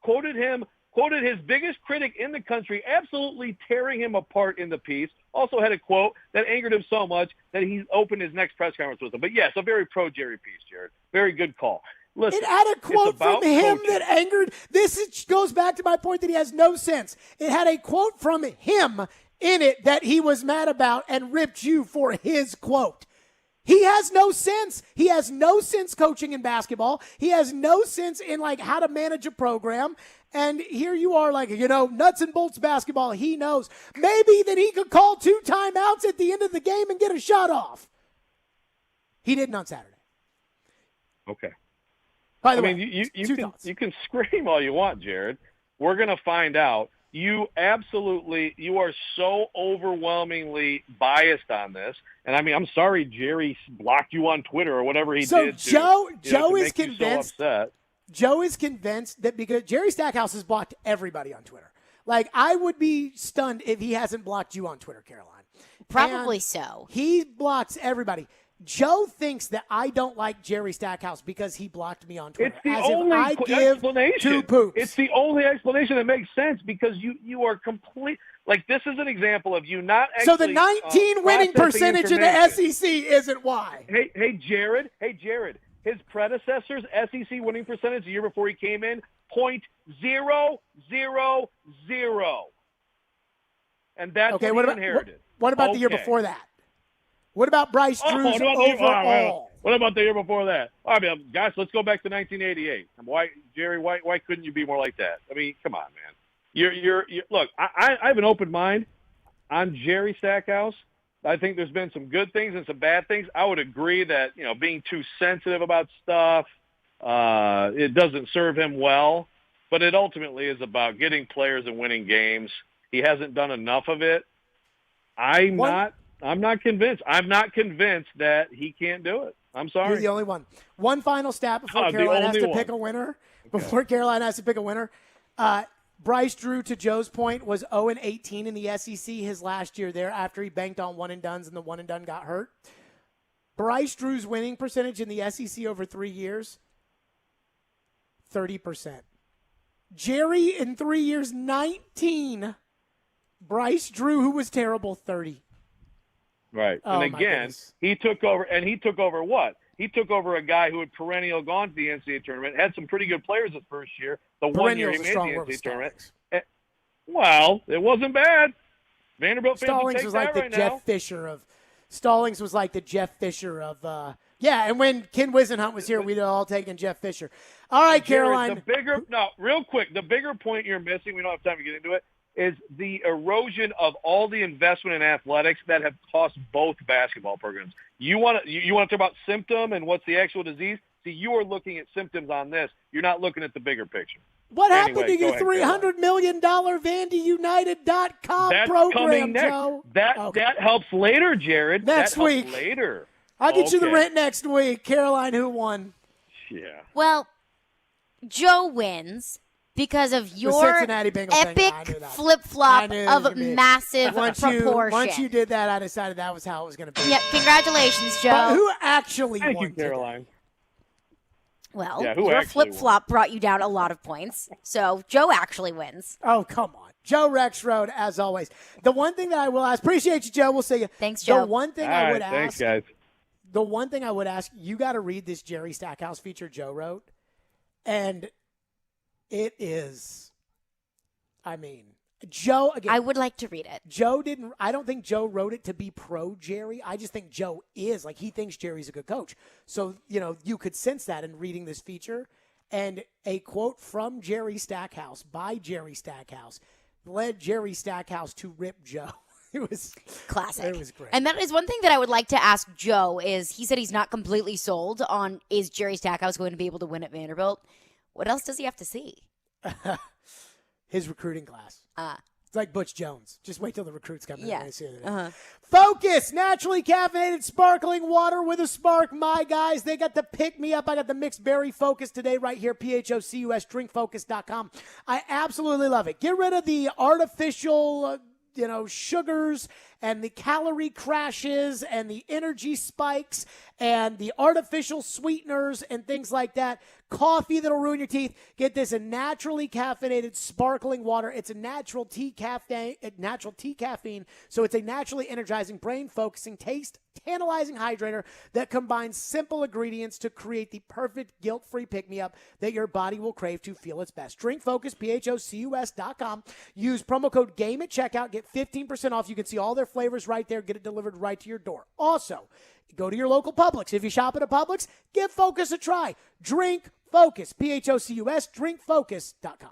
quoted his biggest critic in the country, absolutely tearing him apart in the piece. Also had a quote that angered him so much that he opened his next press conference with him. But yes, a very pro-Jerry piece, Jared. Very good call. Listen, it had a quote from him coaching. that angered. Goes back to my point that he has no sense. It had a quote from him in it that he was mad about and ripped you for his quote. He has no sense. He has no sense coaching in basketball. He has no sense in like how to manage a program. And here you are like, nuts and bolts basketball. He knows. Maybe that he could call 2 timeouts at the end of the game and get a shot off. He didn't on Saturday. Okay. By the way, you can scream all you want, Jared. We're going to find out. You are so overwhelmingly biased on this. And I mean, I'm sorry Jerry blocked you on Twitter or whatever he did. So Joe to is make convinced. You so upset. Joe is convinced that because Jerry Stackhouse has blocked everybody on Twitter. Like, I would be stunned if he hasn't blocked you on Twitter, Caroline. Probably so. He blocks everybody. Joe thinks that I don't like Jerry Stackhouse because he blocked me on Twitter. It's the only explanation. Two poops. It's the only explanation that makes sense because you are complete. Like, this is an example of you not actually. So the 19 winning percentage in the SEC isn't why. Hey, Jared. His predecessor's SEC winning percentage the year before he came in, .000. And that's okay, what he inherited. What about the year before that? What about Bryce Drew's overall? What about the year before that? I mean, guys, let's go back to 1988. Why couldn't you be more like that? I mean, come on, man. You're look. I have an open mind on Jerry Stackhouse. I think there's been some good things and some bad things. I would agree that being too sensitive about stuff, it doesn't serve him well. But it ultimately is about getting players and winning games. He hasn't done enough of it. I'm not convinced. I'm not convinced that he can't do it. I'm sorry. You're the only one. One final stat before Caroline has to pick a winner. Okay. Before Caroline has to pick a winner. Bryce Drew, to Joe's point, was 0-18 in the SEC his last year there after he banked on one-and-dones and the one-and-done got hurt. Bryce Drew's winning percentage in the SEC over 3 years, 30%. Jerry in 3 years, 19. Bryce Drew, who was terrible, 30. Right. Oh, and again, he took over what? He took over a guy who had perennial gone to the NCAA tournament, had some pretty good players his first year. The 1 year he made the NCAA tournament. Well, it wasn't bad. Vanderbilt fans Stallings take was that like the right Jeff now. Fisher of Stallings was like the Jeff Fisher of and when Ken Wisenhunt was here, we'd all taken Jeff Fisher. All right, Caroline. Real quick, the bigger point you're missing, we don't have time to get into it, is the erosion of all the investment in athletics that have cost both basketball programs. You want to talk about symptom and what's the actual disease? See, you are looking at symptoms on this. You're not looking at the bigger picture. What happened to your ahead, $300 million VandyUnited.com That's program, coming next. Joe? That helps later, Jared. Next that helps week. Later. I'll get you the rent next week. Caroline, who won? Yeah. Well, Joe wins because of your Cincinnati Bengals epic flip-flop of massive proportion. Once you did that, I decided that was how it was going to be. Yeah, congratulations, Joe. But who actually Thank won you, Caroline. Well, Yeah, who your actually flip-flop brought you down a lot of points, so Joe actually wins. Oh, come on. Joe Rexrode, as always. The one thing that I will ask, appreciate you, Joe. We'll see you. Thanks, Joe. The one thing I would ask. Thanks, guys. The one thing I would ask, you got to read this Jerry Stackhouse feature Joe wrote. And it is, Joe, again. I would like to read it. I don't think Joe wrote it to be pro Jerry. I just think Joe is, he thinks Jerry's a good coach. So, you could sense that in reading this feature. And a quote from Jerry Stackhouse by Jerry Stackhouse led Jerry Stackhouse to rip Joe. It was classic. It was great. And that is one thing that I would like to ask Joe is he said he's not completely sold on is Jerry Stackhouse going to be able to win at Vanderbilt. What else does he have to see? His recruiting class. It's like Butch Jones. Just wait till the recruits come in. Yeah. Focus, naturally caffeinated sparkling water with a spark. My guys, they got the pick me up. I got the mixed berry Focus today right here, PHOCUS, drinkfocus.com. I absolutely love it. Get rid of the artificial sugars and the calorie crashes and the energy spikes and the artificial sweeteners and things like that. Coffee that'll ruin your teeth. Get this, a naturally caffeinated sparkling water. It's a natural tea caffeine, so it's a naturally energizing, brain-focusing, taste tantalizing hydrator that combines simple ingredients to create the perfect guilt-free pick-me-up that your body will crave to feel its best. Drink Focus, PHOCUS.com. Use promo code GAME at checkout. Get 15% off. You can see all their flavors right there. Get it delivered right to your door. Also, go to your local Publix. If you shop at a Publix, give Focus a try. Drink Focus, PHOCUS, drinkfocus.com.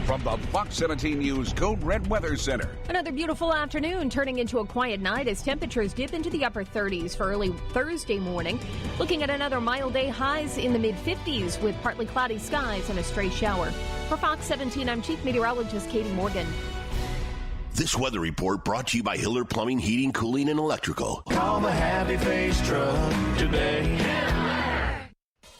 From the Fox 17 News Code Red Weather Center. Another beautiful afternoon turning into a quiet night as temperatures dip into the upper 30s for early Thursday morning. Looking at another mild day, highs in the mid-50s with partly cloudy skies and a stray shower. For Fox 17, I'm Chief Meteorologist Katie Morgan. This weather report brought to you by Hiller Plumbing, Heating, Cooling, and Electrical. Call the Happy Face Truck today.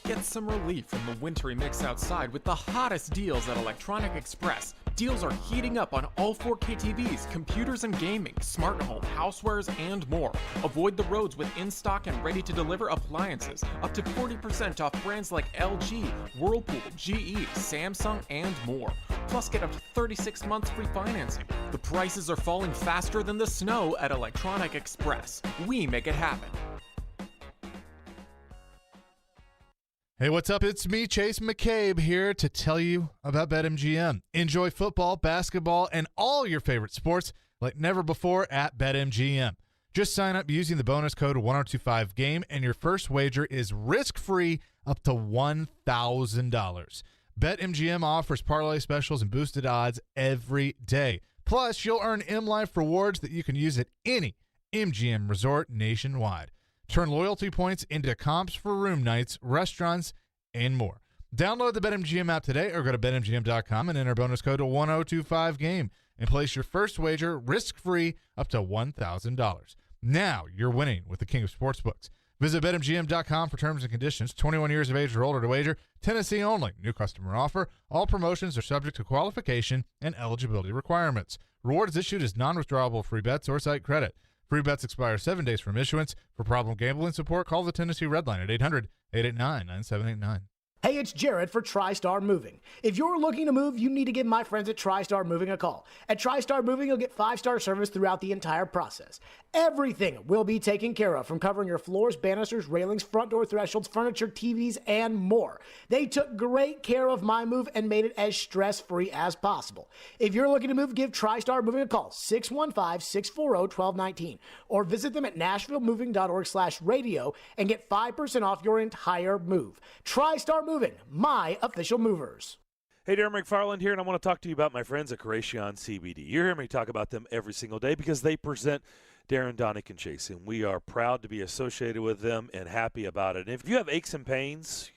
Get some relief from the wintry mix outside with the hottest deals at Electronic Express. Deals are heating up on all 4K TVs, computers and gaming, smart home, housewares, and more. Avoid the roads with in-stock and ready-to-deliver appliances. Up to 40% off brands like LG, Whirlpool, GE, Samsung, and more. Plus, get up to 36 months free financing. The prices are falling faster than the snow at Electronic Express. We make it happen. Hey, what's up? It's me, Chase McCabe, here to tell you about BetMGM. Enjoy football, basketball, and all your favorite sports like never before at BetMGM. Just sign up using the bonus code 1025GAME, and your first wager is risk-free up to $1,000. BetMGM offers parlay specials and boosted odds every day. Plus, you'll earn M-Life rewards that you can use at any MGM resort nationwide. Turn loyalty points into comps for room nights, restaurants, and more. Download the BetMGM app today or go to BetMGM.com and enter bonus code 1025GAME and place your first wager risk-free up to $1,000. Now you're winning with the king of sportsbooks. Visit BetMGM.com for terms and conditions. 21 years of age or older to wager. Tennessee only. New customer offer. All promotions are subject to qualification and eligibility requirements. Rewards issued as non-withdrawable free bets or site credit. Free bets expire 7 days from issuance. For problem gambling support, call the Tennessee Red Line at 800-889-9789. Hey, it's Jared for TriStar Moving. If you're looking to move, you need to give my friends at TriStar Moving a call. At TriStar Moving, you'll get 5-star service throughout the entire process. Everything will be taken care of, from covering your floors, banisters, railings, front door thresholds, furniture, TVs, and more. They took great care of my move and made it as stress-free as possible. If you're looking to move, give TriStar Moving a call, 615-640-1219, or visit them at nashvillemoving.org/radio and get 5% off your entire move. TriStar Moving, my official movers. Hey, Darren McFarland here, and I want to talk to you about my friends at Creation CBD. You hear me talk about them every single day because they present Darren, Donick, and Chase, and we are proud to be associated with them and happy about it. And if you have aches and pains,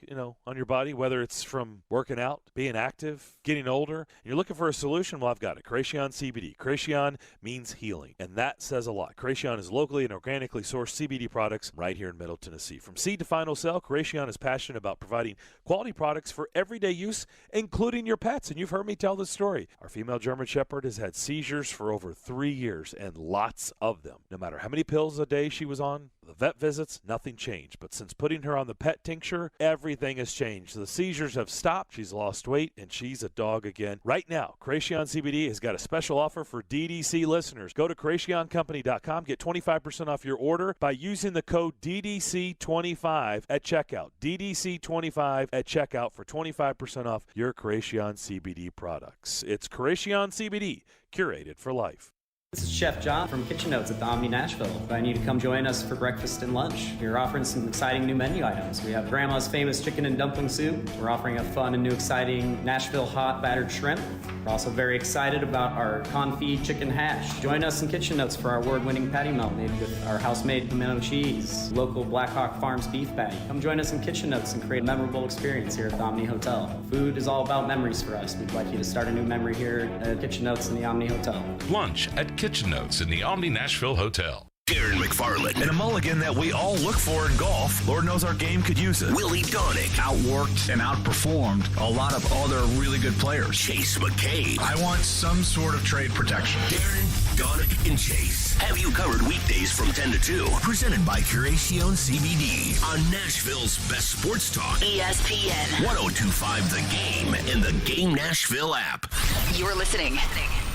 on your body, whether it's from working out, being active, getting older, and you're looking for a solution, well, I've got it. Creation CBD. Creation means healing, and that says a lot. Creation is locally and organically sourced CBD products right here in Middle Tennessee. From seed to final sale, Creation is passionate about providing quality products for everyday use, including your pets. And you've heard me tell this story. Our female German Shepherd has had seizures for over 3 years, and lots of them. No matter how many pills a day she was on, the vet visits, nothing changed. But since putting her on the pet tincture, everything has changed. The seizures have stopped, she's lost weight, and she's a dog again. Right now, Creation CBD has got a special offer for DDC listeners. Go to CreationCompany.com, get 25% off your order by using the code DDC25 at checkout. DDC25 at checkout for 25% off your Creation CBD products. It's Creation CBD, curated for life. This is Chef John from Kitchen Notes at the Omni Nashville. Invite you to come join us for breakfast and lunch. We're offering some exciting new menu items. We have Grandma's famous chicken and dumpling soup. We're offering a fun and new exciting Nashville hot battered shrimp. We're also very excited about our confit chicken hash. Join us in Kitchen Notes for our award-winning patty melt made with our house-made pimento cheese, local Blackhawk Farms beef patty. Come join us in Kitchen Notes and create a memorable experience here at the Omni Hotel. Food is all about memories for us. We'd like you to start a new memory here at Kitchen Notes in the Omni Hotel. Lunch at Kitchen Notes in the Omni Nashville Hotel. Darren McFarland. And a mulligan that we all look for in golf. Lord knows our game could use it. Willie Donick. Outworked and outperformed a lot of other really good players. Chase McCabe. I want some sort of trade protection. Darren, Donick, and Chase have you covered weekdays from 10 to 2. Presented by Curation CBD on Nashville's best sports talk. ESPN 1025 The Game and the Game Nashville app. You're listening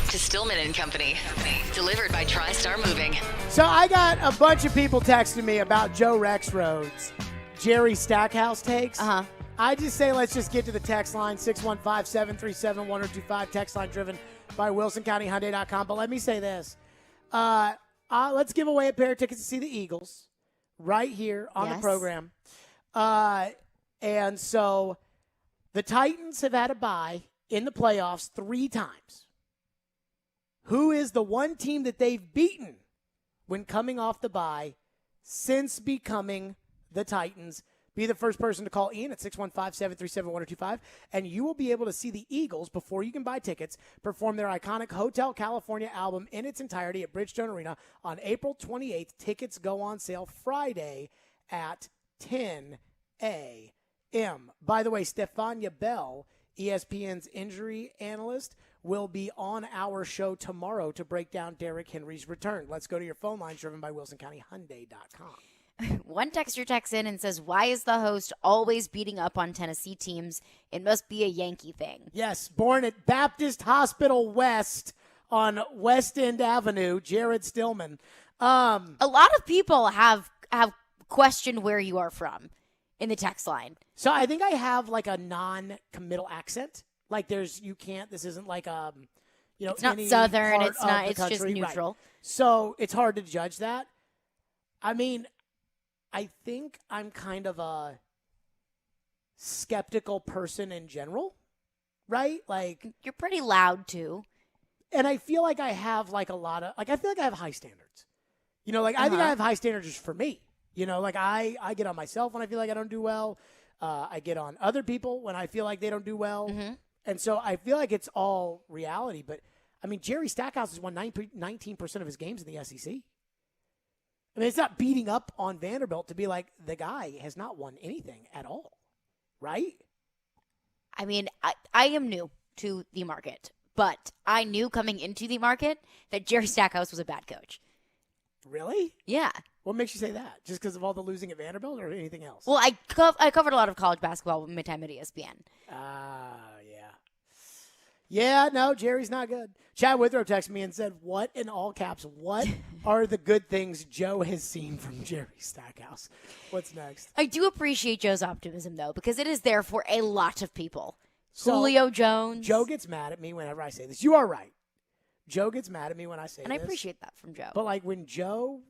to Stillman and Company, delivered by TriStar Moving. So I got a bunch of people texting me about Joe Rexrode's Jerry Stackhouse takes. I just say let's just get to the text line, 615-737-1025, text line driven by WilsonCountyHyundai.com. But let me say this. Let's give away a pair of tickets to see the Eagles right here on the program. And so the Titans have had a bye in the playoffs 3 times. Who is the one team that they've beaten when coming off the bye since becoming the Titans? Be the first person to call Ian at 615-737-1025, and you will be able to see the Eagles, before you can buy tickets, perform their iconic Hotel California album in its entirety at Bridgestone Arena on April 28th. Tickets go on sale Friday at 10 a.m. By the way, Stefania Bell, ESPN's injury analyst, will be on our show tomorrow to break down Derrick Henry's return. Let's go to your phone lines driven by WilsonCountyHyundai.com. One texter texts in and says, why is the host always beating up on Tennessee teams? It must be a Yankee thing. Yes, born at Baptist Hospital West on West End Avenue, Jared Stillman. A lot of people have questioned where you are from in the text line. So I think I have like a non-committal accent. Like this isn't like it's not Southern, it's just neutral. Right. So it's hard to judge that. I mean, I think I'm kind of a skeptical person in general, right? Like, you're pretty loud too. And I feel like I have like a lot of, like, I feel like I have high standards. I think I have high standards just for me. Like I get on myself when I feel like I don't do well. I get on other people when I feel like they don't do well. Mm-hmm. And so I feel like it's all reality. But, I mean, Jerry Stackhouse has won 19% of his games in the SEC. I mean, it's not beating up on Vanderbilt to be like, the guy has not won anything at all, right? I mean, I am new to the market, but I knew coming into the market that Jerry Stackhouse was a bad coach. Really? Yeah. What makes you say that? Just because of all the losing at Vanderbilt or anything else? Well, I covered a lot of college basketball mid-time at ESPN. Yeah. Yeah, no, Jerry's not good. Chad Withrow texted me and said, what, in all caps, what are the good things Joe has seen from Jerry Stackhouse? What's next? I do appreciate Joe's optimism, though, because it is there for a lot of people. So, Julio Jones. Joe gets mad at me whenever I say this. You are right. Joe gets mad at me when I say this. And I appreciate that from Joe. But, like, when Joe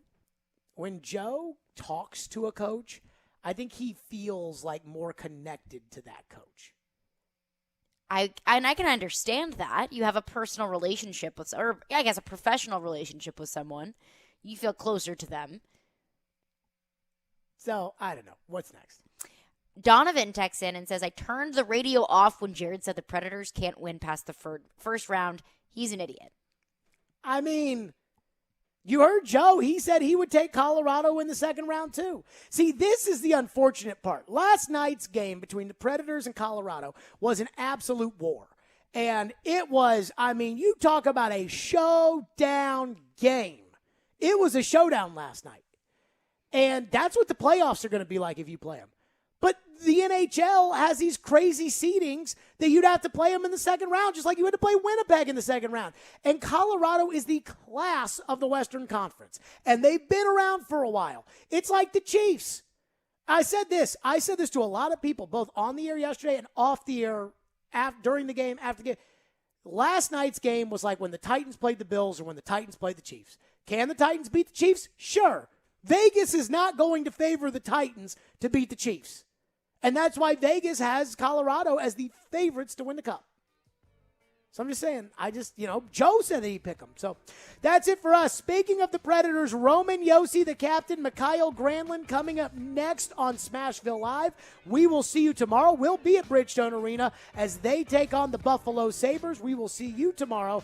talks to a coach, I think he feels, like, more connected to that coach. I can understand that. You have a personal relationship with, or I guess a professional relationship with someone. You feel closer to them. So, I don't know. What's next? Donovan texts in and says, I turned the radio off when Jared said the Predators can't win past the first round. He's an idiot. I mean, you heard Joe. He said he would take Colorado in the second round, too. See, this is the unfortunate part. Last night's game between the Predators and Colorado was an absolute war. And it was, I mean, you talk about a showdown game. It was a showdown last night. And that's what the playoffs are going to be like if you play them. But the NHL has these crazy seedings that you'd have to play them in the second round, just like you had to play Winnipeg in the second round. And Colorado is the class of the Western Conference. And they've been around for a while. It's like the Chiefs. I said this to a lot of people, both on the air yesterday and off the air during the game, after the game. Last night's game was like when the Titans played the Bills or when the Titans played the Chiefs. Can the Titans beat the Chiefs? Sure. Vegas is not going to favor the Titans to beat the Chiefs. And that's why Vegas has Colorado as the favorites to win the Cup. So I'm just saying, Joe said that he'd pick them. So that's it for us. Speaking of the Predators, Roman Josi, the captain, Mikhail Granlund coming up next on Smashville Live. We will see you tomorrow. We'll be at Bridgestone Arena as they take on the Buffalo Sabres. We will see you tomorrow